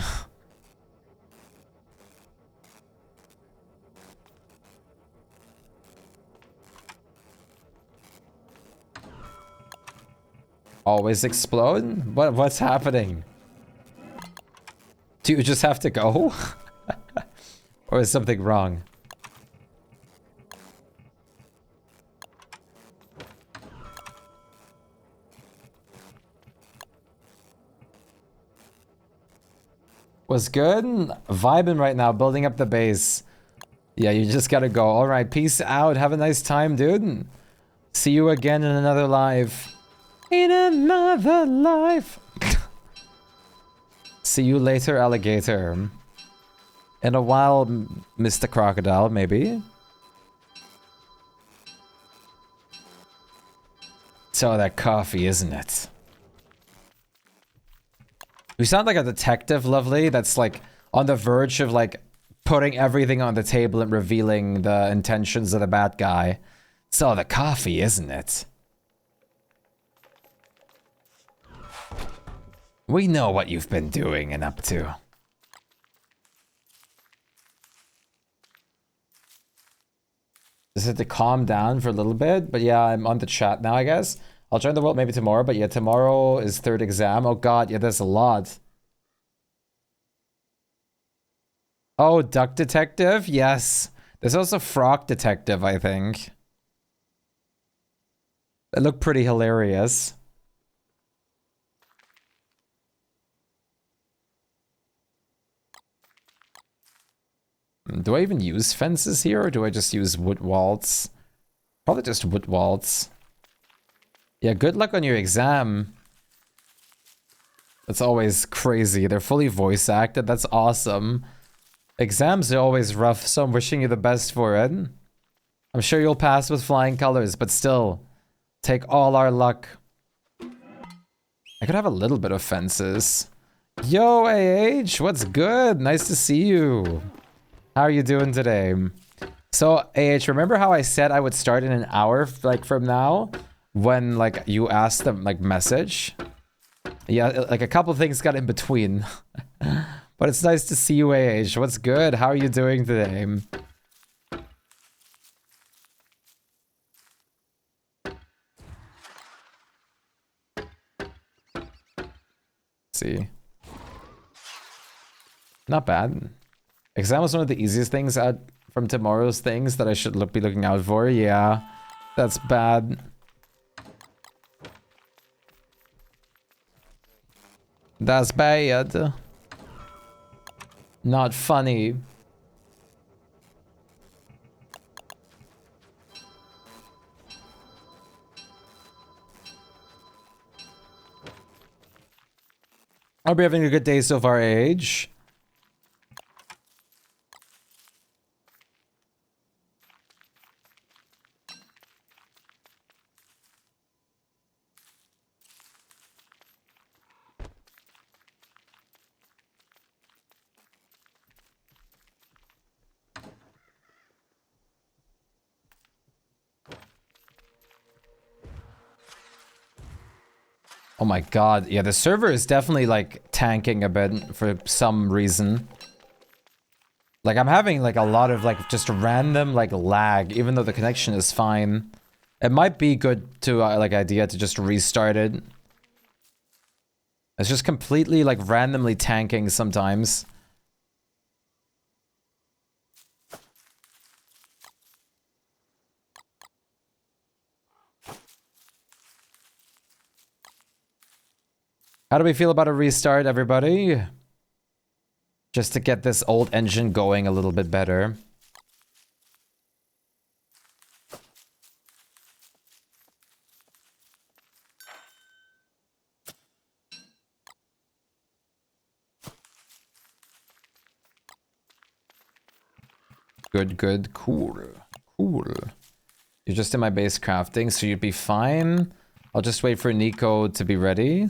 Always explode? What's happening? Do you just have to go? Or is something wrong? Was good? Vibing right now, building up the base. Yeah, you just gotta go. Alright, peace out. Have a nice time, dude. See you again in another life. In another life. See you later, alligator. In a while, Mr. Crocodile, maybe. So that coffee, isn't it? You sound like a detective, Lovely, that's like on the verge of like putting everything on the table and revealing the intentions of the bad guy. So the coffee, isn't it? We know what you've been doing and up to. Just had to calm down for a little bit. But yeah, I'm on the chat now, I guess. I'll join the world maybe tomorrow. But yeah, tomorrow is third exam. Oh god, yeah, that's a lot. Oh, Duck Detective? Yes. There's also Frog Detective, I think. They look pretty hilarious. Do I even use fences here, or do I just use wood walls? Probably just wood walls. Yeah, good luck on your exam. That's always crazy. They're fully voice acted. That's awesome. Exams are always rough, so I'm wishing you the best for it. I'm sure you'll pass with flying colors, but still, take all our luck. I could have a little bit of fences. Yo, AH, what's good? Nice to see you. How are you doing today? So, AH, remember how I said I would start in an hour, like, from now? When, like, you asked them, like, message? Yeah, like, a couple things got in between. But it's nice to see you, AH. What's good? How are you doing today? See. Not bad. Exam was one of the easiest things out from tomorrow's things that I should be looking out for. Yeah, that's bad. That's bad. Not funny. I'll be having a good day so far, AH. Oh my god, yeah, the server is definitely, like, tanking a bit for some reason. Like, I'm having, like, a lot of, like, just random, like, lag, even though the connection is fine. It might be good to, like, idea to just restart it. It's just completely, like, randomly tanking sometimes. How do we feel about a restart, everybody? Just to get this old engine going a little bit better. Good, good, cool. Cool. You're just in my base crafting, so you'd be fine. I'll just wait for Nico to be ready.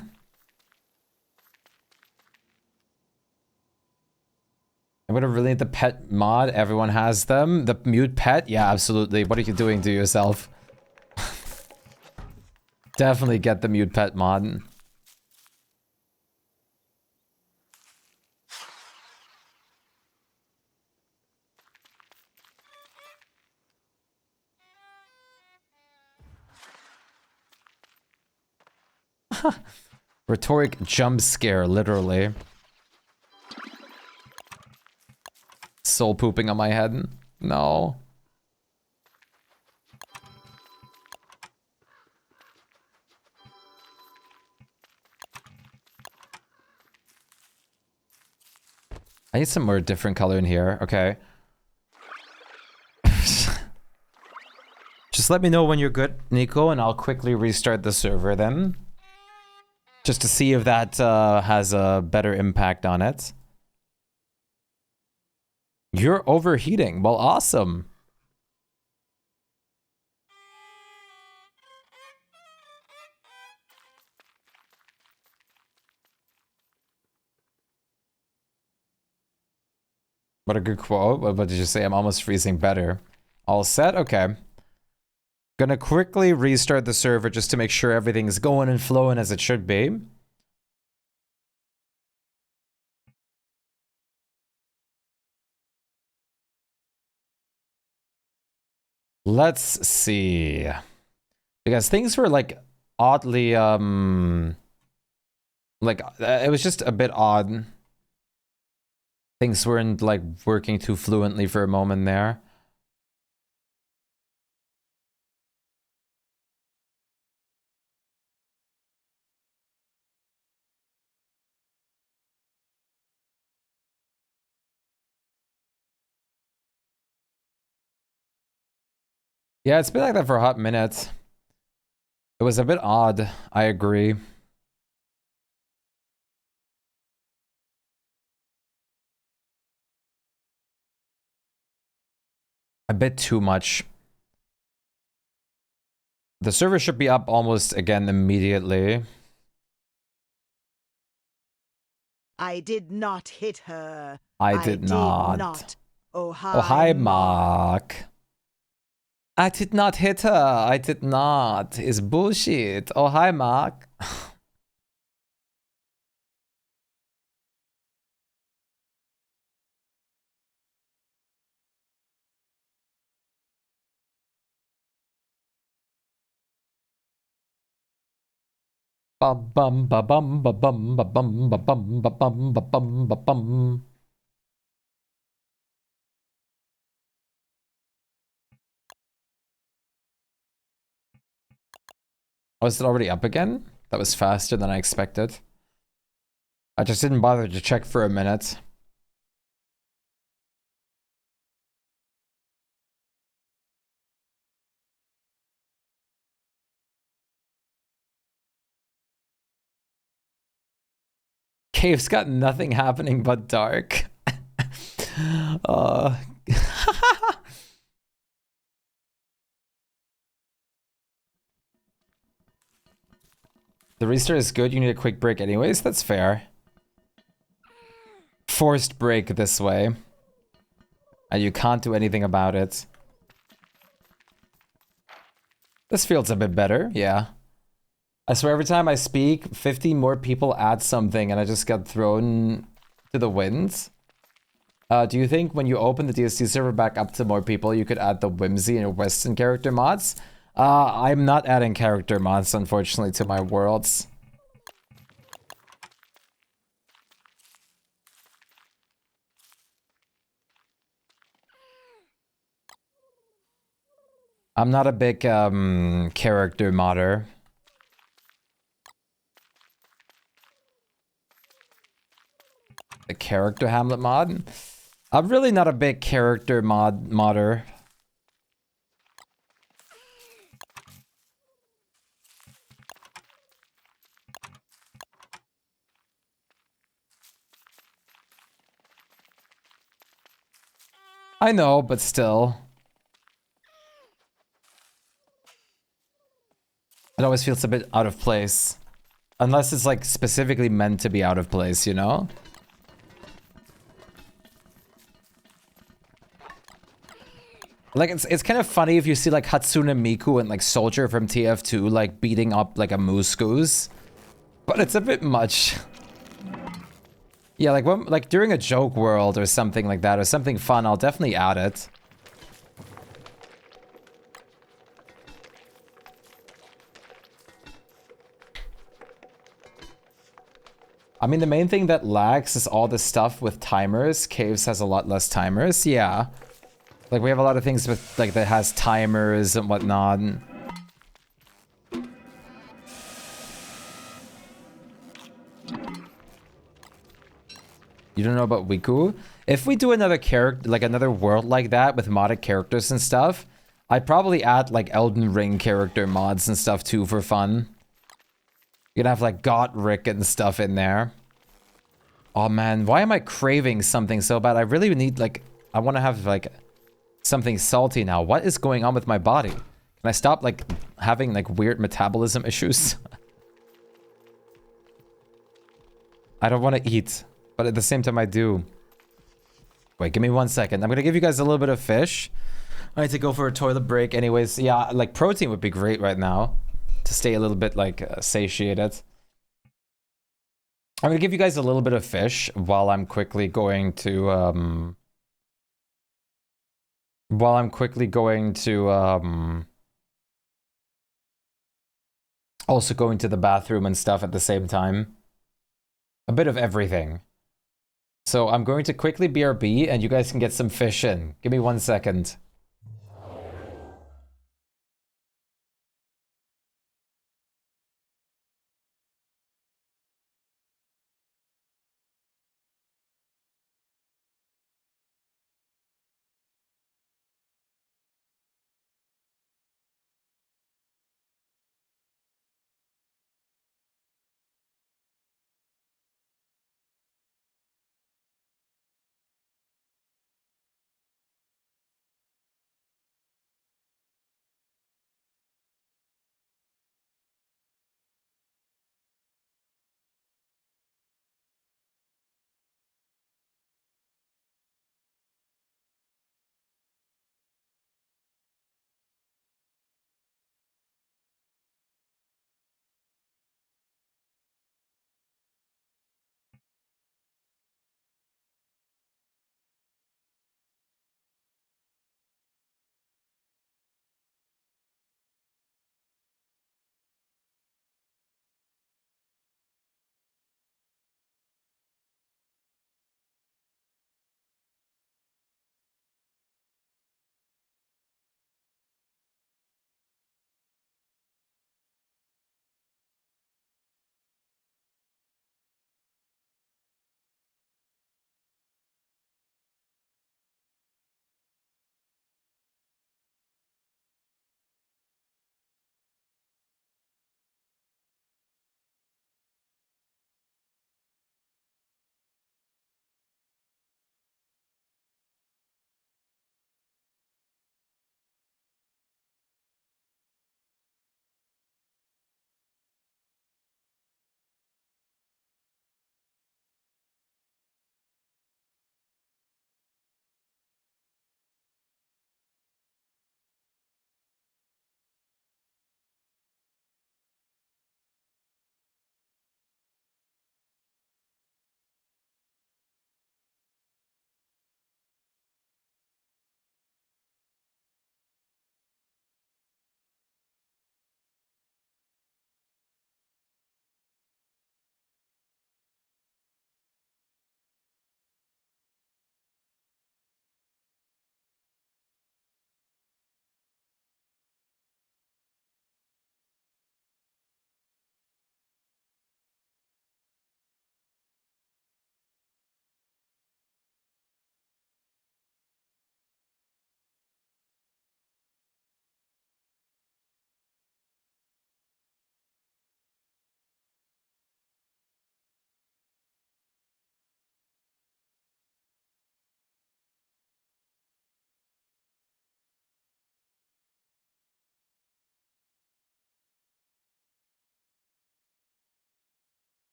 I'm gonna really need the pet mod. Everyone has them. The mute pet? Yeah, absolutely. What are you doing to yourself? Definitely get the mute pet mod. Rhetoric jump scare, literally. Soul pooping on my head. No. I need some more different color in here. Okay. Just let me know when you're good, Nico, and I'll quickly restart the server then. Just to see if that has a better impact on it. You're overheating. Well, awesome. What a good quote. What did you say? I'm almost freezing better. All set? Okay. Gonna quickly restart the server just to make sure everything's going and flowing as it should be. Let's see. Because things were like oddly like it was just a bit odd. Things weren't like working too fluently for a moment there. Yeah, it's been like that for a hot minute. It was a bit odd, I agree. A bit too much. The server should be up almost again immediately. I did not hit her. I did not. Oh, hi, Oh, hi, Mark. Mark. I did not hit her. I did not. It's bullshit. Oh, hi, Mark. Bum bum ba bum ba bum ba bum ba bum ba bum ba bum ba bum. Oh, is it already up again? That was faster than I expected. I just didn't bother to check for a minute. Cave's got nothing happening but dark. uh... The restart is good. You need a quick break anyways. That's fair. Forced break this way. And you can't do anything about it. This feels a bit better, yeah. I swear every time I speak, 50 more people add something and I just got thrown to the winds. Do you think when you open the DSC server back up to more people, you could add the Whimsy and Western character mods? I'm not adding character mods, unfortunately, to my worlds. I'm not a big character modder. The character Hamlet mod? I'm really not a big character modder. I know, but still. It always feels a bit out of place. Unless it's like specifically meant to be out of place, you know? Like it's kind of funny if you see like Hatsune Miku and like Soldier from TF2 like beating up like a moose goose. But it's a bit much. Yeah, like when, like during a joke world or something like that or something fun, I'll definitely add it. I mean, the main thing that lags is all the stuff with timers. Caves has a lot less timers, yeah. Like we have a lot of things with like that has timers and whatnot. You don't know about Wiku? If we do another character, like another world like that with modded characters and stuff, I'd probably add like Elden Ring character mods and stuff too for fun. You're gonna have like Godric and stuff in there. Oh man, why am I craving something so bad? I really need like, I want to have like something salty now. What is going on with my body? Can I stop like having like weird metabolism issues? I don't want to eat, but at the same time I do. Wait, give me 1 second. I'm gonna give you guys a little bit of fish. I need to go for a toilet break anyways. Yeah, like protein would be great right now to stay a little bit like satiated. I'm gonna give you guys a little bit of fish while I'm quickly going to while I'm quickly going to also going to the bathroom and stuff at the same time. A bit of everything. So I'm going to quickly BRB and you guys can get some fish in. Give me 1 second.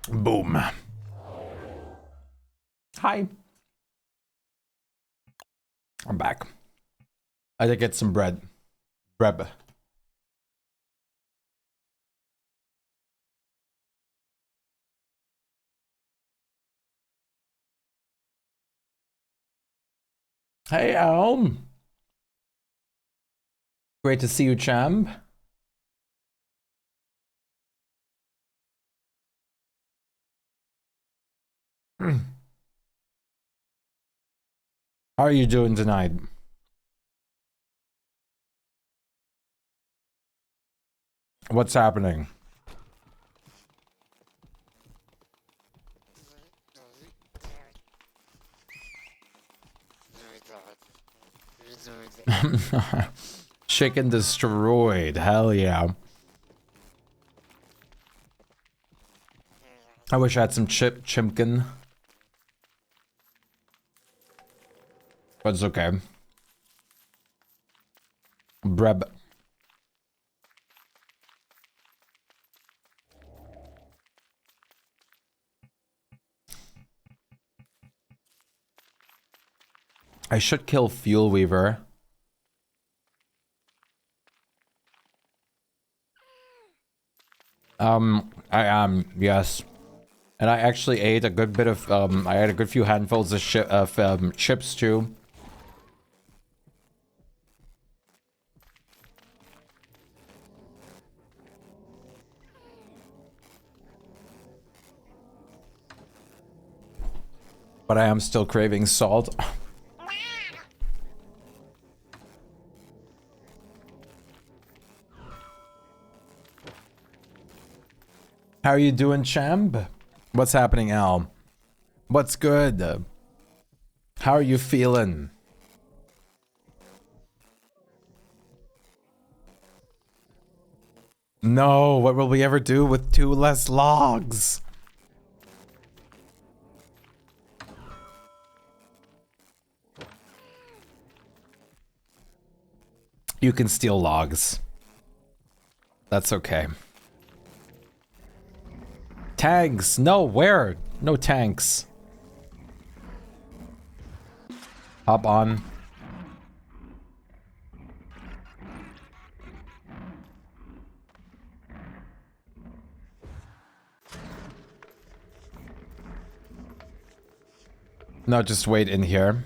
Boom. Hi. I'm back. I did get some bread. Bread. Hey, Al. Great to see you, champ. How are you doing tonight? What's happening? Chicken destroyed. Hell yeah. I wish I had some chimkin. But it's okay. Breb. I should kill Fuel Weaver. I am, yes. And I actually ate a good bit of, I had a good few handfuls of chips too. But I am still craving salt. How are you doing, champ? What's happening, Al? What's good? How are you feeling? No, what will we ever do with 2 less logs? You can steal logs. That's okay. Tanks! No, where? No tanks. Hop on. No, just wait in here.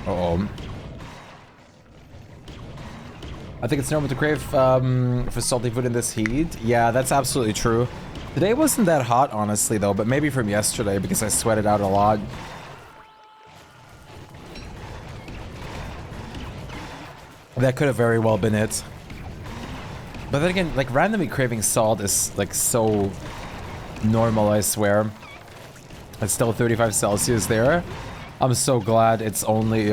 Uh-oh. I think it's normal to crave for salty food in this heat. Yeah, that's absolutely true. Today wasn't that hot, honestly, though, but maybe from yesterday because I sweated out a lot. That could have very well been it. But then again, like, randomly craving salt is, like, so normal, I swear. It's still 35 Celsius there. I'm so glad it's only,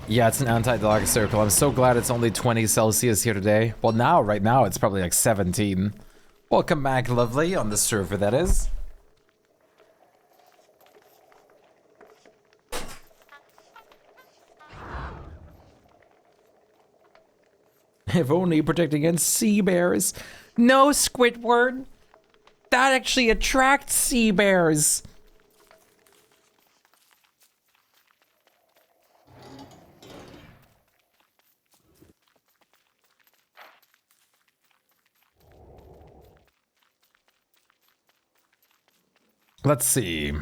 yeah, it's an anti-dog circle. I'm so glad it's only 20 Celsius here today. Well, now, right now, it's probably like 17. Welcome back, lovely, on the server, that is. If only protect against sea bears. No, Squidward. That actually attracts sea bears. Let's see.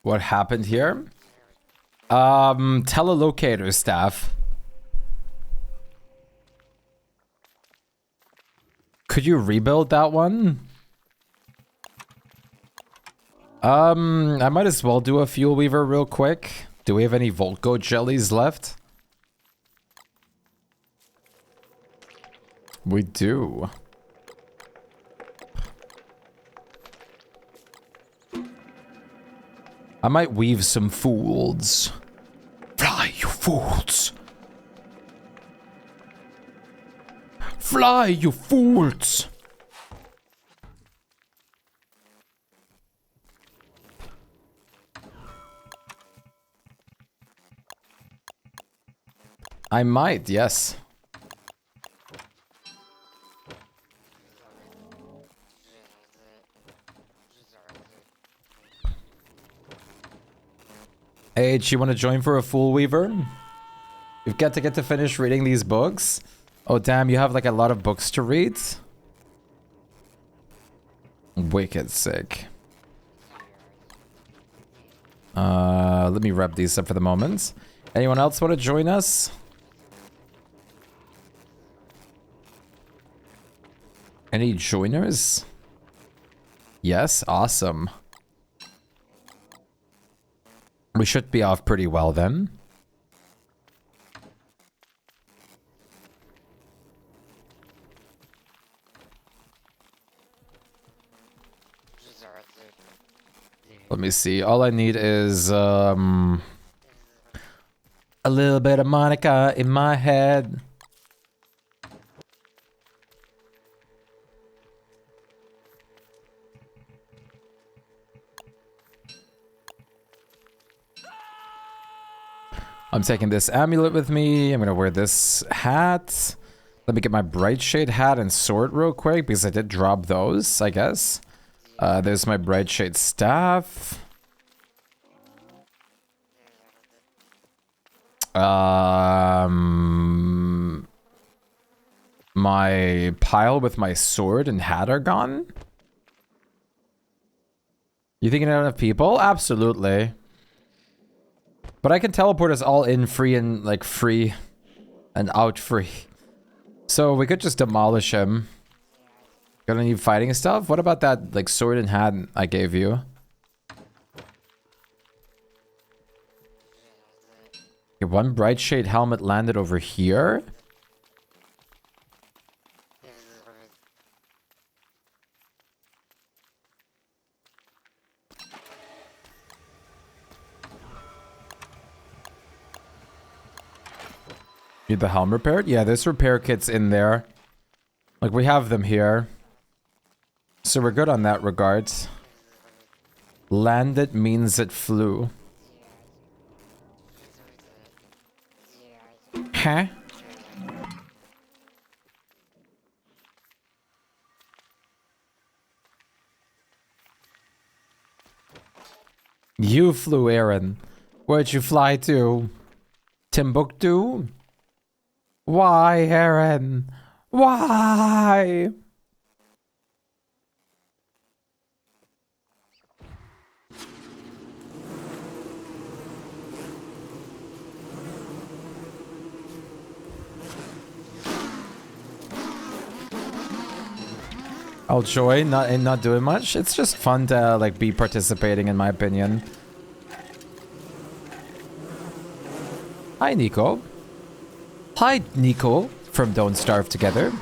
What happened here? Telelocator staff. Could you rebuild that one? I might as well do a Fuel Weaver real quick. Do we have any Volco jellies left? We do. I might weave some fools. Fly, you fools. Fly, you fools! I might, yes. H, you want to join for a Fool Weaver? You've got to get to finish reading these books. Oh damn, you have like a lot of books to read. Wicked sick. Let me wrap these up for the moment. Anyone else want to join us? Any joiners? Yes, awesome. We should be off pretty well then. Let me see. All I need is a little bit of Monica in my head. I'm taking this amulet with me. I'm gonna wear this hat. Let me get my bright shade hat and sword real quick because I did drop those, I guess. There's my bright shade staff. My pile with my sword and hat are gone. You think I don't have people? Absolutely. But I can teleport us all in free and like free and out free. So we could just demolish him. Got any fighting stuff? What about that like sword and hat I gave you? Okay, one bright shade helmet landed over here. Need the helm repaired? Yeah, there's repair kits in there. Like, we have them here. So we're good on that regard. Landed means it flew. Huh? You flew, Aaron. Where'd you fly to? Timbuktu? Why, Aaron? Why? I'll join, not doing much. It's just fun to like be participating, in my opinion. Hi, Nico. Hi, Nico from Don't Starve Together.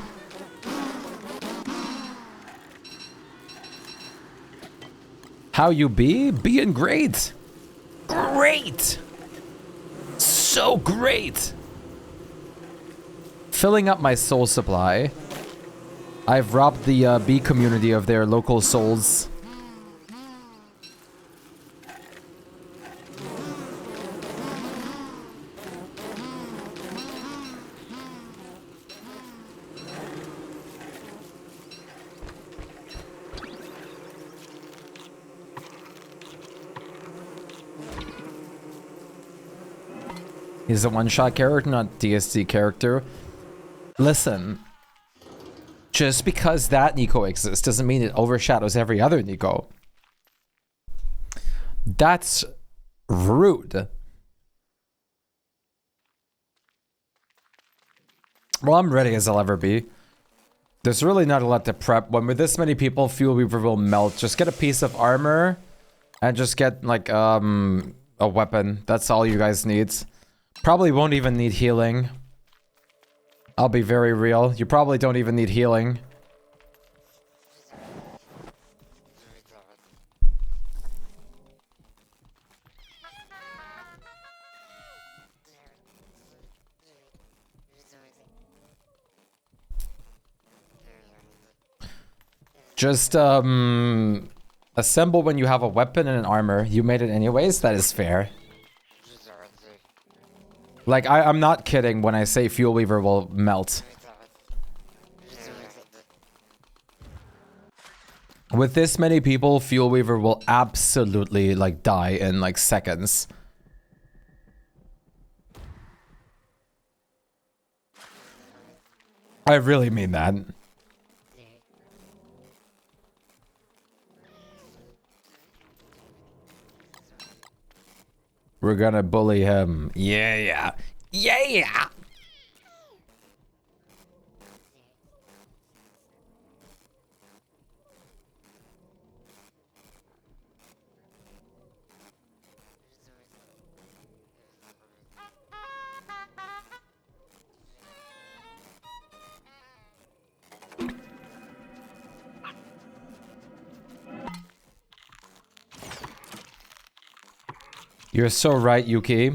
How you be? Being great. Great. So great. Filling up my soul supply. I've robbed the bee community of their local souls. He's a one-shot character, not DSD character. Listen. Just because that Nico exists doesn't mean it overshadows every other Nico. That's rude. Well, I'm ready as I'll ever be. There's really not a lot to prep. When with this many people, Fuel Weaver will melt. Just get a piece of armor and just get like a weapon. That's all you guys need. Probably won't even need healing. I'll be very real. You probably don't even need healing. Just assemble when you have a weapon and an armor. You made it anyways. That is fair. Like, I'm not kidding when I say Fuel Weaver will melt. With this many people, Fuel Weaver will absolutely, like, die in, like, seconds. I really mean that. We're gonna bully him. Yeah. Yeah! You're so right, Yuki.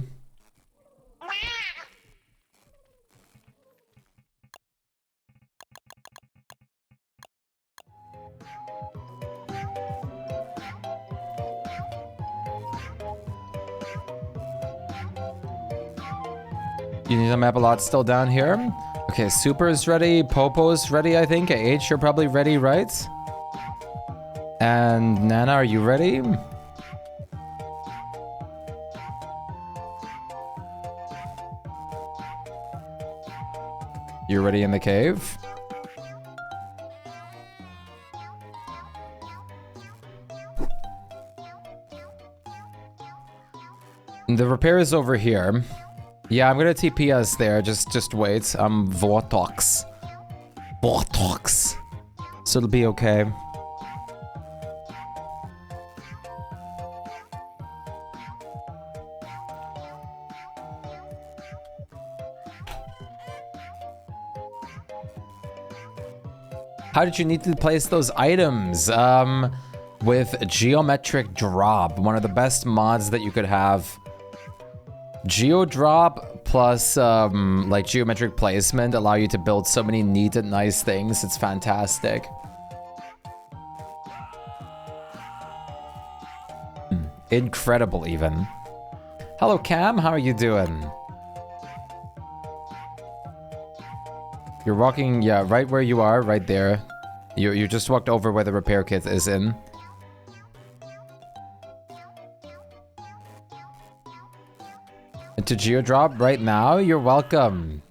You need a map a lot still down here. Okay, Super is ready. Popo's ready, I think. H, you're probably ready, right? And Nana, are you ready? You ready in the cave? The repair is over here. Yeah, I'm gonna TP us there. Just wait. Vortox. So it'll be okay. How did you need to place those items? With geometric drop, one of the best mods that you could have. Geo drop plus like geometric placement allow you to build so many neat and nice things. It's fantastic. Incredible even. Hello Cam, how are you doing? You're walking, yeah, right where you are, right there. You just walked over where the repair kit is in. To Geodrop right now? You're welcome.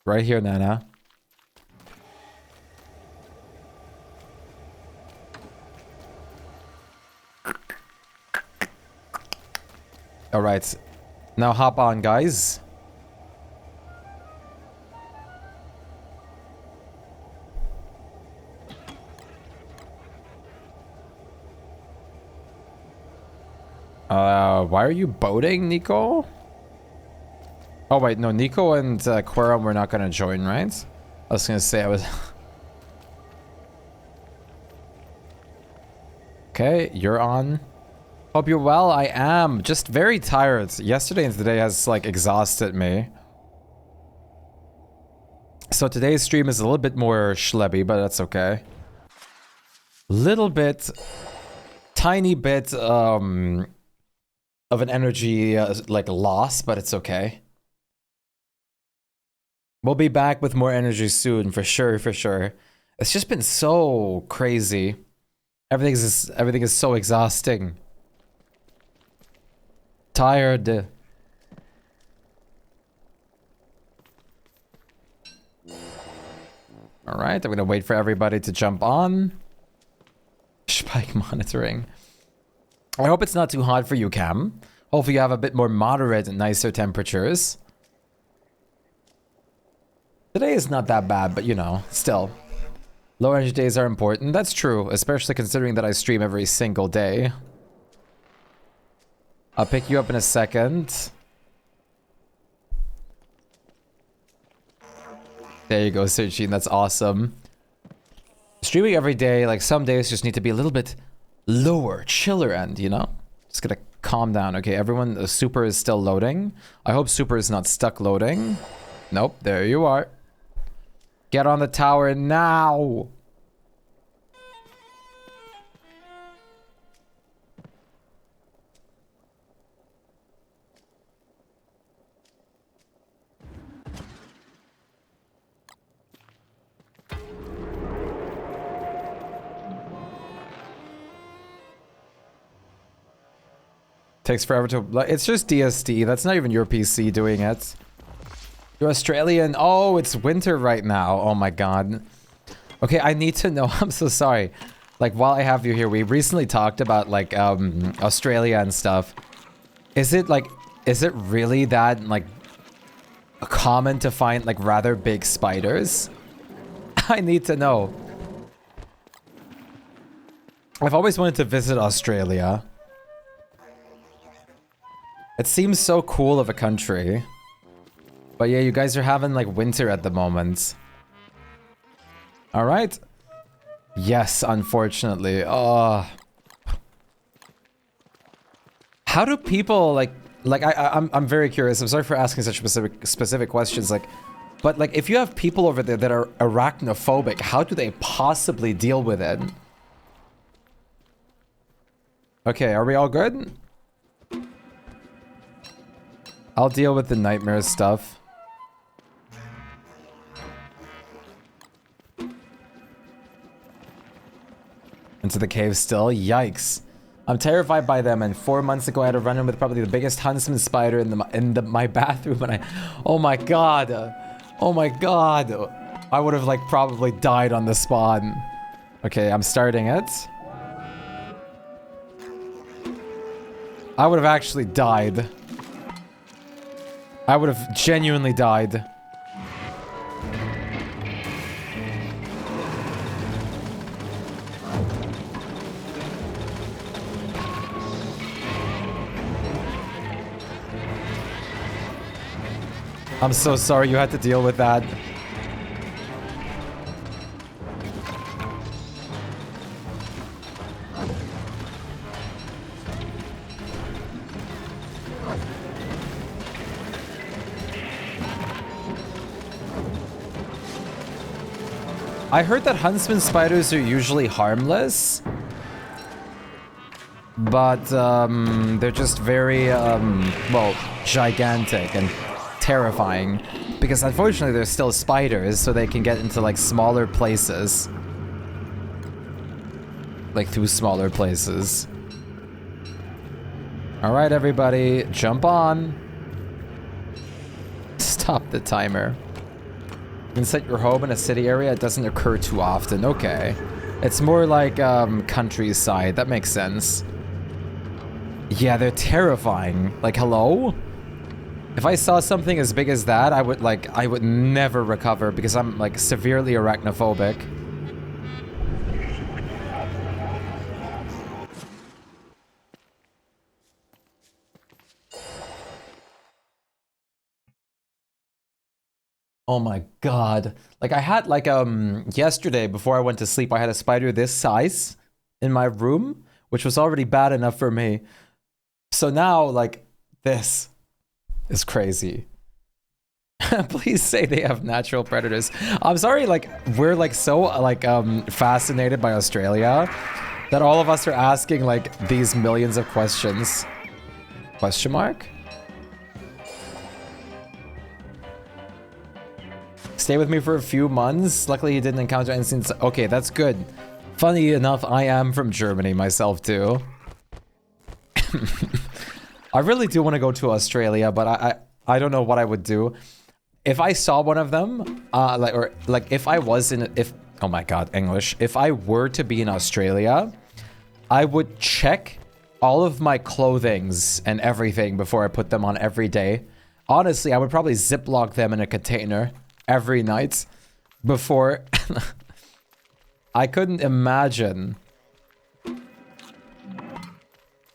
Right here, Nana. Alright. Now hop on, guys. Why are you boating, Nico? Oh, wait, no, Nico and Quorum were not gonna join, right? I was gonna say I was... Okay, you're on. Hope you're well. I am. Just very tired. Yesterday and today has, like, exhausted me. So today's stream is a little bit more schlebby, but that's okay. Little bit... Tiny bit, of an energy, like, loss, but it's okay. We'll be back with more energy soon, for sure, for sure. It's just been so crazy. Everything is so exhausting. Tired. Alright, I'm gonna wait for everybody to jump on. Spike monitoring. I hope it's not too hot for you, Cam. Hopefully you have a bit more moderate and nicer temperatures. Today is not that bad, but you know, still. Low energy days are important. That's true, especially considering that I stream every single day. I'll pick you up in a second. There you go, Sergine. That's awesome. Streaming every day, like some days just need to be a little bit lower, chiller end, you know? Just gotta calm down. Okay, everyone, the super is still loading. I hope super is not stuck loading. Nope, there you are. Get on the tower now. Takes forever to... It's just DSD. That's not even your PC doing it. You're Australian. Oh, it's winter right now. Oh my god. Okay, I need to know. I'm so sorry. Like, while I have you here, we recently talked about, like, Australia and stuff. Is it really that, like, common to find, like, rather big spiders? I need to know. I've always wanted to visit Australia. It seems so cool of a country. But yeah, you guys are having like winter at the moment. Alright. Yes, unfortunately. Oh. How do people I'm very curious. I'm sorry for asking such specific questions. But like if you have people over there that are arachnophobic, how do they possibly deal with it? Okay, are we all good? I'll deal with the nightmare stuff. Into the cave still? Yikes. I'm terrified by them, and 4 months ago I had a run-in with probably the biggest huntsman spider in my bathroom, and oh my god. Oh my god. I would have like probably died on the spot. Okay, I'm starting it. I would have actually died. I would have genuinely died. I'm so sorry you had to deal with that. I heard that huntsman spiders are usually harmless, but they're just very, well, gigantic and terrifying, because unfortunately they're still spiders, so they can get into like smaller places, like through smaller places. All right, everybody, jump on. Stop the timer. You can set your home in a city area. It doesn't occur too often. Okay, it's more like countryside. That makes sense. Yeah, they're terrifying. Like, hello? If I saw something as big as that, I would never recover because I'm like severely arachnophobic. Oh my god. Like I had like yesterday before I went to sleep, I had a spider this size in my room, which was already bad enough for me. So now like this is crazy. Please say they have natural predators. I'm sorry, like we're like so like fascinated by Australia that all of us are asking like these millions of questions. Question mark? Stay with me for a few months. Luckily he didn't encounter anything. Okay, that's good. Funny enough, I am from Germany myself too. I really do want to go to Australia, but I don't know what I would do. If I saw one of them, if I was in, oh my god, English. If I were to be in Australia, I would check all of my clothings and everything before I put them on every day. Honestly, I would probably ziplock them in a container every night before. I couldn't imagine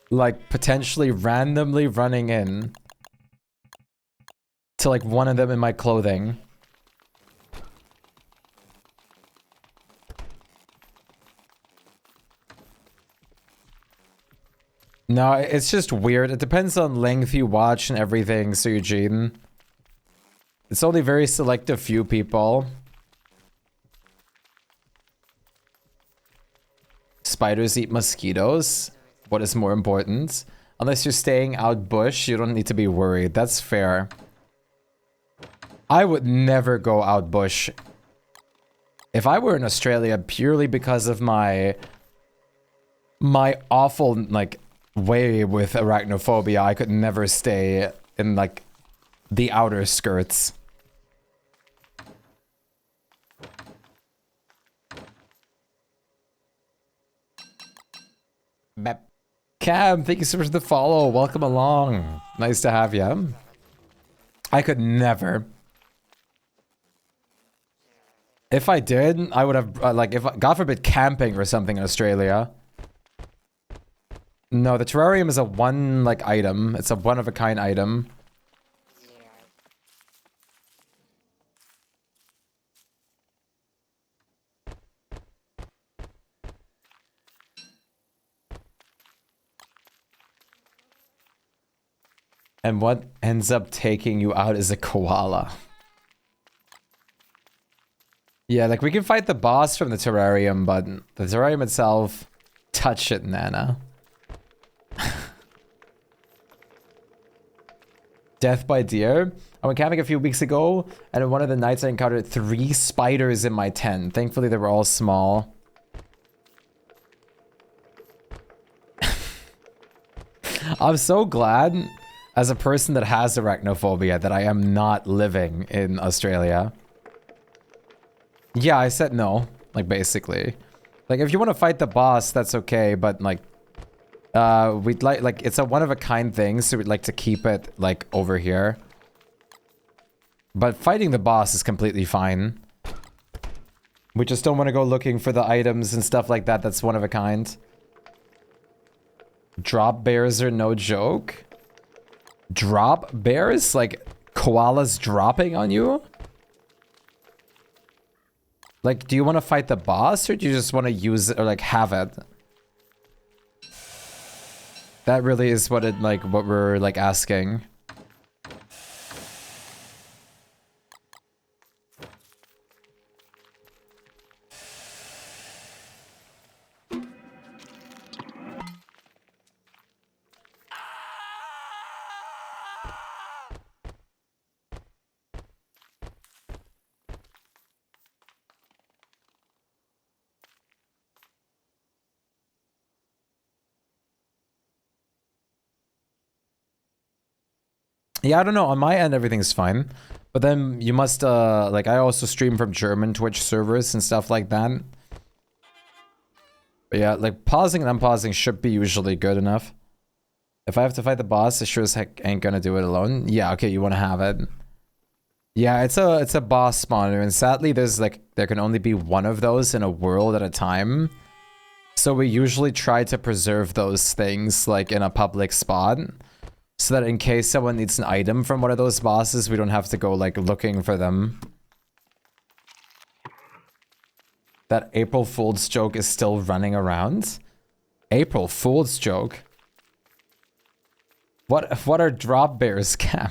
like potentially randomly running in to like one of them in my clothing. No, it's just weird. It depends on length you watch and everything, so Eugene. It's only very selective few people. spiders eat mosquitoes? What is more important? Unless you're staying out bush, you don't need to be worried. That's fair. I would never go out bush. If I were in Australia purely because of my awful, like, way with arachnophobia, I could never stay in, like, the outer skirts. Bep. Cam, thank you so much for the follow. Welcome along. Nice to have you. I could never. If I did, I would have, like, if, God forbid, camping or something in Australia. No, the terrarium is a one, like, item. It's a one-of-a-kind item. And what ends up taking you out is a koala. Yeah, like, we can fight the boss from the terrarium, but the terrarium itself... Touch it, Nana. Death by deer. I went camping a few weeks ago, and in one of the nights I encountered 3 spiders in my tent. Thankfully, they were all small. I'm so glad, as a person that has arachnophobia, that I am not living in Australia. Yeah, I said no, like, basically. Like, if you want to fight the boss, that's okay, but, like, we'd like, it's a one-of-a-kind thing, so we'd like to keep it, like, over here. But fighting the boss is completely fine. We just don't want to go looking for the items and stuff like that that's one-of-a-kind. Drop bears are no joke. Drop bears? Like, koalas dropping on you? Like, do you want to fight the boss, or do you just want to use it, or, like, have it? That really is what it, like, what we're, like, asking. Yeah, I don't know. On my end, everything's fine. But then you must, like, I also stream from German Twitch servers and stuff like that. But yeah, like, pausing and unpausing should be usually good enough. If I have to fight the boss, I sure as heck ain't gonna do it alone. Yeah, okay, you want to have it. Yeah, it's a boss spawner, and sadly, there's, like, there can only be one of those in a world at a time. So we usually try to preserve those things, like, in a public spot. So that in case someone needs an item from one of those bosses, we don't have to go, like, looking for them. That April Fool's joke is still running around? April Fool's joke? What are drop bears, Cam?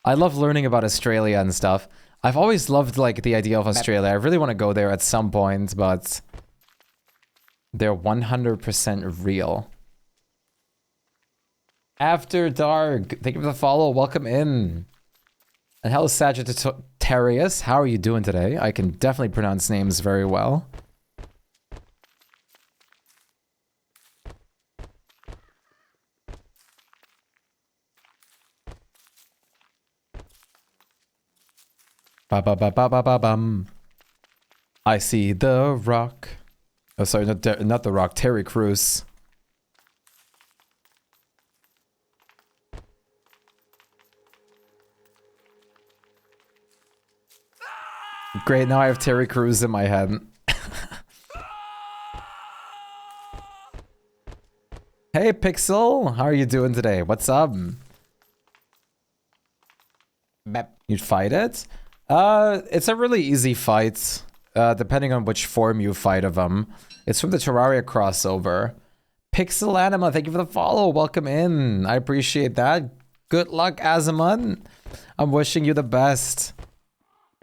I love learning about Australia and stuff. I've always loved, like, the idea of Australia. I really want to go there at some point, but... they're 100% real. After Dark, thank you for the follow. Welcome in. And hello, Sagittarius. How are you doing today? I can definitely pronounce names very well. Ba ba ba ba ba ba bum. I see the Rock. Oh, sorry, not the Rock. Terry Crews. Great, now I have Terry Crews in my head. Hey, Pixel! How are you doing today? What's up? You'd fight it? It's a really easy fight, depending on which form you fight of them. It's from the Terraria crossover. Pixel Anima, thank you for the follow. Welcome in. I appreciate that. Good luck, Azaman. I'm wishing you the best.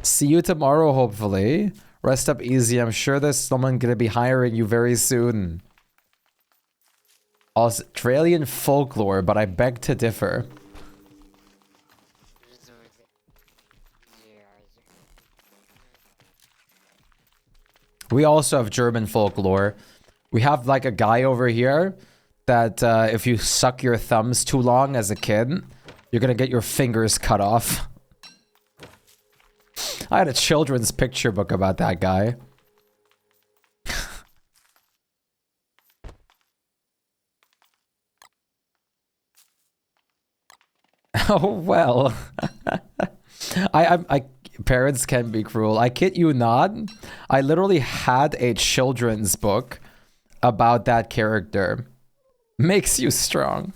See you tomorrow, hopefully. Rest up easy. I'm sure there's someone gonna be hiring you very soon. Australian folklore, but I beg to differ. We also have German folklore. We have like a guy over here that if you suck your thumbs too long as a kid, you're gonna get your fingers cut off. I had a children's picture book about that guy. Oh well. I parents can be cruel. I kid you not. I literally had a children's book about that character. Makes you strong.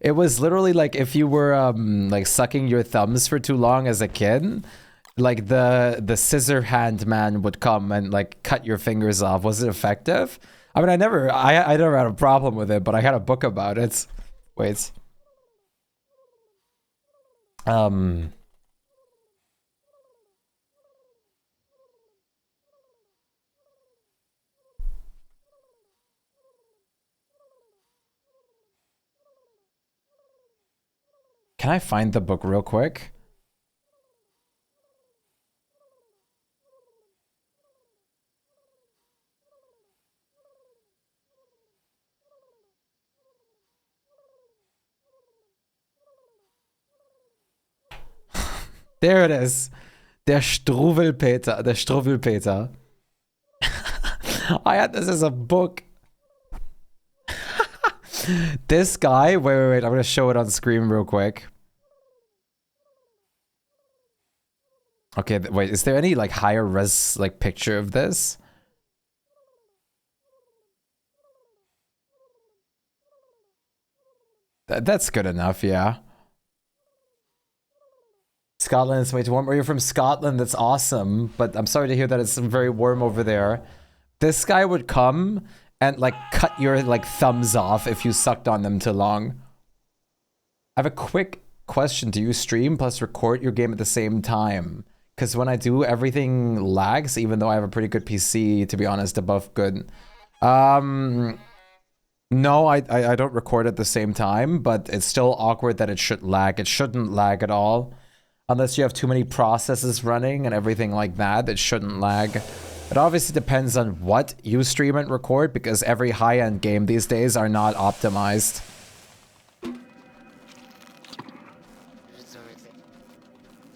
It was literally like if you were like sucking your thumbs for too long as a kid, like the scissor hand man would come and like cut your fingers off. Was it effective? I mean, I never had a problem with it, but I had a book about it. Wait. Can I find the book real quick? There it is. Der Struwwelpeter. Der Struwwelpeter. I had this as a book. This guy, wait, I'm gonna show it on screen real quick. Okay, wait, is there any like higher res like picture of this? That's good enough, yeah. Scotland is way too warm. Or you're from Scotland, that's awesome. But I'm sorry to hear that it's very warm over there. This guy would come and like cut your like thumbs off if you sucked on them too long. I have a quick question. Do you stream plus record your game at the same time? Because when I do, everything lags, even though I have a pretty good PC, to be honest, above good. No, I don't record at the same time, but it's still awkward that it should lag. It shouldn't lag at all. Unless you have too many processes running and everything like that, it shouldn't lag. It obviously depends on what you stream and record, because every high-end game these days are not optimized.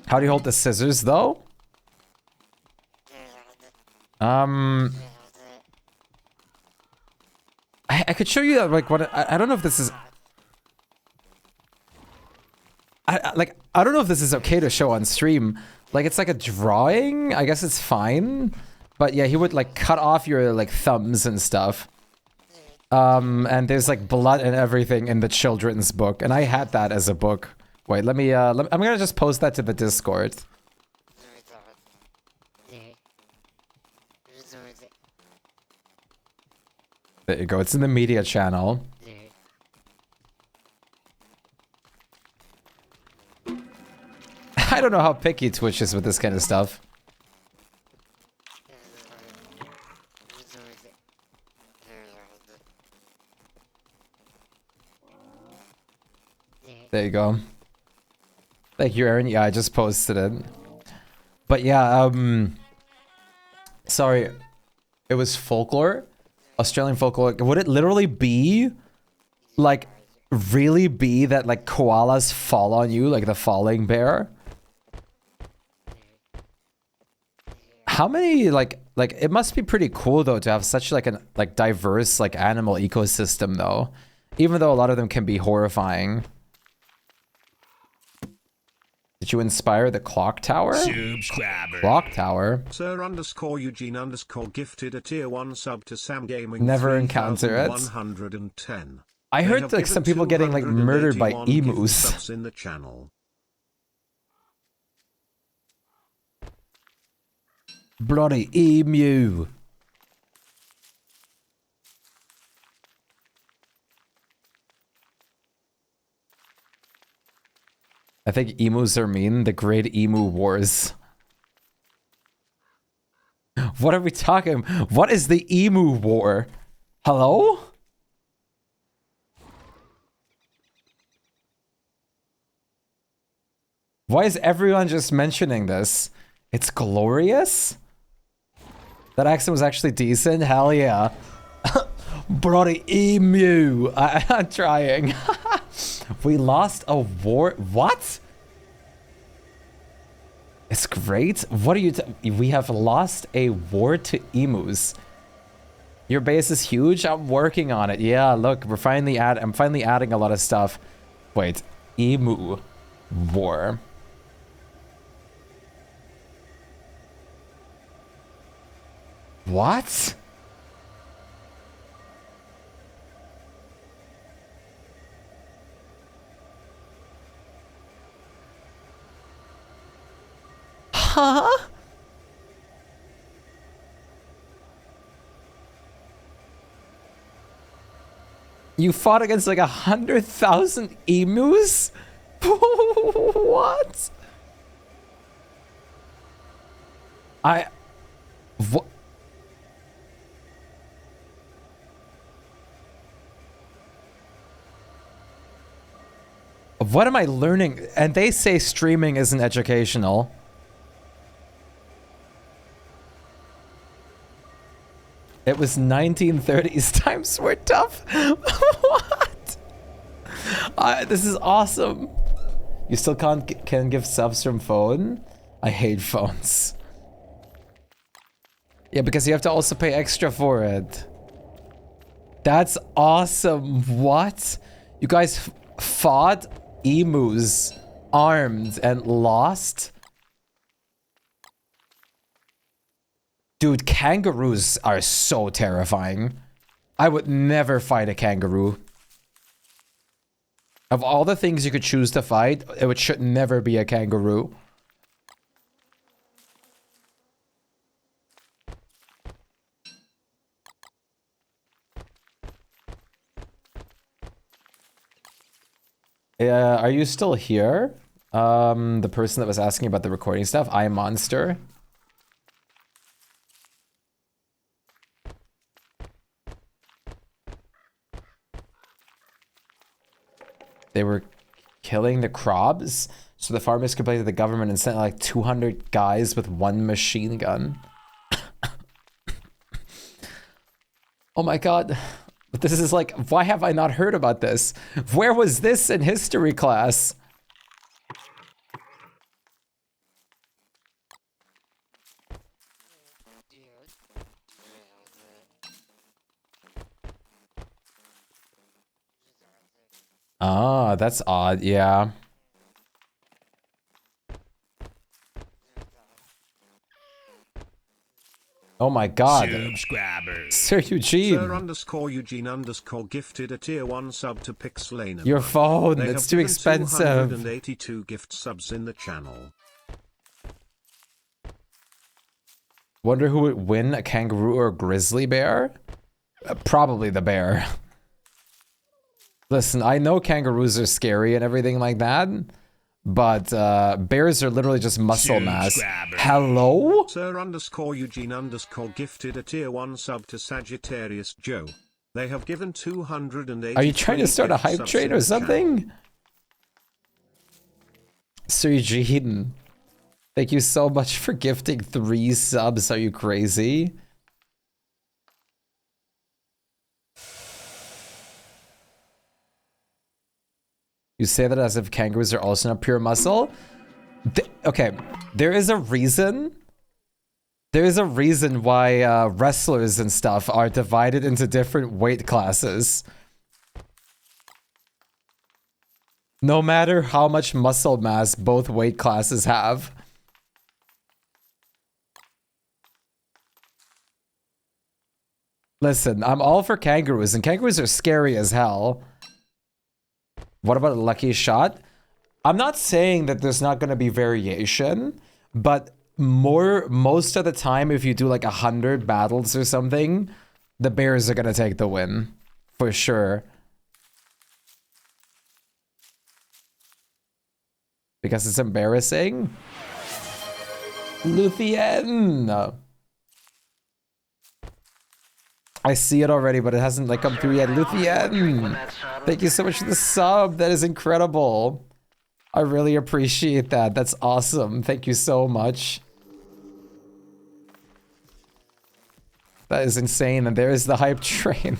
How do you hold the scissors, though? I could show you like what I don't know if this is. I don't know if this is okay to show on stream. Like it's like a drawing. I guess it's fine. But yeah, he would like cut off your like thumbs and stuff. And there's like blood and everything in the children's book, and I had that as a book. Wait, I'm gonna just post that to the Discord. There you go. It's in the media channel. I don't know how picky Twitch is with this kind of stuff. There you go. Thank you, Aaron. Yeah, I just posted it. But yeah, sorry. It was folklore? Australian folklore. Would it literally be, like, really be that, like, koalas fall on you, like the falling bear? How many, like, it must be pretty cool, though, to have such, like, an, like, diverse, like, animal ecosystem, though. Even though a lot of them can be horrifying. Did you inspire the clock tower? Subscriber. Clock tower? Sir underscore Eugene underscore gifted a tier 1 sub to Sam Gaming. Never encounter it. 110. I heard like some people getting like murdered by emus. Subs in the channel. Bloody emu. I think emus are mean. The Great Emu Wars. What are we talking? What is the emu war? Hello? Why is everyone just mentioning this? It's glorious? That accent was actually decent? Hell yeah. Bloody emu. I'm trying. We lost a war. What? It's great. What are you? We have lost a war to emus. Your base is huge. I'm working on it. Yeah, look, I'm finally adding a lot of stuff. Wait, emu war. What? Huh? You fought against like 100,000 emus? What? What? What am I learning? And they say streaming isn't educational. It was 1930s. Times were tough. What? This is awesome. You still can give subs from phone? I hate phones. Yeah, because you have to also pay extra for it. That's awesome. What? You guys fought emus armed and lost? Dude, kangaroos are so terrifying. I would never fight a kangaroo. Of all the things you could choose to fight, it should never be a kangaroo. Are you still here? The person that was asking about the recording stuff, I Monster. They were killing the crops, so the farmers complained to the government and sent like 200 guys with one machine gun. Oh my god. But this is like, why have I not heard about this? Where was this in history class? Ah, that's odd, yeah. Oh my god. Subscribers. Sir Eugene. Sir_Eugene_ gifted a tier 1 sub to Pixlane. Your phone, They it's have too given expensive. 282 gift subs in the channel. Wonder who would win, a kangaroo or a grizzly bear? Probably the bear. Listen, I know kangaroos are scary and everything like that, but bears are literally just muscle mass. Hello? Sir_Eugene_ gifted a tier 1 sub to Sagittarius Joe. They have given 280. Are you trying to start a hype train or something? Sir Eugene, thank you so much for gifting 3 subs. Are you crazy? You say that as if kangaroos are also not pure muscle? Okay, there is a reason. There is a reason why wrestlers and stuff are divided into different weight classes. No matter how much muscle mass both weight classes have. Listen, I'm all for kangaroos, and kangaroos are scary as hell. What about a lucky shot? I'm not saying that there's not going to be variation, but most of the time, if you do like 100 battles or something, the bears are going to take the win. For sure. Because it's embarrassing. Luthien. I see it already, but it hasn't like come through yet. Luthien, thank you so much for the sub. That is incredible. I really appreciate that. That's awesome. Thank you so much. That is insane. And there is the hype train.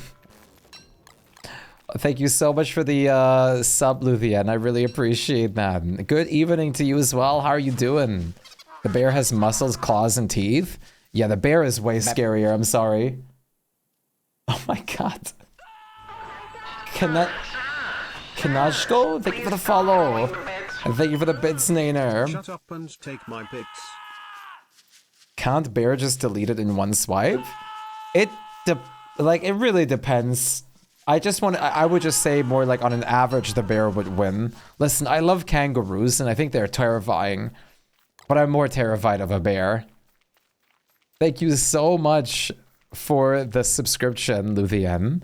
Thank you so much for the sub, Luthien. I really appreciate that. Good evening to you as well. How are you doing? The bear has muscles, claws, and teeth. Yeah, the bear is way scarier. I'm sorry. Oh my god. Kanashko, thank you for the follow. And thank you for the bits, Nainer. Shut up and take my bits. Can't bear just delete it in one swipe? It really depends. I would just say more like on an average the bear would win. Listen, I love kangaroos and I think they're terrifying. But I'm more terrified of a bear. Thank you so much for the subscription, Luthien.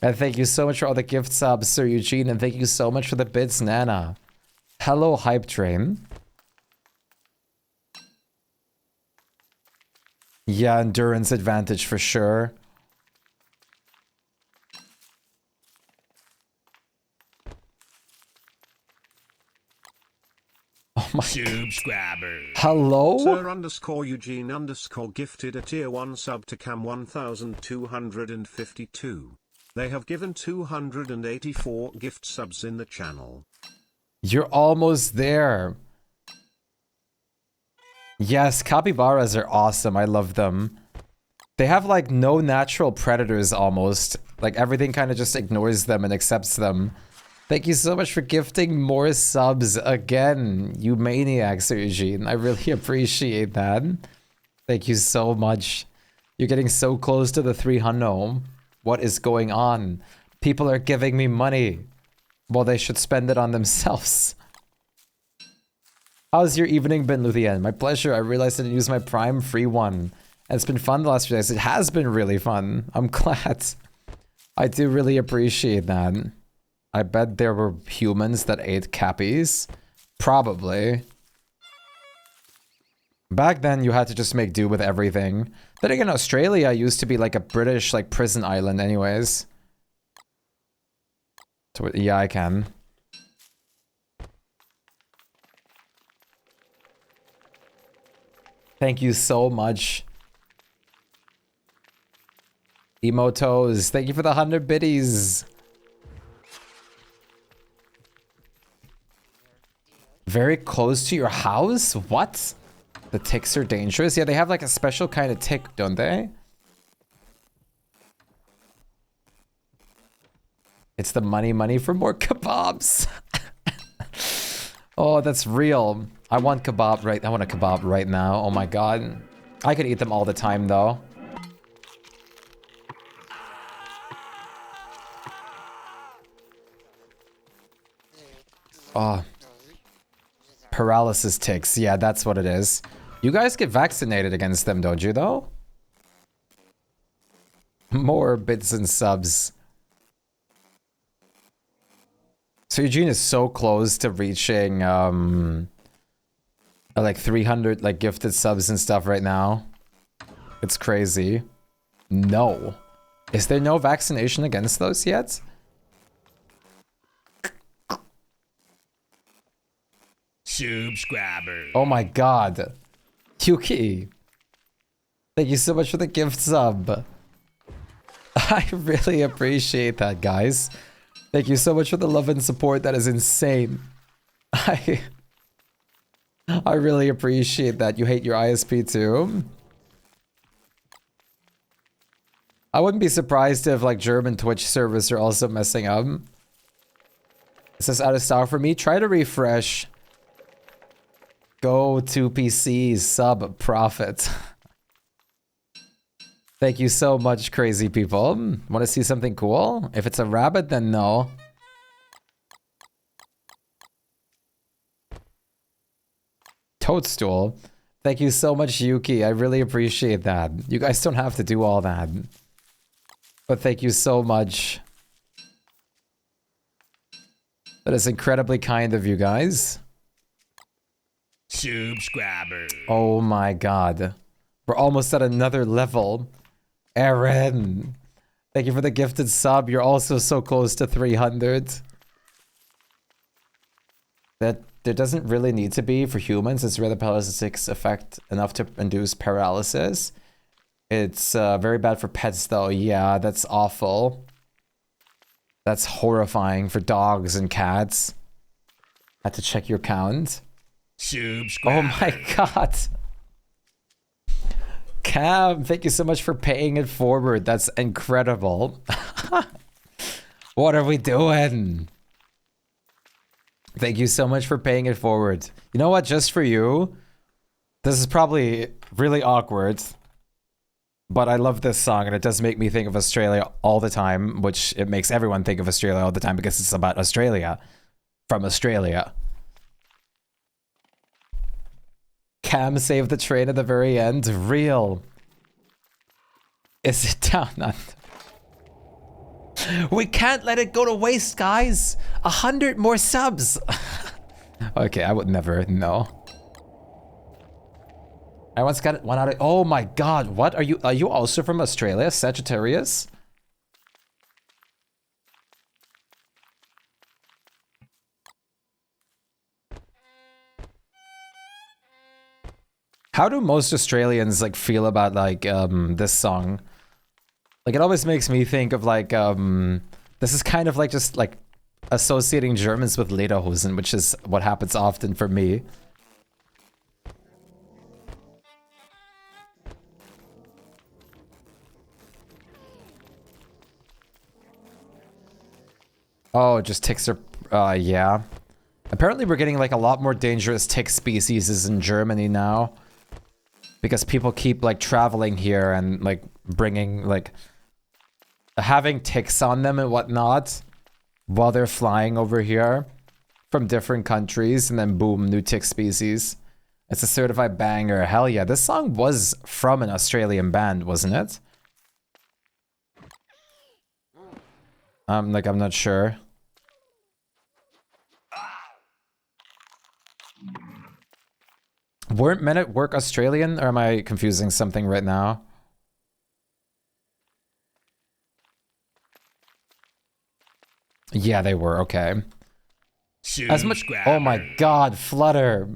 And thank you so much for all the gift subs, Sir Eugene. And thank you so much for the bits, Nana. Hello, Hype Train. Yeah, endurance advantage for sure. Oh my subscriber. Hello? Sir_Eugene_ gifted a tier 1 sub to Cam 1252. They have given 284 gift subs in the channel. You're almost there. Yes, capybaras are awesome. I love them. They have like no natural predators almost. Like everything kind of just ignores them and accepts them. Thank you so much for gifting more subs again, you maniac, Sir Eugene. I really appreciate that. Thank you so much. You're getting so close to the 300. What is going on? People are giving me money. Well, they should spend it on themselves. How's your evening been, Luthien? My pleasure. I realized I didn't use my Prime free one. And it's been fun the last few days. It has been really fun. I'm glad. I do really appreciate that. I bet there were humans that ate cappies. Probably. Back then, you had to just make do with everything. Then again, Australia used to be like a British like prison island anyways. So, yeah, I can. Thank you so much. Emotos, thank you for the 100 biddies. Very close to your house? What? The ticks are dangerous? Yeah, they have like a special kind of tick, don't they? It's the money for more kebabs. Oh, that's real. I want a kebab right now. Oh my god. I could eat them all the time though. Oh. Paralysis ticks. Yeah, that's what it is. You guys get vaccinated against them, don't you though? More bits and subs. So Eugene is so close to reaching like 300 like gifted subs and stuff right now. It's crazy. No. Is there no vaccination against those yet? Subscriber. Oh my god. Yuki. Thank you so much for the gift sub. I really appreciate that, guys. Thank you so much for the love and support. That is insane. I really appreciate that. You hate your ISP too? I wouldn't be surprised if like German Twitch servers are also messing up. It says out of stock for me. Try to refresh. Go to PC sub profit. Thank you so much, crazy people. Want to see something cool? If it's a rabbit, then no. Toadstool. Thank you so much, Yuki. I really appreciate that. You guys don't have to do all that. But thank you so much. That is incredibly kind of you guys. Subscriber. Oh my god. We're almost at another level. Aaron. Thank you for the gifted sub. You're also so close to 300. That there doesn't really need to be for humans. It's really paralysis effect enough to induce paralysis. It's very bad for pets though. Yeah, that's awful. That's horrifying for dogs and cats. Had to check your count. Subscribe. Oh my god. Cam, thank you so much for paying it forward. That's incredible. What are we doing? Thank you so much for paying it forward. You know what? Just for you, this is probably really awkward, but I love this song and it does make me think of Australia all the time, which it makes everyone think of Australia all the time because it's about Australia. From Australia. Cam saved the train at the very end. Real. Is it down under? We can't let it go to waste, guys. 100 more subs. Okay, I would never know. I once got one out of. Oh my god, what are you? Are you also from Australia, Sagittarius? How do most Australians like feel about like this song? Like it always makes me think of like this is kind of like just like associating Germans with Lederhosen, which is what happens often for me. Oh, just ticks are yeah. Apparently we're getting like a lot more dangerous tick species in Germany now. Because people keep like traveling here and like bringing like having ticks on them and whatnot while they're flying over here from different countries, and then boom, new tick species. It's a certified banger. Hell yeah. This song was from an Australian band, wasn't it? I'm not sure. Weren't Men at Work Australian, or am I confusing something right now? Yeah, they were, okay. As much. Oh my god, Flutter.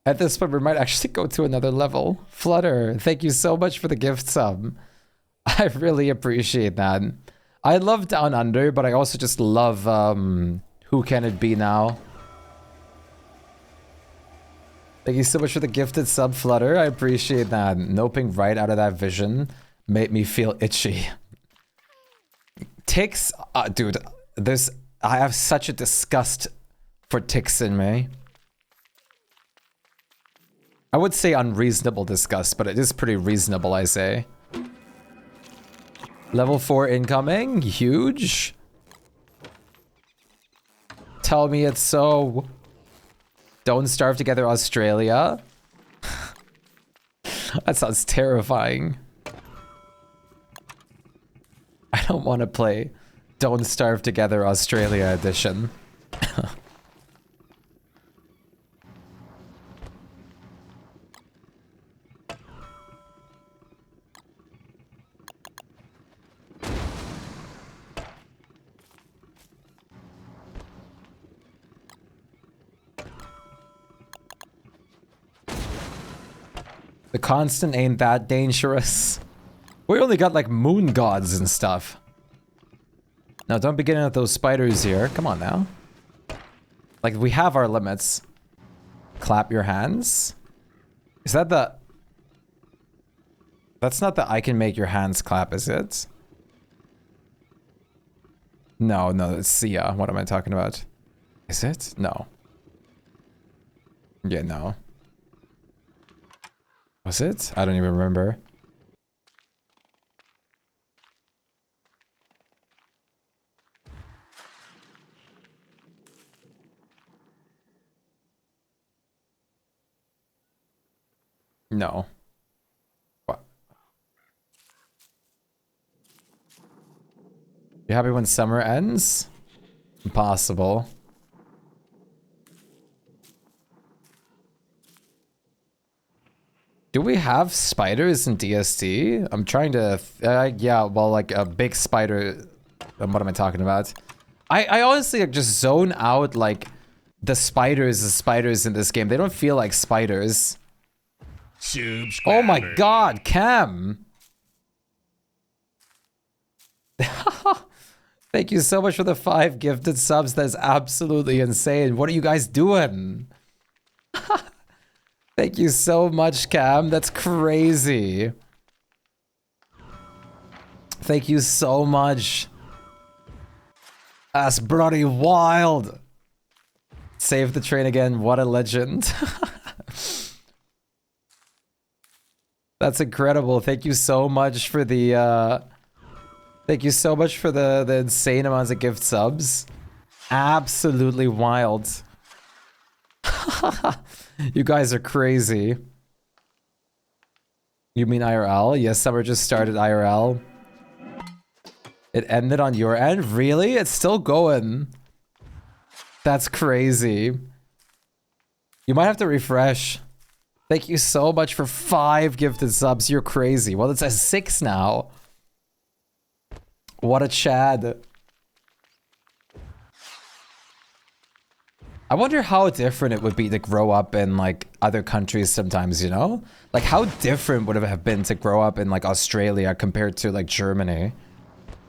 At this point, we might actually go to another level. Flutter, thank you so much for the gift sub. I really appreciate that. I love Down Under, but I also just love Who Can It Be Now? Thank you so much for the gifted sub, Flutter. I appreciate that. Noping right out of that vision made me feel itchy. Ticks, dude, I have such a disgust for ticks in me. I would say unreasonable disgust, but it is pretty reasonable, I say. Level 4 incoming, huge. Tell me it's so. Don't Starve Together Australia. That sounds terrifying. I don't want to play Don't Starve Together Australia edition. The constant ain't that dangerous. We only got like moon gods and stuff. Now don't be getting at those spiders here. Come on now. Like we have our limits. Clap your hands. Is that the... That's not the I can make your hands clap, is it? No, it's Sia. What am I talking about? Is it? No. Yeah, no. Was it? I don't even remember. No. What? You happy when summer ends? Impossible. Do we have spiders in DSD? I'm trying to... yeah, well, like a big spider... What am I talking about? I honestly like, just zone out, like, the spiders in this game. They don't feel like spiders. Oh my god, Cam! Thank you so much for the 5 gifted subs. That's absolutely insane. What are you guys doing? Thank you so much, Cam. That's crazy. Thank you so much. That's bloody wild. Save the train again. What a legend. That's incredible. Thank you so much for the thank you so much for the insane amounts of gift subs. Absolutely wild. You guys are crazy. You mean IRL? Yes, summer just started IRL. It ended on your end? Really? It's still going. That's crazy. You might have to refresh. Thank you so much for 5 gifted subs. You're crazy. Well, it's at 6 now. What a Chad. I wonder how different it would be to grow up in like other countries sometimes, you know? Like how different would it have been to grow up in like Australia compared to like Germany?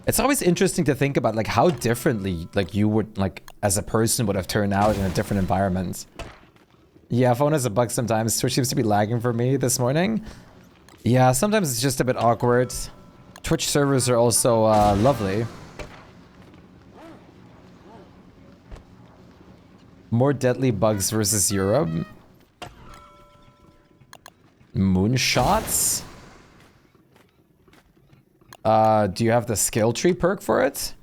It's always interesting to think about like how differently like you would like as a person would have turned out in a different environment. Yeah, phone is a bug sometimes. Twitch seems to be lagging for me this morning. Yeah, sometimes it's just a bit awkward. Twitch servers are also lovely. More deadly bugs versus Europe. Moonshots? Do you have the skill tree perk for it?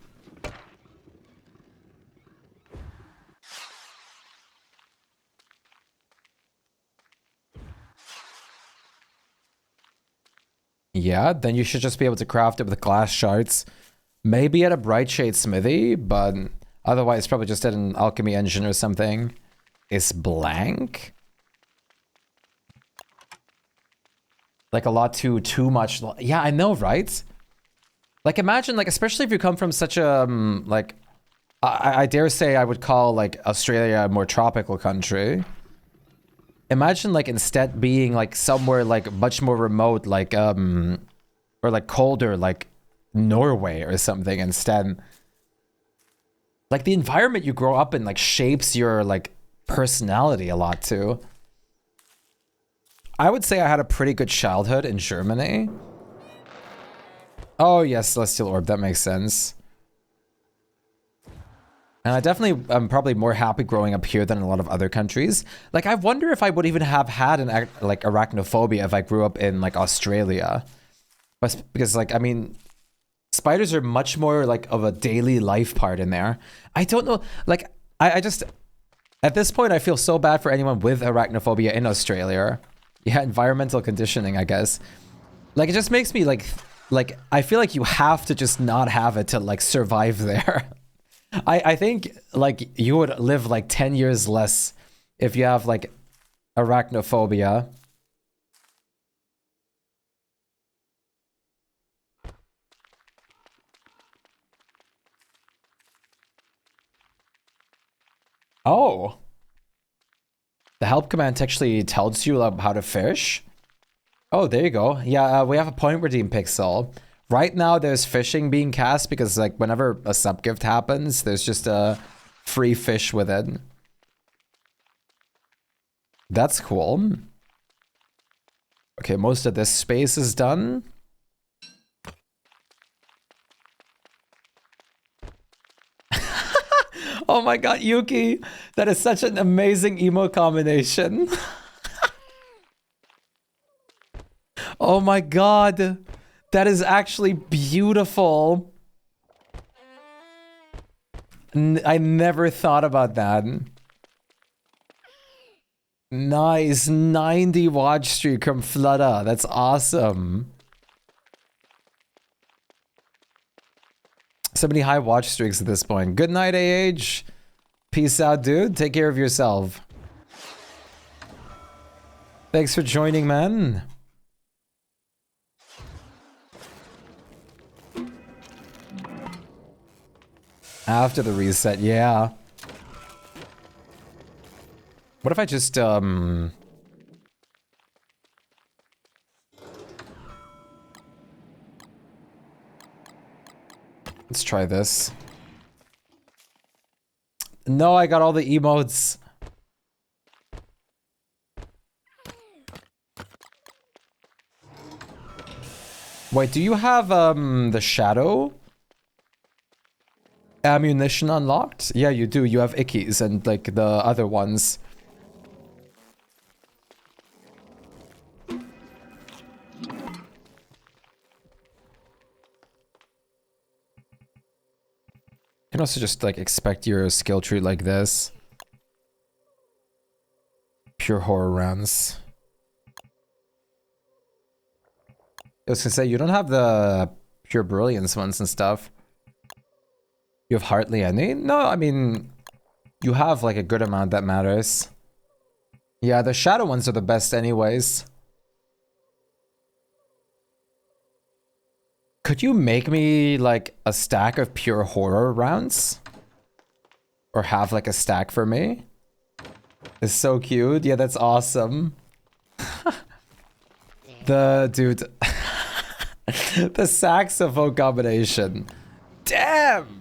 Yeah, then you should just be able to craft it with glass shards. Maybe at a bright shade smithy, but otherwise probably just at an alchemy engine or something. Is blank? Like a lot too much. Yeah, I know, right? Like imagine, like especially if you come from such a like, I dare say I would call like Australia a more tropical country. Imagine like instead being like somewhere like much more remote, like or like colder, like Norway or something instead. Like the environment you grow up in like shapes your like personality a lot too. I would say I had a pretty good childhood in Germany. Oh yes, Celestial Orb, that makes sense. And I definitely am probably more happy growing up here than in a lot of other countries. Like I wonder if I would even have had an like arachnophobia if I grew up in like Australia. But because like I mean spiders are much more like of a daily life part in there. I don't know, like I just at this point I feel so bad for anyone with arachnophobia in Australia. Yeah, environmental conditioning, I guess. Like it just makes me like I feel like you have to just not have it to like survive there. I think like you would live like 10 years less if you have like arachnophobia. Oh. The help command actually tells you how to fish. Oh, there you go. Yeah, we have a point redeem pixel. Right now, there's fishing being cast because, like, whenever a subgift happens, there's just a free fish with it. That's cool. Okay, most of this space is done. Oh my god, Yuki! That is such an amazing emo combination. Oh my god! That is actually beautiful. I never thought about that. Nice, 90 watch streak from Fludda. That's awesome. So many high watch streaks at this point. Good night, AH. Peace out, dude. Take care of yourself. Thanks for joining, man. After the reset, yeah. What if I just, let's try this. No, I got all the emotes. Wait, do you have, the shadow ammunition unlocked? Yeah, you do. You have Ickies and, like, the other ones. You can also just, like, expect your skill tree like this. Pure horror rounds. I was gonna say, you don't have the pure brilliance ones and stuff. You have hardly any? No, I mean, you have, like, a good amount that matters. Yeah, the shadow ones are the best anyways. Could you make me, like, a stack of pure horror rounds? Or have, like, a stack for me? It's so cute. Yeah, that's awesome. Dude. The saxophone combination. Damn!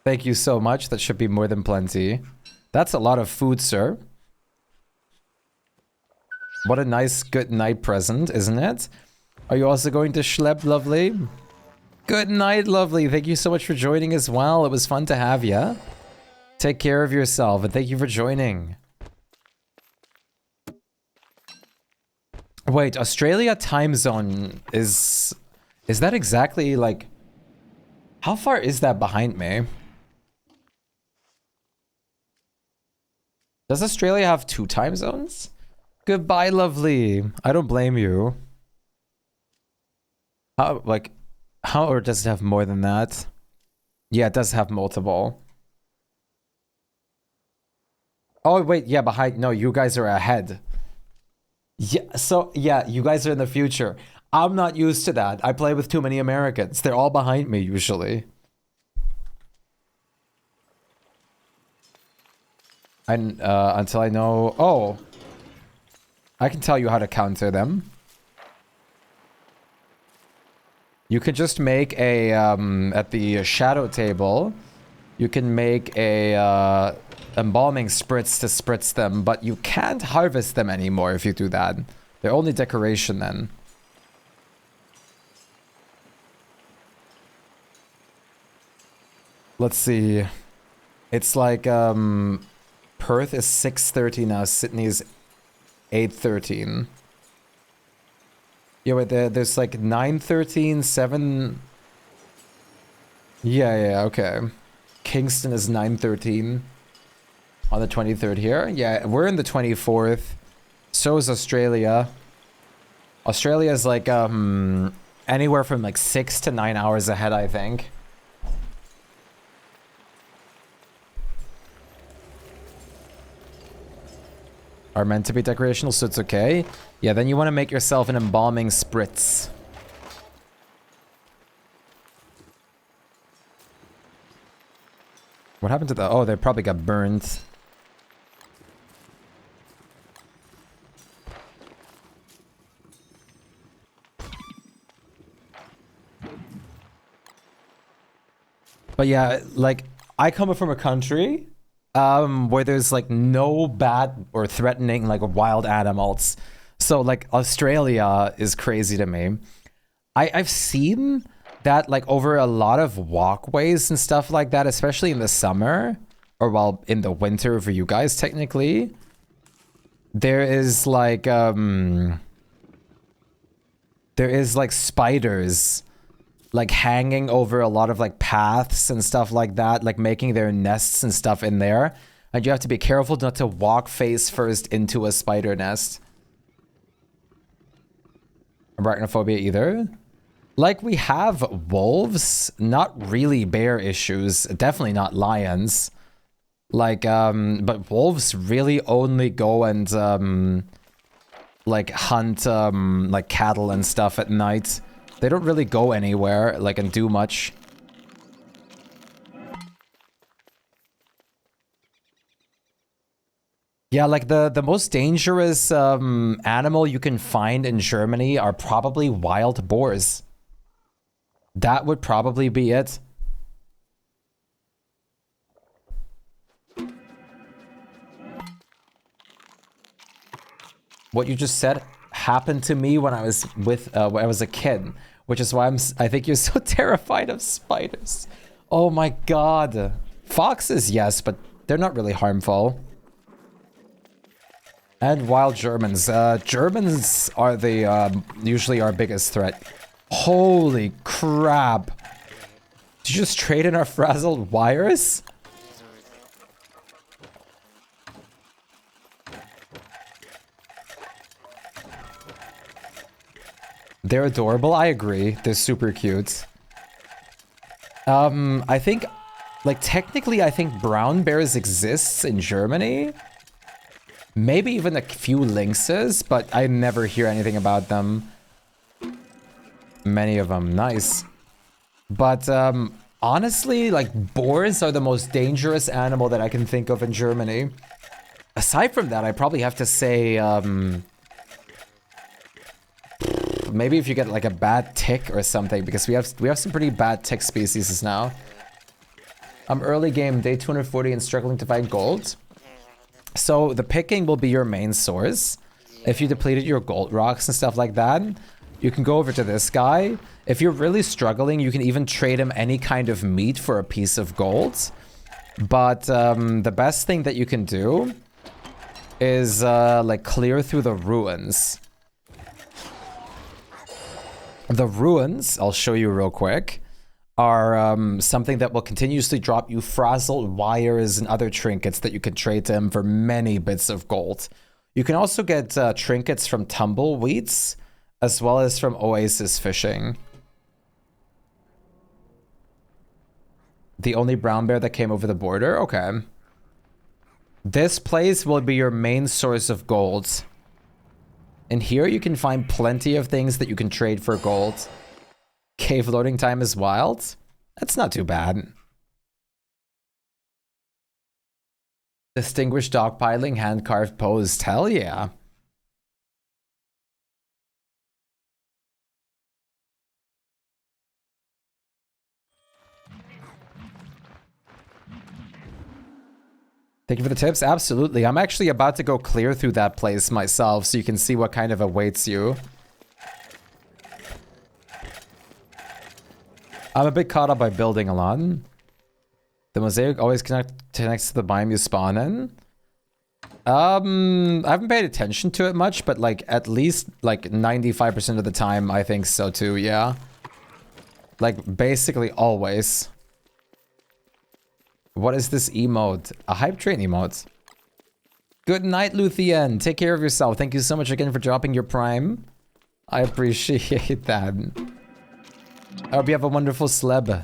Thank you so much. That should be more than plenty. That's a lot of food, sir. What a nice good night present, isn't it? Are you also going to schlep, lovely? Good night, lovely. Thank you so much for joining as well. It was fun to have you. Take care of yourself, and thank you for joining. Wait, Australia time zone is that exactly, like... How far is that behind me? Does Australia have 2 time zones? Goodbye, lovely. I don't blame you. How, like... How, or does it have more than that? Yeah, it does have multiple. Oh, wait, yeah, behind... No, you guys are ahead. Yeah, so, yeah, you guys are in the future. I'm not used to that. I play with too many Americans. They're all behind me, usually. And, until I know... Oh! I can tell you how to counter them. You can just make a, at the shadow table, you can make a, embalming spritz to spritz them, but you can't harvest them anymore if you do that. They're only decoration then. Let's see. It's like, Perth is 6:30 now, Sydney's 8:13. Yeah, wait, there's like 9:13, 7... Yeah, okay. Kingston is 9:13 on the 23rd here. Yeah, we're in the 24th. So is Australia. Australia is like, anywhere from like 6 to 9 hours ahead, I think. Are meant to be decorational, so it's okay. Yeah, then you want to make yourself an embalming spritz. What happened to the... Oh, they probably got burned. But yeah, like, I come from a country... where there's like no bad or threatening like wild animals. So like Australia is crazy to me. I've seen that like over a lot of walkways and stuff like that, especially in the summer, or well, in the winter for you guys technically. There is like spiders like hanging over a lot of like paths and stuff like that, like making their nests and stuff in there. And you have to be careful not to walk face first into a spider nest. Arachnophobia either. Like we have wolves, not really bear issues, definitely not lions. Like, but wolves really only go and, like, hunt, like, cattle and stuff at night. They don't really go anywhere, like, and do much. Yeah, like, the most dangerous, animal you can find in Germany are probably wild boars. That would probably be it. What you just said happened to me when I was when I was a kid, which is why I think you're so terrified of spiders. Oh my god. Foxes, yes, but they're not really harmful. And wild Germans. Germans are the usually our biggest threat. Holy crap. Did you just trade in our frazzled wires? They're adorable. I agree. They're super cute. I think, like, technically, I think brown bears exists in Germany. Maybe even a few lynxes, but I never hear anything about them. Many of them. Nice. But, honestly, like, boars are the most dangerous animal that I can think of in Germany. Aside from that, I probably have to say, maybe if you get like a bad tick or something, because we have some pretty bad tick species now. I'm early game, day 240 and struggling to find gold. So the picking will be your main source. If you depleted your gold rocks and stuff like that, you can go over to this guy. If you're really struggling, you can even trade him any kind of meat for a piece of gold. But the best thing that you can do is like clear through the ruins. The ruins, I'll show you real quick, are something that will continuously drop you frazzled wires and other trinkets that you can trade to him for many bits of gold. You can also get trinkets from tumbleweeds, as well as from oasis fishing. The only brown bear that came over the border? Okay. This place will be your main source of gold. And here you can find plenty of things that you can trade for gold. Cave loading time is wild. That's not too bad. Distinguished dogpiling, hand-carved posed. Hell yeah. Thank you for the tips. Absolutely. I'm actually about to go clear through that place myself so you can see what kind of awaits you. I'm a bit caught up by building a lot. The mosaic always connects to the biome you spawn in. I haven't paid attention to it much, but like at least like 95% of the time I think so too, yeah. Like basically always. What is this emote? A hype train emote. Good night, Luthien. Take care of yourself. Thank you so much again for dropping your prime. I appreciate that. I hope you have a wonderful sleb.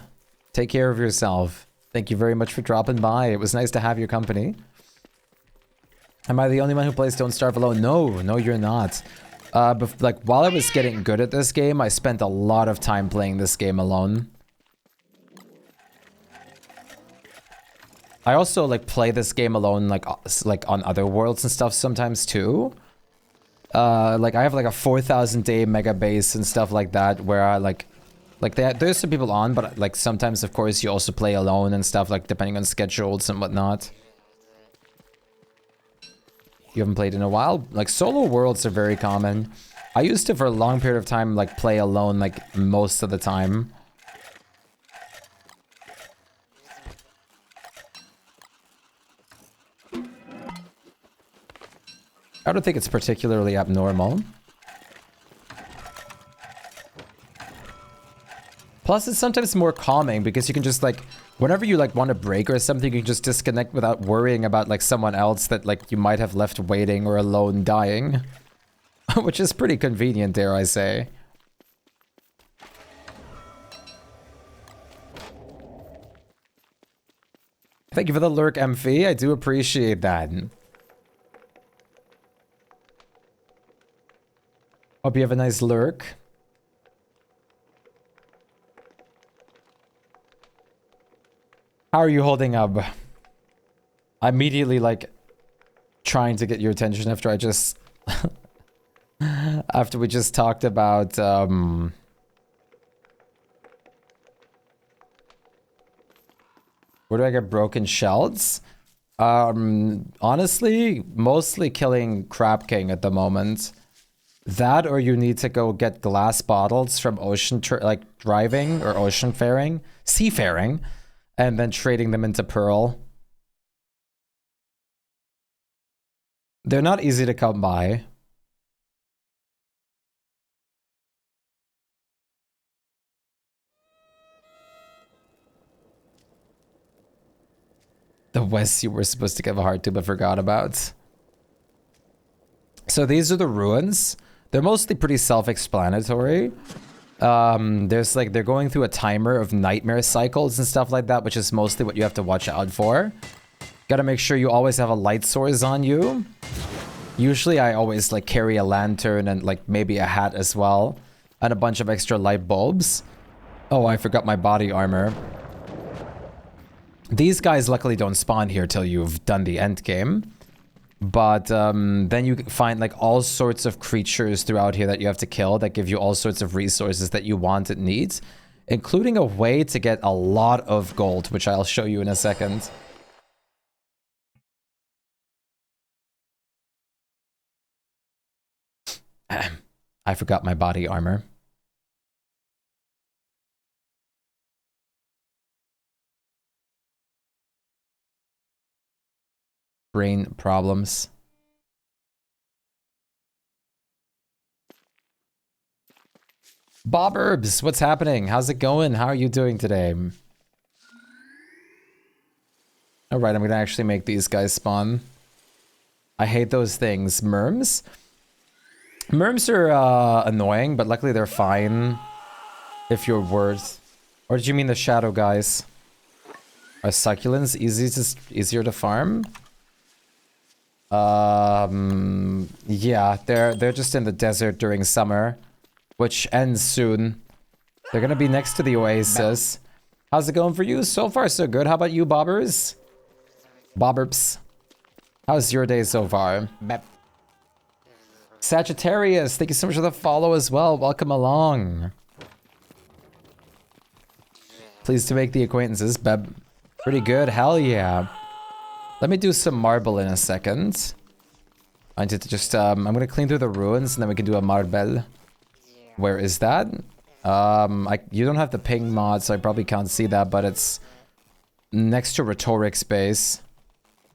Take care of yourself. Thank you very much for dropping by. It was nice to have your company. Am I the only one who plays Don't Starve Alone? No, no, you're not. But like while I was getting good at this game, I spent a lot of time playing this game alone. I also like play this game alone like on other worlds and stuff sometimes too. Like I have like a 4,000 day mega base and stuff like that where I there's some people on, but like sometimes of course you also play alone and stuff, like depending on schedules and whatnot. You haven't played in a while? Like solo worlds are very common. I used to for a long period of time like play alone like most of the time. I don't think it's particularly abnormal. Plus, it's sometimes more calming because you can just like, whenever you like want to break or something, you can just disconnect without worrying about like someone else that like you might have left waiting or alone dying. Which is pretty convenient, dare I say. Thank you for the lurk, Emphy. I do appreciate that. Hope you have a nice lurk. How are you holding up? I'm immediately like trying to get your attention after I just after we just talked about where do I get broken shells? Honestly, mostly killing Crab King at the moment. That, or you need to go get glass bottles from like driving or ocean faring, seafaring, and then trading them into pearl. They're not easy to come by. The West you were supposed to give a heart to but forgot about. So these are the ruins. They're mostly pretty self-explanatory. There's like, they're going through a timer of nightmare cycles and stuff like that, which is mostly what you have to watch out for. Gotta make sure you always have a light source on you. Usually I always like carry a lantern and like maybe a hat as well. And a bunch of extra light bulbs. Oh, I forgot my body armor. These guys luckily don't spawn here till you've done the end game. But then you find like all sorts of creatures throughout here that you have to kill that give you all sorts of resources that you want and need, including a way to get a lot of gold, which I'll show you in a second. I forgot my body armor. Brain problems. Bob Herbs, what's happening? How's it going? How are you doing today? Alright, I'm gonna actually make these guys spawn. I hate those things. Merms? Merms are annoying, but luckily they're fine if you're worth. Or did you mean the shadow guys? Are succulents easier to farm? Yeah, they're just in the desert during summer, which ends soon. They're gonna be next to the oasis. How's it going for you? So far, so good. How about you, Bobbers? Bobberps. How's your day so far? Sagittarius, thank you so much for the follow as well. Welcome along. Pleased to make the acquaintances, Beb. Pretty good, hell yeah. Let me do some marble in a second. I need to just, I'm gonna clean through the ruins and then we can do a marble. Where is that? You don't have the ping mod, so I probably can't see that, but it's next to Rhetoric Space,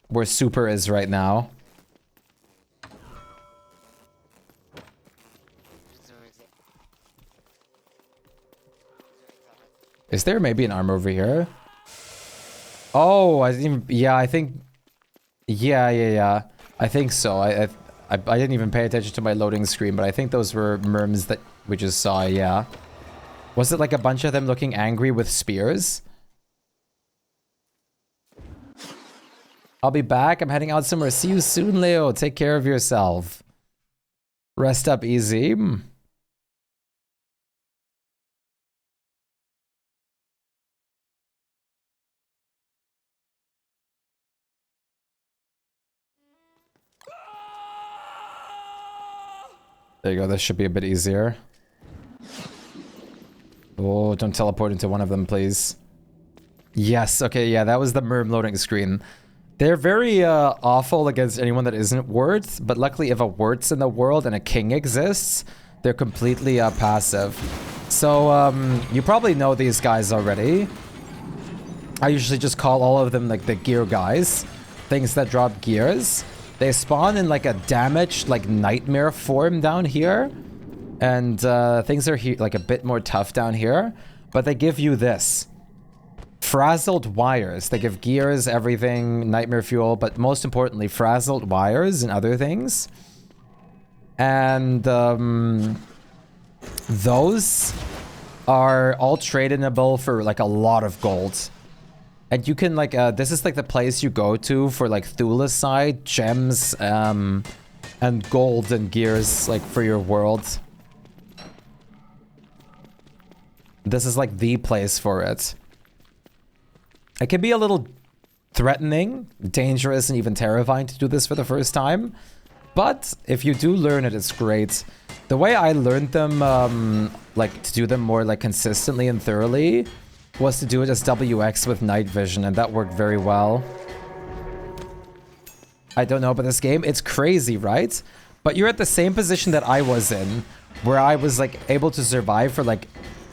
where Super is right now. Is there maybe an armor over here? Oh, I didn't even, yeah, I think, yeah. I think so. I didn't even pay attention to my loading screen, but I think those were merms that we just saw, yeah. Was it like a bunch of them looking angry with spears? I'll be back. I'm heading out somewhere. See you soon, Leo. Take care of yourself. Rest up easy. There you go, this should be a bit easier. Oh, don't teleport into one of them, please. Yes, okay, yeah, that was the merm loading screen. They're very awful against anyone that isn't Worth, but luckily if a Worth's in the world and a king exists, they're completely passive. So, you probably know these guys already. I usually just call all of them like the gear guys. Things that drop gears. They spawn in like a damaged, like nightmare form down here. And things are like a bit more tough down here. But they give you this. Frazzled wires. They give gears, everything, nightmare fuel, but most importantly, frazzled wires and other things. And those are all tradable for like a lot of gold. And you can like, this is like the place you go to for like Thulicite, gems, and gold and gears like for your world. This is like the place for it. It can be a little threatening, dangerous, and even terrifying to do this for the first time. But if you do learn it, it's great. The way I learned them, like to do them more like consistently and thoroughly, was to do it as WX with night vision, and that worked very well. I don't know about this game. It's crazy, right? But you're at the same position that I was in, where I was like able to survive for like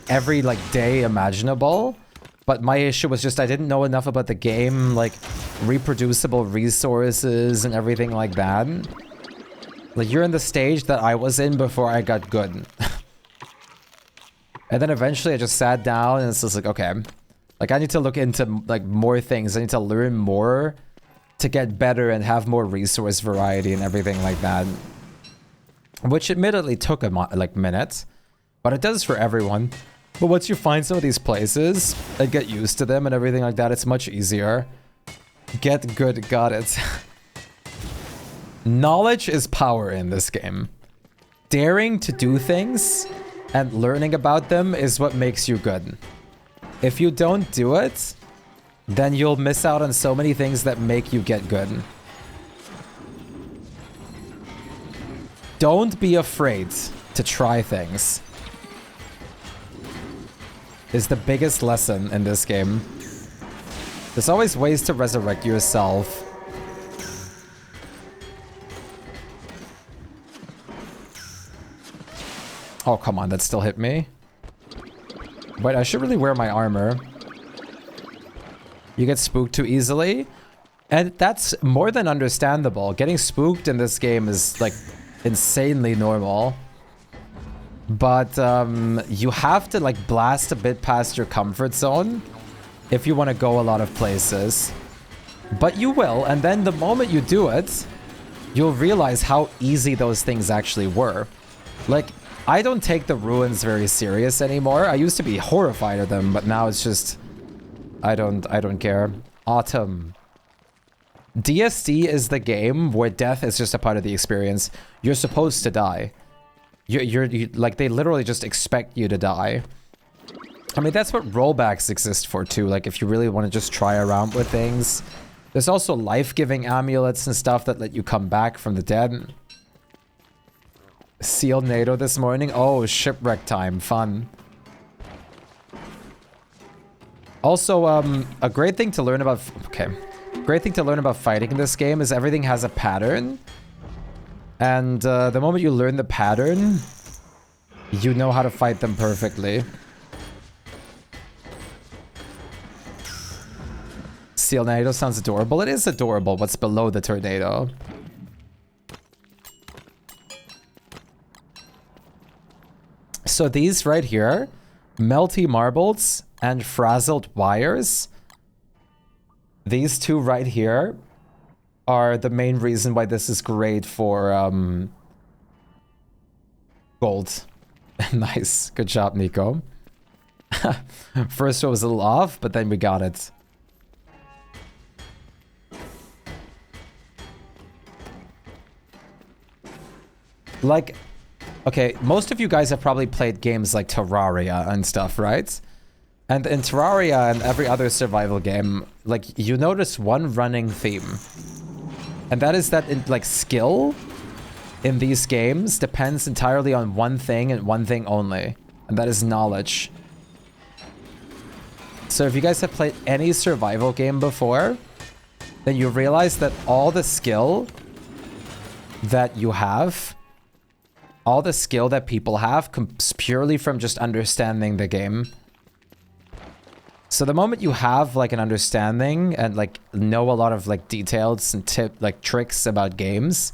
every like day imaginable. But my issue was just I didn't know enough about the game, like reproducible resources and everything like that. Like you're in the stage that I was in before I got good. And then eventually I just sat down and it's just like, okay, like I need to look into like more things. I need to learn more to get better and have more resource variety and everything like that. Which admittedly took a like minute, but it does for everyone. But once you find some of these places and get used to them and everything like that, it's much easier. Get good, got it. Knowledge is power in this game. Daring to do things and learning about them is what makes you good. If you don't do it, then you'll miss out on so many things that make you get good. Don't be afraid to try things. Is the biggest lesson in this game. There's always ways to resurrect yourself. Oh, come on, that still hit me. Wait, I should really wear my armor. You get spooked too easily. And that's more than understandable. Getting spooked in this game is like insanely normal. But you have to like blast a bit past your comfort zone if you want to go a lot of places. But you will, and then the moment you do it, you'll realize how easy those things actually were. Like, I don't take the ruins very serious anymore. I used to be horrified of them, but now it's just I don't care. Autumn. DSD is the game where death is just a part of the experience. You're supposed to die. You're like, they literally just expect you to die. I mean, that's what rollbacks exist for too. Like, if you really want to just try around with things. There's also life-giving amulets and stuff that let you come back from the dead. Sealed NATO this morning. Oh, shipwreck time. Fun. Also, a great thing to learn about... Okay. Great thing to learn about fighting in this game is everything has a pattern. And the moment you learn the pattern, you know how to fight them perfectly. Sealed NATO sounds adorable. It is adorable. What's below the tornado? So these right here, melty marbles and frazzled wires, these two right here are the main reason why this is great for gold. Nice. Good job, Nico. First it was a little off, but then we got it. Like... Okay, most of you guys have probably played games like Terraria and stuff, right? And in Terraria and every other survival game, like, you notice one running theme. And that is that, like, skill in these games depends entirely on one thing and one thing only. And that is knowledge. So if you guys have played any survival game before, then you realize that all the skill that you have... All the skill that people have comes purely from just understanding the game. So the moment you have like an understanding and like know a lot of like details and tricks about games,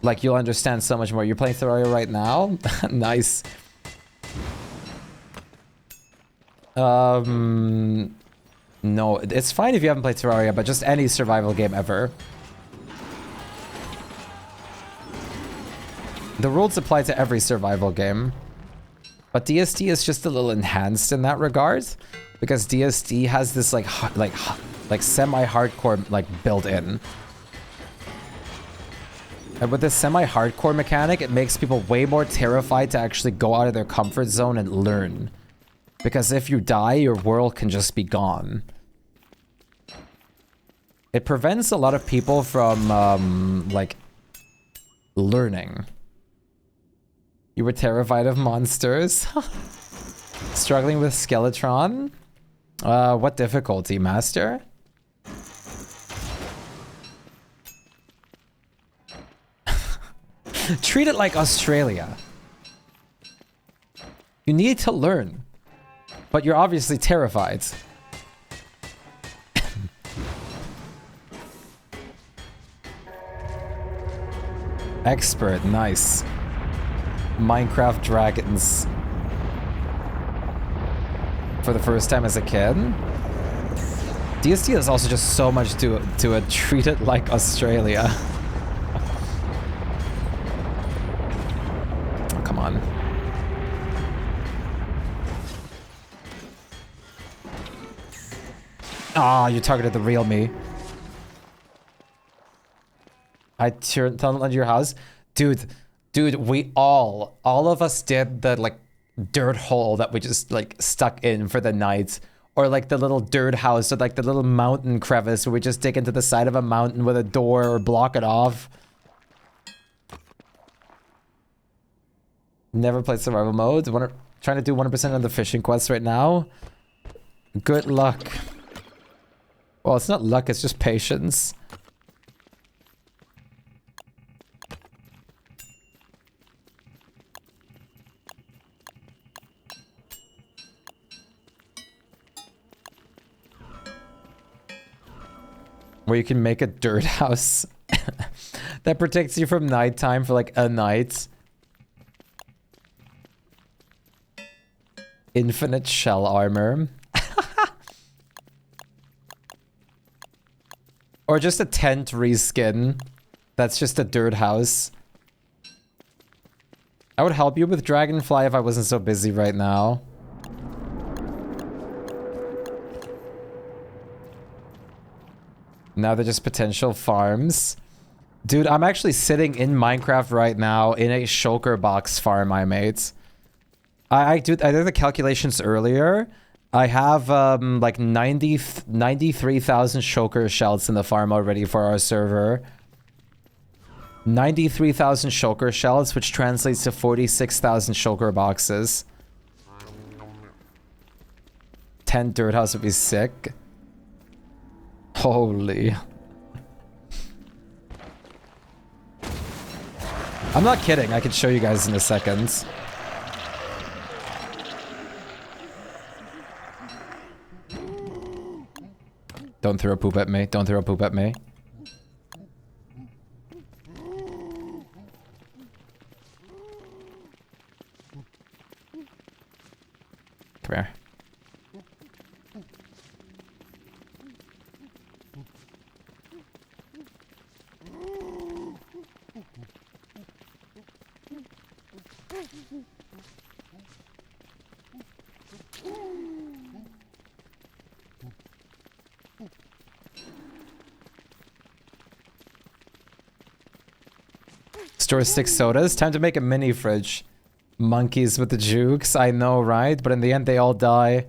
like you'll understand so much more. You're playing Terraria right now? Nice. No, it's fine if you haven't played Terraria, but just any survival game ever. The rules apply to every survival game. But DSD is just a little enhanced in that regard. because DSD has this like semi-hardcore like built in. And with this semi-hardcore mechanic, it makes people way more terrified to actually go out of their comfort zone and learn. Because if you die, your world can just be gone. It prevents a lot of people from, like, learning. You were terrified of monsters? Struggling with Skeletron? What difficulty, Master? Treat it like Australia. You need to learn. But you're obviously terrified. Expert, nice. Minecraft Dragons. For the first time as a kid. DST is also just so much to treat it like Australia. Oh, come on. Ah, you targeted the real me. I tunneled under your house? Dude, we all of us did the, like, dirt hole that we just, like, stuck in for the night. Or, like, the little dirt house, or, like, the little mountain crevice where we just dig into the side of a mountain with a door or block it off. Never played survival mode. Trying to do 100% on the fishing quest right now. Good luck. Well, it's not luck, it's just patience. Where you can make a dirt house that protects you from nighttime for like a night. Infinite shell armor. Or just a tent reskin. That's just a dirt house. I would help you with Dragonfly if I wasn't so busy right now. Now they're just potential farms. Dude, I'm actually sitting in Minecraft right now in a shulker box farm I made. I did the calculations earlier. I have like 93,000 shulker shells in the farm already for our server. 93,000 shulker shells, which translates to 46,000 shulker boxes. 10 dirt house would be sick. Holy. I'm not kidding. I can show you guys in a second. Don't throw poop at me. Don't throw poop at me. Come here. Store 6 sodas. Time to make a mini fridge. Monkeys with the jukes. I know, right? But in the end, they all die.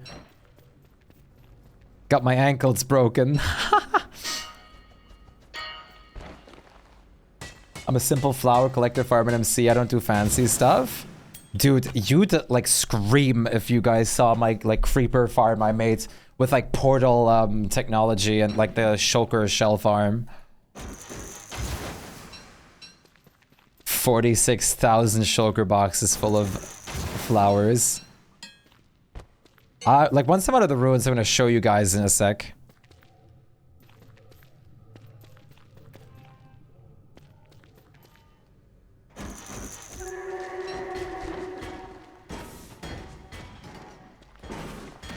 Got my ankles broken. I'm a simple flower collector, farmer, and MC. I don't do fancy stuff. Dude, you'd like scream if you guys saw my like creeper farm I made with like portal technology and like the shulker shell farm. 46,000 shulker boxes full of flowers. Like once I'm out of the ruins, I'm gonna show you guys in a sec.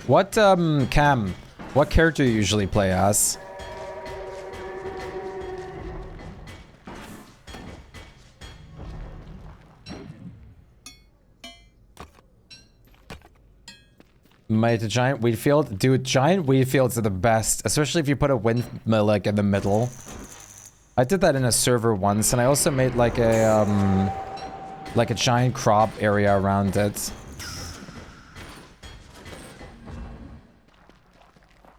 What, Cam, what character do you usually play as? Made a giant wheat field? Dude, giant wheat fields are the best, especially if you put a windmill like in the middle. I did that in a server once, and I also made like a giant crop area around it.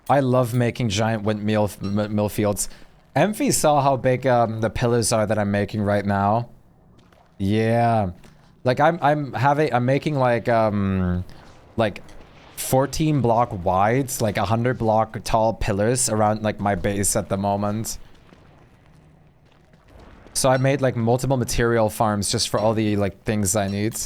I love making giant windmill fields. Emphy saw how big the pillars are that I'm making right now. Yeah, like I'm making like 14 block wide, like 100 block tall pillars around like my base at the moment. So I made like multiple material farms just for all the like things I need.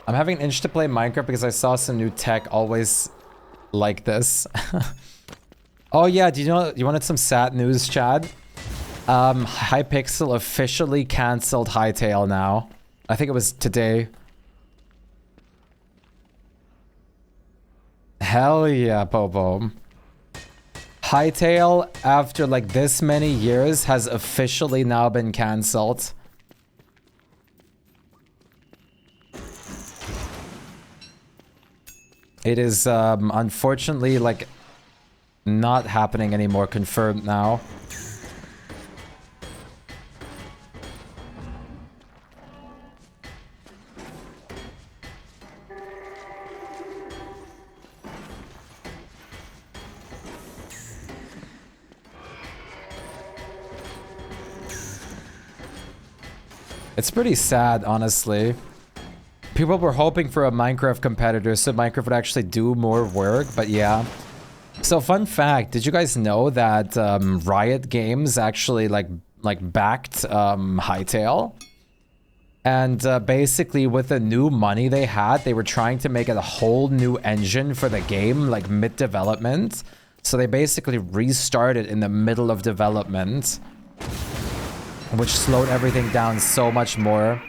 I'm having an itch to play Minecraft because I saw some new tech always like this. Oh yeah, do you know, you wanted some sad news, Chad? Hypixel officially cancelled Hytale now. I think it was today. Hell yeah, Popo. Hytale, after like this many years, has officially now been cancelled. It is unfortunately like not happening anymore, confirmed now. It's pretty sad, honestly. People were hoping for a Minecraft competitor so Minecraft would actually do more work, but yeah. So fun fact, did you guys know that Riot Games actually like backed Hytale? And basically with the new money they had, they were trying to make it a whole new engine for the game, like mid-development. So they basically restarted in the middle of development, which slowed everything down so much more.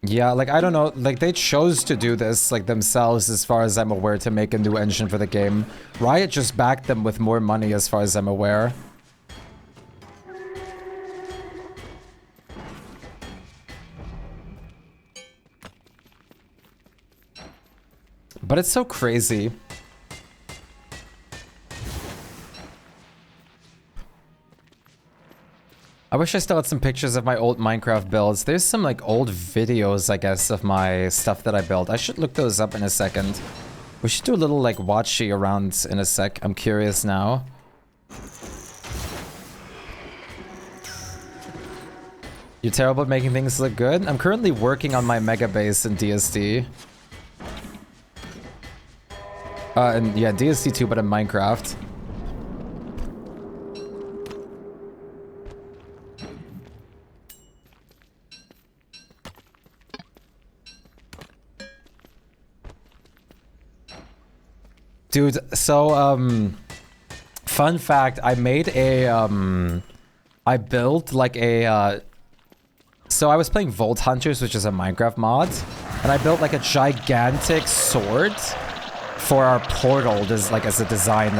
Yeah, like, I don't know, like, they chose to do this, like, themselves, as far as I'm aware, to make a new engine for the game. Riot just backed them with more money, as far as I'm aware. But it's so crazy. I wish I still had some pictures of my old Minecraft builds. There's some like old videos, I guess, of my stuff that I built. I should look those up in a second. We should do a little like watchy around in a sec. I'm curious now. You're terrible at making things look good? I'm currently working on my mega base in DSD. And yeah, DSD too, but in Minecraft. Dude, so, fun fact, I made a, I built like a, so I was playing Vault Hunters, which is a Minecraft mod, and I built like a gigantic sword for our portal, as like as a design,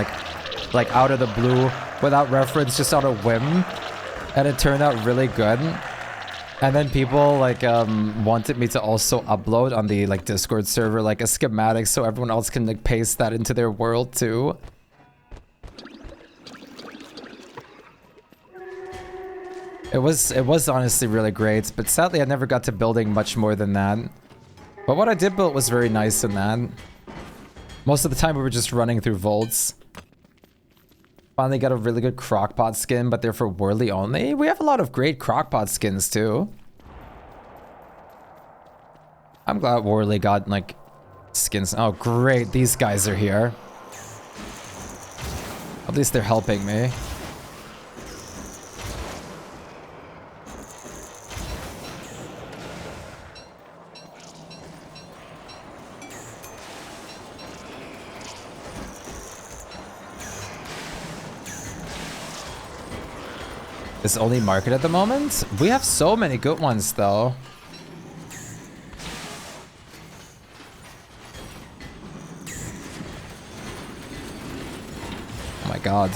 like out of the blue, without reference, just on a whim, and it turned out really good. And then people like wanted me to also upload on the like Discord server like a schematic so everyone else can like paste that into their world too. It was honestly really great, but sadly I never got to building much more than that. But what I did build was very nice in that. Most of the time we were just running through vaults. Finally got a really good crockpot skin, but they're for Worldly only. We have a lot of great crockpot skins too. I'm glad Worldly got like skins. Oh great, these guys are here. At least they're helping me. is only market at the moment. We have so many good ones though. Oh my god.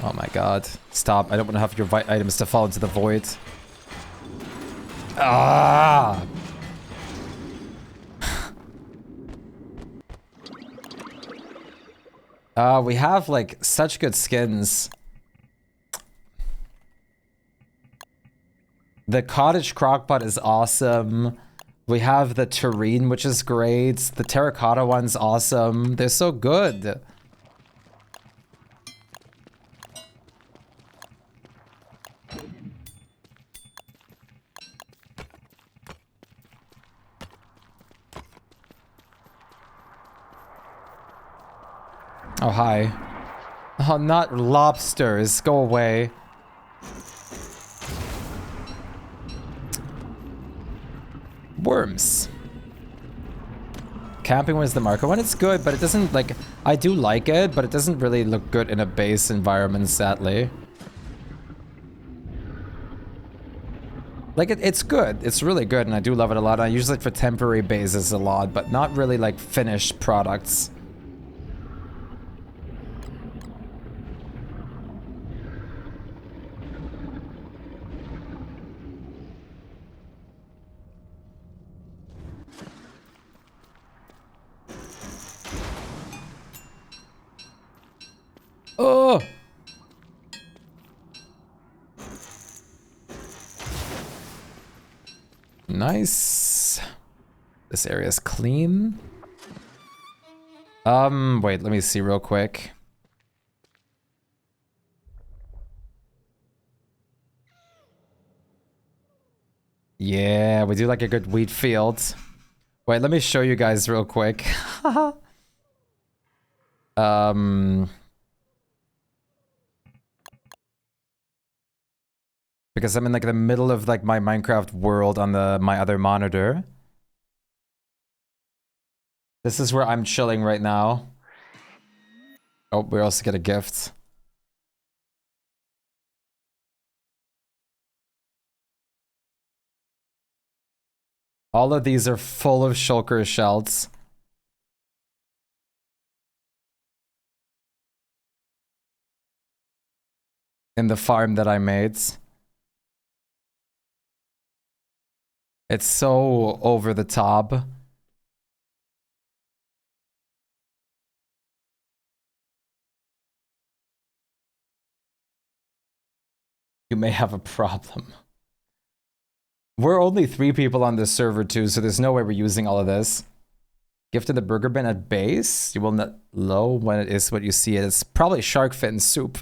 Oh my god. Stop. I don't want to have your items to fall into the void. Ah! We have like such good skins. The cottage crockpot is awesome. We have the tureen, which is great. The terracotta one's awesome. They're so good. Oh, hi. Oh, not lobsters. Go away. Worms. Camping was the marker one. It's good, but it doesn't, like... I do like it, but it doesn't really look good in a base environment, sadly. Like, it's good. It's really good, and I do love it a lot. I use it for temporary bases a lot, but not really, like, finished products. Oh! Nice. This area's clean. Wait, let me see real quick. Yeah, we do like a good wheat field. Wait, let me show you guys real quick. Because I'm in like the middle of like my Minecraft world on my other monitor. This is where I'm chilling right now. Oh, we also get a gift. All of these are full of shulker shells. In the farm that I made. It's so over the top. You may have a problem. We're only 3 people on this server too, so there's no way we're using all of this. Gifted the burger bin at base. You will not know when it is what you see it. It's probably shark fin soup.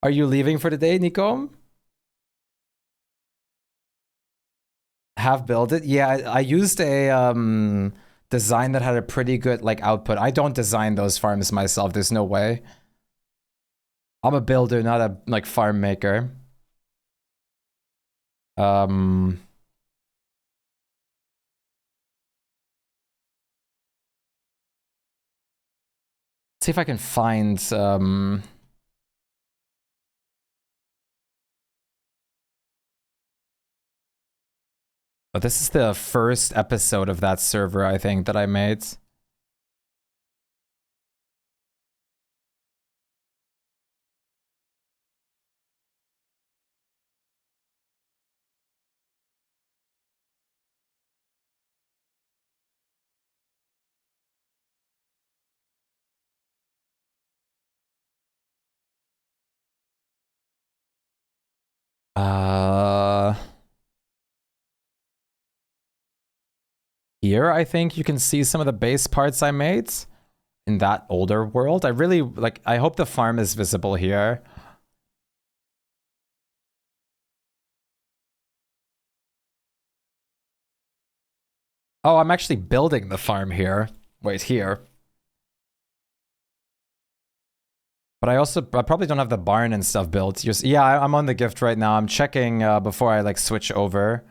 Are you leaving for the day, Nico? Have built it? Yeah, I used a design that had a pretty good like output. I don't design those farms myself. There's no way. I'm a builder, not a like farm maker. See if I can find oh, this is the first episode of that server, I think, that I made. Here, I think you can see some of the base parts I made in that older world. I really, like, I hope the farm is visible here. Oh, I'm actually building the farm here. Wait, here. But I probably don't have the barn and stuff built. Yeah, I'm on the gift right now. I'm checking before I like switch over.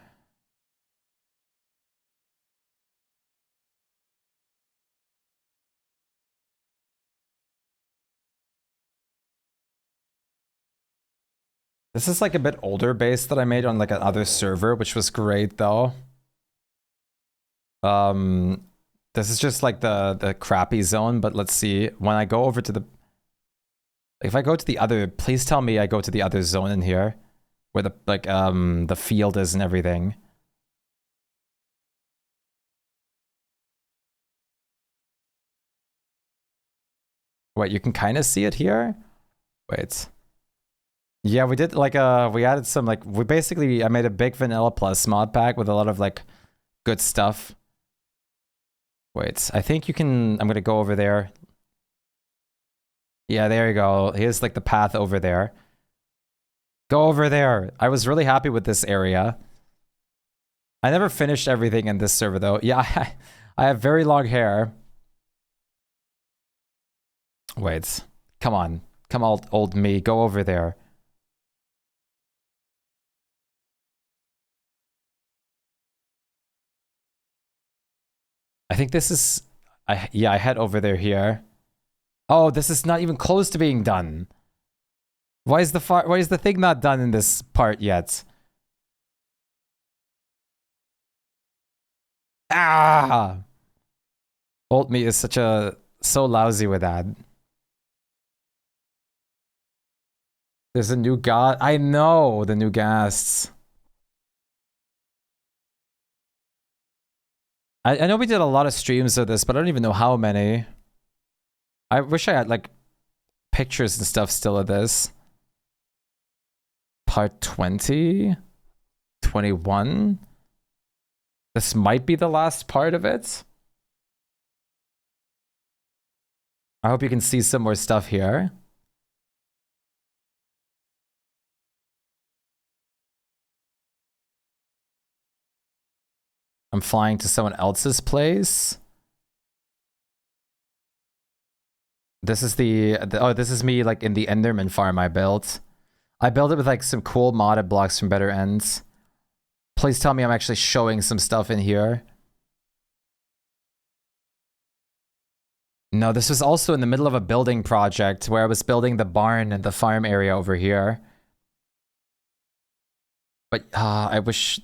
This is like a bit older base that I made on like another server, which was great though. This is just like the crappy zone, but let's see. When I go over to the... If I go to the other... Please tell me I go to the other zone in here. Where the, like, the field is and everything. Wait, you can kind of see it here? Wait. Yeah, we did like we added some like I made a big vanilla plus mod pack with a lot of like good stuff. Wait, I think you can... I'm gonna go over there. Yeah, there you go. Here's like the path over there. Go over there. I was really happy with this area. I never finished everything in this server though. Yeah, I have very long hair. Wait, come on. Come on, old me. Go over there. I think this is... yeah, I head over there here. Oh, this is not even close to being done. Why is the thing not done in this part yet? Ah! Old me is so lousy with that. There's a new god. I know the new ghasts. I know we did a lot of streams of this, but I don't even know how many. I wish I had like pictures and stuff still of this. Part 20? 21? This might be the last part of it. I hope you can see some more stuff here. I'm flying to someone else's place. This is oh, this is me like in the Enderman farm I built. I built it with like some cool modded blocks from Better Ends. Please tell me I'm actually showing some stuff in here. No, this was also in the middle of a building project where I was building the barn and the farm area over here. But I wish...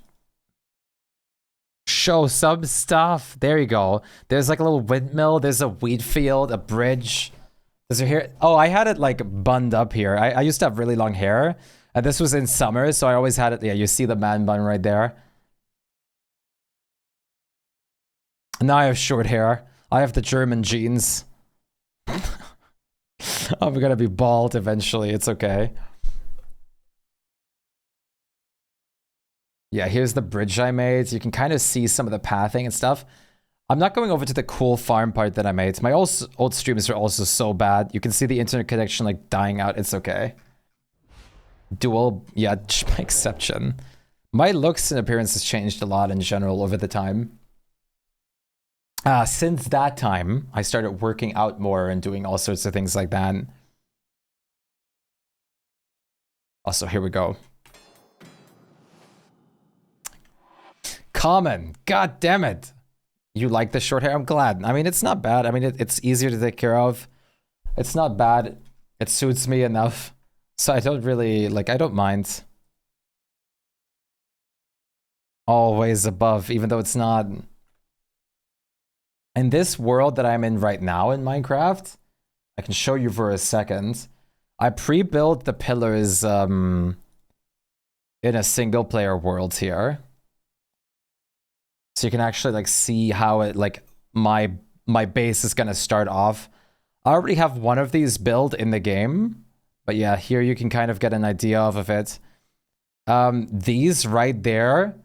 Show some stuff. There you go. There's like a little windmill. There's a wheat field, a bridge. Does your hair... Oh, I had it like bunned up here. I used to have really long hair. And this was in summer, so I always had it... Yeah, you see the man bun right there. Now I have short hair. I have the German genes. I'm gonna be bald eventually. It's okay. Yeah, here's the bridge I made. So you can kind of see some of the pathing and stuff. I'm not going over to the cool farm part that I made. My old streams are also so bad. You can see the internet connection like dying out. It's okay. Dual, yeah, exception. My looks and appearance has changed a lot in general over the time. Since that time, I started working out more and doing all sorts of things like that. Also, here we go. Common. God damn it. You like the short hair? I'm glad. I mean, it's not bad. I mean, it's easier to take care of. It's not bad. It suits me enough. So I don't really, like, I don't mind. Always above, even though it's not. In this world that I'm in right now in Minecraft, I can show you for a second. I pre-built the pillars in a single player world here. So you can actually like see how it like my base is gonna start off. I already have one of these built in the game, but yeah, here you can kind of get an idea of it. These right there,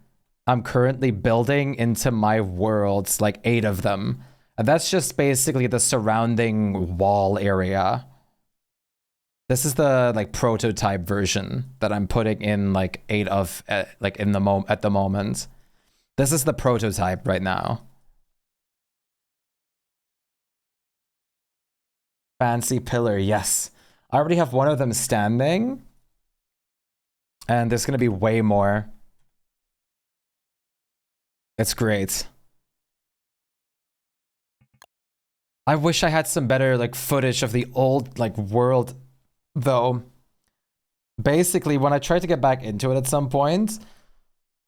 I'm currently building into my worlds, like 8 of them. And that's just basically the surrounding wall area. This is the like prototype version that I'm putting in like 8 of like in the at the moment. This is the prototype right now. Fancy pillar, yes. I already have one of them standing. And there's gonna be way more. It's great. I wish I had some better like footage of the old like world though. Basically, when I tried to get back into it at some point,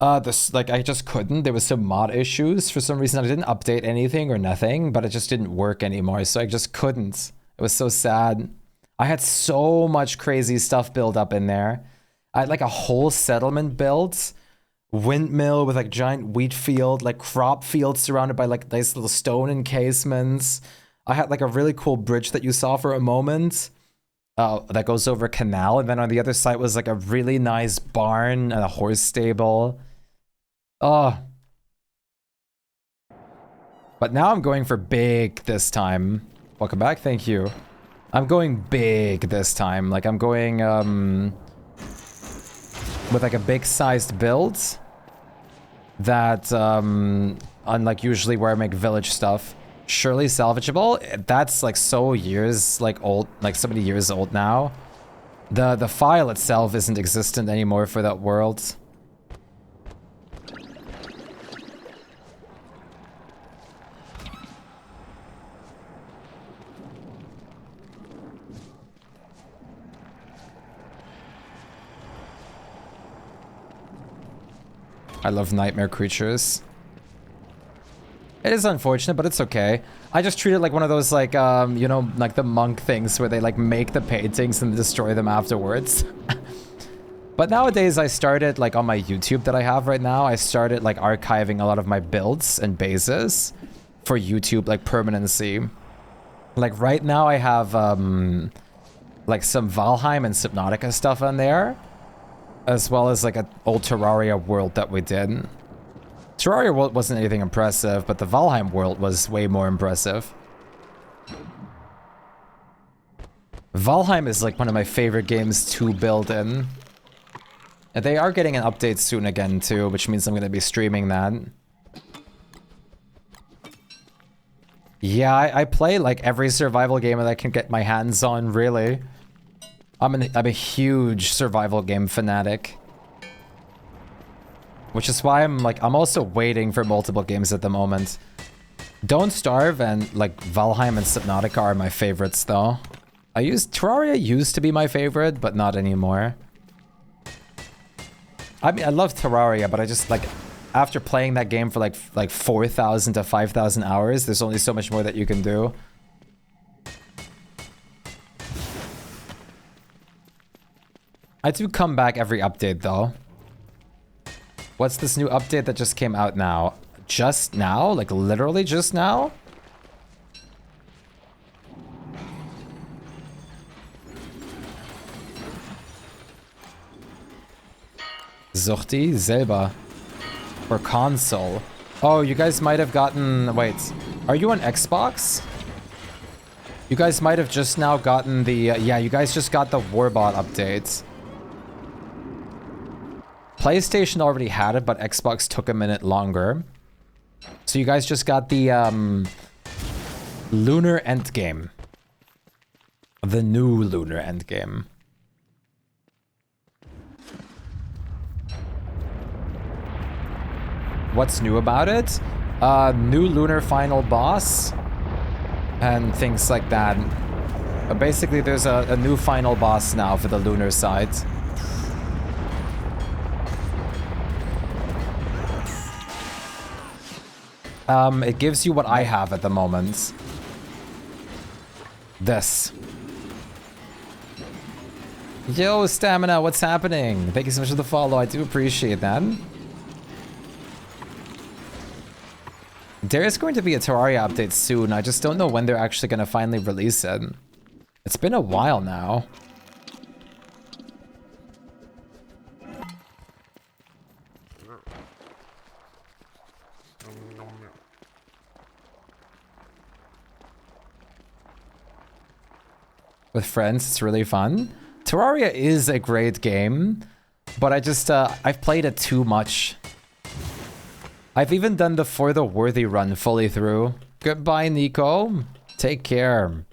this like I just couldn't. There was some mod issues for some reason. I didn't update anything or nothing, but it just didn't work anymore. So I just couldn't. It was so sad. I had so much crazy stuff built up in there. I had like a whole settlement built, windmill with like giant wheat field, like crop field surrounded by like nice little stone encasements. I had like a really cool bridge that you saw for a moment that goes over a canal. And then on the other side was like a really nice barn and a horse stable. Oh. But now I'm going for big this time. Welcome back. Thank you. I'm going big this time. Like I'm going with like a big sized build that unlike usually where I make village stuff. Surely salvageable. That's like so years like old, like so many years old now. The file itself isn't existent anymore for that world. I love nightmare creatures. It is unfortunate, but it's okay. I just treat it like one of those, like, you know, like the monk things where they, like, make the paintings and destroy them afterwards. But nowadays, I started, like, on my YouTube that I have right now, I started, like, archiving a lot of my builds and bases for YouTube, like, permanency. Like, right now, I have, like, some Valheim and Subnautica stuff on there, as well as, like, an old Terraria world that we did. Terraria world wasn't anything impressive, but the Valheim world was way more impressive. Valheim is like one of my favorite games to build in. And they are getting an update soon again too, which means I'm going to be streaming that. Yeah, I play like every survival game that I can get my hands on, really. I'm a huge survival game fanatic. Which is why I'm also waiting for multiple games at the moment. Don't Starve and like Valheim and Subnautica are my favorites though. Terraria used to be my favorite, but not anymore. I mean, I love Terraria, but I just like, after playing that game for like 4,000 to 5,000 hours, there's only so much more that you can do. I do come back every update though. What's this new update that just came out now? Just now? Like literally just now? Suchti selber. Or console. Oh, you guys might have gotten... Wait. Are you on Xbox? You guys might have just now gotten the... yeah, you guys just got the Warbot update. PlayStation already had it, but Xbox took a minute longer. So you guys just got the Lunar Endgame. The new Lunar Endgame. What's new about it? New Lunar Final Boss. And things like that. Basically, there's a new final boss now for the Lunar side. It gives you what I have at the moment. This. Yo, Stamina, what's happening? Thank you so much for the follow. I do appreciate that. There is going to be a Terraria update soon. I just don't know when they're actually going to finally release it. It's been a while now. With friends, it's really fun. Terraria is a great game, but I just, I've played it too much. I've even done the For the Worthy run fully through. Goodbye, Nico. Take care.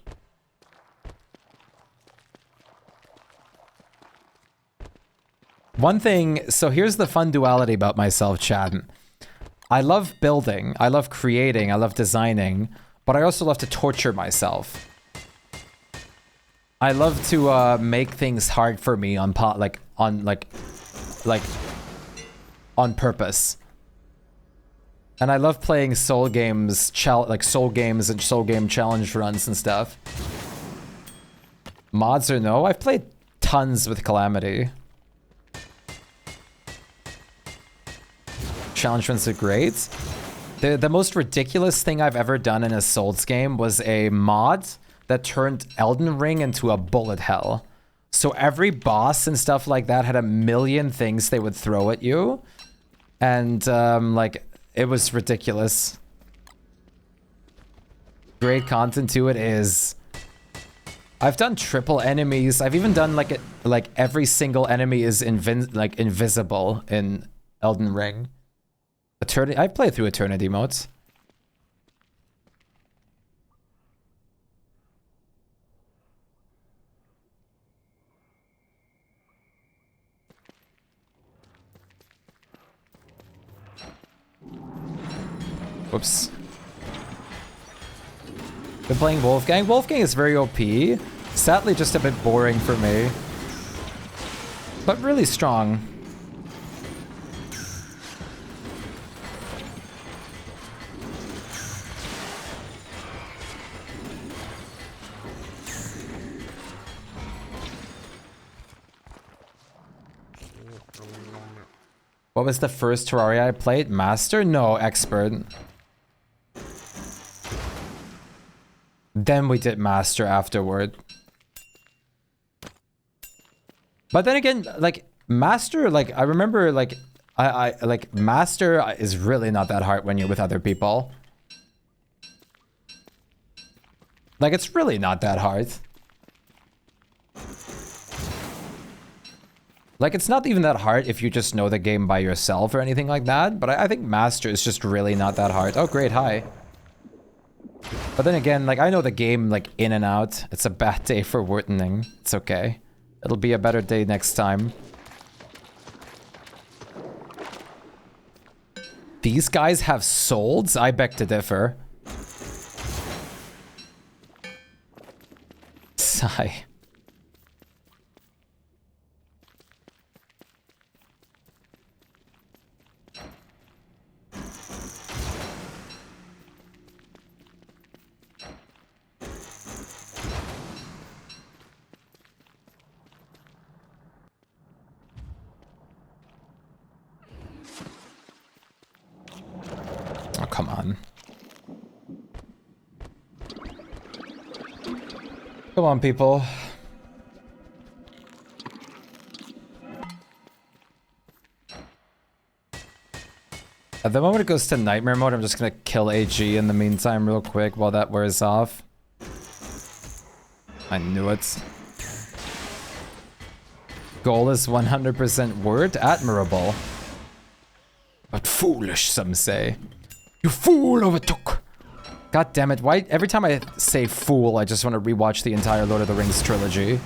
One thing, so here's the fun duality about myself, Chad. I love building, I love creating, I love designing, but I also love to torture myself. I love to make things hard for me on on purpose. And I love playing soul games, like soul games and soul game challenge runs and stuff. Mods or no? I've played tons with Calamity. Challenge runs are great. The most ridiculous thing I've ever done in a Souls game was a mod that turned Elden Ring into a bullet hell. So every boss and stuff like that had a million things they would throw at you. And like, it was ridiculous. Great content to it is. I've done triple enemies. I've even done like every single enemy is invisible in Elden Ring. Eternity. I've played through Eternity modes. Whoops. Been playing Wolfgang. Wolfgang is very OP. Sadly, just a bit boring for me. But really strong. What was the first Terraria I played? Master? No, Expert. Then we did Master afterward. But then again, like, Master, like, I remember, like, I like, Master is really not that hard when you're with other people. Like, it's really not that hard. Like, it's not even that hard if you just know the game by yourself or anything like that, but I think Master is just really not that hard. Oh, great, hi. But then again, like, I know the game, like, in and out. It's a bad day for Wurtening. It's okay. It'll be a better day next time. These guys have souls? I beg to differ. Sigh. Oh, come on. Come on, people. At the moment it goes to nightmare mode, I'm just gonna kill AG in the meantime real quick while that wears off. I knew it. Goal is 100% word. Admirable. But foolish, some say. You fool overtook. God damn it, why every time I say fool, I just want to rewatch the entire Lord of the Rings trilogy.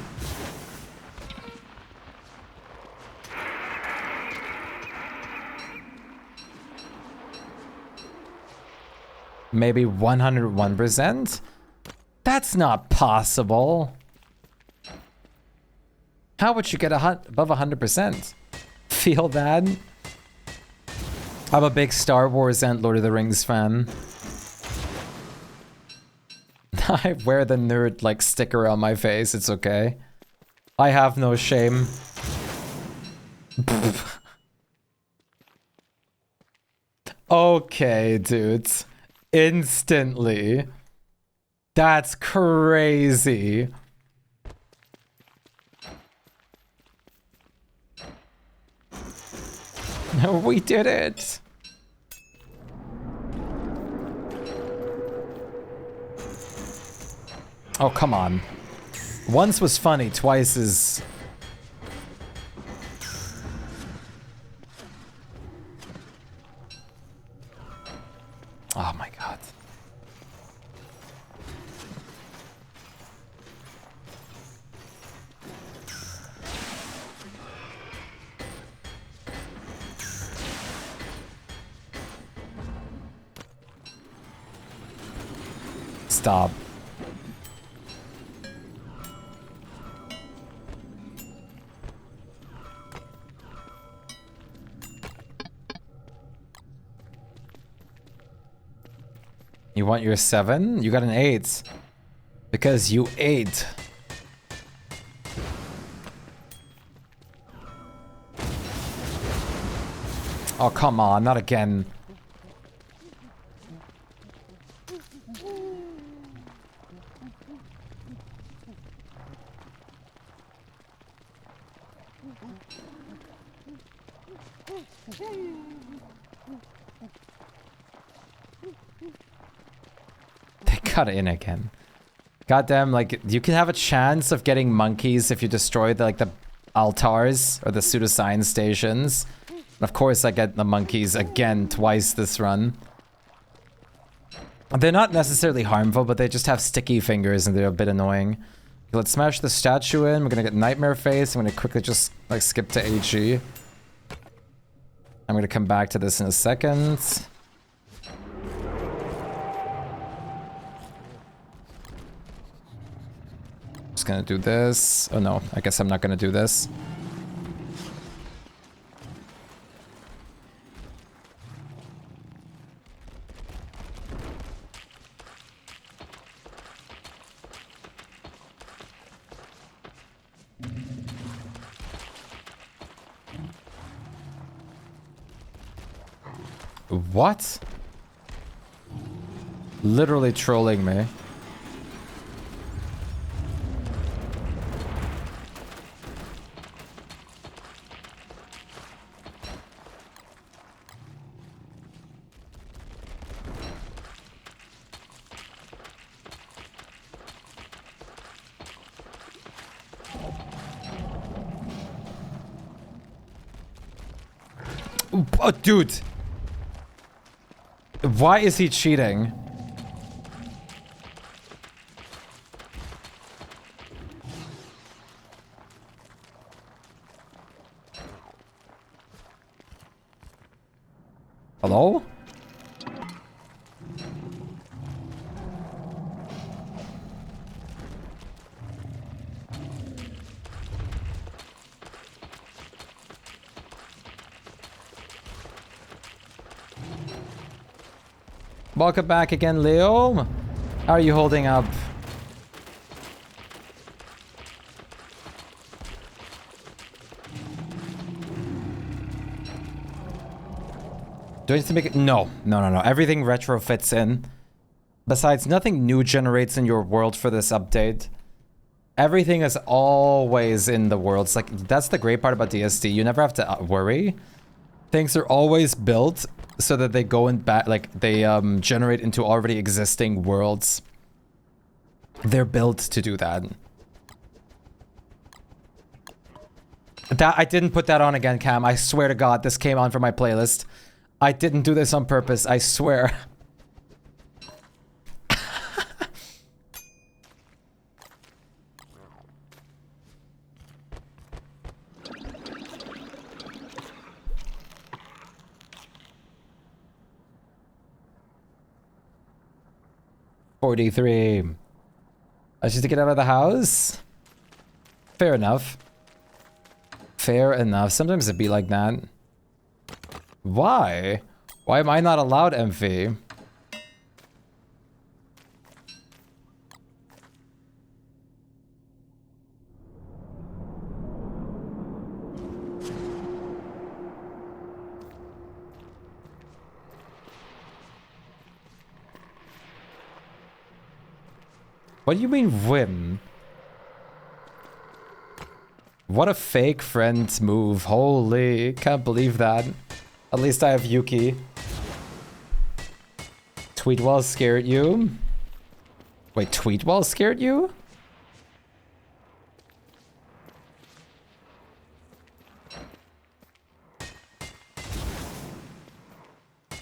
Maybe 101%? That's not possible. How would you get above 100%? Feel that? I'm a big Star Wars and Lord of the Rings fan. I wear the nerd like sticker on my face, it's okay. I have no shame. Okay, dudes. Instantly. That's crazy. We did it. Oh, come on. Once was funny, twice is... Oh my god. stop. You want your 7? You got an 8. Because you ate. Oh, come on, not again. They got in again. Goddamn, like, you can have a chance of getting monkeys if you destroy the, like, the altars or the pseudoscience stations. And of course, I get the monkeys again twice this run. They're not necessarily harmful, but they just have sticky fingers and they're a bit annoying. Okay, let's smash the statue in. We're gonna get Nightmare Face. I'm gonna quickly just, like, skip to AG. I'm gonna come back to this in a second. Just gonna do this. Oh no, I guess I'm not gonna do this. What? Literally trolling me. Oh, dude. Why is he cheating? Hello? Welcome back again, Leo. How are you holding up? Do I need to make it? No. No. Everything retrofits in. Besides, nothing new generates in your world for this update. Everything is always in the world. It's like, that's the great part about DSD. You never have to worry. Things are always built so that they go in back, like they generate into already existing worlds. They're built to do that. I didn't put that on again, Cam. I swear to God, this came on for my playlist. I didn't do this on purpose, I swear. $43. Just to get out of the house? Fair enough. Fair enough. Sometimes it be like that. Why? Why am I not allowed, MV? What do you mean win? What a fake friend move. Holy, can't believe that. At least I have Yuki. Tweetwall scared you? Wait, Tweetwall scared you?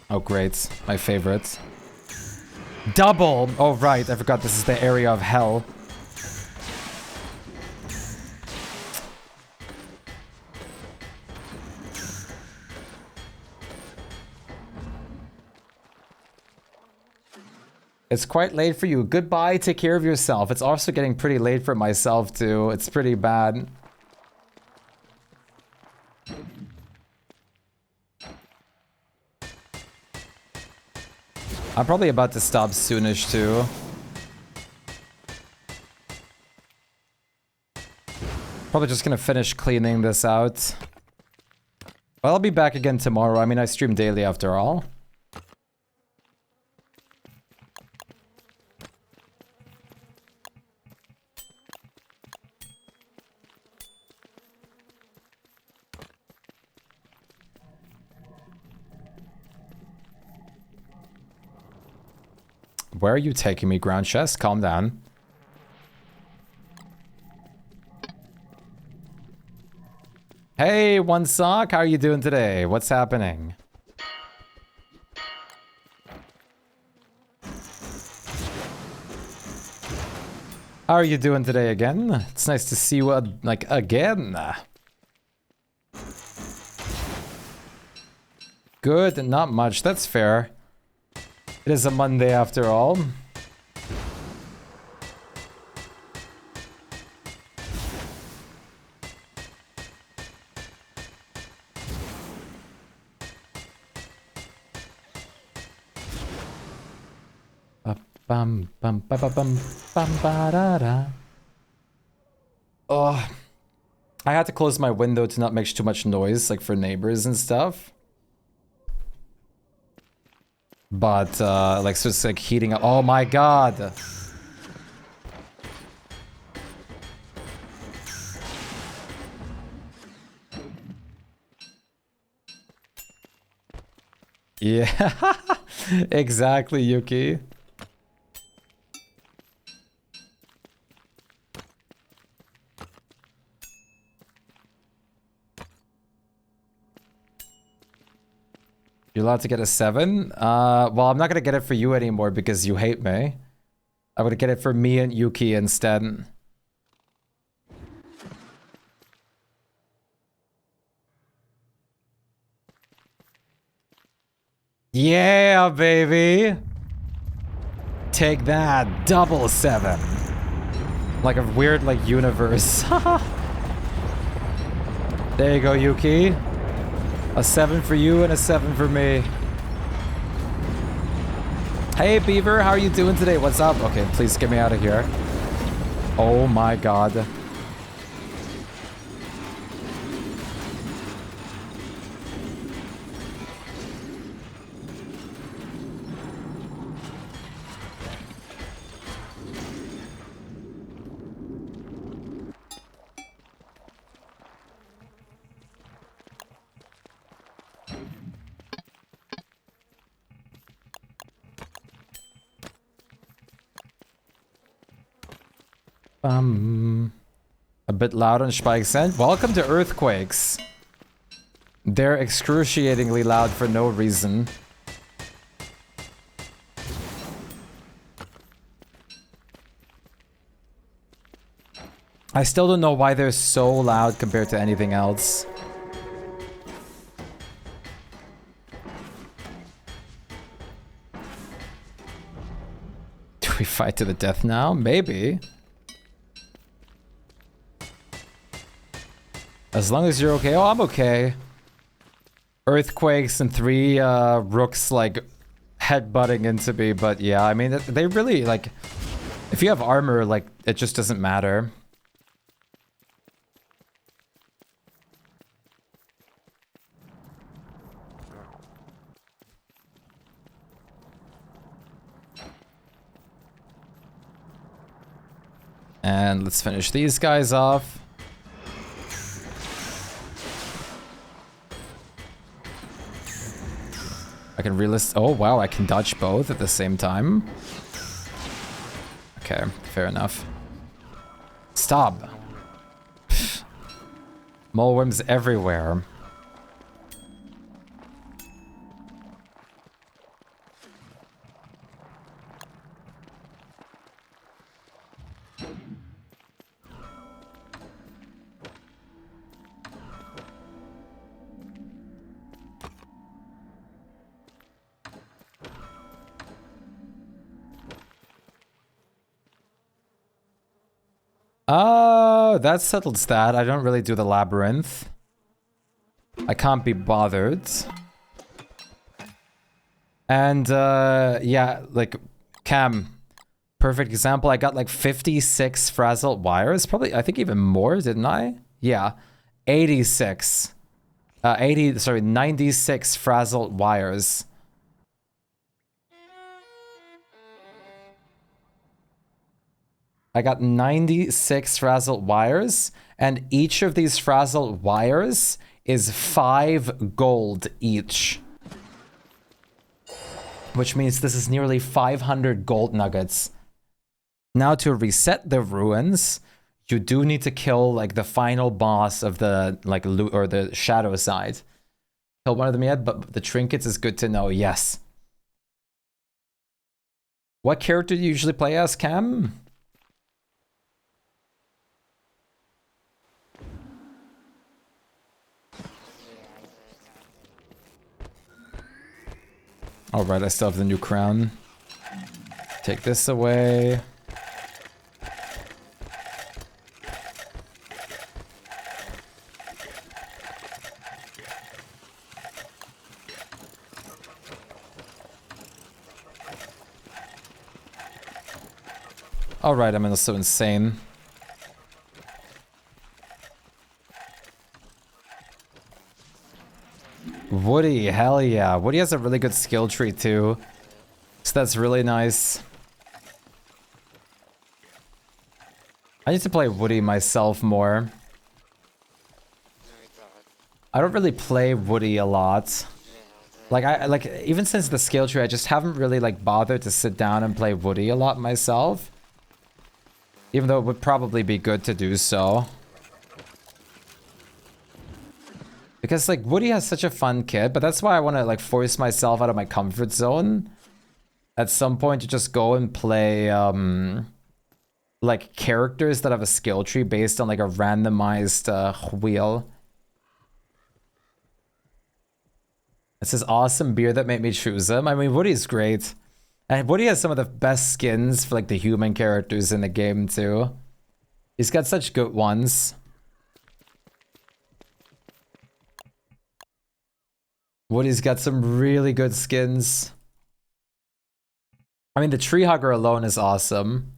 Oh great, my favorite. Double! Oh right, I forgot this is the area of hell. It's quite late for you. Goodbye, take care of yourself. It's also getting pretty late for myself too. It's pretty bad. I'm probably about to stop soonish too. Probably just gonna finish cleaning this out. Well, I'll be back again tomorrow. I mean, I stream daily after all. Where are you taking me, ground chest? Calm down. Hey, One Sock, how are you doing today? What's happening? How are you doing today again? It's nice to see you, like, again. Good, not much, that's fair. It is a Monday after all. Bum bum ba ba bum bum ba da da. Oh, I had to close my window to not make too much noise, like for neighbors and stuff. But like, so it's like heating up. Oh my god. Yeah, exactly, Yuki. You're allowed to get a 7? Well, I'm not gonna get it for you anymore because you hate me. I'm gonna get it for me and Yuki instead. Yeah, baby! Take that, double 7. Like a weird, like, universe. There you go, Yuki. A 7 for you and a 7 for me. Hey, Beaver, how are you doing today? What's up? Okay, please get me out of here. Oh my god. A bit loud on Spike's end. Welcome to Earthquakes. They're excruciatingly loud for no reason. I still don't know why they're so loud compared to anything else. Do we fight to the death now? Maybe. As long as you're okay. Oh, I'm okay. Earthquakes and 3 rooks like headbutting into me, but yeah, I mean, they really like, if you have armor, like, it just doesn't matter. And let's finish these guys off. I can relist. Oh, wow, I can dodge both at the same time. Okay, fair enough. Stop. Moleworms everywhere. That settles that. I don't really do the labyrinth. I can't be bothered. And, yeah, like, Cam, perfect example. I got like 56 frazzled wires. Probably, I think even more, didn't I? Yeah, 86. 96 frazzled wires. I got 96 frazzled wires, and each of these frazzled wires is 5 gold each. Which means this is nearly 500 gold nuggets. Now to reset the ruins, you do need to kill like the final boss of the like loot or the shadow side. Kill one of them yet, but the trinkets is good to know, yes. What character do you usually play as, Cam? Alright, I still have the new crown. Take this away. Alright, I'm also insane. Woody, hell yeah. Woody has a really good skill tree too. So that's really nice. I need to play Woody myself more. I don't really play Woody a lot. Like even since the skill tree, I just haven't really like bothered to sit down and play Woody a lot myself. Even though it would probably be good to do so. Because like Woody has such a fun kit, but that's why I want to like force myself out of my comfort zone. At some point to just go and play like characters that have a skill tree based on like a randomized wheel. It's this awesome beer that made me choose him. I mean, Woody's great. And Woody has some of the best skins for like the human characters in the game too. He's got such good ones. Woody's got some really good skins. I mean, the tree hugger alone is awesome.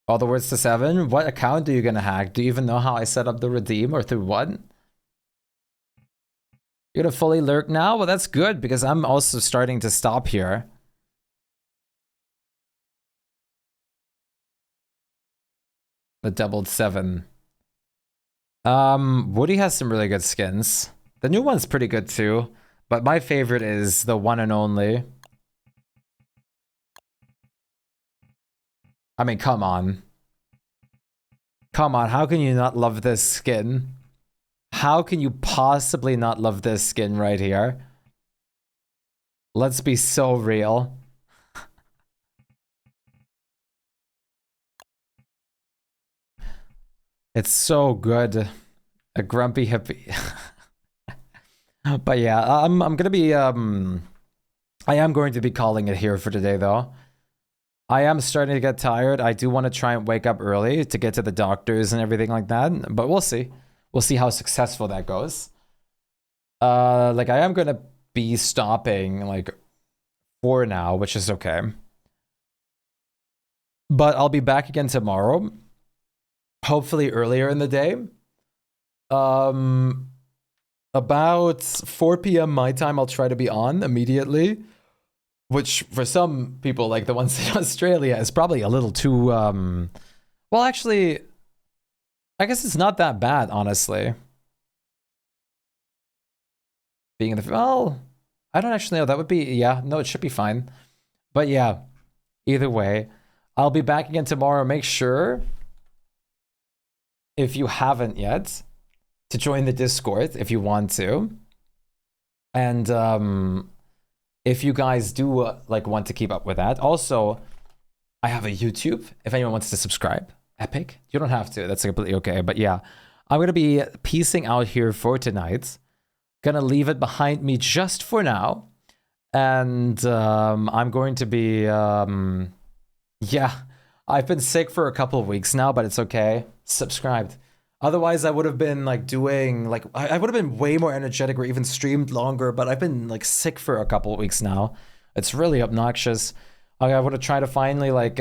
All the words to 7. What account are you gonna hack? Do you even know how I set up the redeem or through what? You're gonna fully lurk now? Well, that's good because I'm also starting to stop here. The doubled 7. Woody has some really good skins. The new one's pretty good too, but my favorite is the one and only. I mean, come on. Come on, how can you not love this skin? How can you possibly not love this skin right here? Let's be so real. It's so good. A grumpy hippie. But yeah, I'm gonna be I am going to be calling it here for today though. I am starting to get tired. I do want to try and wake up early to get to the doctors and everything like that, but we'll see. We'll see how successful that goes. Like I am gonna be stopping like for now, which is okay. But I'll be back again tomorrow. Hopefully earlier in the day. About 4 p.m. my time, I'll try to be on immediately. Which, for some people, like the ones in Australia, is probably a little too, well, actually, I guess it's not that bad, honestly. Being in the... Well, I don't actually know. That would be... Yeah, no, it should be fine. But yeah, either way, I'll be back again tomorrow. Make sure, if you haven't yet, to join the Discord if you want to. And, if you guys do like want to keep up with that. Also, I have a YouTube if anyone wants to subscribe. Epic. You don't have to. That's completely okay. But yeah, I'm going to be piecing out here for tonight. Gonna leave it behind me just for now. And I'm going to be, yeah, I've been sick for a couple of weeks now, but it's okay. Subscribed. Otherwise, I would have been like doing, like, I would have been way more energetic or even streamed longer, but I've been like sick for a couple of weeks now. It's really obnoxious. I want to try to finally like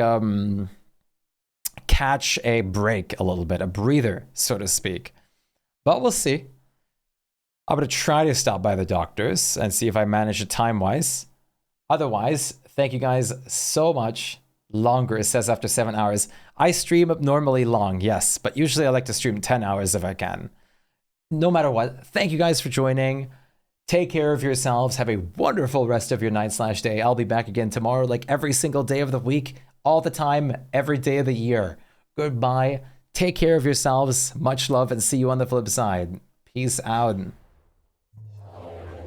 catch a break a little bit, a breather, so to speak. But we'll see. I'm going to try to stop by the doctors and see if I manage it time-wise. Otherwise, thank you guys so much. Longer, it says after 7 hours. I stream abnormally long, yes, but usually I like to stream 10 hours if I can. No matter what, thank you guys for joining. Take care of yourselves. Have a wonderful rest of your night/day. I'll be back again tomorrow, like every single day of the week, all the time, every day of the year. Goodbye. Take care of yourselves. Much love, and see you on the flip side. Peace out.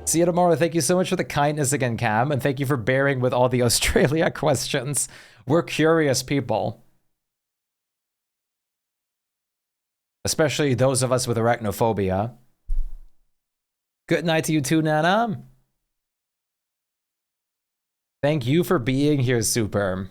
See you tomorrow. Thank you so much for the kindness again, Cam, and thank you for bearing with all the Australia questions. We're curious people. Especially those of us with arachnophobia. Good night to you too, Nana. Thank you for being here, Super.